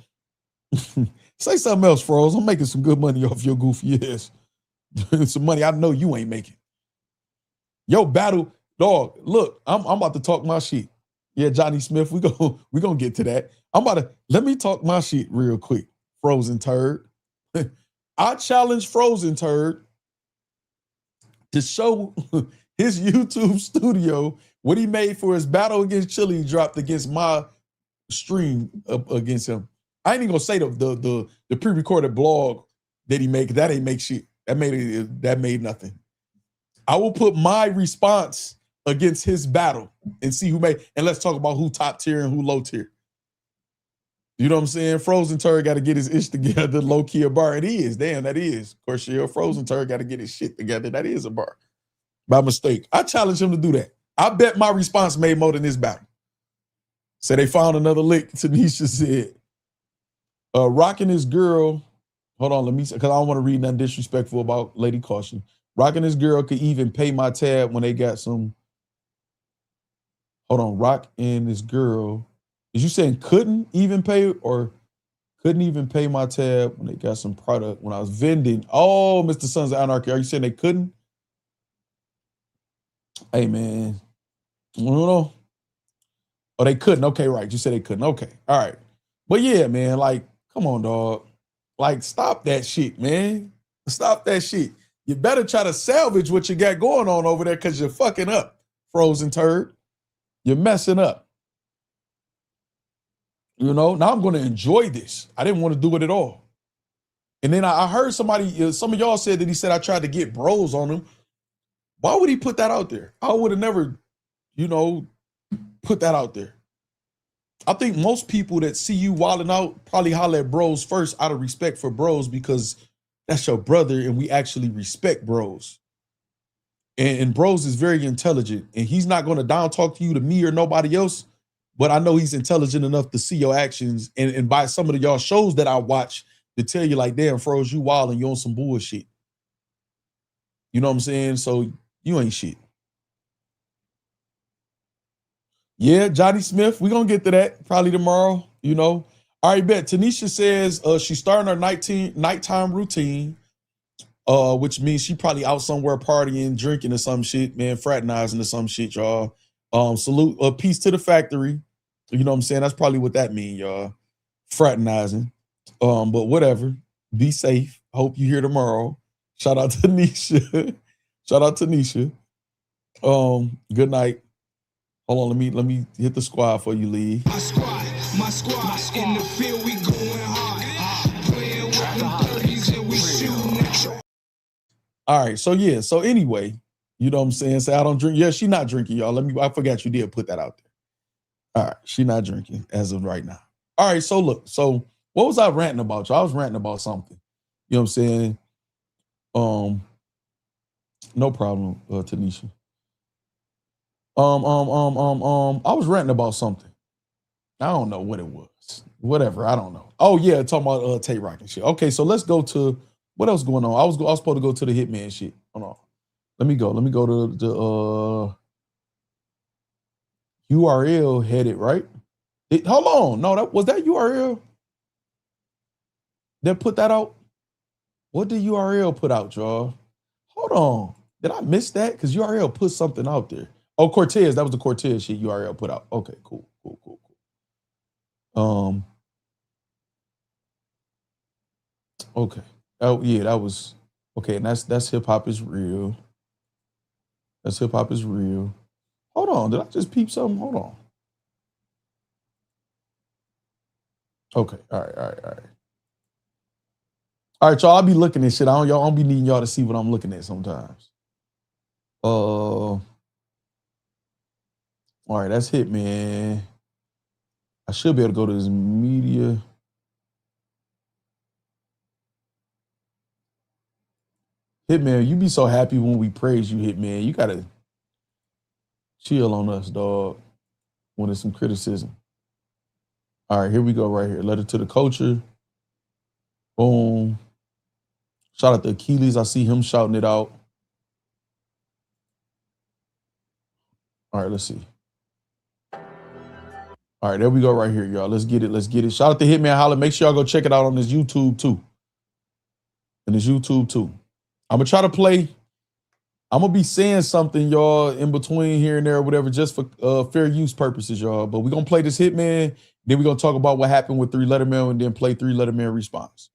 Say something else, Froze. I'm making some good money off your goofy ass. Some money I know you ain't making. Yo, battle, dog, look, I'm about to talk my shit. Yeah, Johnny Smith, we gonna get to that. Let me talk my shit real quick. Frozen Turd. I challenge Frozen Turd to show his YouTube studio what he made for his battle against Chili he dropped against my stream against him. I ain't even gonna say the pre-recorded blog that he made. That ain't make shit. That made nothing. I will put my response against his battle and see who made. And let's talk about who top tier and who low tier. You know what I'm saying? Frozen Turd got to get his ish together. Low key a bar. It is. Damn, that is. Of course, Frozen Turd got to get his shit together. That is a bar. By mistake. I challenge him to do that. I bet my response made more than this battle. So they found another lick. Tanisha said, rocking his girl. Hold on, let me say, because I don't want to read nothing disrespectful about Lady Caution. Rocking his girl could even pay my tab when they got some. Hold on, Rock and his girl. Is you saying couldn't even pay or couldn't even pay my tab when they got some product when I was vending? Oh, Mr. Sons of Anarchy, are you saying they couldn't? Hey, man. I don't know. Oh, they couldn't. Okay, right. You said they couldn't. Okay. All right. But yeah, man, like, come on, dog. Like, stop that shit, man. Stop that shit. You better try to salvage what you got going on over there because you're fucking up, Frozen Turd. You're messing up. You know, now I'm going to enjoy this. I didn't want to do it at all. And then I heard somebody, some of y'all said that he said I tried to get bros on him. Why would he put that out there? I would have never, you know, put that out there. I think most people that see you wilding out probably holler at bros first out of respect for bros because that's your brother and we actually respect bros. And bros is very intelligent and he's not going to down talk to you to me or nobody else. But I know he's intelligent enough to see your actions and by some of y'all shows that I watch to tell you like, damn, Froze, you wild and you on some bullshit. You know what I'm saying? So you ain't shit. Yeah, Johnny Smith, we're going to get to that probably tomorrow, you know. All right, bet. Tanisha says she's starting her nighttime routine, which means she probably out somewhere partying, drinking or some shit, man, fraternizing or some shit, y'all. Salute, peace to the factory. You know what I'm saying? That's probably what that means, y'all. Fraternizing. But whatever. Be safe. Hope you hear tomorrow. Shout out to Nisha. Shout out to Nisha. Good night. Hold on, let me hit the squad for you, Lee. My squad in the field, we going hard. Playing with the 30s and we shooting at. All right, so yeah, so anyway, you know what I'm saying? Say I don't drink. Yeah, she not drinking, y'all. I forgot you did put that out there. All right, she not drinking as of right now. All right, so look, so what was I ranting about? Y'all? I was ranting about something. You know what I'm saying? No problem, Tanisha. I was ranting about something. I don't know what it was. Whatever, I don't know. Oh yeah, talking about Tay Rock and shit. Okay, so let's go to what else going on. I was supposed to go to the Hitman shit. Hold on. Let me go to the URL headed, right? Hold on. No, was that URL that put that out? What did URL put out, y'all? Hold on. Did I miss that? Because URL put something out there. Oh, Cortez. That was the Cortez shit URL put out. Okay, cool. Okay. Oh, yeah, that was okay. And that's Hip Hop Is Real. That's Hip Hop Is Real. Hold on. Did I just peep something? Hold on. Okay. All right. All right, y'all. I'll be looking at shit. I don't be needing y'all to see what I'm looking at sometimes. All right, that's Hitman. I should be able to go to his media. Hitman, you be so happy when we praise you, Hitman. You gotta chill on us, dog, when there's some criticism. All right, here we go right here. Letter to the Culture. Boom. Shout out to Achilles. I see him shouting it out. All right, let's see. All right, there we go right here, y'all. Let's get it. Shout out to Hitman Holla. Make sure y'all go check it out on his YouTube too. I'm going to try to play. I'm going to be saying something, y'all, in between here and there or whatever, just for fair use purposes, y'all. But we're going to play this Hitman. Then we're going to talk about what happened with 3 Letter Mail and then play 3 Letter Mail response.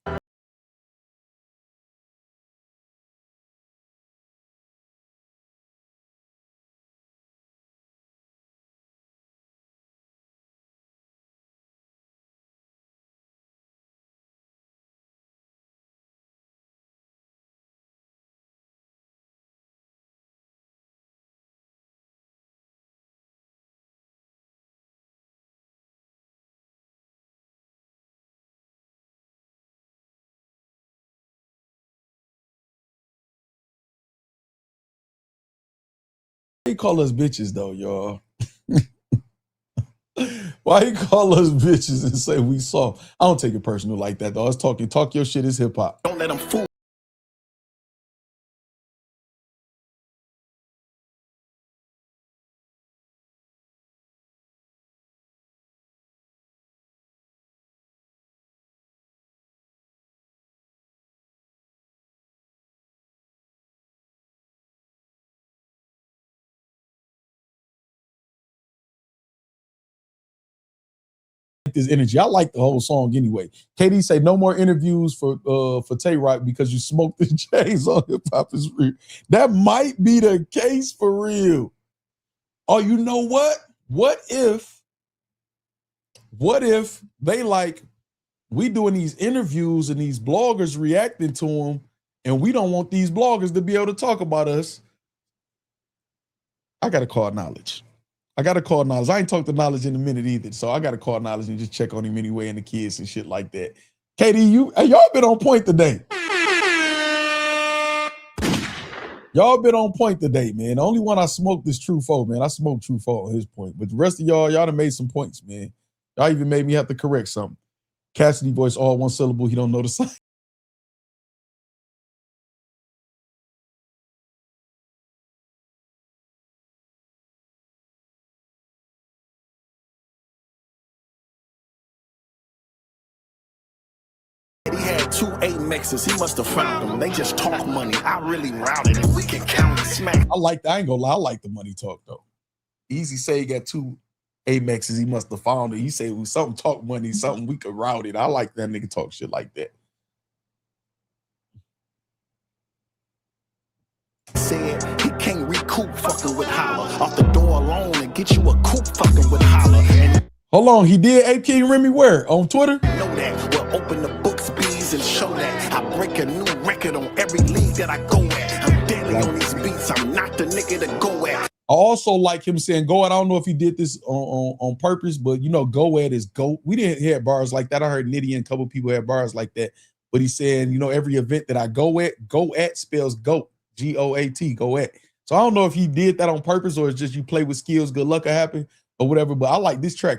He call us bitches though, y'all. Why he call us bitches and say we soft? I don't take it personal like that though. I was talk your shit is hip hop. Don't let them fool. This energy. I like the whole song anyway. KD say no more interviews for Tay Rock because you smoked the J's on Hip Hop Is Real. That might be the case for real. Oh, you know what? What if they like we doing these interviews and these bloggers reacting to them, and we don't want these bloggers to be able to talk about us? I gotta call Knowledge. I ain't talked to Knowledge in a minute either, so I gotta call Knowledge and just check on him anyway and the kids and shit like that. KD, y'all been on point today. Y'all been on point today, man. The only one I smoked is True 4, man. I smoked True 4 on his point, but the rest of y'all done made some points, man. Y'all even made me have to correct something. Cassidy voice all one syllable. He don't know the sign. He had 2 8-mixes. He must have found them. They just talk money. I really routed it. We can count and smack. I ain't gonna lie. I like the money talk though. Easy say he got 2 Amexes, he must have found it. He said, well, something talk money, something we could route it. I like that nigga talk shit like that. Said he can't recoup fucking with Holla. Off the door alone and get you a coupe fucking with Holla. And hold on, he did AP King Remy where? On Twitter? know that. We'll open the books, bees, and show that. I break a new record on every league that I go at. I'm daily on these beats. I'm not the nigga to go at. I also like him saying go at. I don't know if he did this on purpose, but you know, go at is go. We didn't hear bars like that. I heard Nitty and a couple people had bars like that. But he's saying, you know, every event that I go at spells GOAT. G-O-A-T, go at. So I don't know if he did that on purpose or it's just you play with skills, good luck will happen or whatever. But I like this track.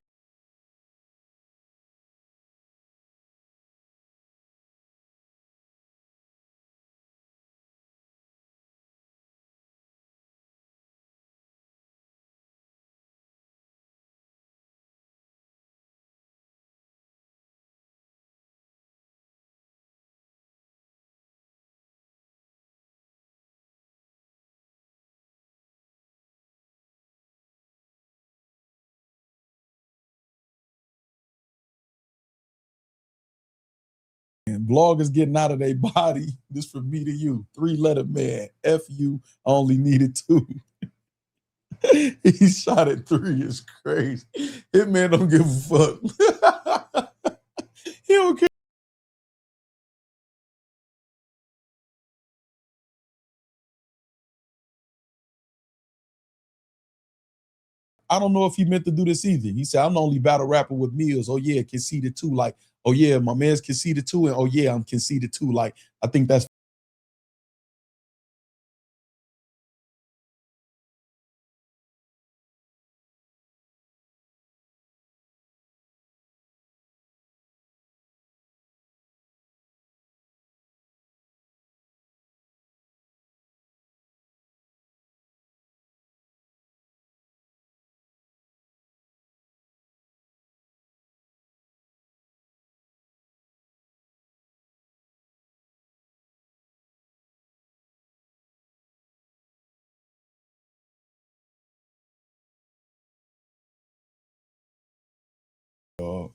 Bloggers getting out of their body. This from me to you. 3-letter man. F you. I only needed 2. He shot at 3. It's crazy. Hitman don't give a fuck. He don't care. I don't know if he meant to do this either. He said, I'm the only battle rapper with meals. Oh, yeah, conceded too. Like, oh, yeah, my man's conceded too. And oh, yeah, I'm conceded too. Like, I think that's.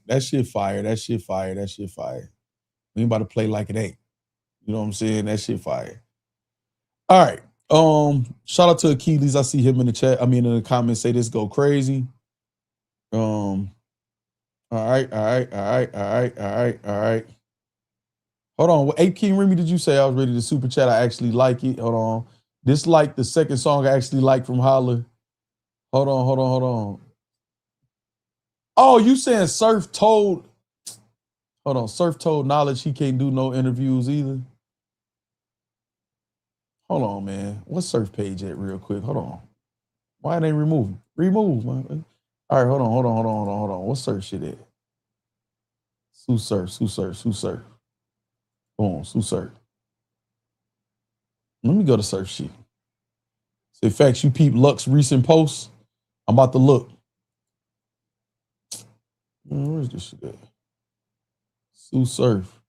That shit fire. That shit fire. That shit fire. We ain't about to play like it ain't. You know what I'm saying? That shit fire. All right. Shout out to Achilles. I see him in the chat. I mean in the comments say this go crazy. All right. Hold on. What 8 King Remy did you say? I was ready to super chat. I actually like it. Hold on. This like the second song I actually like from Holla. Hold on. Oh, you saying Surf told. Hold on. Surf told Knowledge he can't do no interviews either. Hold on, man. What's Surf page at real quick? Hold on. Why they removing? Remove, man. All right, hold on. What's Surf shit at? Sue Surf. Boom, Sue Surf. Let me go to Surf shit. Say Factz, you peep Luck's recent posts. I'm about to look. Where's this shit at? Sue Surf.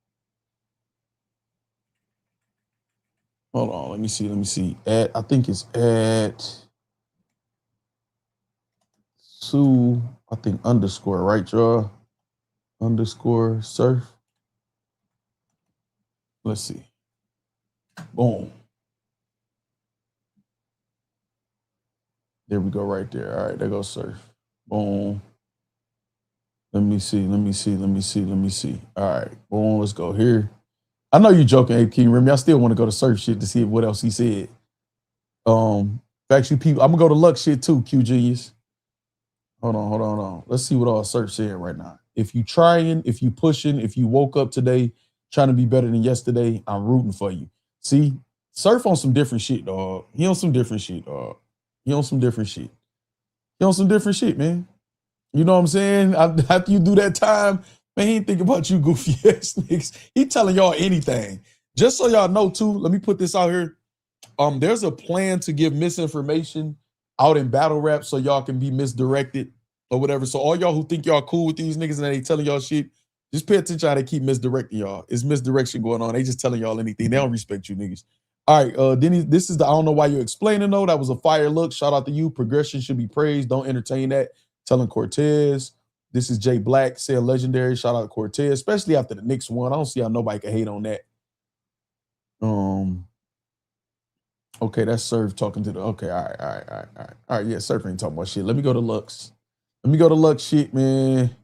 Hold on, let me see. I think it's at Sue, I think underscore, right, y'all? Underscore Surf. Let's see. Boom. There we go right there. All right, there goes Surf. Boom. Let me see. All right, boom, let's go here. I know you're joking, AP King Remy. I still want to go to Surf shit to see what else he said. Factz, you people, I'm gonna go to Luck shit too, Q Genius. Hold on. Let's see what all Surf saying right now. If you trying, if you pushing, if you woke up today trying to be better than yesterday, I'm rooting for you. See, Surf on some different shit, dog. He on some different shit, man. You know what I'm saying? After you do that time, man, he ain't thinking about you goofy ass niggas. He telling y'all anything. Just so y'all know too, let me put this out here. There's a plan to give misinformation out in battle rap so y'all can be misdirected or whatever. So all y'all who think y'all cool with these niggas and they telling y'all shit, just pay attention how they keep misdirecting y'all. It's misdirection going on. They just telling y'all anything. They don't respect you niggas. All right, Denny, this is the I don't know why you're explaining though. That was a fire look. Shout out to you. Progression should be praised. Don't entertain that. Telling Cortez. This is Jay Black, said legendary. Shout out to Cortez, especially after the Knicks won. I don't see how nobody can hate on that. Okay, that's Surf talking to the. Okay, all right. Yeah, Surf ain't talking about shit. Let me go to Lux. Let me go to Lux shit, man.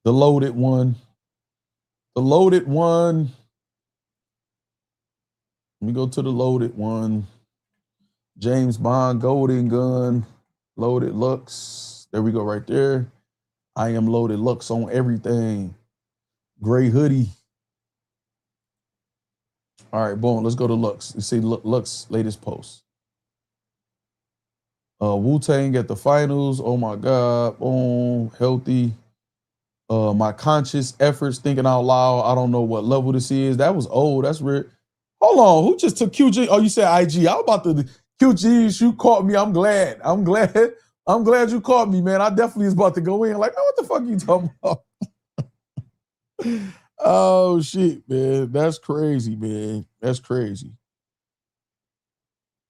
The loaded one. The loaded one. Let me go to the loaded one. James Bond, Golden Gun, Loaded Lux. There we go, right there. I am Loaded Lux on everything. Gray hoodie. All right, boom. Let's go to Lux. You see Lux latest post. Wu-Tang at the finals. Oh my God. Boom. Healthy. My conscious efforts, thinking out loud. I don't know what level this is. That was old. That's weird. Hold on. Who just took QG? Oh, you said IG. I was about to QGs. You caught me. I'm glad. I'm glad you caught me, man. I definitely was about to go in. Like, oh, what the fuck are you talking about? Oh shit, man. That's crazy, man. That's crazy.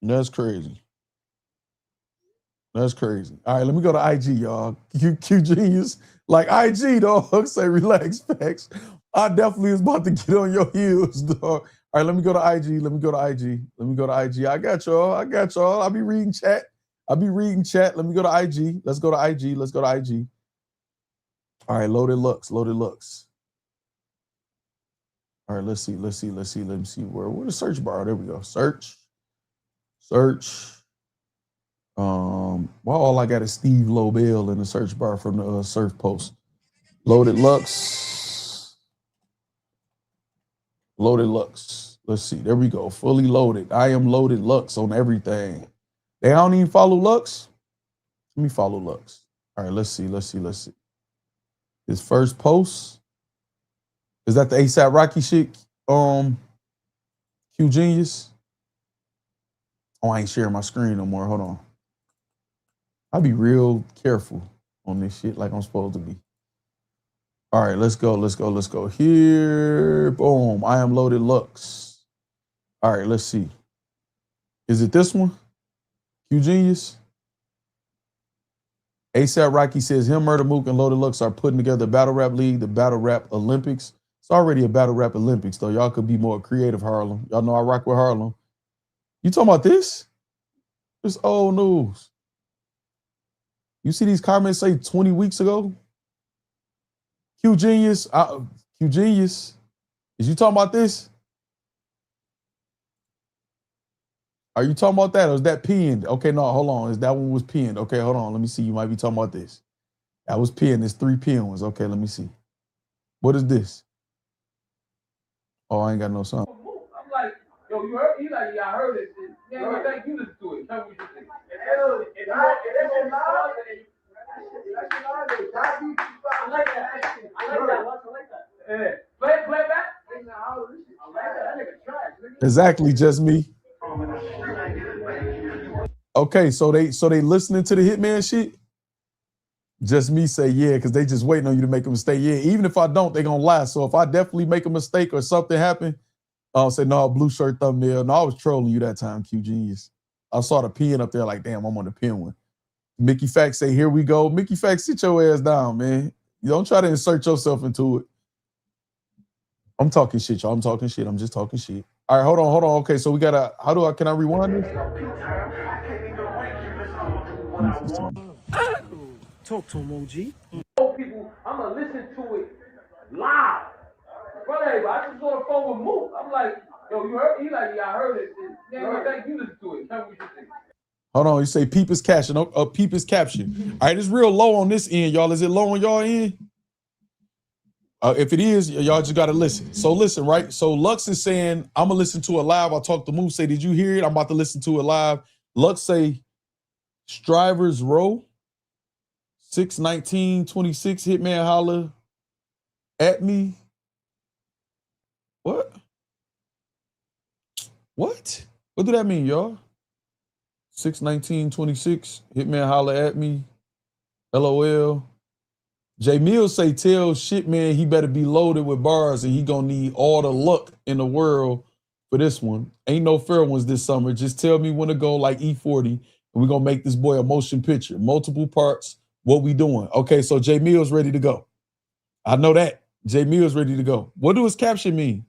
That's crazy. That's crazy. All right, let me go to IG, y'all. Q Genius. Like IG, dog. Say relax, Factz. I definitely was about to get on your heels, dog. All right, let me go to IG. Let me go to IG. Let me go to IG. I got y'all. I'll be reading chat. Let me go to IG. Let's go to IG. Let's go to IG. All right, Loaded Lux. Loaded Lux. All right, let's see. Let me see where the search bar. There we go. Search. Well, all I got is Steve Lobel in the search bar from the Surf post. Loaded Lux. Loaded Lux. Let's see. There we go. Fully loaded. I am Loaded Lux on everything. They don't even follow Lux. Let me follow Lux. All right, let's see. His first post. Is that the ASAP Rocky shit? Q Genius. Oh, I ain't sharing my screen no more. Hold on. I'll be real careful on this shit like I'm supposed to be. All right, let's go here. Boom. I am Loaded Lux. All right, let's see. Is it this one? Q Genius? ASAP Rocky says him, Murder Mook, and Loaded Lux are putting together the Battle Rap League, the Battle Rap Olympics. It's already a Battle Rap Olympics, though. Y'all could be more creative, Harlem. Y'all know I rock with Harlem. You talking about this? This old news. You see these comments say 20 weeks ago? Q Genius, is you talking about this? Are you talking about that, or is that pinned? Okay, no, hold on. That one was pinned. Okay, hold on. Let me see. You might be talking about this. That was pinned. There's 3 pinned ones. Okay, let me see. What is this? Oh, I ain't got no song. I'm like, yo, you heard? He's like, yeah, I heard it. Yeah, I think you listen to it. Tell me what you think. I like that. Play back. Exactly, just me. Okay, so they listening to the Hitman shit? Just me say yeah, because they just waiting on you to make a mistake. Yeah, even if I don't, they gonna lie. So if I definitely make a mistake or something happen, I'll say, no, blue shirt thumbnail. No, I was trolling you that time, Q Genius. I saw the pin up there like, damn, I'm on the pin one. Mickey Factz say, here we go. Mickey Factz, sit your ass down, man. You don't try to insert yourself into it. I'm talking shit, y'all. I'm talking shit. I'm just talking shit. All right, hold on. Okay, so we gotta, can I rewind this? Talk to him, OG. People, I'm gonna listen to it live. Brother, I just on the phone with Mook. I'm like, yo, you heard? He's like, yeah, I heard it. Yeah, I think you listen to it. Tell me what you think. Hold on, you say peep is caption. Peep is caption. All right, it's real low on this end, y'all. Is it low on y'all end? If it is, y'all just gotta listen. So listen, right? So Lux is saying, I'm gonna listen to it live. I talked to Mook, say, did you hear it? I'm about to listen to it live. Lux say, Strivers Row, 619-26, Hitman Holla at me. What? What do that mean, y'all? 619-26, Hitman Holla at me. LOL. J Mills say, tell shit man he better be loaded with bars and he gonna need all the luck in the world for this one. Ain't no fair ones this summer. Just tell me when to go like E40 and we're gonna make this boy a motion picture. Multiple parts, What we doing? Okay, so J Mill's ready to go. I know that. J Mill's ready to go. What do his caption mean?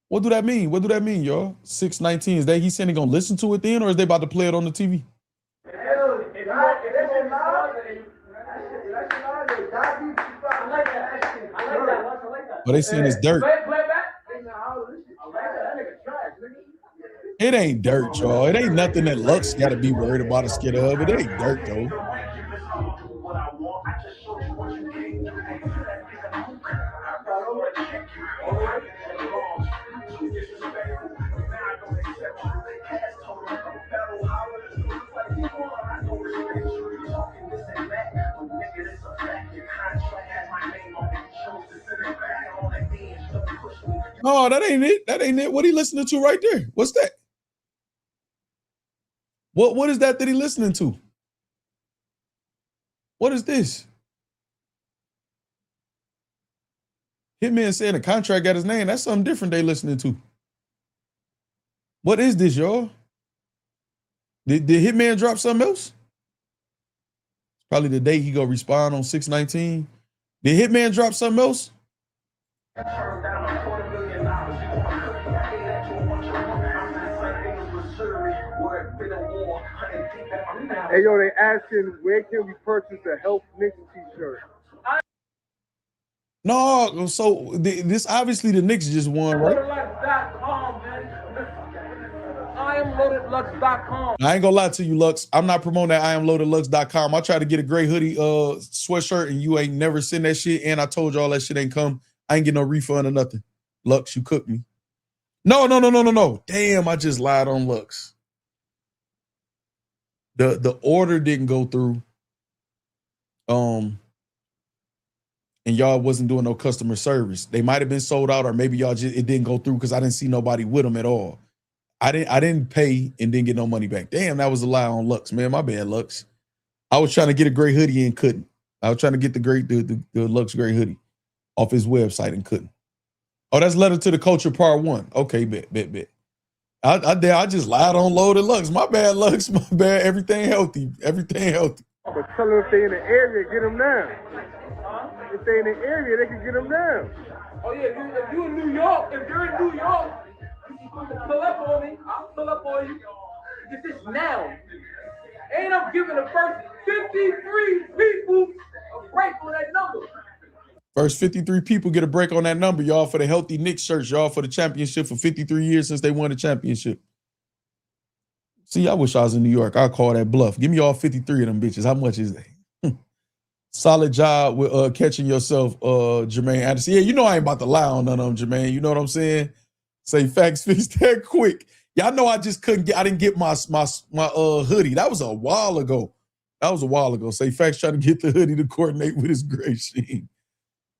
What do that mean? What do that mean, y'all? 619. Is that he saying he gonna listen to it then, or is they about to play it on the TV? But they saying it's dirt. It ain't dirt, y'all. It ain't nothing that Lux got to be worried about or scared of. It ain't dirt, though. No, that ain't it. That ain't it. What he listening to right there? What's that? What is that he listening to? What is this? Hitman saying the contract got his name. That's something different they listening to. What is this, y'all? Did Hitman drop something else? Probably the day he go respond on 619. Did Hitman drop something else? Hey, yo, they asking, where can we purchase a Help Knicks t-shirt? No, so this obviously the Knicks just won, right? IamLoadedLux.com. I ain't gonna lie to you, Lux. I'm not promoting that IamLoadedLux.com. I tried to get a gray hoodie sweatshirt and you ain't never sent that shit. And I told you all that shit ain't come. I ain't get no refund or nothing. Lux, you cooked me. No. Damn, I just lied on Lux. The order didn't go through. And y'all wasn't doing no customer service. They might have been sold out, or maybe y'all just it didn't go through because I didn't see nobody with them at all. I didn't pay and didn't get no money back. Damn, that was a lie on Lux, man. My bad, Lux. I was trying to get a gray hoodie and couldn't. I was trying to get the Lux gray hoodie off his website and couldn't. Oh, that's Letter to the Culture Part 1. Okay, bet. I just lied on Loaded Lux. My bad, Lux. My bad. Everything healthy. But tell them if they in the area, get them down. If they in the area, they can get them down. Oh yeah, if you in New York, if you're in New York, pull up on me. I'll pull up on you. Get this now. And I'm giving the first 53 people a break on that number. First 53 people get a break on that number, y'all, for the Healthy Knicks shirts, y'all, for the championship for 53 years since they won the championship. See, I wish I was in New York. I'll call that bluff. Give me all 53 of them bitches. How much is that? Solid job with catching yourself, Jermaine Anderson. Yeah, you know I ain't about to lie on none of them, Jermaine. You know what I'm saying? Say Factz fixed that quick. Y'all know I just couldn't get, I didn't get my hoodie. That was a while ago. Say Factz trying to get the hoodie to coordinate with his gray sheen.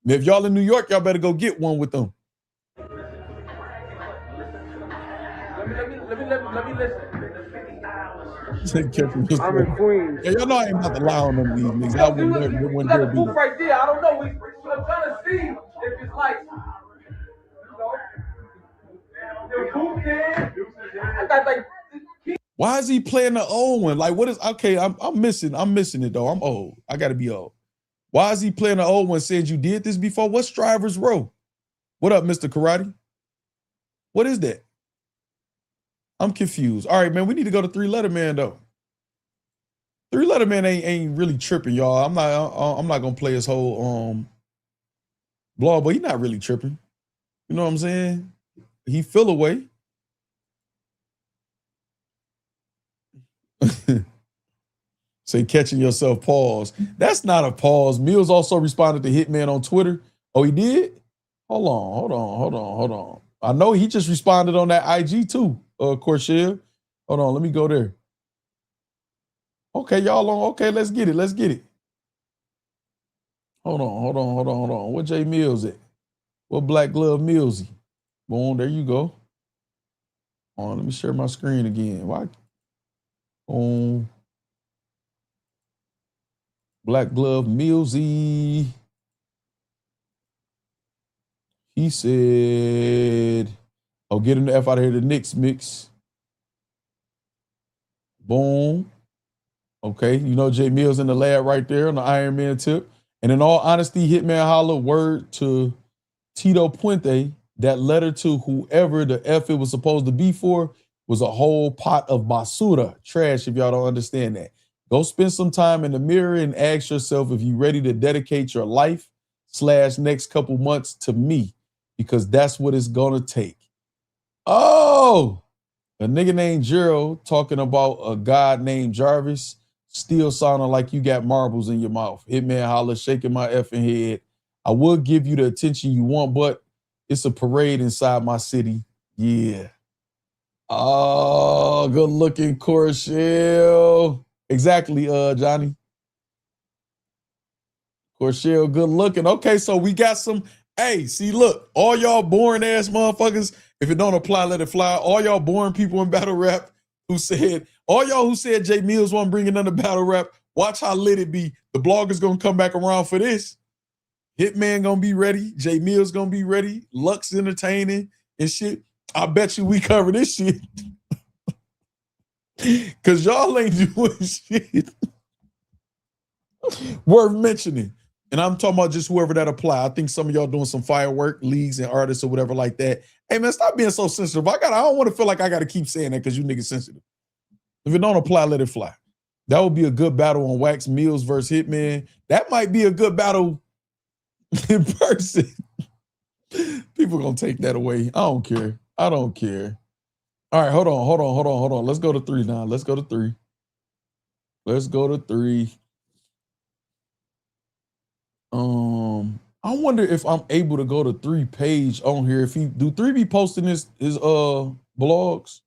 And if y'all in New York, y'all better go get one with them. Let me listen. I'm in Queens. Yeah, y'all know I ain't about to lie on them these niggas. I You got the booth right there. I don't know. I'm trying to see if it's like, the booth there. I got like. Why is he playing the old one? Like, what is okay? I'm missing it though. I'm old. I gotta be old. Why is he playing the old one? Saying you did this before? What's Driver's Row? What up, Mr. Karate? What is that? I'm confused. All right, man. We need to go to 3-Letter Man though. 3-Letter Man ain't really tripping, y'all. I'm not gonna play his whole blog, but he's not really tripping. You know what I'm saying? He feel away. Say catching yourself, pause. That's not a pause. Mills also responded to Hitman on Twitter. Oh, he did? Hold on. I know he just responded on that IG too, Corshell. Hold on, let me go there. Okay, y'all on. Okay, let's get it. Hold on. What J Mills at? What Black Glove Millsy? Boom, there you go. Hold on, let me share my screen again. Why? Boom. Black Glove Millsy. He said, Oh, get him the F out of here. The Knicks mix. Boom. Okay, you know Jay Mills in the lab right there on the Iron Man tip. And in all honesty, Hitman Holla, word to Tito Puente, that letter to whoever the F it was supposed to be for was a whole pot of basura, trash, if y'all don't understand that. Go spend some time in the mirror and ask yourself if you're ready to dedicate your life / next couple months to me, because that's what it's gonna take. Oh, a nigga named Jero talking about a god named Jarvis still sounding like you got marbles in your mouth. Hitman Holla, shaking my effing head. I will give you the attention you want, but it's a parade inside my city. Yeah. Oh, good looking Corshell. Exactly, Johnny. Corshell, good looking. Okay, so we got some. Hey, see, look, all y'all boring ass motherfuckers. If it don't apply, let it fly. All y'all boring people in battle rap all y'all who said Jay Mills won't bring another battle rap, watch how lit it be. The blogger's gonna come back around for this. Hitman gonna be ready. Jay Mills gonna be ready. Lux entertaining and shit. I bet you we cover this shit. Cause y'all ain't doing shit worth mentioning. And I'm talking about just whoever that apply. I think some of y'all doing some firework leagues and artists or whatever like that. Hey man, stop being so sensitive. I don't want to feel like I gotta keep saying that because you niggas sensitive. If it don't apply, let it fly. That would be a good battle on Wax, Mills versus Hitman. That might be a good battle in person. People gonna take that away. I don't care. I don't care. All right, hold on. Let's go to 3 now. Let's go to 3. I wonder if I'm able to go to 3 page on here. If he do 3 be posting his blogs?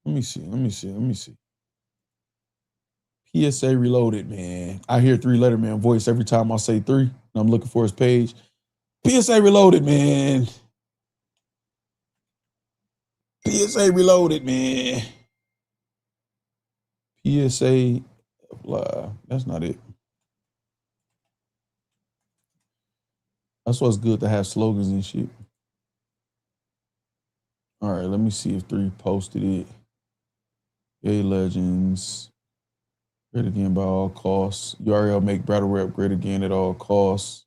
Let me see. PSA Reloaded, man. I hear 3-letter-man voice every time I say 3, and I'm looking for his page. PSA Reloaded, man. PSA Reloaded, man. PSA Live. That's not it. That's what's good to have slogans and shit. All right, let me see if 3 posted it. Yay, Legends. Great again by all costs. URL make battle rap great again at all costs.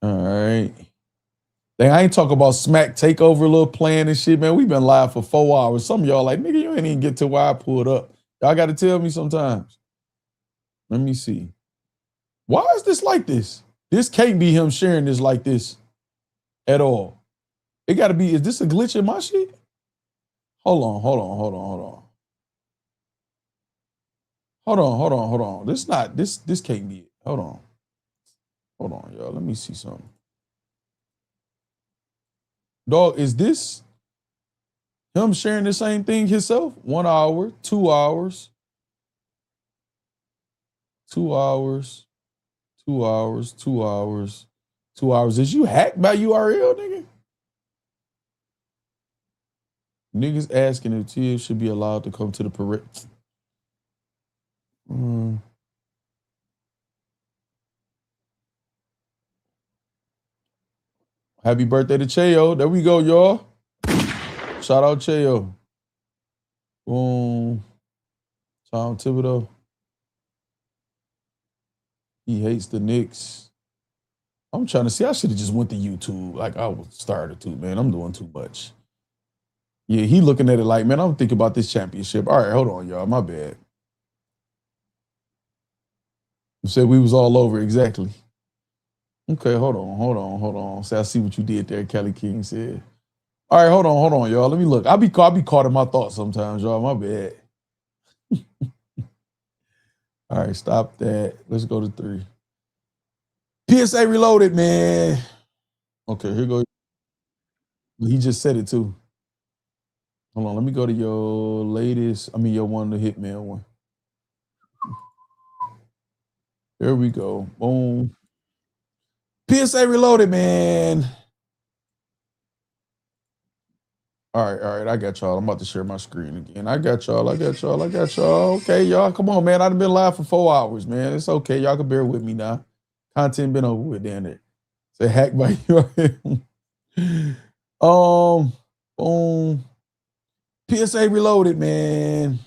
All right. Dang, I ain't talking about Smack Takeover little plan and shit, man. We've been live for 4 hours. Some of y'all like, nigga, you ain't even get to where I pulled up. Y'all got to tell me sometimes. Let me see. Why is this like this? This can't be him sharing this like this at all. It got to be, is this a glitch in my shit? Hold on. This can't be it. Hold on, y'all. Let me see something. Dog, is this him sharing the same thing himself? 1 hour, 2 hours. 2 hours. 2 hours, 2 hours, 2 hours. Is you hacked by URL, nigga? Niggas asking if Tia should be allowed to come to the parade. Happy birthday to Cheo. There we go, y'all. Shout out Cheo. Boom. Tom Thibodeau. He hates the Knicks. I'm trying to see. I should have just went to YouTube. Like I was started to, man. I'm doing too much. Yeah, he looking at it like, man, I'm thinking about this championship. All right, hold on, y'all. My bad. You said we was all over, exactly. Okay, hold on. See, I see what you did there, Kelly King said. All right, hold on, y'all. Let me look. I be caught in my thoughts sometimes, y'all. My bad. All right, stop that. Let's go to 3. PSA Reloaded, man. Okay, here goes. He just said it too. Hold on, let me go to your latest. Your one, the Hitman one. There we go. Boom. PSA Reloaded, man. All right. I got y'all. I'm about to share my screen again. I got y'all. Okay, y'all. Come on, man. I've been live for 4 hours, man. It's okay. Y'all can bear with me now. Content been over with down there. Say hack by URL. Boom. PSA Reloaded, man.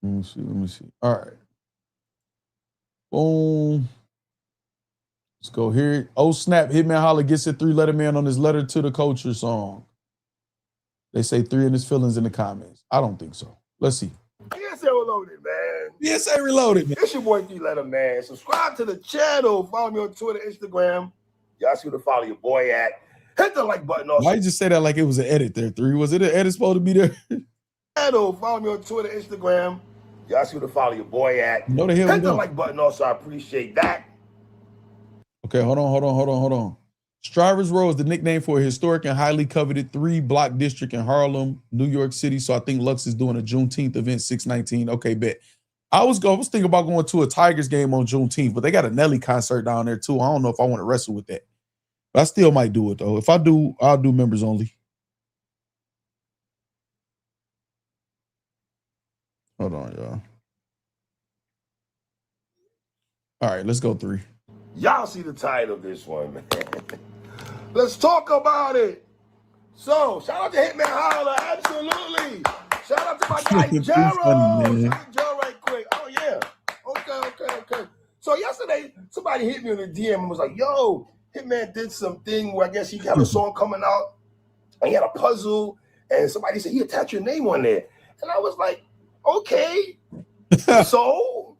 Let me see. All right. Boom. Let's go here. Oh, snap. Hitman Holla gets a 3-letter man on his Letter to the Culture song. They say 3 in his feelings in the comments. I don't think so. Let's see. PSA Reloaded, man. PSA Reloaded, man. It's your boy 3-letter man. Subscribe to the channel. Follow me on Twitter, Instagram. Y'all see where to follow your boy at. Hit the like button also. Why you just say that like it was an edit there, 3? Was it an edit supposed to be there? Channel. Follow me on Twitter, Instagram. Y'all see where to follow your boy at. No, the hell Hit the like button also. I appreciate that. Okay, hold on. Strivers Row is the nickname for a historic and highly coveted 3-block district in Harlem, New York City. So I think Lux is doing a Juneteenth event, 6/19. Okay, bet. I was thinking about going to a Tigers game on Juneteenth, but they got a Nelly concert down there too. I don't know if I want to wrestle with that. But I still might do it though. If I do, I'll do members only. Hold on, y'all. All right, let's go 3. Y'all see the title of this one, man. Let's talk about it. So, shout out to Hitman Holla, absolutely. Shout out to my guy, Jero. Shout out to Jero right quick. Oh, yeah. Okay. So, yesterday, somebody hit me on the DM and was like, yo, Hitman did something where I guess he got a song coming out, and he had a puzzle, and somebody said, he attached your name on there. And I was like, okay. So,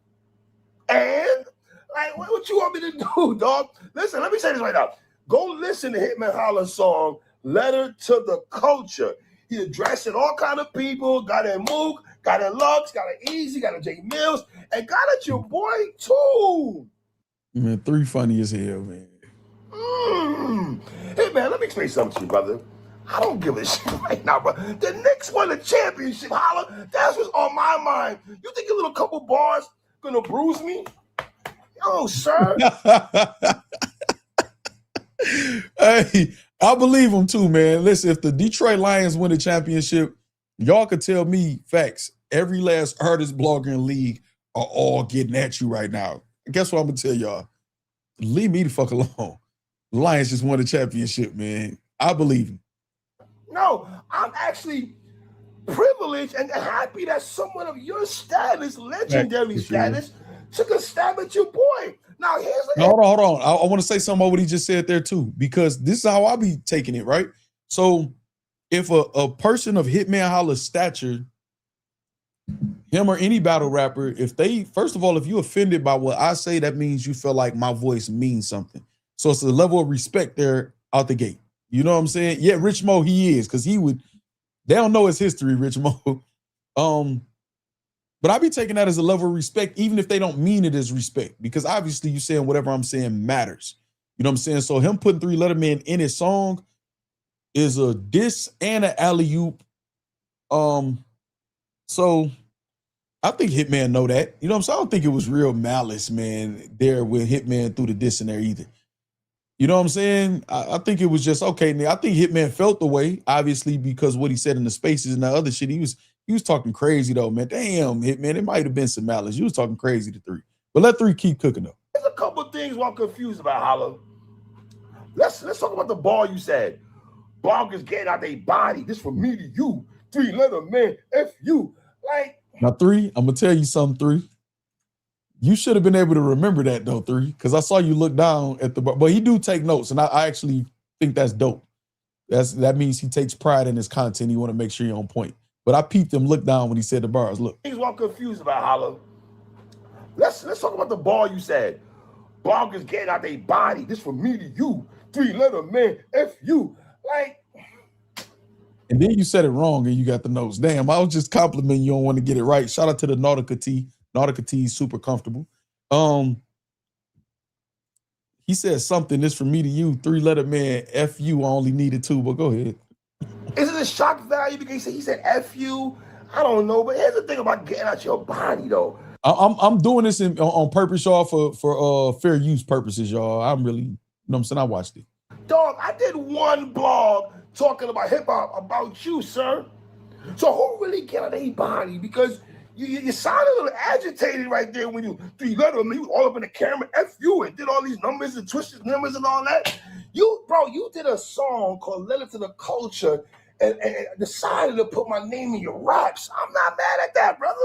and... like, what you want me to do, dog? Listen, let me say this right now. Go listen to Hitman Holla's song, Letter to the Culture. He addressing all kind of people, got in Mook, got in Lux, got in Easy, got in J Mills, and got at your boy, too. Man, 3 funny as hell, man. Hey, man, let me explain something to you, brother. I don't give a shit right now, bro. The Knicks won the championship, Holla. That's what's on my mind. You think a little couple bars gonna bruise me? Oh, sir. Hey, I believe him too, man. Listen, if the Detroit Lions win the championship, y'all could tell me facts. Every last artist blogger in the league are all getting at you right now. Guess what I'm gonna tell y'all? Leave me the fuck alone. The Lions just won the championship, man. I believe him. No, I'm actually privileged and happy that someone of your status, legendary status, took a stab at your boy. Now, here's the hold on. I want to say something about what he just said there too, because this is how I be taking it, right? So if a person of Hitman Holla's stature, him or any battle rapper, if they, first of all, if you offended by what I say, that means you feel like my voice means something. So it's a level of respect there out the gate. You know what I'm saying? Yeah, Rich Mo, he is, because he would, they don't know his history, Rich Mo. But I be taking that as a level of respect, even if they don't mean it as respect, because obviously you saying whatever I'm saying matters. You know what I'm saying? So him putting 3-letter man in his song is a diss and an alley-oop. So I think Hitman know that. You know what I'm saying? I don't think it was real malice, man, there with Hitman through the diss in there either. You know what I'm saying? I think it was just, okay, now I think Hitman felt the way, obviously, because what he said in the spaces and that other shit, he was talking crazy though, man. Damn, Hitman, it might have been some malice. You was talking crazy to 3. But let 3 keep cooking though. There's a couple things I'm confused about, Holla. Let's talk about the bar you said. Bloggers getting out their body. This from me to you. 3-letter man, F you. Like, now 3, I'm gonna tell you something, 3. You should have been able to remember that though, 3, because I saw you look down at the bar. But he do take notes, and I actually think that's dope. That means he takes pride in his content. He want to make sure you're on point. But I peeped him look down when he said the bars. Look. Things I'm confused about, Holla. Let's talk about the bar you said. Bloggers getting out their body. This from me to you. 3-letter man, F you. Like. And then you said it wrong and you got the notes. Damn, I was just complimenting you. Don't want to get it right. Shout out to the Nautica T. Nautica T is super comfortable. He said something, this from me to you. 3-letter man, F you. I only needed 2, but go ahead. Is it a shock value because he said F you? I don't know, but here's the thing about getting out your body though. I'm doing this on purpose, y'all, for fair use purposes, y'all. I'm really, you know what I'm saying? I watched it. Dog, I did one blog talking about hip hop about you, sir. So who really get out their body? Because You sound a little agitated right there when you 3 letter me all up in the camera, F you, and did all these numbers and twisted numbers and all that. You did a song called Letter to the Culture and decided to put my name in your raps. I'm not mad at that, brother.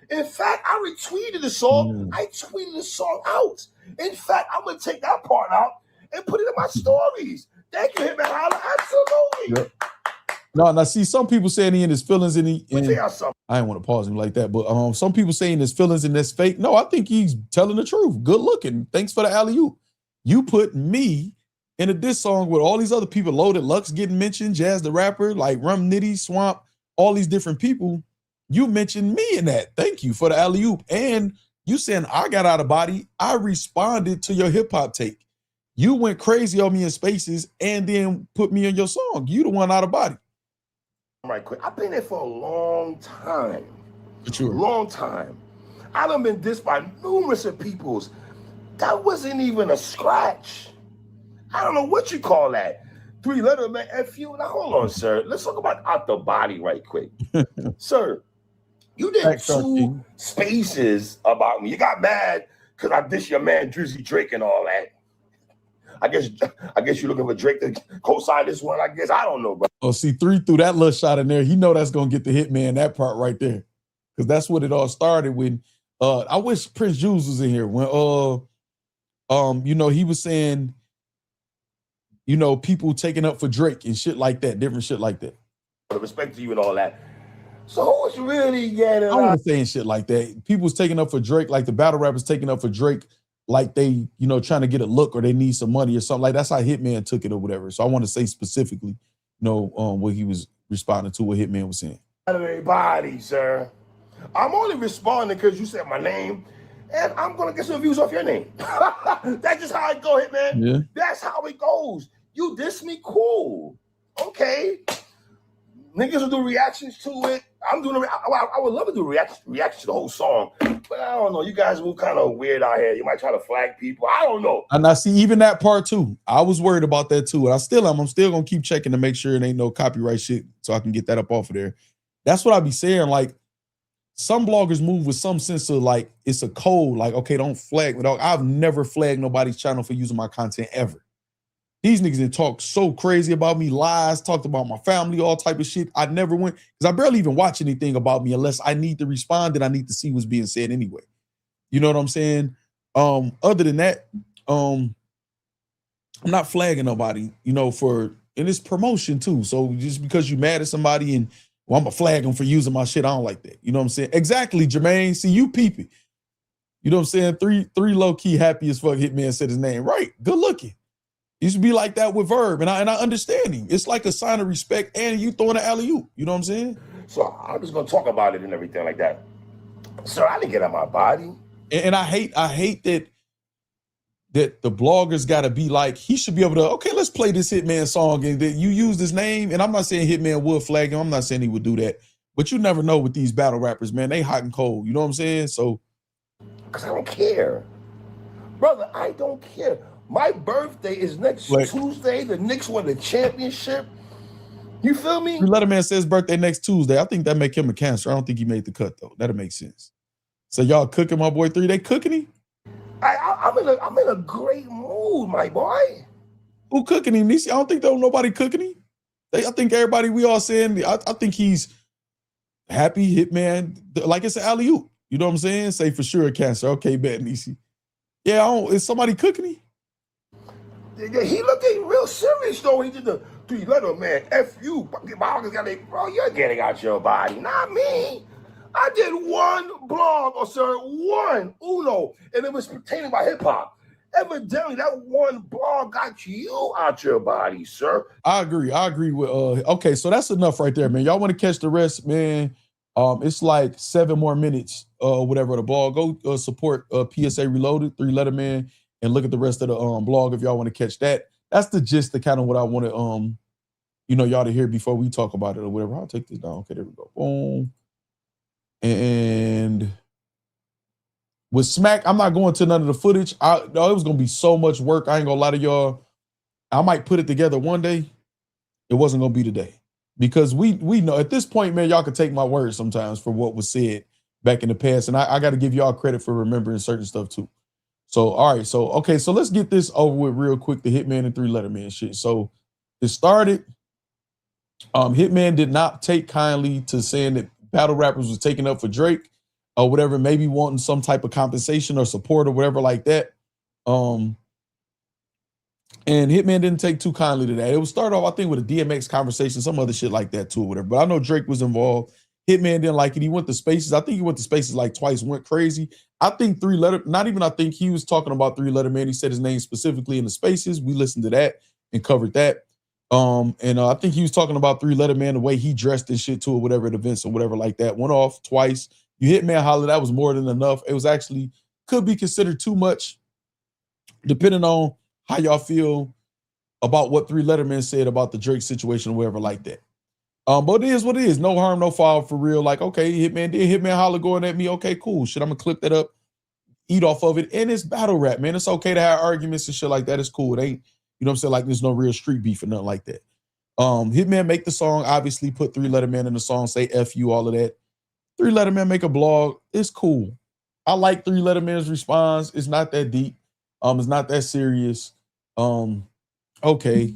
In fact, I retweeted the song. I tweeted the song out. In fact, I'm going to take that part out and put it in my stories. Thank you, Hitman Holla. Absolutely. Yep. No, now see, some people saying he in his feelings and I didn't want to pause him like that, but some people saying his feelings and that's fake. No, I think he's telling the truth. Good looking. Thanks for the alley-oop. You put me in a diss song with all these other people, Loaded, Lux getting mentioned, Jazz the Rapper, like Rum Nitty, Swamp, all these different people. You mentioned me in that. Thank you for the alley-oop. And you saying I got out of body. I responded to your hip-hop take. You went crazy on me in spaces and then put me in your song. You the one out of body. Right quick. I've been there for a long time. For sure. Long time. I done been dissed by numerous of peoples. That wasn't even a scratch. I don't know what you call that. 3 letter man, F you. Now hold on, sir. Let's talk about out the body right quick. Sir, you did 2 spaces about me. You got mad because I dissed your man Drizzy Drake and all that. I guess you're looking for Drake to co-sign this one. I guess I don't know, bro. Oh, see, 3 threw that little shot in there. He know that's gonna get the Hitman, that part right there, because that's what it all started when. I wish Prince Jules was in here when you know, he was saying, you know, people taking up for Drake and shit like that, different shit like that. Respect to you and all that. So who's really getting? I wasn't saying shit like that. People was taking up for Drake, like the battle rappers taking up for Drake. Like they, you know, trying to get a look or they need some money or something like that's how Hitman took it or whatever. So I want to say specifically, you know, what he was responding to, what Hitman was saying. Everybody, sir. I'm only responding because you said my name, and I'm gonna get some views off your name. That's just how it go, Hitman. Yeah. That's how it goes. You diss me, cool. Okay. Niggas will do reactions to it. I'm doing I would love to do reactions to the whole song, but I don't know. You guys move kind of weird out here. You might try to flag people. I don't know. And I see even that part too. I was worried about that too. And I still am. I'm still gonna keep checking to make sure it ain't no copyright shit so I can get that up off of there. That's what I be saying. Like some bloggers move with some sense of like it's a code. Like, okay, don't flag me, dog. I've never flagged nobody's channel for using my content ever. These niggas didn't talk so crazy about me, lies, talked about my family, all type of shit. I never went, because I barely even watch anything about me unless I need to respond and I need to see what's being said anyway. You know what I'm saying? Other than that, I'm not flagging nobody, you know, and it's promotion too. So just because you mad at somebody and, well, I'm gonna flag them for using my shit, I don't like that. You know what I'm saying? Exactly, Jermaine. See, you peeping. You know what I'm saying? Three low-key happy as fuck Hitman said his name. Right, good looking. He used to be like that with Verb, and I understand him. It's like a sign of respect, and you throwing an alley-oop. You know what I'm saying? So I'm just gonna talk about it and everything like that. Sir, I didn't get out my body. And I hate that the bloggers gotta be like, he should be able to, okay, let's play this Hitman song, and that you use this name, and I'm not saying Hitman would flag him. I'm not saying he would do that, but you never know with these battle rappers, man. They hot and cold. You know what I'm saying? So, because I don't care, brother. I don't care. My birthday is next Tuesday. The Knicks won the championship. You feel me? Letterman says birthday next Tuesday. I think that make him a Cancer. I don't think he made the cut though. That'll make sense. So y'all cooking my boy 3? They cooking him? I'm in a great mood, my boy. Who cooking him? I don't think there nobody cooking him. I think everybody we all saying. I think he's happy. Hitman, like it's an alley-oop. You know what I'm saying? Say for sure a Cancer. Okay, bet Nisi. Yeah, is somebody cooking him? He looked real serious though. He did the 3 letter man. F you. Bro, you're getting out your body, not me. I did one blog, one uno, and it was pertaining by hip hop. Evidently, that one blog got you out your body, sir. I agree with. Okay, so that's enough right there, man. Y'all want to catch the rest, man? It's like 7 more minutes, whatever the blog. Go support PSA Reloaded, 3 letter man. And look at the rest of the blog if y'all want to catch that. That's the gist of kind of what I want to, you know, y'all to hear before we talk about it or whatever. I'll take this down. Okay, there we go. Boom. And with Smack, I'm not going to none of the footage. It was going to be so much work. I ain't going to lie to y'all. I might put it together one day. It wasn't going to be today. Because we know at this point, man, y'all can take my word sometimes for what was said. back in the past. And I got to give y'all credit for remembering certain stuff too. So, all right. So, okay. So let's get this over with real quick. The Hitman and 3 Letter Man shit. So it started. Hitman did not take kindly to saying that battle rappers was taking up for Drake or whatever, maybe wanting some type of compensation or support or whatever like that. And Hitman didn't take too kindly to that. It was started off, I think, with a DMX conversation, some other shit like that too, or whatever. But I know Drake was involved. Hitman didn't like it. He went to Spaces. I think he went to Spaces like twice, went crazy. I think 3 Letter, not even I think he was talking about 3 Letter Man. He said his name specifically in the Spaces. We listened to that and covered that. I think he was talking about 3 Letter Man, the way he dressed and shit too, or whatever at events or whatever like that. Went off twice. You Hitman Holla, that was more than enough. It was actually, could be considered too much, depending on how y'all feel about what 3 Letter Man said about the Drake situation or whatever like that. But it is what it is. No harm, no foul for real. Like, okay, Hitman Holla going at me. Okay, cool. Shit, I'm gonna clip that up, eat off of it. And it's battle rap, man. It's okay to have arguments and shit like that. It's cool. It ain't, you know what I'm saying? Like, there's no real street beef or nothing like that. Hitman make the song, obviously put 3 Letter Man in the song, say F you, all of that. 3 Letter Man make a blog. It's cool. I like 3 Letter Man's response. It's not that deep. It's not that serious. Okay,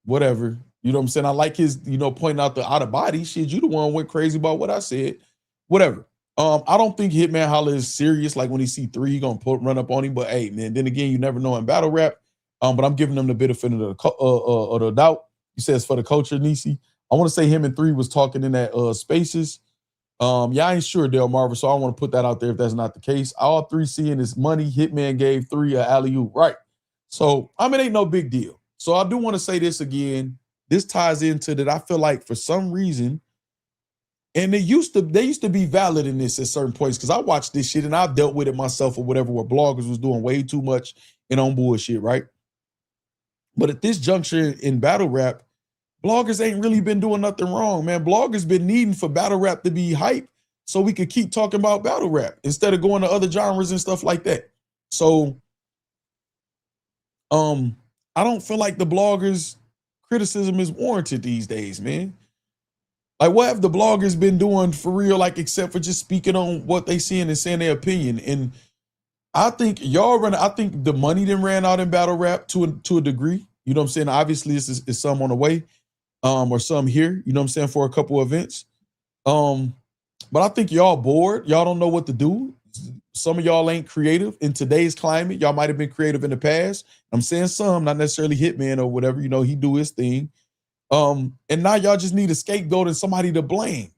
whatever. You know what I'm saying? I like his, pointing out the out of body shit. You the one went crazy about what I said. Whatever. I don't think Hitman Holla is serious. Like when he see 3, he gonna run up on him. But hey, man, then again, you never know in battle rap. But I'm giving them the benefit of the doubt. He says for the culture, Nisi. I want to say him and 3 was talking in that Spaces. I ain't sure, Del Marvel, so I want to put that out there if that's not the case. All 3 seeing is money. Hitman gave 3 a alley-oop, right? So, I mean, ain't no big deal. So I do want to say this again. This ties into that I feel like for some reason, and they used to be valid in this at certain points, because I watched this shit and I've dealt with it myself or whatever, where bloggers was doing way too much and on bullshit, right? But at this juncture in battle rap, bloggers ain't really been doing nothing wrong, man. Bloggers been needing for battle rap to be hype so we could keep talking about battle rap instead of going to other genres and stuff like that. So, I don't feel like the bloggers' criticism is warranted these days, man. Like, what have the bloggers been doing for real, like, except for just speaking on what they seeing and saying their opinion? And I think I think the money then ran out in battle rap to a degree. You know what I'm saying? Obviously, this is some on the way, or some here, you know what I'm saying, for a couple events. But I think y'all bored. Y'all don't know what to do. Some of y'all ain't creative in today's climate. Y'all might have been creative in the past. I'm saying some, not necessarily Hitman or whatever, he do his thing. And now y'all just need a scapegoat and somebody to blame.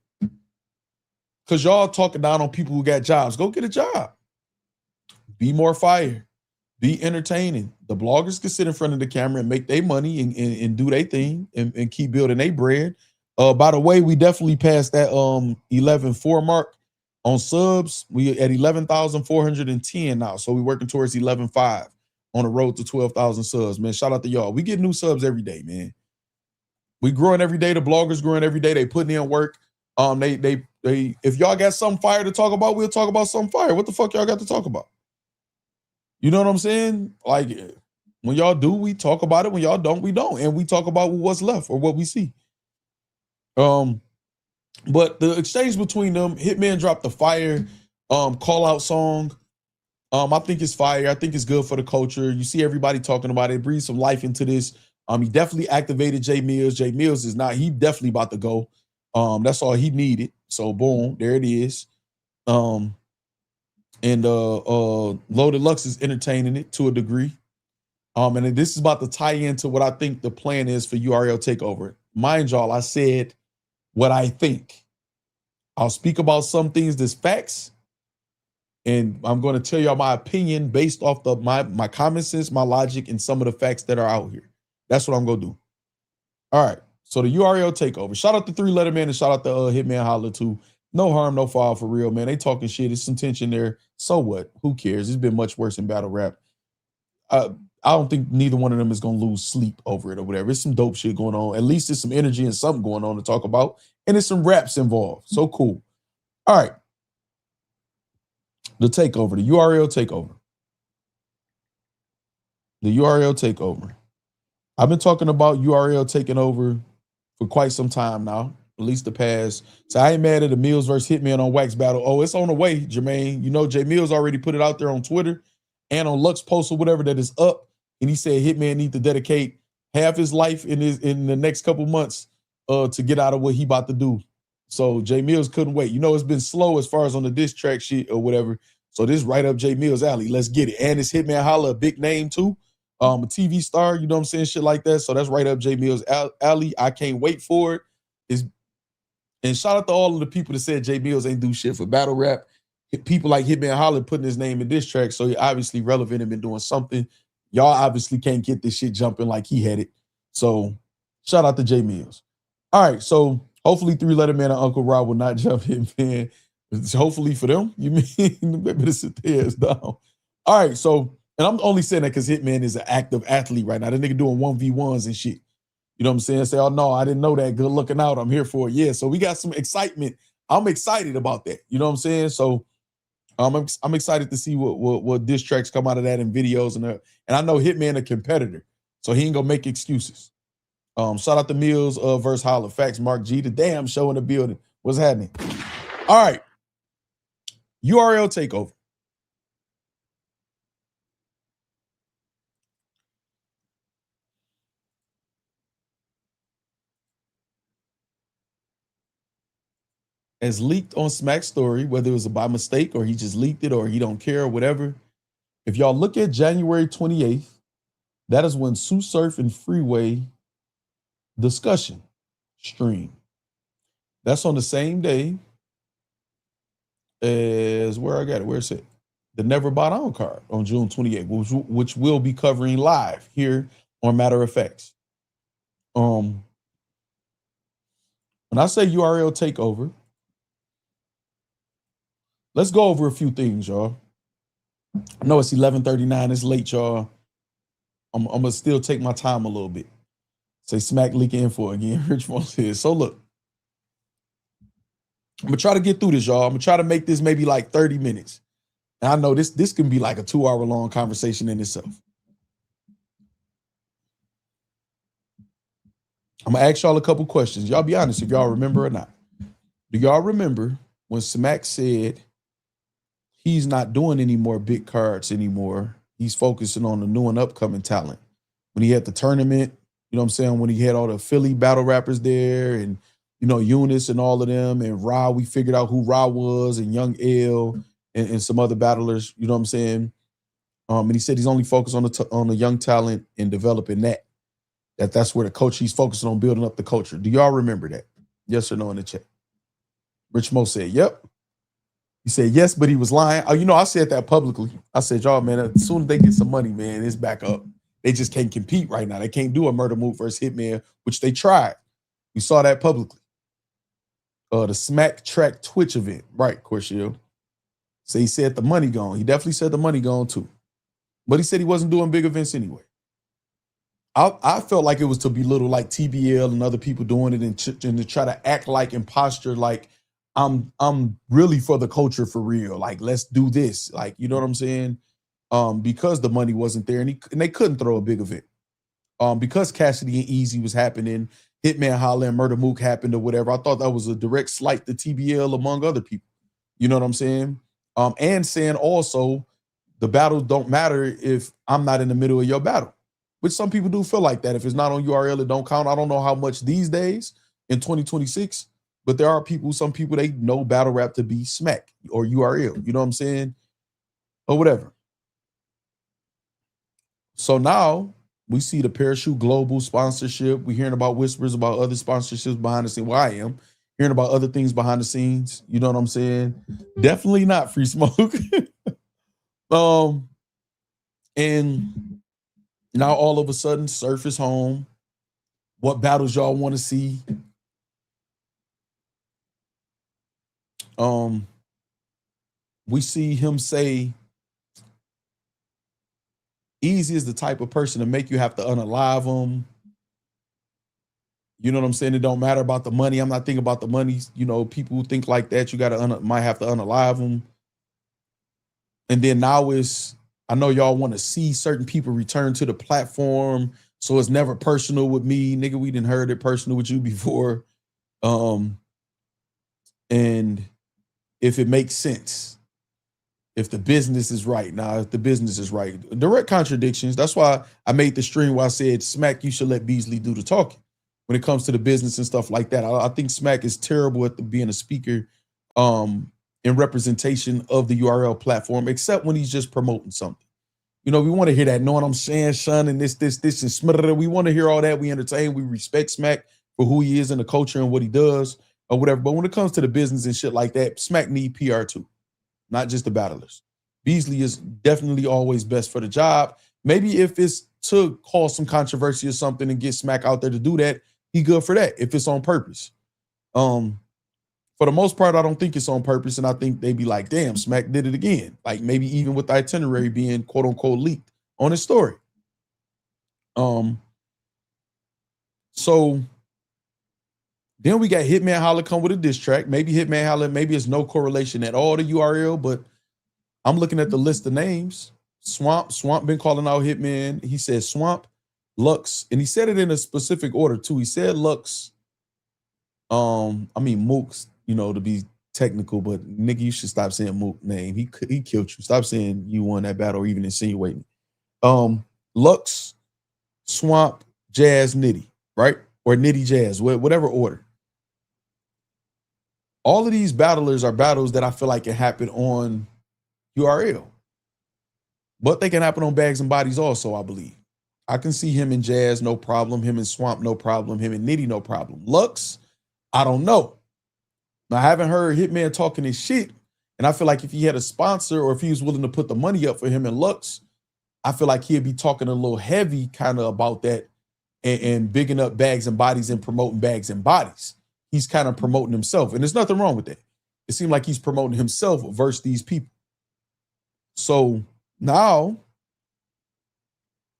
Because y'all talking down on people who got jobs. Go get a job. Be more fire. Be entertaining. The bloggers can sit in front of the camera and make their money and do their thing and keep building their brand. By the way, we definitely passed that 11.4 mark on subs. We at 11,410 now. So we're working towards 11.5 on the road to 12,000 subs, man. Shout out to y'all. We get new subs every day, man. We growing every day. The bloggers growing every day. They putting in work. They if y'all got something fire to talk about, we'll talk about something fire. What the fuck y'all got to talk about? You know what I'm saying? Like, when y'all do, we talk about it. When y'all don't, we don't. And we talk about what's left or what we see. But the exchange between them, Hitman dropped the fire call out song. I think it's fire. I think it's good for the culture. You see everybody talking about it. Breathe some life into this. He definitely activated Jay Mills. Jay Mills is not, he definitely about to go. That's all he needed. So boom, there it is. And Loaded Lux is entertaining it to a degree. And this is about to tie into what I think the plan is for URL Takeover. Mind y'all, I said what I think. I'll speak about some things that's facts, and I'm going to tell y'all my opinion based off my common sense, my logic, and some of the facts that are out here. That's what I'm going to do. All right. So the URL Takeover. Shout out to 3 Letter Man and shout out to Hitman Holla too. No harm, no foul for real, man. They talking shit. There's some tension there. So what? Who cares? It's been much worse in battle rap. I don't think neither one of them is going to lose sleep over it or whatever. It's some dope shit going on. At least there's some energy and something going on to talk about. And there's some raps involved. So cool. All right. The takeover, the URL takeover. The URL takeover. I've been talking about URL taking over for quite some time now. At least the past. So I ain't mad at the Mills versus Hitman on Wax battle. Oh, it's on the way, Jermaine. You know, Jay Mills already put it out there on Twitter and on Lux post or whatever that is up. And he said Hitman need to dedicate half his life in the next couple months to get out of what he about to do. So Jay Mills couldn't wait. You know, it's been slow as far as on the diss track shit or whatever. So this right up Jay Mills' alley. Let's get it. And it's Hitman Holla, a big name too. A TV star, you know what I'm saying? Shit like that. So that's right up Jay Mills' alley. I can't wait for it. And shout out to all of the people that said Jay Mills ain't do shit for battle rap. People like Hitman Holla putting his name in diss track, so he obviously relevant and been doing something. Y'all obviously can't get this shit jumping like he had it. So shout out to Jay Mills. All right, so hopefully 3-Letter Man and Uncle Rob will not jump Hitman. Hopefully for them, you mean they better sit their ass down. All right, so, and I'm only saying that because Hitman is an active athlete right now. That nigga doing 1v1s and shit. You know what I'm saying? Say, oh no, I didn't know that. Good looking out. I'm here for it. Yeah. So we got some excitement. I'm excited about that. You know what I'm saying? So I'm excited to see what diss tracks come out of that in videos and I know Hitman a competitor, so he ain't gonna make excuses. Shout out to Mills versus Holla. Factz, Mark G, the damn show in the building. What's happening? All right. URL takeover. As leaked on Smack's story, whether it was by mistake or he just leaked it or he don't care or whatever. If y'all look at January 28th, that is when Sue Surf and Freeway discussion stream. That's on the same day as where I got it. Where's it? The Never Bought On card on June 28th, which we'll be covering live here on Matter of Factz. When I say URL takeover, let's go over a few things, y'all. I know it's 11:39. It's late, y'all. I'm going to still take my time a little bit. Say Smack leaking info again. Rich Moss here. So look, I'm going to try to get through this, y'all. I'm going to try to make this maybe like 30 minutes. And I know this can be like a 2-hour-long conversation in itself. I'm going to ask y'all a couple questions. Y'all be honest if y'all remember or not. Do y'all remember when Smack said he's not doing any more big cards anymore? He's focusing on the new and upcoming talent. When he had the tournament, you know what I'm saying? When he had all the Philly battle rappers there and, you know, Eunice and all of them and Ra, we figured out who Ra was and Young L and some other battlers, you know what I'm saying? And he said he's only focused on the young talent and developing that's where the coach, he's focusing on building up the culture. Do y'all remember that? Yes or no in the chat? Rich Mo said, yep. He said yes, but he was lying. Oh, you know, I said that publicly. I said, y'all, man, as soon as they get some money, man, it's back up. They just can't compete right now. They can't do a Murder Move versus Hitman, which they tried. We saw that publicly. The Smack Track Twitch event. Right, Corshill. So he said the money gone. He definitely said the money gone too. But he said he wasn't doing big events anyway. I felt like it was to belittle like TBL and other people doing it and to try to act like and posture like I'm really for the culture for real. Like, let's do this. Like, you know what I'm saying? Because the money wasn't there and they couldn't throw a big event. Because Cassidy and Easy was happening, Hitman Holla and Murder Mook happened or whatever. I thought that was a direct slight to TBL among other people. You know what I'm saying? And saying also the battles don't matter if I'm not in the middle of your battle. Which some people do feel like that. If it's not on URL, it don't count. I don't know how much these days in 2026, but there are people, some people, they know battle rap to be Smack or URL. You know what I'm saying? Or whatever. So now we see the Parachute Global sponsorship. We're hearing about whispers about other sponsorships behind the scenes. Well, I am hearing about other things behind the scenes. You know what I'm saying? Definitely not Free Smoke. And now all of a sudden, Surf is home. What battles y'all want to see? We see him say, Easy is the type of person to make you have to unalive him. You know what I'm saying? It don't matter about the money. I'm not thinking about the money. You know, people who think like that, you might have to unalive them. And then now I know y'all want to see certain people return to the platform, so it's never personal with me. Nigga, we didn't heard it personal with you before. And if it makes sense, if the business is right. Now, if the business is right, direct contradictions. That's why I made the stream where I said, Smack, you should let Beasley do the talking when it comes to the business and stuff like that. I think Smack is terrible at being a speaker in representation of the URL platform, except when he's just promoting something. You know, we want to hear that, know what I'm saying, son, and this, and smother. We want to hear all that. We entertain, we respect Smack for who he is in the culture and what he does or whatever. But when it comes to the business and shit like that, Smack need PR too, not just the battlers. Beasley is definitely always best for the job. Maybe if it's to cause some controversy or something and get Smack out there to do that, he good for that if it's on purpose. For the most part, I don't think it's on purpose, and I think they be like, damn, Smack did it again. Like maybe even with the itinerary being quote unquote leaked on his story. So then we got Hitman Holla come with a diss track. Maybe Hitman Holla, maybe it's no correlation at all to URL, but I'm looking at the list of names. Swamp been calling out Hitman. He said Swamp, Lux, and he said it in a specific order too. He said Lux, Mook's, you know, to be technical, but nigga, you should stop saying Mook name. He killed you. Stop saying you won that battle or even insinuating. Lux, Swamp, Jazz, Nitty, right? Or Nitty Jazz, whatever order. All of these battlers are battles that I feel like can happen on URL. But they can happen on Bags and Bodies also, I believe. I can see him and Jazz, no problem. Him and Swamp, no problem. Him and Nitty, no problem. Lux, I don't know. Now, I haven't heard Hitman talking his shit, and I feel like if he had a sponsor or if he was willing to put the money up for him and Lux, I feel like he'd be talking a little heavy kind of about that and bigging up Bags and Bodies and promoting Bags and Bodies. He's kind of promoting himself, and there's nothing wrong with that. It seemed like he's promoting himself versus these people. So now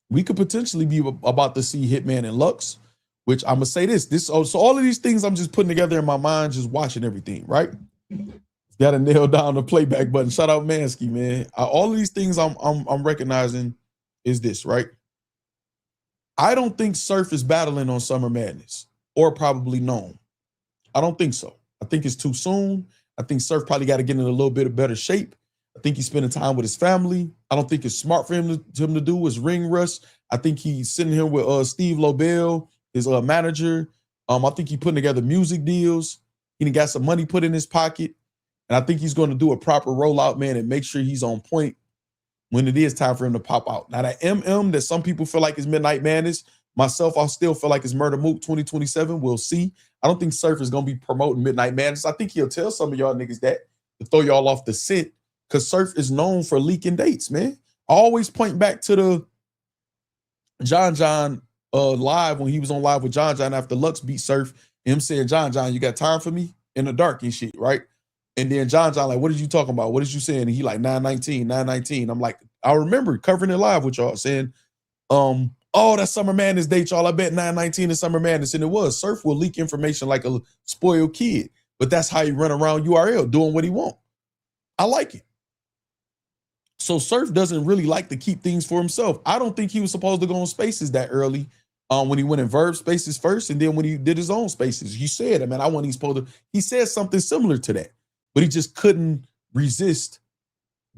we could potentially be about to see Hitman and Lux, which I'm gonna say so all of these things I'm just putting together in my mind, just watching everything, right? Got to nail down the playback button. Shout out Mansky, man. All of these things I'm recognizing is this, right? I don't think Surf is battling on Summer Madness or probably known. I don't think so. I think it's too soon. I think Surf probably got to get in a little bit of better shape. I think he's spending time with his family. I don't think it's smart for him to do his ring rush. I think he's sitting here with Steve Lobel, his manager. I think he's putting together music deals. He got some money put in his pocket. And I think he's going to do a proper rollout, man, and make sure he's on point when it is time for him to pop out. Now, that that some people feel like is Midnight Madness, myself, I still feel like it's Murder Mook 2027. We'll see. I don't think Surf is going to be promoting Midnight Madness. I think he'll tell some of y'all niggas that to throw y'all off the scent because Surf is known for leaking dates, man. I always point back to the John live when he was on live with John after Lux beat Surf, and him saying, John, you got time for me? In the dark and shit, right? And then John like, what did you talking about? What did you saying? And he like 919. I'm like, I remember covering it live with y'all saying, oh, that Summer Madness date, y'all. I bet 919 is Summer Madness. And it was. Surf will leak information like a spoiled kid, but that's how he run around URL doing what he want. I like it. So Surf doesn't really like to keep things for himself. I don't think he was supposed to go on Spaces that early when he went in Verb Spaces first, and then when he did his own Spaces. He said, I wasn't even supposed to. He said something similar to that, but he just couldn't resist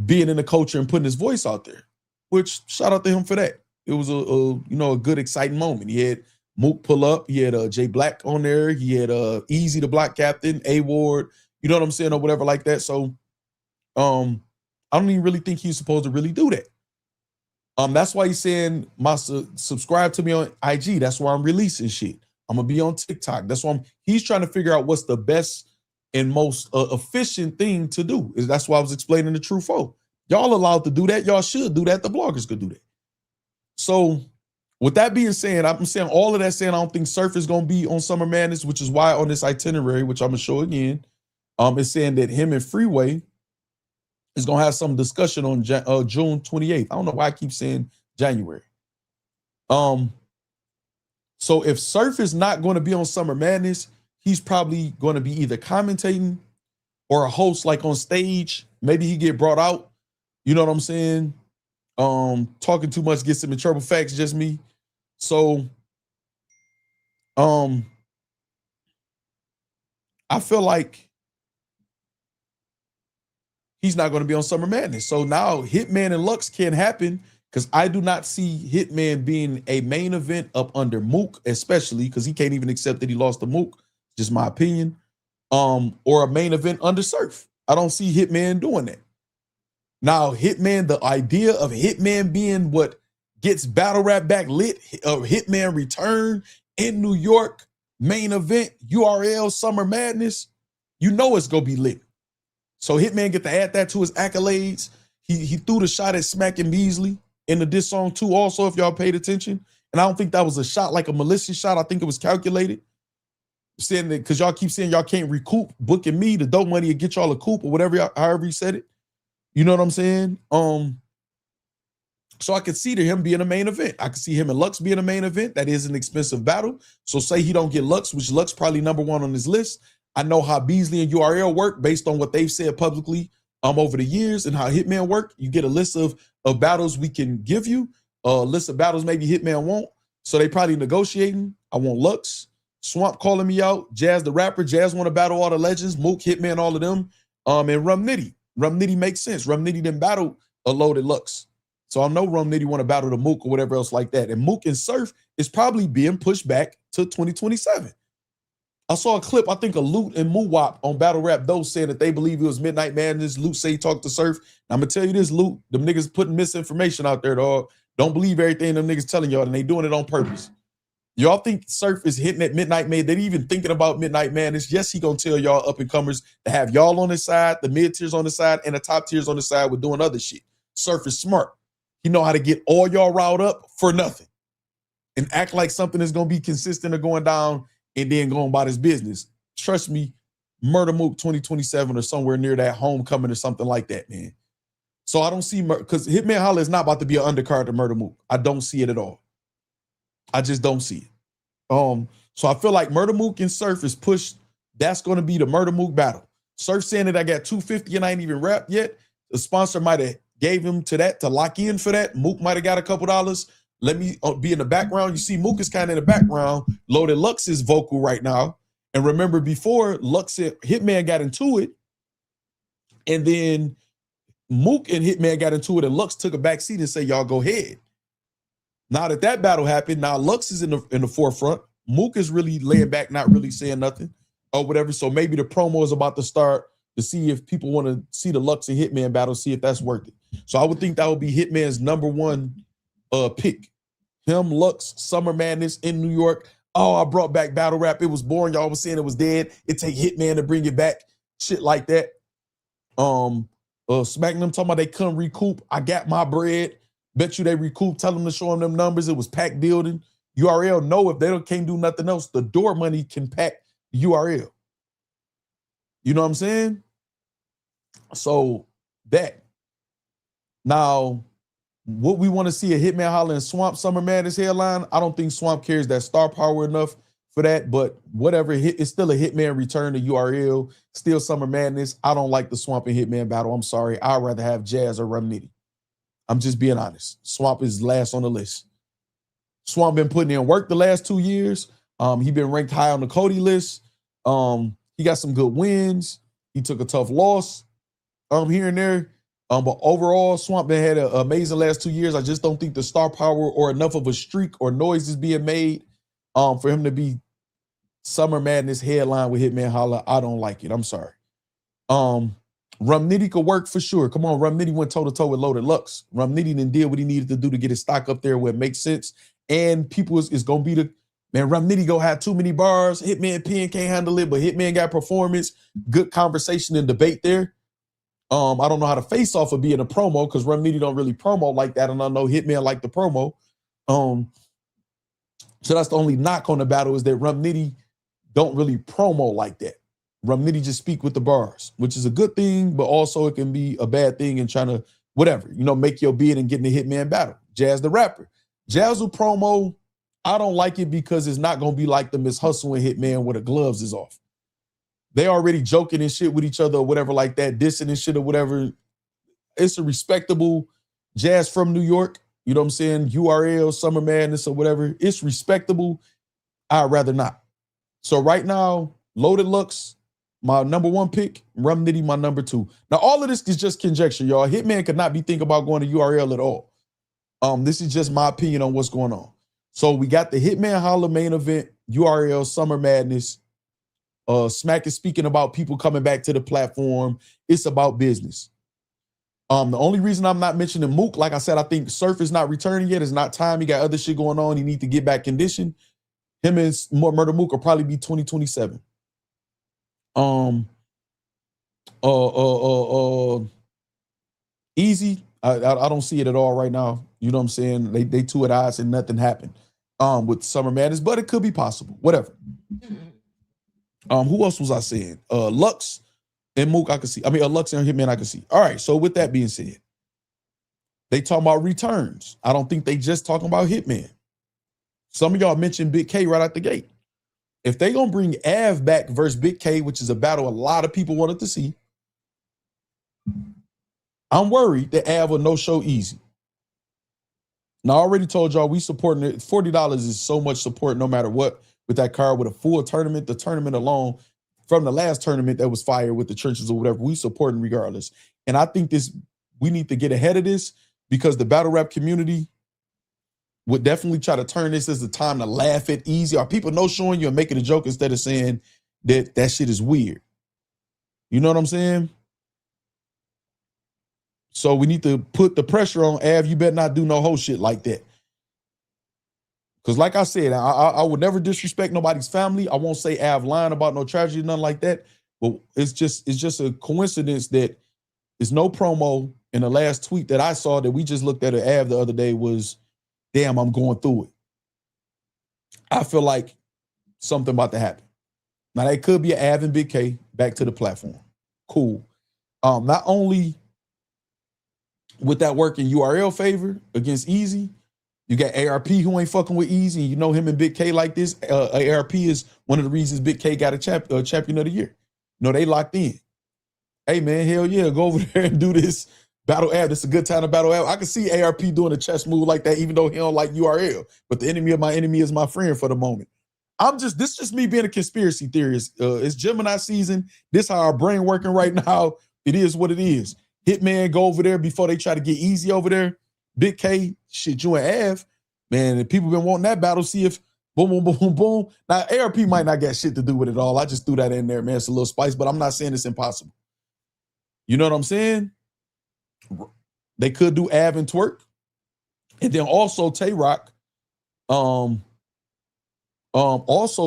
being in the culture and putting his voice out there, which shout out to him for that. It was a good, exciting moment. He had Mook pull up. He had Jay Black on there. He had Easy, the Black Captain, A Ward, you know what I'm saying, or whatever like that. So I don't even really think he's supposed to really do that. That's why he's saying subscribe to me on IG. That's why I'm releasing shit. I'm gonna be on TikTok. That's why he's trying to figure out what's the best and most efficient thing to do. That's why I was explaining the True Foe. Y'all allowed to do that. Y'all should do that. The bloggers could do that. So with that being said, I'm saying all of that saying I don't think Surf is gonna be on Summer Madness, which is why on this itinerary, which I'm gonna show again, it's saying that him and Freeway is going to have some discussion on June 28th. I don't know why I keep saying January. So if Surf is not going to be on Summer Madness, he's probably going to be either commentating or a host like on stage. Maybe he get brought out. You know what I'm saying? Talking too much gets him in trouble. Facts, just me. So I feel like he's not going to be on Summer Madness. So now Hitman and Lux can't happen because I do not see Hitman being a main event up under Mook, especially because he can't even accept that he lost to Mook. Just my opinion. Or a main event under Surf. I don't see Hitman doing that. Now, Hitman, the idea of Hitman being what gets battle rap back lit, Hitman return in New York, main event, URL, Summer Madness, you know it's going to be lit. So Hitman get to add that to his accolades. He threw the shot at Smack and Beasley in the diss song too, also, if y'all paid attention. And I don't think that was a shot like a malicious shot. I think it was calculated. Saying that because y'all keep saying y'all can't recoup, booking me, the dope money to get y'all a coup or whatever, however you said it. You know what I'm saying? So I could see to him being a main event. I could see him and Lux being a main event. That is an expensive battle. So say he don't get Lux, which Lux probably number one on his list. I know how Beasley and URL work based on what they've said publicly over the years and how Hitman work. You get a list of battles we can give you, a list of battles maybe Hitman won't. So they probably negotiating. I want Lux. Swamp calling me out. Jazz the rapper. Jazz want to battle all the legends. Mook, Hitman, all of them. And Rum Nitty. Rum Nitty makes sense. Rum Nitty didn't battle a Loaded Lux. So I know Rum Nitty want to battle the Mook or whatever else like that. And Mook and Surf is probably being pushed back to 2027. I saw a clip, I think, of Loot and Moowop on Battle Rap Those saying that they believe it was Midnight Madness. Loot say he talked to Surf. Now, I'm going to tell you this, Loot. Them niggas putting misinformation out there, dog. Don't believe everything them niggas telling y'all, and they doing it on purpose. Y'all think Surf is hitting at Midnight Madness? They even thinking about Midnight Madness. Yes, he gonna tell y'all up-and-comers to have y'all on his side, the mid-tiers on the side, and the top tiers on the side with doing other shit. Surf is smart. He know how to get all y'all riled up for nothing and act like something is gonna be consistent or going down and then going about his business. Trust me, Murder Mook 2027 or somewhere near that, Homecoming or something like that, man. So I don't see, because Hitman Holla is not about to be an undercard to Murder Mook. I don't see it at all. I just don't see it. So I feel like Murder Mook and Surf is pushed. That's going to be the Murder Mook battle. Surf saying that I got 250 and I ain't even rapped yet. The sponsor might have gave him to that to lock in for that. Mook might have got a couple dollars. Let me be in the background. You see Mook is kind of in the background. Loaded Lux is vocal right now. And remember before Lux and Hitman got into it, and then Mook and Hitman got into it, and Lux took a back seat and said, y'all go ahead. Now that battle happened, now Lux is in the forefront. Mook is really laying back, not really saying nothing or whatever. So maybe the promo is about to start to see if people want to see the Lux and Hitman battle, see if that's worth it. So I would think that would be Hitman's number one pick. Him, Lux, Summer Madness in New York. Oh, I brought back battle rap. It was boring. Y'all was saying it was dead. It take Hitman to bring it back. Shit like that. Smacking them talking about they couldn't recoup. I got my bread. Bet you they recoup. Tell them to show them numbers. It was packed building. URL know if they can't do nothing else, the door money can pack URL. You know what I'm saying? So that. Now, what we want to see a Hitman Holla and Swamp Summer Madness headline, I don't think Swamp carries that star power enough for that, but whatever, it's still a Hitman return to URL, still Summer Madness. I don't like the Swamp and Hitman battle. I'm sorry. I'd rather have Jazz or Rum Nitty. I'm just being honest. Swamp is last on the list. Swamp been putting in work the last 2 years. He been ranked high on the Cody list. He got some good wins. He took a tough loss here and there. But overall, Swamp been had an amazing last 2 years. I just don't think the star power or enough of a streak or noise is being made for him to be Summer Madness headline with Hitman Holla. I don't like it. I'm sorry. Rum Nitty could work for sure. Come on, Rum Nitty went toe-to-toe with Loaded Lux. Rum Nitty didn't did what he needed to do to get his stock up there where it makes sense. And people is going to be man, Rum Nitty go have too many bars. Hitman Pen can't handle it, but Hitman got performance. Good conversation and debate there. I don't know how to face off of being a promo because Rum Nitty don't really promo like that, and I know Hitman like the promo. So that's the only knock on the battle is that Rum Nitty don't really promo like that. Rum Nitty just speak with the bars, which is a good thing, but also it can be a bad thing in trying to, whatever, make your bid and get in the Hitman battle. Jazz the rapper. Jazz will promo. I don't like it because it's not going to be like the Miss Hustle and Hitman where the gloves is off. They already joking and shit with each other or whatever like that, dissing and shit or whatever. It's a respectable Jazz from New York. You know what I'm saying? URL, Summer Madness or whatever. It's respectable. I'd rather not. So right now, Loaded Lux my number 1 pick, Rum Nitty my number 2. Now, all of this is just conjecture, y'all. Hitman could not be thinking about going to URL at all. This is just my opinion on what's going on. So we got the Hitman Holla main event, URL, Summer Madness. Smack is speaking about people coming back to the platform. It's about business. The only reason I'm not mentioning Mook, like I said, I think Surf is not returning yet. It's not time. He got other shit going on. He need to get back conditioned. Him and Murder Mook will probably be 2027. Easy. I don't see it at all right now. You know what I'm saying? They two at odds and nothing happened with Summer Madness, but it could be possible. Whatever. Who else was I saying? Lux and Mook I could see. I mean, Lux and Hitman I could see. All right, so with that being said, they talking about returns. I don't think they just talking about Hitman. Some of y'all mentioned Big K right out the gate. If they gonna bring Av back versus Big K, which is a battle a lot of people wanted to see, I'm worried that Av will no-show Easy. Now, I already told y'all we supporting it. $40 is so much support no matter what with that card, with a full tournament. The tournament alone from the last tournament that was fire with the churches or whatever, we supporting regardless. And I think we need to get ahead of this because the battle rap community would definitely try to turn this as a time to laugh at Easy. Are people no-showing you and making a joke instead of saying that shit is weird? You know what I'm saying? So we need to put the pressure on Av. You better not do no whole shit like that. Because like I said, I would never disrespect nobody's family. I won't say Av lying about no tragedy, nothing like that. But it's just a coincidence that there's no promo. In the last tweet that I saw that we just looked at Av the other day was, damn, I'm going through it. I feel like something about to happen. Now, that could be an Av and Big K back to the platform. Cool. Not only with that work in URL favor against Easy, you got ARP who ain't fucking with Easy. You know him and Big K like this. ARP is one of the reasons Big K got a champion of the year. You know, they locked in. Hey, man, hell yeah, go over there and do this battle Av. It's a good time to battle Av. I can see ARP doing a chess move like that, even though he don't like URL. But the enemy of my enemy is my friend for the moment. This is just me being a conspiracy theorist. It's Gemini season. This how our brain working right now. It is what it is. Hitman go over there before they try to get Easy over there. Big K, shit, you and Av. Man, and people been wanting that battle. See if boom, boom, boom, boom, boom. Now, ARP might not get shit to do with it all. I just threw that in there, man. It's a little spice, but I'm not saying it's impossible. You know what I'm saying? They could do Av and Twerk. And then also Tay-Rock. Also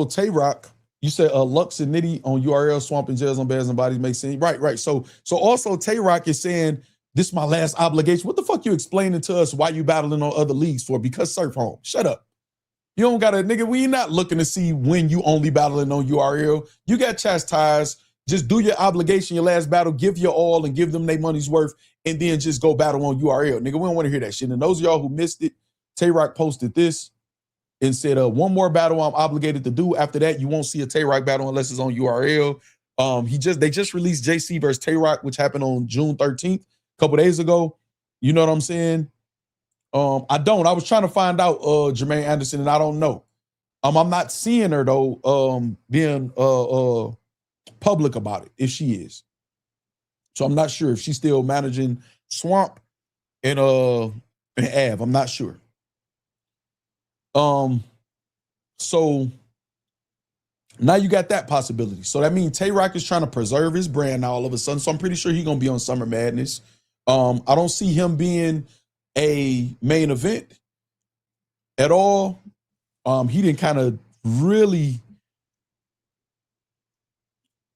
Tay-Rock, you said Lux and Nitty on URL, Swamping Jails on Bears and Bodies makes sense. Right. So also Tay-Rock is saying, this is my last obligation. What the fuck you explaining to us why you battling on other leagues for? Because Surf home. Shut up. You don't got a nigga. We not looking to see when you only battling on URL. You got chastised. Just do your obligation, your last battle, give your all and give them their money's worth, and then just go battle on URL. Nigga, we don't want to hear that shit. And those of y'all who missed it, Tay-Rock posted this and said, one more battle I'm obligated to do. After that, you won't see a Tay-Rock battle unless it's on URL. They just released JC versus Tay-Rock, which happened on June 13th, a couple days ago. You know what I'm saying? I was trying to find out Jermaine Anderson, and I don't know. I'm not seeing her though, being public about it, if she is. So I'm not sure if she's still managing Swamp and Av. I'm not sure. So now you got that possibility. So that means Tay-Rock is trying to preserve his brand now all of a sudden. So I'm pretty sure he's gonna be on Summer Madness. I don't see him being a main event at all. He didn't kind of really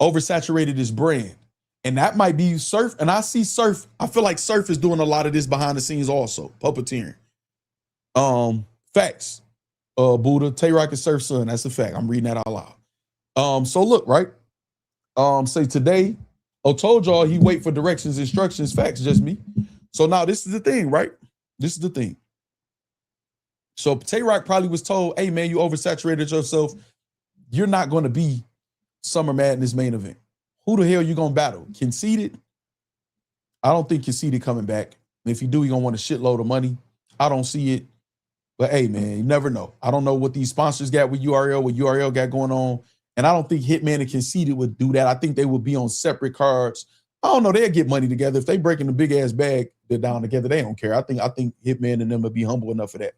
oversaturated his brand. And that might be Surf. And I see Surf. I feel like Surf is doing a lot of this behind the scenes also. Puppeteering. Factz. Buddha. Tay-Rock is Surf's son. That's a fact. I'm reading that out loud. So look, right? Say today, told y'all he wait for directions, instructions, Factz, just me. So now this is the thing, right? This is the thing. So Tay-Rock probably was told, hey man, you oversaturated yourself. You're not going to be Summer Madness main event. Who the hell you gonna battle? Conceited? I don't think Conceited coming back. And if you do, you're gonna want a shitload of money. I don't see it. But hey, man, you never know. I don't know what these sponsors got with URL, what URL got going on. And I don't think Hitman and Conceited would do that. I think they would be on separate cards. I don't know. They'll get money together. If they break in the big ass bag, they're down together. They don't care. I think Hitman and them would be humble enough for that.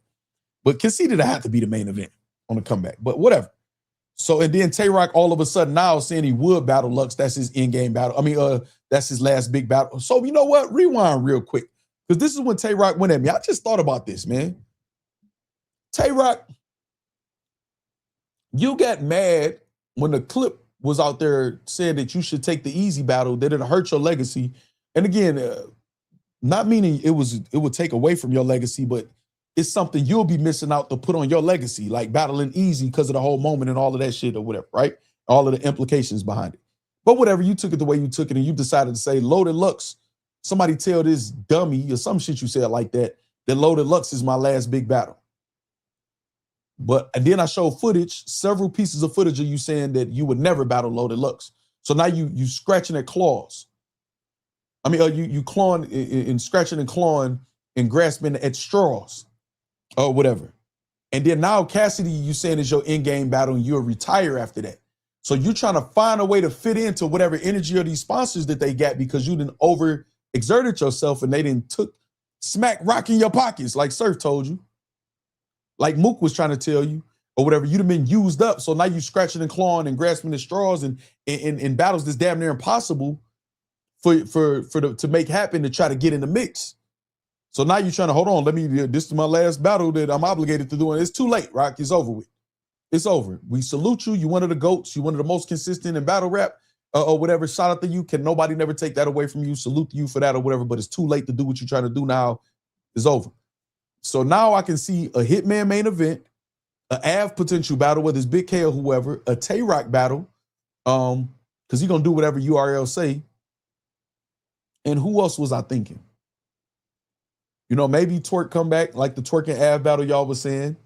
But Conceited would have to be the main event on the comeback. But whatever. So, and then Tay-Rock all of a sudden now saying he would battle Lux. That's his in-game battle. I mean, that's his last big battle. So you know what? Rewind real quick. Because this is when Tay-Rock went at me. I just thought about this, man. Tay-Rock, you got mad when the clip was out there saying that you should take the easy battle, that it'll hurt your legacy. And again, not meaning it would take away from your legacy, but it's something you'll be missing out to put on your legacy, like battling easy because of the whole moment and all of that shit or whatever, right? All of the implications behind it. But whatever, you took it the way you took it and you decided to say Loaded Lux, somebody tell this dummy or some shit you said like that Loaded Lux is my last big battle. And then I showed footage, several pieces of footage of you saying that you would never battle Loaded Lux. So now you scratching at claws. I mean, you clawing and scratching and clawing and grasping at straws or whatever. And then now Cassidy, you saying is your in-game battle and you'll retire after that. So you're trying to find a way to fit into whatever energy of these sponsors that they got because you didn't over-exerted yourself and they didn't took smack rock in your pockets like Surf told you. Like Mook was trying to tell you, or whatever, you'd have been used up. So now you scratching and clawing and grasping at straws and in battles that's damn near impossible to make happen to try to get in the mix. So now you're trying to hold on. This is my last battle that I'm obligated to do. And it's too late, Rock. It's over with. It's over. We salute you. You're one of the GOATs. You're one of the most consistent in battle rap or whatever. Shout out to you. Can nobody never take that away from you. Salute you for that or whatever. But it's too late to do what you're trying to do now. It's over. So now I can see a Hitman main event, an Av potential battle, whether it's Big K or whoever, a Tay-Rock battle, because he's going to do whatever URL say. And who else was I thinking? You know, maybe Twerk come back, like the Twerk and Av battle y'all was saying.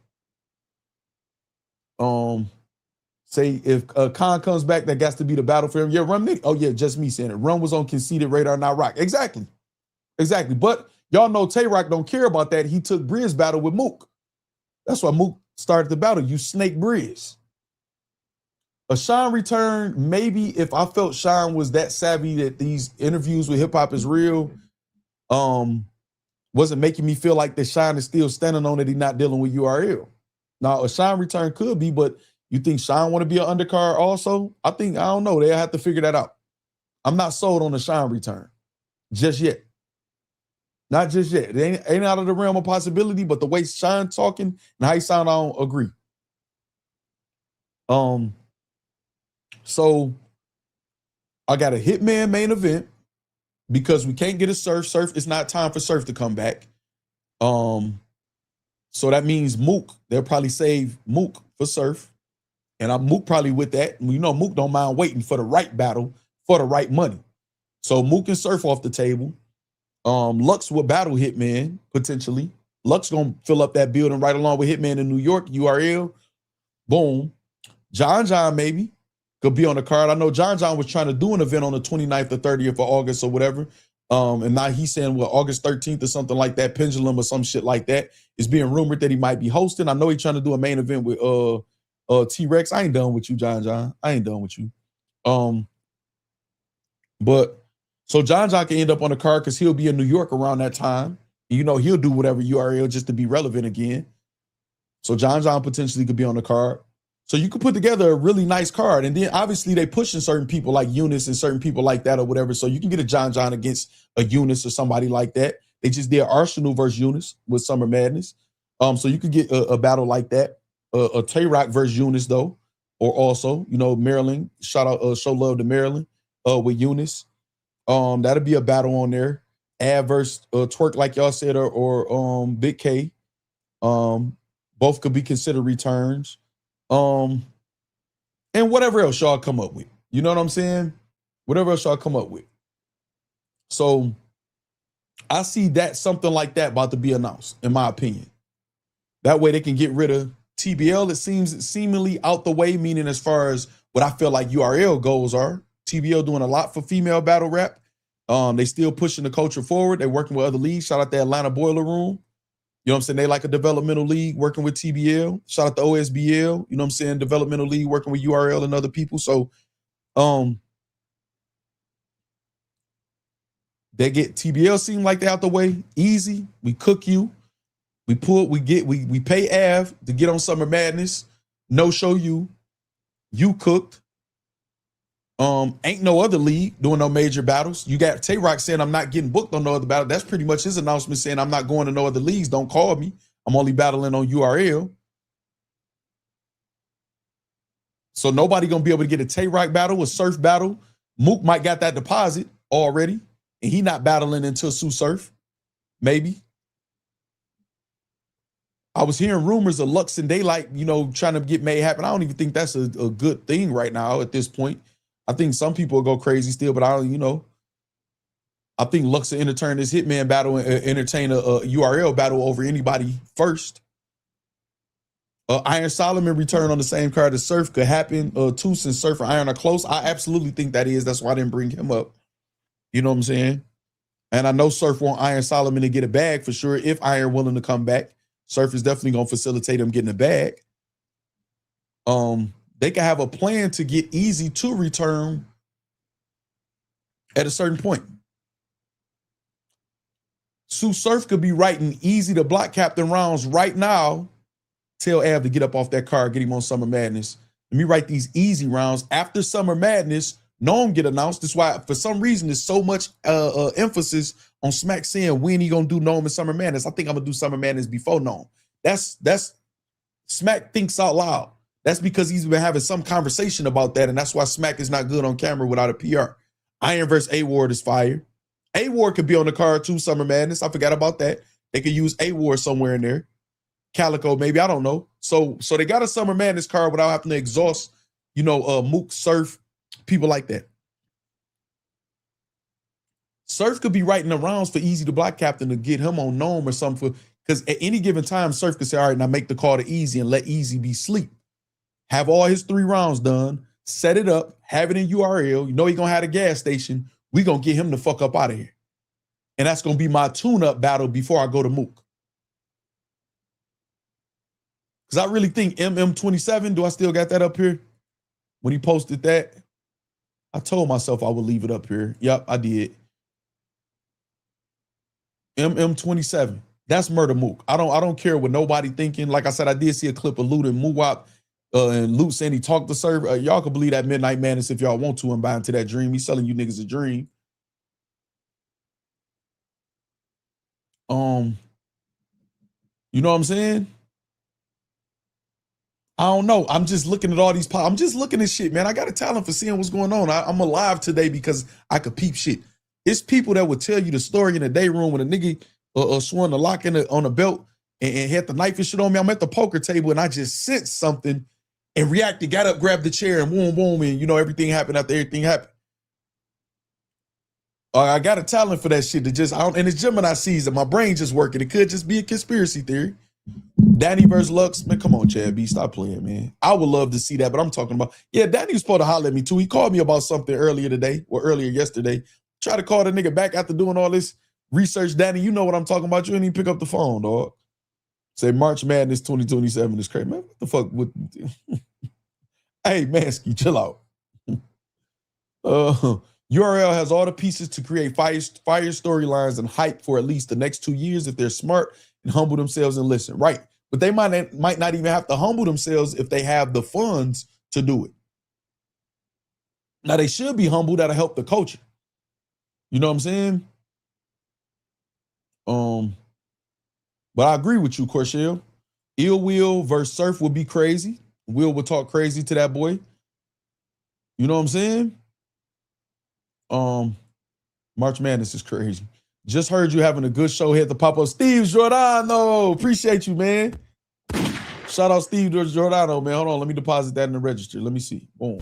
Say if Khan comes back, that got to be the battle for him. Yeah, Run Nick. Oh, yeah, just me saying it. Run was on Conceited Radar, not Rock. Exactly. But y'all know Tay-Rock don't care about that. He took Briz battle with Mook. That's why Mook started the battle. You snake Briz. A Sean return, maybe if I felt Sean was that savvy that these interviews with Hip Hop is Real wasn't making me feel like that Sean is still standing on that he's not dealing with URL. Now, a Sean return could be, but you think Sean want to be an undercard also? I don't know. They'll have to figure that out. I'm not sold on the Sean return just yet. Not just yet. It ain't out of the realm of possibility, but the way Sean talking and how he sound, I don't agree. So I got a Hitman main event because we can't get a Surf. It's not time for Surf to come back. So that means Mook. They'll probably save Mook for Surf. And I'm Mook probably with that. You know, Mook don't mind waiting for the right battle for the right money. So Mook and Surf off the table. Lux will battle Hitman, potentially. Lux gonna fill up that building right along with Hitman in New York, URL. Boom. John maybe could be on the card. I know John was trying to do an event on the 29th or 30th of August or whatever. And now he's saying, well, August 13th or something like that, Pendulum or some shit like that. It's being rumored that he might be hosting. I know he's trying to do a main event with T-Rex. I ain't done with you, John. I ain't done with you. But so John can end up on the card because he'll be in New York around that time. You know, he'll do whatever URL just to be relevant again. So John potentially could be on the card. So you could put together a really nice card. And then obviously they pushing certain people like Eunice and certain people like that or whatever. So you can get a John against a Eunice or somebody like that. They just did Arsenal versus Eunice with Summer Madness. So you could get a battle like that. A Tay-Rock versus Eunice though. Or also, you know, Maryland. Shout out, show love to Maryland with Eunice. That'll be a battle on there. Av versus Twerk, like y'all said, or Big K. Both could be considered returns. And whatever else y'all come up with. You know what I'm saying? Whatever else y'all come up with. So I see that something like that about to be announced, in my opinion. That way they can get rid of TBL. It seems seemingly out the way, meaning as far as what I feel like URL goals are. TBL doing a lot for female battle rap. They still pushing the culture forward. They're working with other leagues. Shout out to Atlanta Boiler Room. You know what I'm saying? They like a developmental league working with TBL. Shout out to OSBL. You know what I'm saying? Developmental league working with URL and other people. So they get TBL seem like they out the way. Easy. We cook you. We pay Av to get on Summer Madness. No show you. You cooked. Ain't no other league doing no major battles. You got Tay-Rock saying I'm not getting booked on no other battle. That's pretty much his announcement saying I'm not going to no other leagues. Don't call me. I'm only battling on URL. So nobody gonna be able to get a Tay-Rock battle, a Surf battle. Mook might got that deposit already, and he not battling until Sue Surf. Maybe. I was hearing rumors of Lux and Daylight, you know, trying to get made happen. I don't even think that's a good thing right now at this point. I think some people will go crazy still, but I think Lux will entertain this Hitman battle and entertain a URL battle over anybody first. Iron Solomon return on the same card as Surf could happen too, since Surf and Iron are close. I absolutely think that is. That's why I didn't bring him up. You know what I'm saying? And I know Surf want Iron Solomon to get a bag for sure. If Iron willing to come back, Surf is definitely going to facilitate him getting a bag. They can have a plan to get Easy to return at a certain point. Sue Surf could be writing Easy to block captain rounds right now. Tell Av to get up off that card, get him on Summer Madness. Let me write these easy rounds. After Summer Madness, Gnome get announced. That's why, for some reason, there's so much emphasis on Smack saying when he gonna do Gnome and Summer Madness. I think I'm gonna do Summer Madness before Gnome. That's Smack thinks out loud. That's because he's been having some conversation about that, and that's why Smack is not good on camera without a PR. Iron versus A-Ward is fire. A-Ward could be on the card too, Summer Madness. I forgot about that. They could use A-Ward somewhere in there. Calico, maybe, I don't know. So they got a Summer Madness card without having to exhaust, Mook, Surf, people like that. Surf could be writing the rounds for Easy to block captain to get him on Gnome or something, because at any given time, Surf could say, all right, now make the call to Easy and let Easy be sleep. Have all his 3 rounds done, set it up, have it in URL. You know he's going to have a gas station. We're going to get him the fuck up out of here. And that's going to be my tune-up battle before I go to Mook. Because I really think MM27, do I still got that up here? When he posted that, I told myself I would leave it up here. Yep, I did. MM27, that's Murder Mook. I don't care what nobody thinking. Like I said, I did see a clip of Loot and Muwap and Loot saying he talked to Server. Y'all can believe that Midnight Madness if y'all want to and buy into that dream. He's selling you niggas a dream. You know what I'm saying? I don't know. I'm just looking at all these. I'm just looking at shit, man. I got a talent for seeing what's going on. I'm alive today because I could peep shit. It's people that would tell you the story in the day room when a nigga swung the lock on a belt and had the knife and shit on me. I'm at the poker table and I just sensed something and reacted, got up, grabbed the chair and boom, boom, and everything happened after everything happened. I got a talent for that shit to just, and it's Gemini season. My brain just working. It could just be a conspiracy theory. Danny versus Lux, man, come on, Chad B, stop playing, man. I would love to see that, but I'm talking about, Danny was supposed to holler at me too. He called me about something earlier today or earlier yesterday. Try to call the nigga back after doing all this research. Danny, you know what I'm talking about. You didn't even pick up the phone, dog. Say March Madness 2027 is crazy, man. What the fuck? Hey, Mansky, chill out. URL has all the pieces to create fire storylines and hype for at least the next 2 years if they're smart and humble themselves and listen. Right. But they might not even have to humble themselves if they have the funds to do it. Now, they should be humble. That'll help the culture. You know what I'm saying? But I agree with you, Corshell. Ill Will versus Surf would be crazy. Will would talk crazy to that boy. You know what I'm saying? March Madness is crazy. Just heard you having a good show here at the pop-up. Steve Giordano, appreciate you, man. Shout out Steve Giordano, man. Hold on, let me deposit that in the register. Let me see. Boom.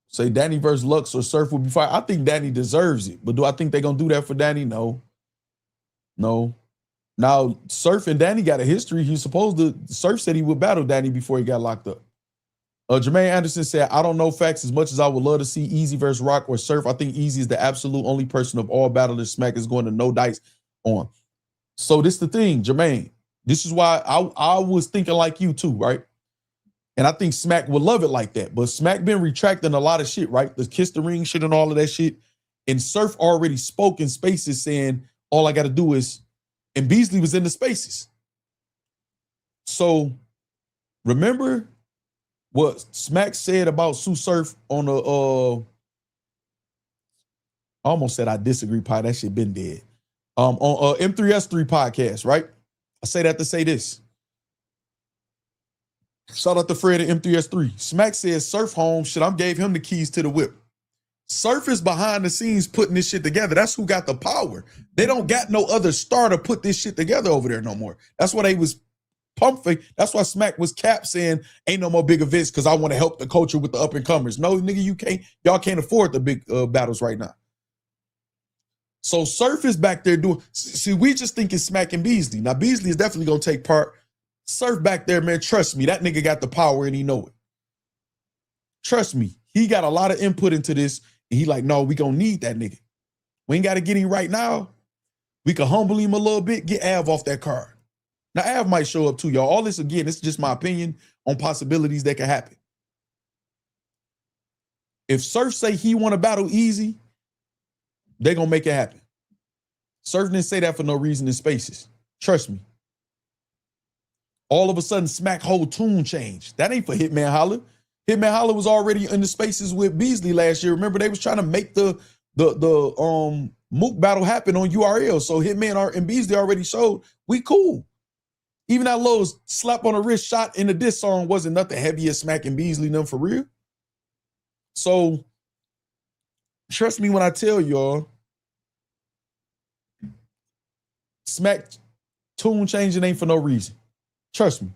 Say Danny versus Lux or Surf will be fine. I think Danny deserves it, but do I think they're gonna do that for Danny? No. Now, Surf and Danny got a history. Surf said he would battle Danny before he got locked up. Jermaine Anderson said, I don't know Factz as much as I would love to see Easy versus Rock or Surf. I think Easy is the absolute only person of all battlers Smack is going to no dice on. So this is the thing, Jermaine. This is why I was thinking like you too, right? And I think Smack would love it like that. But Smack been retracting a lot of shit, right? The Kiss the Ring shit and all of that shit. And Surf already spoke in spaces saying, all I got to do is, and Beasley was in the spaces. So remember what Smack said about Sue Surf on the, I almost said I disagree, Pie. That shit been dead. On M3S3 podcast, right? I say that to say this. Shout out to Fred at M3S3. Smack says Surf home. Shit, I gave him the keys to the whip. Surf is behind the scenes putting this shit together. That's who got the power. They don't got no other star to put this shit together over there no more. That's why they was pumping. That's why Smack was cap saying ain't no more big events because I want to help the culture with the up and comers. No, nigga, you can't. Y'all can't afford the big battles right now. So Surf is back there doing. See, we just think it's Smack and Beasley. Now Beasley is definitely gonna take part. Surf back there, man. Trust me, that nigga got the power and he know it. Trust me, he got a lot of input into this. And he like, no, we gonna need that nigga. We ain't gotta get him right now. We can humble him a little bit, get Av off that card. Now, Av might show up too, y'all. All this, again, this is just my opinion on possibilities that can happen. If Surf say he want to battle Easy, they gonna make it happen. Surf didn't say that for no reason in spaces. Trust me. All of a sudden, Smack whole tune changed. That ain't for Hitman Holla. Hitman Holla was already in the spaces with Beasley last year. Remember, they was trying to make the Mook battle happen on URL. So Hitman and Beasley already showed we cool. Even that little slap on the wrist shot in the diss song wasn't nothing heavy as Smack and Beasley them for real. So trust me when I tell y'all, Smack tune changing ain't for no reason. Trust me.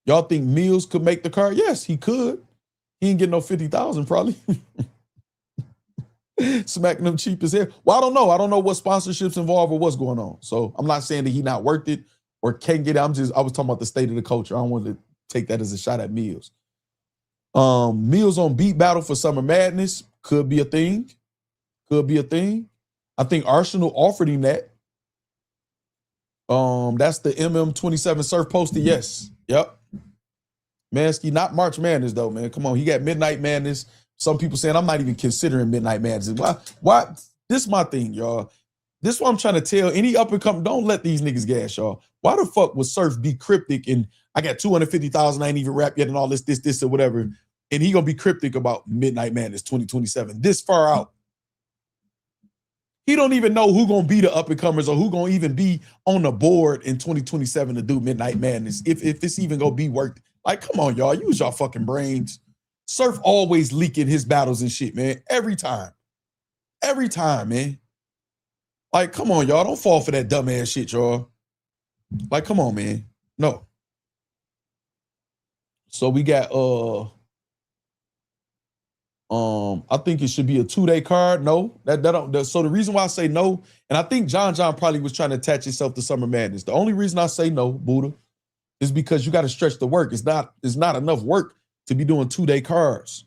Y'all think Mills could make the card? Yes, he could. He ain't getting no 50,000 probably. Smacking them cheap as hell. Well, I don't know. I don't know what sponsorships involved or what's going on. So I'm not saying that he not worth it or can't get it. I was talking about the state of the culture. I don't want to take that as a shot at Mills. Mills on beat battle for Summer Madness could be a thing. Could be a thing. I think Arsenal offered him that. That's the MM27 Surf poster. Yes. Yep. Mansky, not March Madness though, man. Come on, he got Midnight Madness. Some people saying I'm not even considering Midnight Madness. Why? This is my thing, y'all. This is what I'm trying to tell any up and coming. Don't let these niggas gas, y'all. Why the fuck would Surf be cryptic and I got 250,000, I ain't even rap yet and all this, or whatever. And he gonna be cryptic about Midnight Madness 2027 this far out. He don't even know who gonna be the up and comers or who gonna even be on the board in 2027 to do Midnight Madness. If it's even gonna be worth it. Like, come on, y'all. Use y'all fucking brains. Surf always leaking his battles and shit, man. Every time. Every time, man. Like, come on, y'all. Don't fall for that dumbass shit, y'all. Like, come on, man. No. So we got I think it should be a 2-day card. No, so the reason why I say no, and I think John probably was trying to attach himself to Summer Madness. The only reason I say no, Buddha, is because you got to stretch the work. It's not enough work to be doing 2-day cards.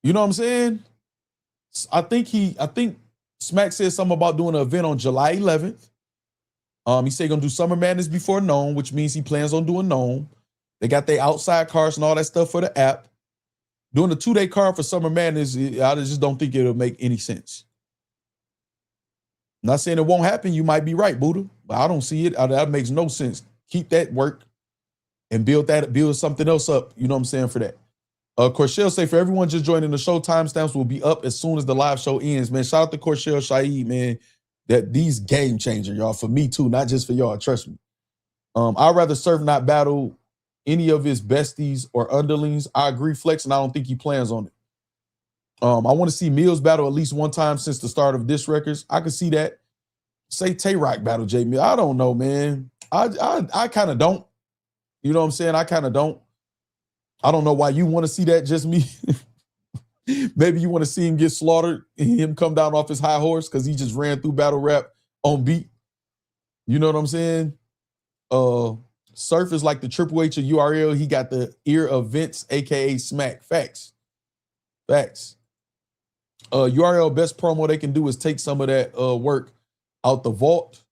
You know what I'm saying? I think Smack said something about doing an event on July 11th. He said he's gonna do Summer Madness before Gnome, which means he plans on doing Gnome. They got their outside cards and all that stuff for the app. Doing a 2-day card for Summer Madness, I just don't think it'll make any sense. I'm not saying it won't happen. You might be right, Buddha, but I don't see it. That makes no sense. Keep that work and build something else up. You know what I'm saying for that. Corshell say for everyone just joining the show, timestamps will be up as soon as the live show ends. Man, shout out to Corshell Shaheed, man. That these game changer, y'all. For me too, not just for y'all. Trust me. I'd rather Surf not battle any of his besties or underlings. I agree, Flex, and I don't think he plans on it. I want to see Mills battle at least one time since the start of Diss Records. I could see that. Say Tay-Rock battle J Mill. I don't know, man. I kind of don't. You know what I'm saying? I kind of don't. I don't know why you want to see that, just me. Maybe you want to see him get slaughtered and him come down off his high horse because he just ran through battle rap on beat. You know what I'm saying? Surf is like the Triple H of URL. He got the ear of Vince, aka Smack. Facts. URL best promo they can do is take some of that work out the vault.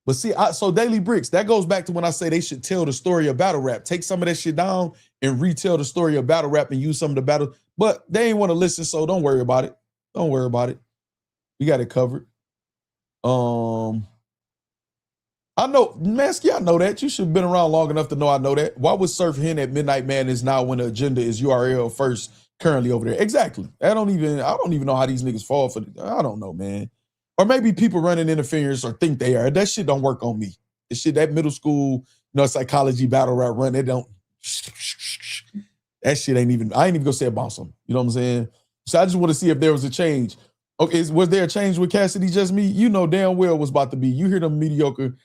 But see, so Daily Bricks, that goes back to when I say they should tell the story of battle rap. Take some of that shit down and retell the story of battle rap and use some of the battle. But they ain't want to listen, so don't worry about it. Don't worry about it. We got it covered. I know, Mansky, I know that. You should have been around long enough to know I know that. Why would Surf hint at Midnight Madness now when the agenda is URL first currently over there? Exactly. I don't even know how these niggas fall for it. I don't know, man. Or maybe people running interference or think they are. That shit don't work on me. That middle school, psychology battle rap run, that shit ain't even, I ain't even gonna say about something. You know what I'm saying? So I just want to see if there was a change. Okay, was there a change with Cassidy Just Me? You know damn well it was about to be. You hear them mediocre,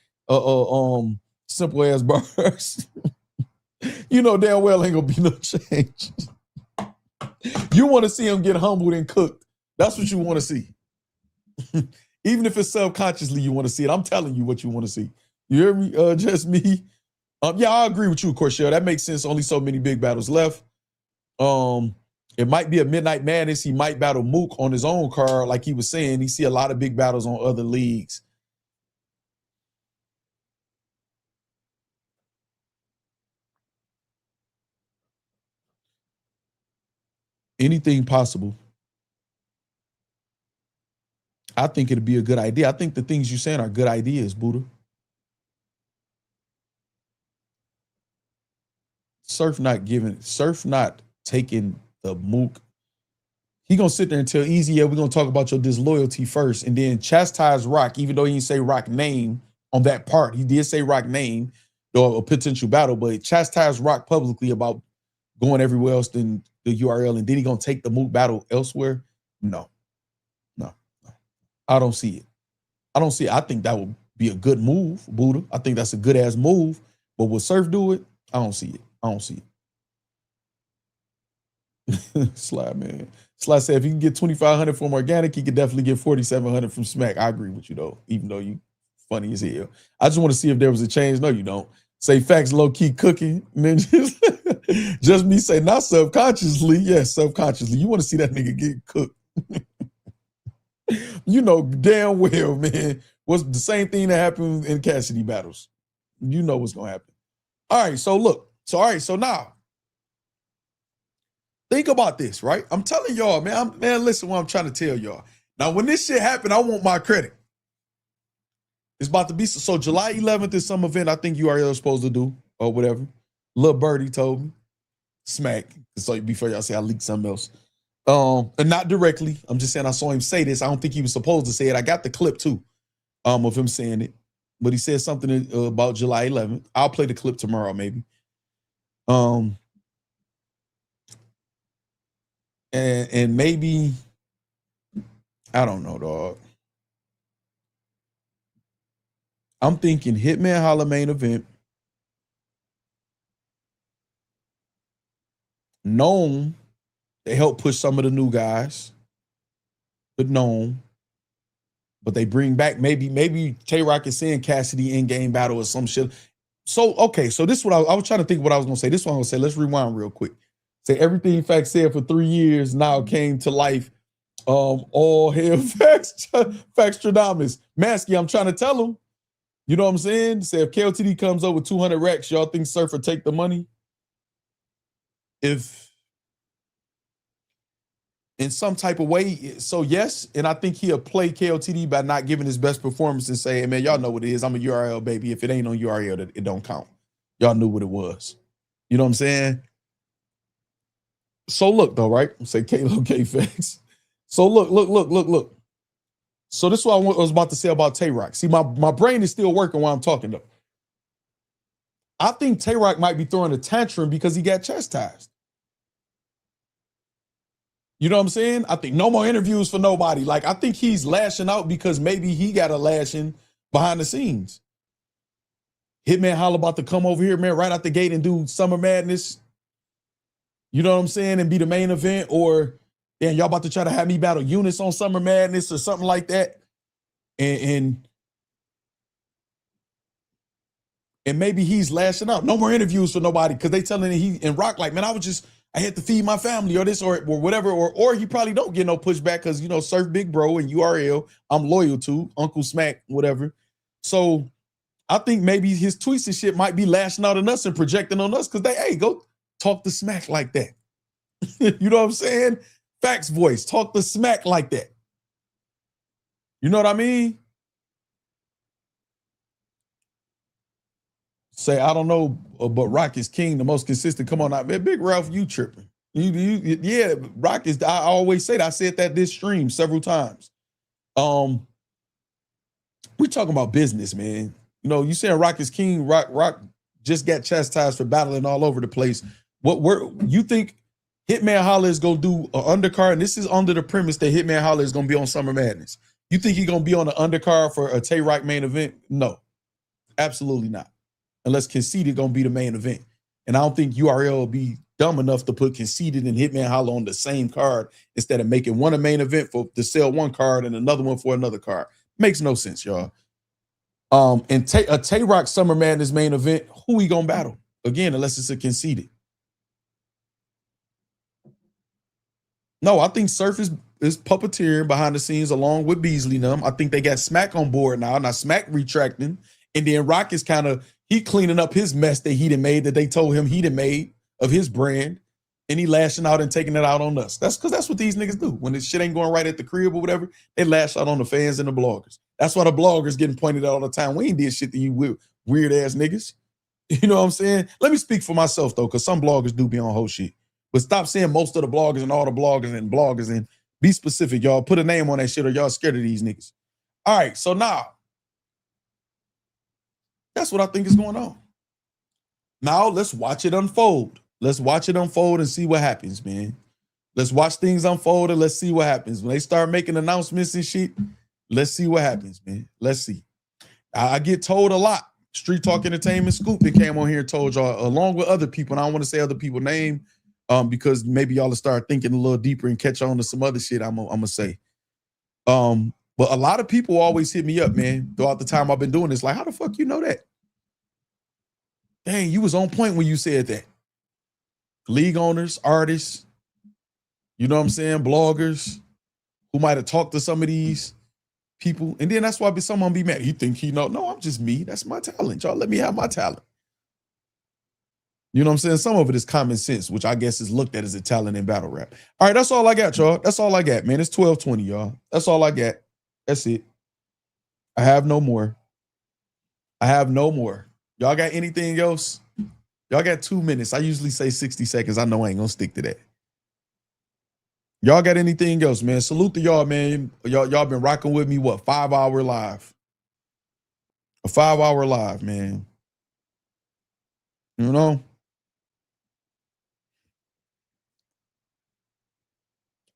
simple ass bars. You know damn well ain't gonna be no change. You want to see him get humbled and cooked. That's what you want to see. Even if it's subconsciously you want to see it. I'm telling you what you want to see. You hear me? Just Me. Yeah, I agree with you, Corshell. That makes sense. Only so many big battles left. It might be a Midnight Madness. He might battle Mook on his own card, like he was saying. He see a lot of big battles on other leagues. Anything possible. I think it'd be a good idea. I think the things you're saying are good ideas, Buddha. Surf not taking the Mook. He gonna sit there and tell Easy, yeah, we're gonna talk about your disloyalty first, and then chastise Rock, even though he didn't say Rock name on that part. He did say Rock name or a potential battle, but chastise Rock publicly about going everywhere else than the URL, and then he gonna take the Mook battle elsewhere. No. I don't see it. I think that would be a good move, Buddha. I think that's a good ass move. But will Surf do it? I don't see it. Sly, man. Sly said if he can get 2,500 from organic, he could definitely get 4,700 from Smack. I agree with you though, even though you funny as hell. I just want to see if there was a change. No, you don't. Say Factz low-key cooking, and then just Me say not subconsciously. Yes, subconsciously. You want to see that nigga get cooked. You know damn well, man, what's the same thing that happened in Cassidy battles. You know what's gonna happen. All right, so look. So now think about this, right? I'm telling y'all, man, listen what I'm trying to tell y'all. Now, when this shit happened, I want my credit. It's about to be, so July 11th is some event I think URL is supposed to do or whatever. Lil Birdie told me. Smack. So before y'all say I leaked something else. And not directly. I'm just saying I saw him say this. I don't think he was supposed to say it. I got the clip too, of him saying it. But he said something about July 11th. I'll play the clip tomorrow, maybe. And maybe, I don't know, dog. I'm thinking Hitman Holla main event. Known. They help push some of the new guys, but Known. But they bring back maybe Tay-Rock is saying Cassidy in-game battle or some shit. So, okay, so this is what I was trying to think what I was going to say. This is what I'm going to say. Let's rewind real quick. Say everything Factz said for 3 years now came to life. All hail Factstradamus. Mansky, I'm trying to tell him. You know what I'm saying? Say if KOTD comes up with 200 racks, y'all think Surfer take the money? If in some type of way, so yes, and I think he'll play KOTD by not giving his best performance and say, hey, man, y'all know what it is. I'm a URL, baby. If it ain't on URL, it don't count. Y'all knew what it was. You know what I'm saying? So look, though, right? Say K-Lo K-Factz. So look. So this is what I was about to say about Tay-Rock. See, my brain is still working while I'm talking, though. I think Tay-Rock might be throwing a tantrum because he got chastised. You know what I'm saying? I think no more interviews for nobody. Like, I think he's lashing out because maybe he got a lashing behind the scenes. Hitman Holla about to come over here, man, right out the gate and do Summer Madness. You know what I'm saying? And be the main event. Or, damn, y'all about to try to have me battle Eunice on Summer Madness or something like that. And And maybe he's lashing out. No more interviews for nobody because they telling he and Rock like, man, I had to feed my family or this or whatever. Or he probably don't get no pushback because, you know, Surf Big Bro and URL, I'm loyal to, Uncle Smack, whatever. So I think maybe his tweets and shit might be lashing out on us and projecting on us because hey, go talk to Smack like that. You know what I'm saying? Factz voice, talk to Smack like that. You know what I mean? Say, I don't know, but Rock is king, the most consistent. Come on out, man. Big Ralph, you tripping. Yeah, Rock is, I always say that. I said that this stream several times. We talking about business, man. You know, you saying Rock is king, Rock just got chastised for battling all over the place. You think Hitman Holla is gonna do an undercard, and this is under the premise that Hitman Holla is gonna be on Summer Madness. You think he's gonna be on the undercard for a Tay-Rock main event? No, absolutely not. Unless Conceited gonna be the main event. And I don't think URL will be dumb enough to put Conceited and Hitman Holla on the same card instead of making one a main event to sell one card and another one for another card. Makes no sense, y'all. And a Tay-Rock Summer Madness main event, who we gonna battle? Again, unless it's a Conceited. No, I think Surf is puppeteering behind the scenes along with Beasley and them. I think they got Smack on board now. Now Smack retracting. And then Rock is he cleaning up his mess that he done made, that they told him he done made of his brand, and he lashing out and taking it out on us. That's because that's what these niggas do. When this shit ain't going right at the crib or whatever, they lash out on the fans and the bloggers. That's why the bloggers getting pointed out all the time. We ain't did shit to you weird ass niggas. You know what I'm saying? Let me speak for myself though, because some bloggers do be on whole shit. But stop saying most of the bloggers and all the bloggers and be specific, y'all. Put a name on that shit or y'all scared of these niggas. All right, so now, that's what I think is going on. Now let's watch it unfold. Let's watch it unfold and see what happens, man. Let's watch things unfold and let's see what happens. When they start making announcements and shit, let's see what happens, man. Let's see. I get told a lot. Street Talk Entertainment Scoop that came on here and told y'all, along with other people, and I don't want to say other people's name, because maybe y'all will start thinking a little deeper and catch on to some other shit I'm gonna say. But a lot of people always hit me up, man, throughout the time I've been doing this. Like, how the fuck you know that? Dang, you was on point when you said that. League owners, artists, you know what I'm saying? Bloggers who might have talked to some of these people. And then that's why someone be mad. You think he know? No, I'm just me. That's my talent. Y'all let me have my talent. You know what I'm saying? Some of it is common sense, which I guess is looked at as a talent in battle rap. All right, that's all I got, y'all. That's all I got, man. It's 12:20, y'all. That's all I got. That's it. I have no more. I have no more. Y'all got anything else? Y'all got 2 minutes. I usually say 60 seconds. I know I ain't gonna stick to that. Y'all got anything else, man? Salute to y'all, man. Y'all been rocking with me, what, 5-hour live? A 5-hour live, man. You know?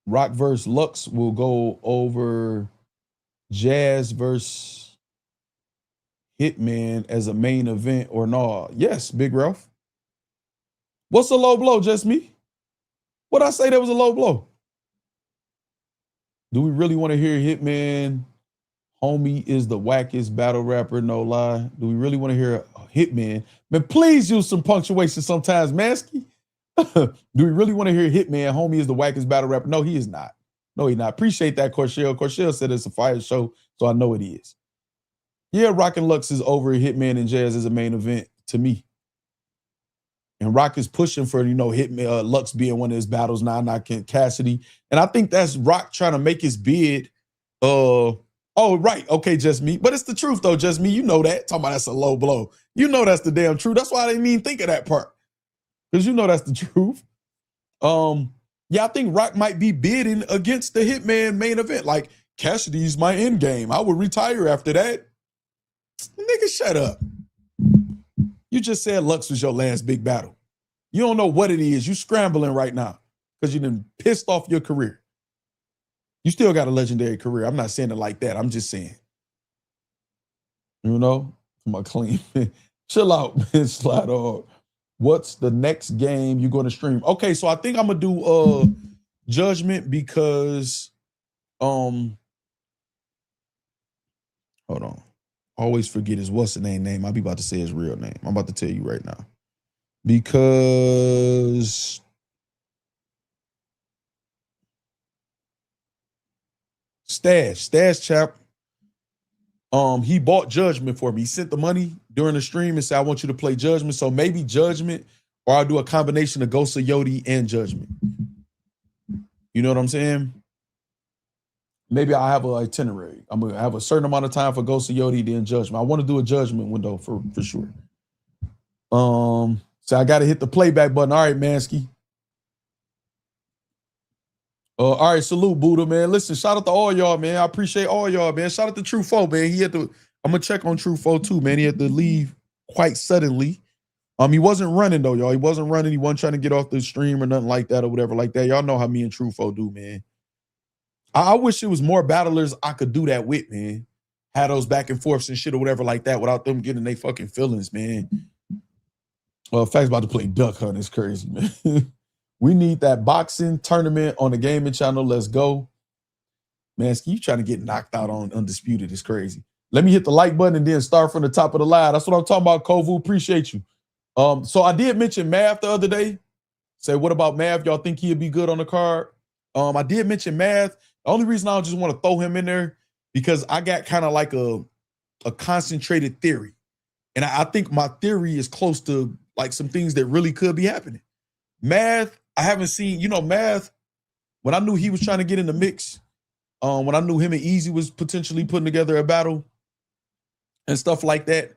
Rock versus Lux will go over Jazz versus Hitman as a main event or no? Yes, Big Ralph. What's a low blow? Just me? What'd I say that was a low blow? Do we really want to hear Hitman? Homie is the wackest battle rapper, no lie. Do we really want to hear Hitman? Man, please use some punctuation sometimes, Mansky. Do we really want to hear Hitman? Homie is the wackest battle rapper. No, he is not. No, he's not. Appreciate that, Corshell. Corshell said it's a fire show, so I know it is. Yeah, Rock and Lux is over Hitman and Jazz as a main event to me. And Rock is pushing for, you know, Hitman, Lux being one of his battles now, not Cassidy. And I think that's Rock trying to make his bid. Oh, right. Okay, Just Me. But it's the truth, though, Just Me. You know that. Talking about that's a low blow. You know that's the damn truth. That's why I didn't even think of that part. Because you know that's the truth. Yeah, I think Rock might be bidding against the Hitman main event. Like, Cassidy's my end game. I would retire after that. Nigga, shut up. You just said Lux was your last big battle. You don't know what it is. You scrambling right now because you done pissed off your career. You still got a legendary career. I'm not saying it like that. I'm just saying. You know? I'm a clean. Chill out, man. Slide off. What's the next game you're going to stream? Okay, so I think I'm going to do Judgment because hold on. always forget his what's the name. I'll be about to say his real name. I'm about to tell you right now. Because Stash chap, he bought Judgment for me. He sent the money during the stream and said, I want you to play Judgment. So maybe Judgment, or I'll do a combination of Ghost of Yodi and Judgment. You know what I'm saying? Maybe I'll have an itinerary. I'm gonna have a certain amount of time for Ghost of Yodi, then Judgment. I want to do a Judgment window for sure. So I gotta hit the playback button. All right, Mansky. All right, salute, Buddha, man. Listen, shout out to all y'all, man. I appreciate all y'all, man. Shout out to True Foe, man. I'm gonna check on True Foe too, man. He had to leave quite suddenly. He wasn't running though, y'all. He wasn't running. He wasn't trying to get off the stream or nothing like that or whatever like that. Y'all know how me and True Foe do, man. I wish it was more battlers I could do that with, man. Had those back and forths and shit or whatever like that without them getting their fucking feelings, man. Factz about to play Duck Hunt. It's crazy, man. We need that boxing tournament on the gaming channel. Let's go. Man, you trying to get knocked out on Undisputed. It's crazy. Let me hit the like button and then start from the top of the line. That's what I'm talking about, Kovu. Appreciate you. So I did mention Math the other day. Say, what about Math? Y'all think he'd be good on the card? I did mention Math. The only reason I just want to throw him in there because I got kind of like a concentrated theory. And I think my theory is close to like some things that really could be happening. Math, I haven't seen, Math, when I knew he was trying to get in the mix, when I knew him and Easy was potentially putting together a battle and stuff like that,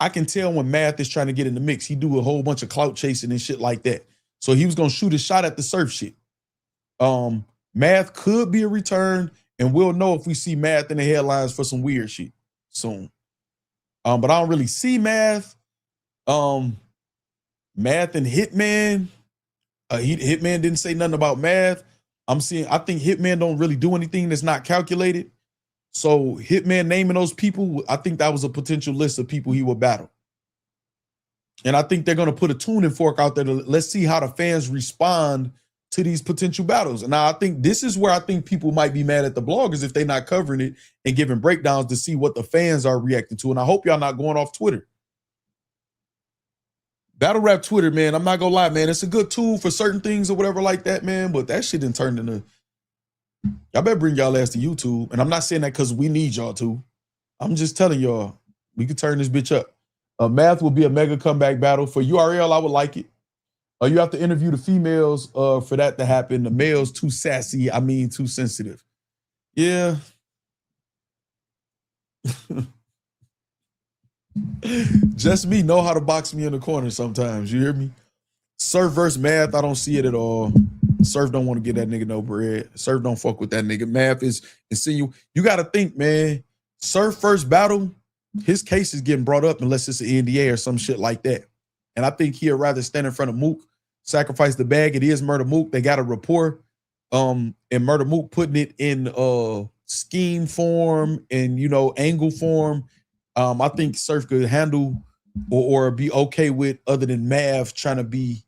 I can tell when Math is trying to get in the mix. He do a whole bunch of clout chasing and shit like that. So he was going to shoot a shot at the surf shit. Math could be a return, and we'll know if we see Math in the headlines for some weird shit soon. But I don't really see Math. Math and Hitman. Hitman didn't say nothing about Math. I think Hitman don't really do anything that's not calculated. So Hitman naming those people, I think that was a potential list of people he would battle. And I think they're going to put a tuning fork out there to let's see how the fans respond to these potential battles. And now I think this is where I think people might be mad at the bloggers if they're not covering it and giving breakdowns to see what the fans are reacting to. And I hope y'all not going off Twitter. Battle rap Twitter, man, I'm not gonna lie, man. It's a good tool for certain things or whatever like that, man. But that shit didn't turn into. Y'all better bring y'all ass to YouTube. And I'm not saying that because we need y'all to. I'm just telling y'all, we could turn this bitch up. Math will be a mega comeback battle. For URL, I would like it. You have to interview the females for that to happen. The males too sassy, too sensitive. Yeah. Just me know how to box me in the corner sometimes. You hear me? Surf versus Math, I don't see it at all. Surf don't want to get that nigga no bread. Surf don't fuck with that nigga. Math is insinuating. You got to think, man. Surf first battle, his case is getting brought up unless it's an NDA or some shit like that. And I think he'd rather stand in front of Mook, sacrifice the bag. It is Murder Mook. They got a rapport. And Murder Mook putting it in scheme form and angle form. I think Surf could handle or be okay with, other than Mav trying to be,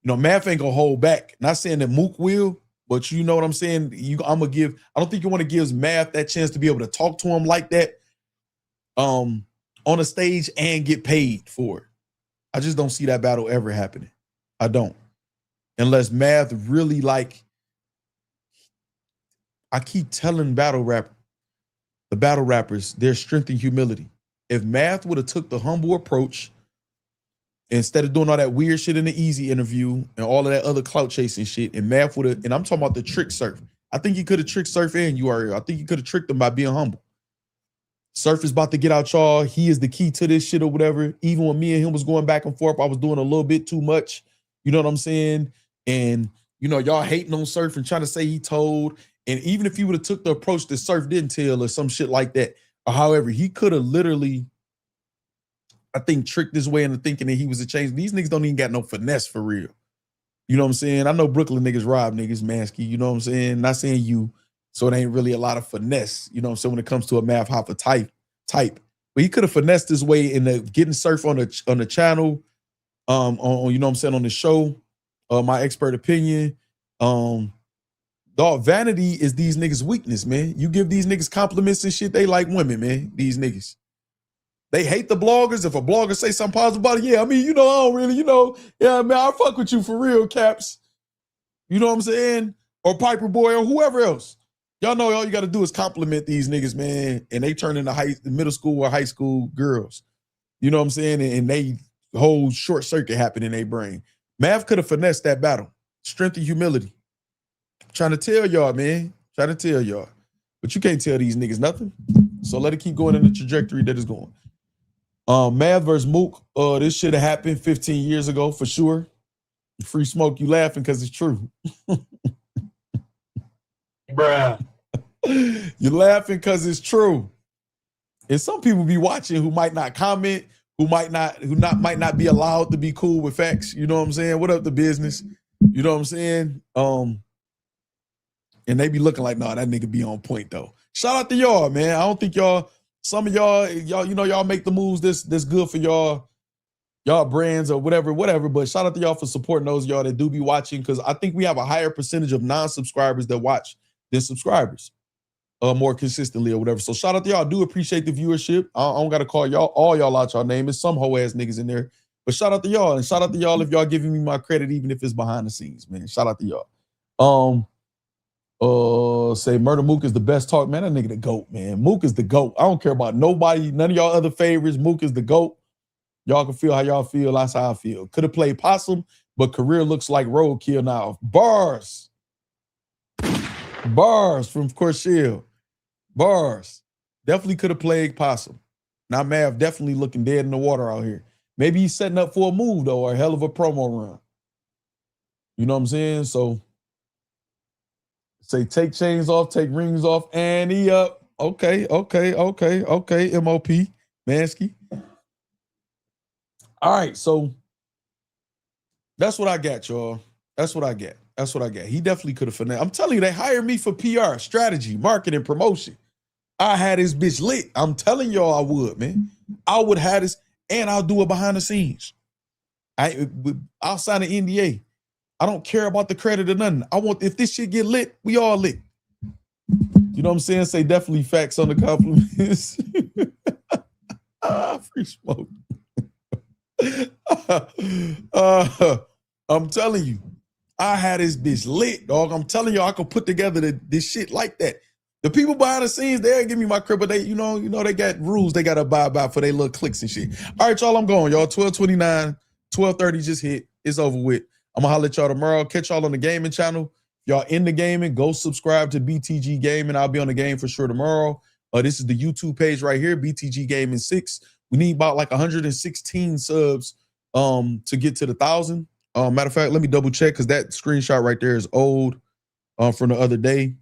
Mav ain't gonna hold back. Not saying that Mook will, but you know what I'm saying? I don't think you want to give Mav that chance to be able to talk to him like that on a stage and get paid for it. I just don't see that battle ever happening. I don't. Unless Mav really I keep telling the battle rappers, their strength and humility. If Math would have took the humble approach, instead of doing all that weird shit in the Easy interview and all of that other clout chasing shit, and Math would have, and I'm talking about the trick Surf. I think he could have tricked Surf and URL. I think he could have tricked them by being humble. Surf is about to get out y'all. He is the key to this shit or whatever. Even when me and him was going back and forth, I was doing a little bit too much. You know what I'm saying? And, y'all hating on Surf and trying to say he told. And even if he would have took the approach that Surf didn't tell or some shit like that, or however, he could have literally, I think, tricked his way into thinking that he was a change. These niggas don't even got no finesse for real. You know what I'm saying? I know Brooklyn niggas rob niggas, Mansky. You know what I'm saying? Not saying you, so it ain't really a lot of finesse. You know what I'm saying? When it comes to a Math Hoffa type. But he could have finessed his way into getting Surf on the channel, on you know what I'm saying, on the show, my expert opinion. Dog, vanity is these niggas' weakness, man. You give these niggas compliments and shit, they like women, man. These niggas. They hate the bloggers. If a blogger say something positive about it, yeah, I mean, I don't really, yeah, man, I fuck with you for real, Caps. You know what I'm saying? Or Piper Boy or whoever else. Y'all know all you got to do is compliment these niggas, man, and they turn into middle school or high school girls. You know what I'm saying? And they whole short circuit happened in their brain. Mav could have finessed that battle. Strength and humility. Trying to tell y'all, man. Trying to tell y'all. But you can't tell these niggas nothing. So let it keep going in the trajectory that it's going. Mav versus Mook. This should have happened 15 years ago for sure. Free Smoke, you laughing because it's true. Bruh. You're laughing because it's true. And some people be watching who might not comment, who might not be allowed to be cool with Factz. You know what I'm saying? What up the business? You know what I'm saying? And they be looking like, nah, that nigga be on point though. Shout out to y'all, man. I don't think some of y'all, y'all make the moves that's good for y'all brands or whatever. But shout out to y'all for supporting those of y'all that do be watching, because I think we have a higher percentage of non-subscribers that watch than subscribers more consistently or whatever. So shout out to y'all. I do appreciate the viewership. I don't got to call all y'all out y'all name. It's some hoe ass niggas in there. But shout out to y'all. And shout out to y'all if y'all giving me my credit, even if it's behind the scenes, man. Shout out to y'all. Say Murder Mook is the best talk. Man, that nigga the GOAT, man. Mook is the GOAT. I don't care about nobody, none of y'all other favorites. Mook is the GOAT. Y'all can feel how y'all feel. That's how I feel. Could have played possum, but career looks like roadkill now. Bars from Corshell. Bars. Definitely could have played possum. Now Mav definitely looking dead in the water out here. Maybe he's setting up for a move though, or a hell of a promo run. You know what I'm saying? So say take chains off, take rings off, and he up. Okay, MOP, Mansky. All right, so that's what I got, y'all. That's what I got. He definitely could have finessed. I'm telling you, they hired me for PR, strategy, marketing, promotion. I had this bitch lit. I'm telling y'all I would, man. I would have this, and I'll do it behind the scenes. I'll sign an NDA. I don't care about the credit or nothing. If this shit get lit, we all lit. You know what I'm saying? Say definitely Factz on the compliments. Free Smoke. I'm telling you, I had this bitch lit, dog. I'm telling you, I could put together this shit like that. The people behind the scenes, they'll give me my crib, but they, you know, they got rules they got to abide by for their little clicks and shit. All right, y'all, I'm going, y'all. 12:29, 12:30 just hit. It's over with. I'm going to holler at y'all tomorrow. Catch y'all on the gaming channel. Y'all in the gaming, go subscribe to BTG Gaming. I'll be on the game for sure tomorrow. This is the YouTube page right here, BTG Gaming 6. We need about like 116 subs to get to the 1,000. Matter of fact, let me double check because that screenshot right there is old from the other day.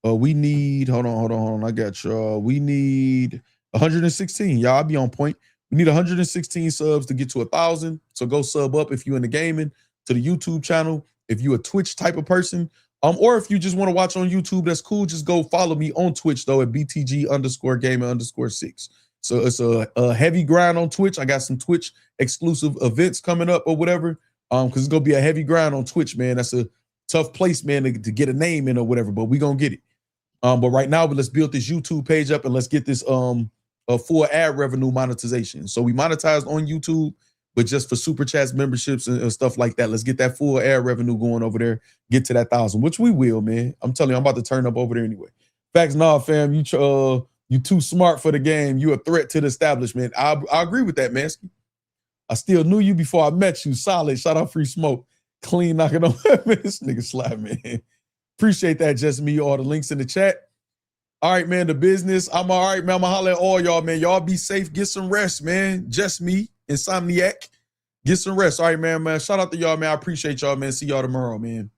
We need, hold on. I got y'all. We need 116. Y'all, I'll be on point. We need 116 subs to get to 1,000. So go sub up if you're in the gaming to the YouTube channel. If you're a Twitch type of person, or if you just want to watch on YouTube, that's cool. Just go follow me on Twitch though at BTG_gaming_6. So it's a heavy grind on Twitch. I got some Twitch exclusive events coming up or whatever. Because it's gonna be a heavy grind on Twitch, man. That's a tough place, man, to get a name in or whatever. But we gonna get it. But right now, let's build this YouTube page up and let's get this a full ad revenue monetization. So we monetized on YouTube, but just for super chats, memberships, and stuff like that. Let's get that full ad revenue going over there. Get to that 1,000, which we will, man. I'm telling you, I'm about to turn up over there anyway. Factz, nah, fam, you too smart for the game. You a threat to the establishment. I agree with that, Mansky. I still knew you before I met you. Solid. Shout out Free Smoke. Clean knocking on this nigga slap, man. Appreciate that, just me. All the links in the chat. All right, man, the business. I'm all right, man. I'm going to holler at all y'all, man. Y'all be safe. Get some rest, man. Just me, Insomniac. Get some rest. All right, man. Shout out to y'all, man. I appreciate y'all, man. See y'all tomorrow, man.